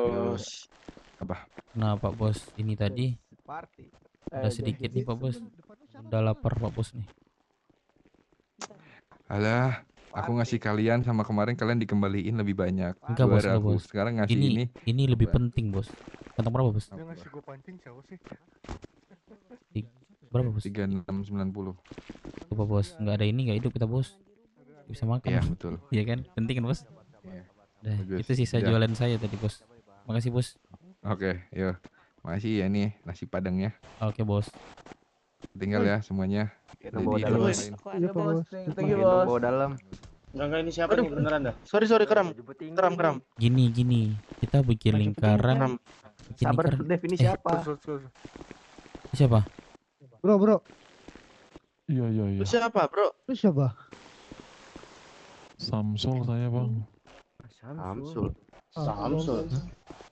Apa? Nah, Pak Bos, ini tadi Party. ada sedikit nih Pak Bos. Udah lapar Pak Bos nih. Alah, aku ngasih kalian sama kemarin kalian dikembaliin lebih banyak. Enggak Bos, enggak 200. Bos. Sekarang ngasih ini. Ini lebih penting Bos. Kantong berapa Bos? Yang ngasih gue pancing siapa sih? Berapa Bos? 3690. Coba Bos, nggak ada ini nggak hidup kita Bos. Nggak bisa makan. Iya, betul. Iya kan? Penting kan Bos? Iya. Nah, Bagus. itu sisa Udah. jualan saya tadi Bos. Makasih Bos. Oke, yuk. Makasih ya nih nasi padangnya. Oke Bos. Tinggal ya semuanya. Kita bawa dalam. Iya, Bos. Thank you, Kita Bos. bawa dalam. Enggak ini siapa nih beneran dah? Sorry keram. Gini, kita bikin lingkaran. Bikin Sabar, lingkaran. Dev, ini siapa? Siapa? Bro. Iya. Lu siapa, Bro? Lu siapa? Samsul saya bang. Samsul.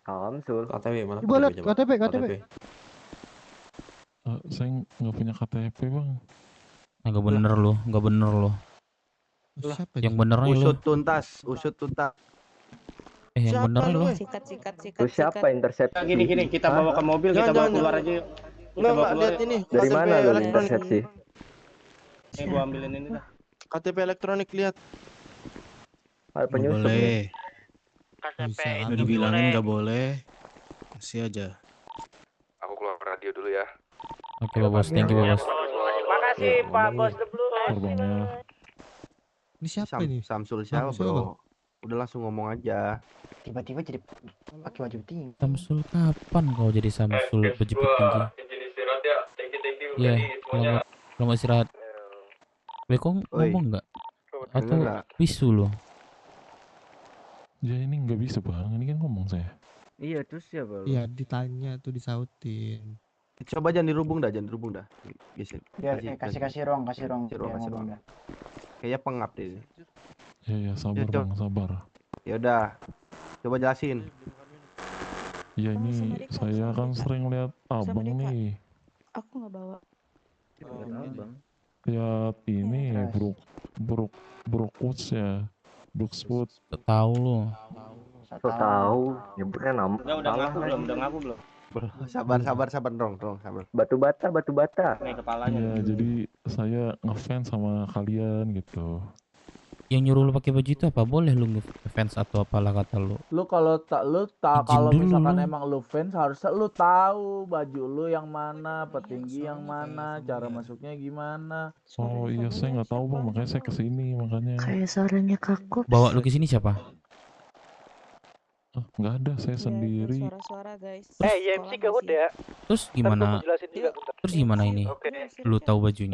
KTP mana? Coba lihat KTP. Saya nggak punya KTP bang. Nggak bener lo. Siapa Yang benernya lo. Usut tuntas. Yang benernya lo. Sikat. siapa intercept? Gini kita bawa ke mobil, kita bawa keluar aja yuk. Enggak, lihat ini. Dari KTP mana lu elektronik. intersepsi? Nih gua ambilin ini dah. KTP elektronik lihat. Ada Nggak penyusup. boleh. KTP Udah dibilangin nggak boleh. Masih aja. Aku keluar radio dulu ya. Oke Pak Bos, thank you Pak Bos. Makasih Pak Bos The Blue. Terbangnya. Ini siapa ini? Samsul siapa, Samsul, Bang? Bro? Udah langsung ngomong aja. Tiba-tiba jadi pakai baju tinggi. Samsul kapan kau jadi Samsul berjepit tinggi? Iya, selamat istirahat. Kok ngomong nggak? Atau bisu lo? Ya ini nggak bisa bang. Ini kan ngomong saya. Iya, terus siapa lu? Iya, ditanya tuh disautin. Coba jangan dirubung dah. Geser. Kasih ruang. Kayaknya pengap deh. Ya sabar Yuk, bang, sabar. Ya udah. Coba jelasin. Ya ini saya kan sering lihat abang nih. Aku nggak bawa. Lihat ini Brookwoods ya. Brookswood. Tahu lo. Tahu, nyebutnya nama. Udah ngaku belum? Bro, sabar dong, sabar. Batu bata. Nih kepalanya. Iya, jadi saya ngefans sama kalian gitu. Yang nyuruh lu pakai baju itu apa? Boleh lu ngefans atau apalah kata lu. Lu kalau misalkan emang lu fans harusnya lu tahu baju lu yang mana, petinggi yang mana, cara masuknya gimana. Oh iya, saya nggak tahu bang, makanya saya kesini makanya. Kayak suaranya kaku. Bawa lu ke sini siapa? Nggak ada, saya sendiri. Suara-suara guys. IMC gabut ya. Terus gimana? Terus gimana ini? Lu tahu bajunya?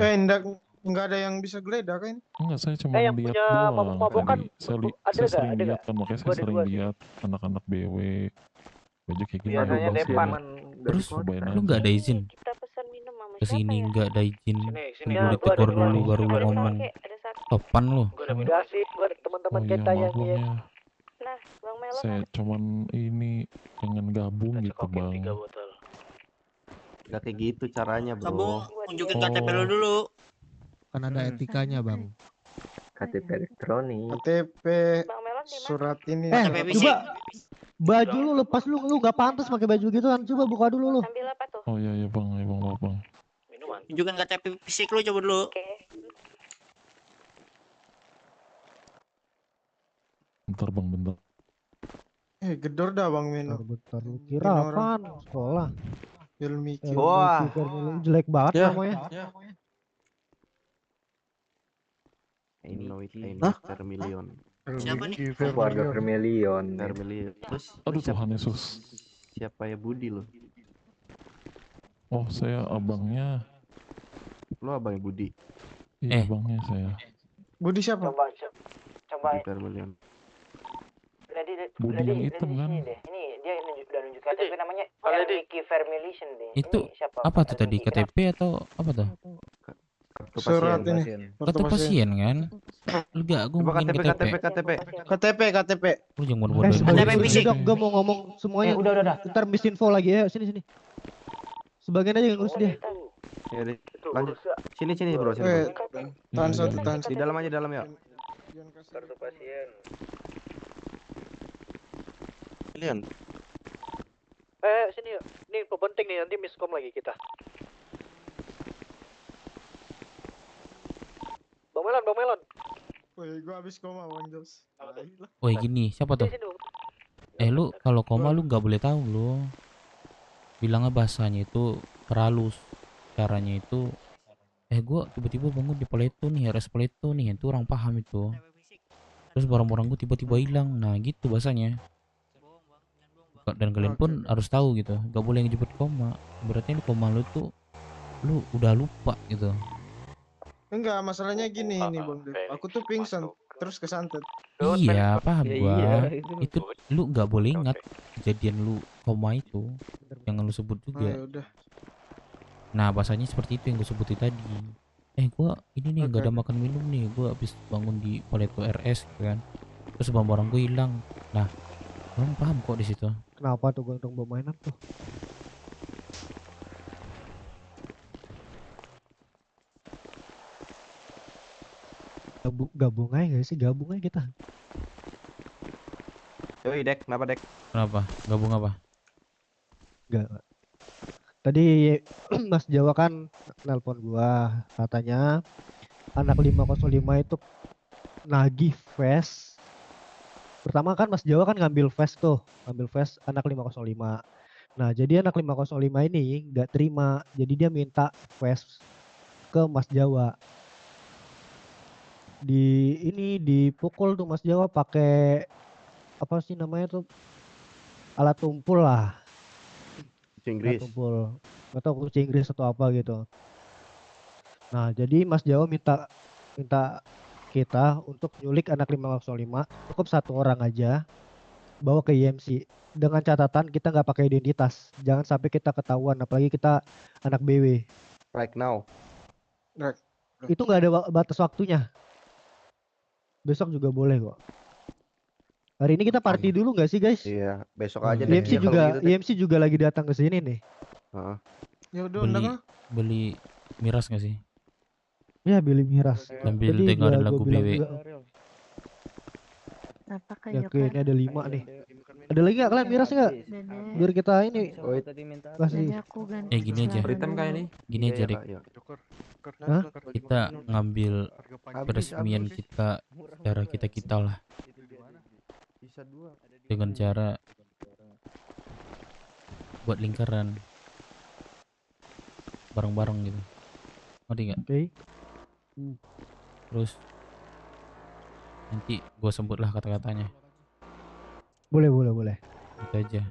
Enggak ada yang bisa geledah kan? Enggak, saya cuma yang lihat punya doang mabuk-mabukan, tadi. ada Saya nggak? sering Ada lihat kan, makanya saya sering lihat anak-anak BW baju kayak gini. Biasanya depan. Terus lu nggak ada izin? Kesini nggak ada izin. Tunggu ditegur dulu baru lu ngomong. Topan lu. Kasih buat teman-teman Oh iya, kita yang maklum ya. Nah, Bang Melon. Saya cuman ini pengen gabung gitu bang. Gak kayak gitu caranya, bro. Kamu tunjukin KTP lu dulu. Kan ada etikanya bang. KTP elektronik. KTP surat ini. Coba baju lu lepas lu nggak pantas pakai baju gitu kan. Coba buka dulu lu. Ambil apa tuh? Oh iya bang, maaf bang. Tunjukin KTP fisik lu coba dulu. Bentar bang, bentar. Gedor dah Bang Mino. Bentar lu kira apaan? Sekolah. Filmi Wah. Jelek banget namanya. Ini Vermilion. Siapa nih? Warga Vermilion. Terus Aduh Tuhan Yesus. siapa ya Budi lo? Oh saya abangnya. Lo abangnya Budi? Iya abangnya saya. Budi siapa? Coba. Vermilion. Budi yang hitam kan? Ini dia udah nunjuk KTP namanya Ricky Vermilion deh. Itu apa tuh tadi? KTP atau apa tuh? Surat ini. Kartu pasien kan? Enggak, gue mungkin KTP. Lu jangan bodoh. Gue mau ngomong semuanya. Udah. Ntar misinfo lagi ya. Sini. Sebagian aja yang ngurus dia. Lanjut. Sini bro. Sini. Tahan satu. Di dalam aja ya. Kartu pasien. Kalian. Sini yuk. Ini info penting nih, nanti miskom lagi kita. Bang Melon. Woi, gua habis koma, Bang Jos. Woi gini, siapa tuh? Lu kalau koma lu nggak boleh tahu lo. Bilangnya bahasanya itu perhalus. Caranya itu gua tiba-tiba bangun di Paleto nih, RS Paleto nih, itu orang paham itu. Terus barang-barang gua tiba-tiba hilang. Nah, gitu bahasanya. Dan kalian pun harus tahu gitu, gak boleh ngejemput koma. Berarti lu koma lu tuh lu udah lupa gitu. Enggak, masalahnya gini nih Bang Dev. Aku tuh pingsan terus kesantet. Iya, paham gua. Itu lu gak boleh ingat kejadian lu koma itu. Jangan lu sebut juga. Udah. Nah, bahasanya seperti itu yang gue sebutin tadi. Gua ini nih gak ada makan minum nih, gua habis bangun di Paleto RS gitu kan. Terus barang-barang gue hilang. Nah, orang paham kok di situ. Kenapa tuh ganteng bawa mainan tuh? Gabung aja gak sih? Gabung aja kita. Yoi Dek, kenapa Dek? Kenapa? Gabung apa? Enggak. Tadi Mas Jawa kan nelpon gua, katanya anak 505 itu nagih fest. Pertama kan Mas Jawa kan ngambil fest anak 505. Nah, jadi anak 505 ini nggak terima, jadi dia minta fest ke Mas Jawa. Dipukul tuh Mas Jawa pakai apa sih namanya tuh, alat tumpul lah. Inggris. Tumpul. Nggak tahu kunci Inggris atau apa gitu. Nah, jadi Mas Jawa minta kita untuk nyulik anak 505, cukup satu orang aja, bawa ke IMC dengan catatan kita nggak pakai identitas, jangan sampai kita ketahuan, apalagi kita anak BW. Right now. Itu nggak ada batas waktunya, besok juga boleh kok. Hari ini kita party dulu nggak sih guys? Iya, besok aja deh. IMC juga lagi datang ke sini nih. Ya udah, beli miras nggak sih? Ya, beli miras. Sambil dengerin lagu BW. Ya, oke, ini ada 5 nih. Ada lagi nggak kalian miras nggak? Biar kita ini. Kasih. Gini aja. Gini aja Dik. Kita ngambil peresmian kita cara kita lah. Dengan cara buat lingkaran bareng-bareng gitu. Ngerti nggak? Oke. Terus nanti gue sebut lah kata-katanya. Boleh. Itu aja.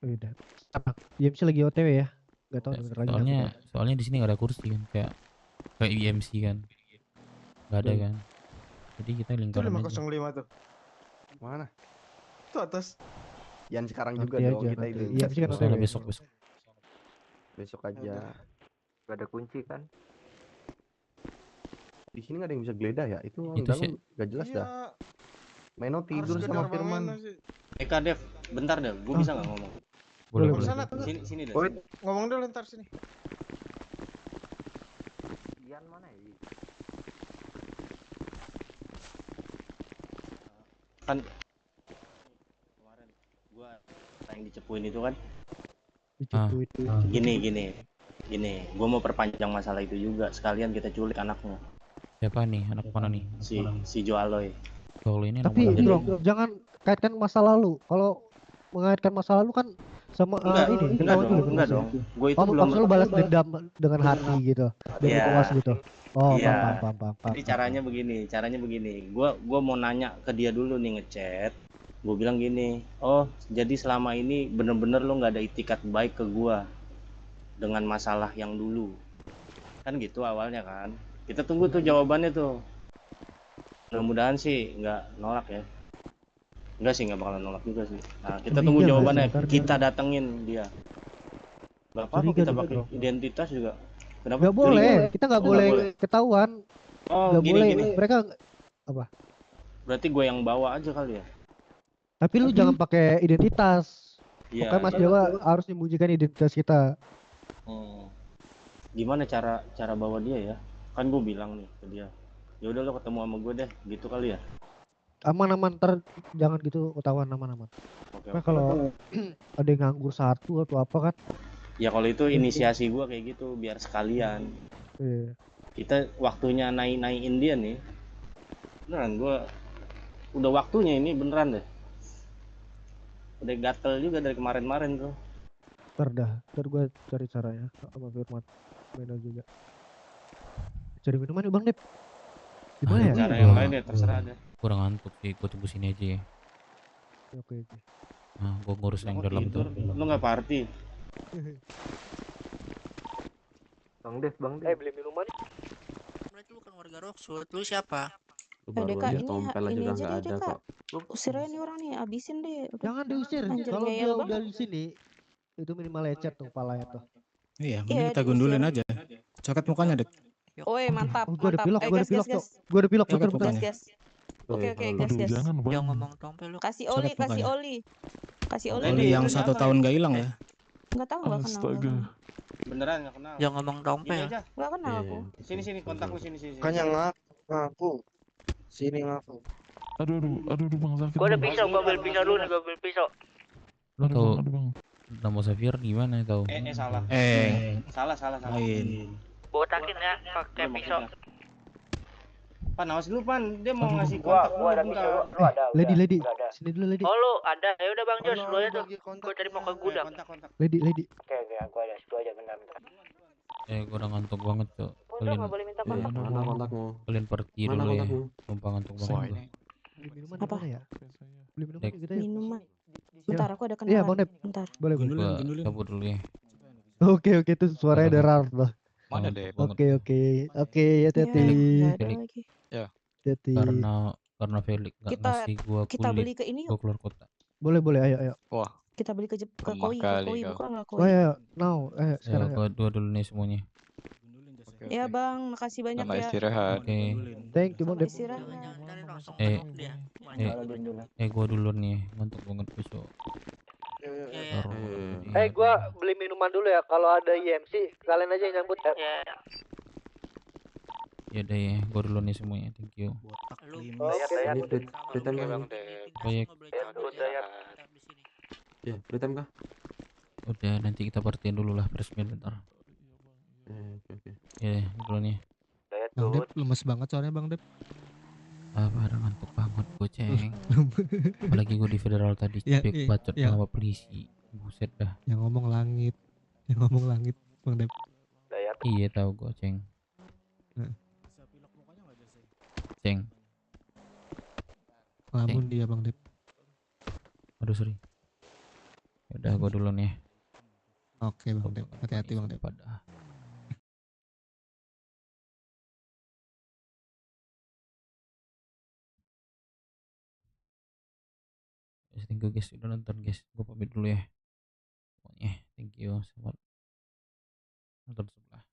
Udah. IMC lagi OTW ya? Gak tahu Soalnya di sini nggak ada kursi kan, kayak IMC kan, nggak ada kan. Jadi kita lingkaran aja. 505 tuh. Mana? Itu atas. Yang sekarang juga dong kita itu. Iya, besok aja. Gak ada kunci kan? Di sini nggak ada yang bisa geledah ya? Itu dalam nggak jelas dah. Meno tidur sama Firman. Kak Dev, bentar deh, gue bisa nggak ngomong? Boleh. Sini deh. Ngomong dulu ntar sini. Ian mana ya? Kan kemarin gue yang dicepuin itu kan. Gini, gue mau perpanjang masalah itu juga, sekalian kita culik anaknya. Siapa nih? Anak mana nih? Si Joaloy. Ini tapi bro, jangan kaitkan masa lalu. Kalau mengaitkan masa lalu kan sama enggak dong. Gue itu belum maksud lu balas dendam dengan hati gitu. Dan puas gitu. Oh, paham. Jadi caranya begini. Gue mau nanya ke dia dulu nih, ngechat. Gue bilang gini, oh jadi selama ini bener-bener lo nggak ada itikat baik ke gue dengan masalah yang dulu, kan gitu awalnya kan. Kita tunggu tuh jawabannya tuh. Mudah-mudahan sih nggak nolak ya. Enggak sih, nggak bakalan nolak juga sih. Nah kita tunggu jawabannya, kita datengin dia. Gak apa-apa kita pakai identitas juga. Kenapa? Gak boleh, kita nggak boleh ketahuan. Oh gak gini. Mereka apa? Berarti gue yang bawa aja kali ya. Tapi lu jangan pakai identitas. Iya. Pokoknya Mas Jawa harus menyembunyikan identitas kita. Gimana cara bawa dia ya? Kan gue bilang nih ke dia, ya udah lo ketemu sama gue deh, gitu kali ya. Aman-aman, ntar jangan gitu ketahuan, aman-aman. Oke, Kan oke. kalau ada yang nganggur satu atau apa kan, Ya kalau itu inisiasi gue kayak gitu, biar sekalian. iya. Kita waktunya naik-naikin dia nih. Beneran gue udah waktunya ini beneran deh. Udah gatel juga dari kemarin-kemarin tuh. Ntar gue cari caranya sama Firman Beno juga. Cari minuman yuk Bang Dep. Gimana ya? Cara yang lain ya terserah deh. Kurang ngantuk sih, gue tunggu sini aja ya. Oke. Nah, gue ngurus yang dalam Tidur, tuh. lu nggak party? Bang Dev. Beli minuman. Berarti lu kan warga Rockwood, lu siapa? Lu baru Deka, aja ini tompel aja ini udah aja nggak deh ada Deka. kok. Usir aja nih orang nih, abisin deh. Udah. Jangan diusir. Anjir, Kalau ngeyel dia banget. udah di sini, itu minimal lecet tuh palanya tuh. Iya, Iya, mending kita gundulin aja. Coret mukanya, Dek. Woi, mantap, Gua ada mantap. pilok, gua ada Gas, pilok, gas, Cok. gas. Gua ada pilok, Coret bentar. mukanya. Gas. Oke, gas, gas. Jangan ngomong tompel lu. Kasih Coret oli, kasih mukanya. oli. Kasih oli. Oli yang 1 tahun gak hilang ya. Enggak tahu, enggak kenal. Beneran nggak kenal. Jangan ngomong tompel. Ini aja. Enggak kenal aku. Sini kontak lu sini. Makanya ngaku. Sini ngaku. Aduh bang sakit. Gua ada pisau, gua ambil pisau dulu nih, gua ambil pisau. Lu tahu nama Xavier gimana tahu? Salah. Salah. Lain. Botakin ya, pakai pisau. Pan, awas dulu Pan, dia mau ngasih kontak Gua ada bentar. pisau. Lu ada. Lady. Udah ada. Sini dulu Lady. Oh lu ada, ya udah Bang Jos, Oh, lu aja lu tuh. bagi kontak. Gua cari mau ke gudang. Kontak. Lady. Oke, gua ada. Situ aja bentar. Gue udah ngantuk banget tuh. Udah enggak boleh minta kontak. Mana kontakmu? Kalian pergi Mana dulu ya. kontakmu? Numpang ngantuk Wah, banget. ini. Beli minuman Apa? gimana ya? Beli minuman Dek. kita ya. Minuman. Bentar, aku ada Iya, kenalan. Bang Dep. Bentar. Boleh. Gua cabut dulu ya. Oke, itu suaranya ada Ralph loh. Mana, Dek? Oke, hati-hati. Ya, enggak ada lagi. Ya. Hati. Karena Felix nggak Kita ngasih gua kita beli kulit, ke ini gua yuk. keluar kota. Boleh, ayo. Wah, Kita beli ke lemah Koi, kali kau. buka enggak Oh Koi? ya, now, Ya, sekarang. gua dulu nih semuanya. Ya, Bang, makasih banyak Selamat ya. istirahat. Oke. Thank you, Bang Dep. Istirahat. Gua dulu nih, ngantuk banget besok. Gua beli minuman dulu ya. Kalau ada IMC, kalian aja yang nyambut. Ya udah ya, gua dulu nih semuanya. Thank you. Ini free time Bang kah? Dep. Baik. Ya, free time kah? Udah, nanti kita partiin dulu lah beresmian bentar. Oke. Ya, dulu nih. Bang Dep lemes banget soalnya Bang Dep. Pada ngantuk banget gue ceng. Apalagi gue di federal tadi Ya, cepet bacot ya. sama polisi. Buset dah. Yang ngomong langit Bang Dep. Iya tahu gue ceng. Nah. Ceng. Lamun dia Bang Dep. Aduh sorry. Udah gue dulu nih. Oke Bang Dep, hati-hati Bang Dep. Pada. Thank you guys udah nonton guys. Gue pamit dulu ya. Pokoknya thank you. Selamat nonton sebelah.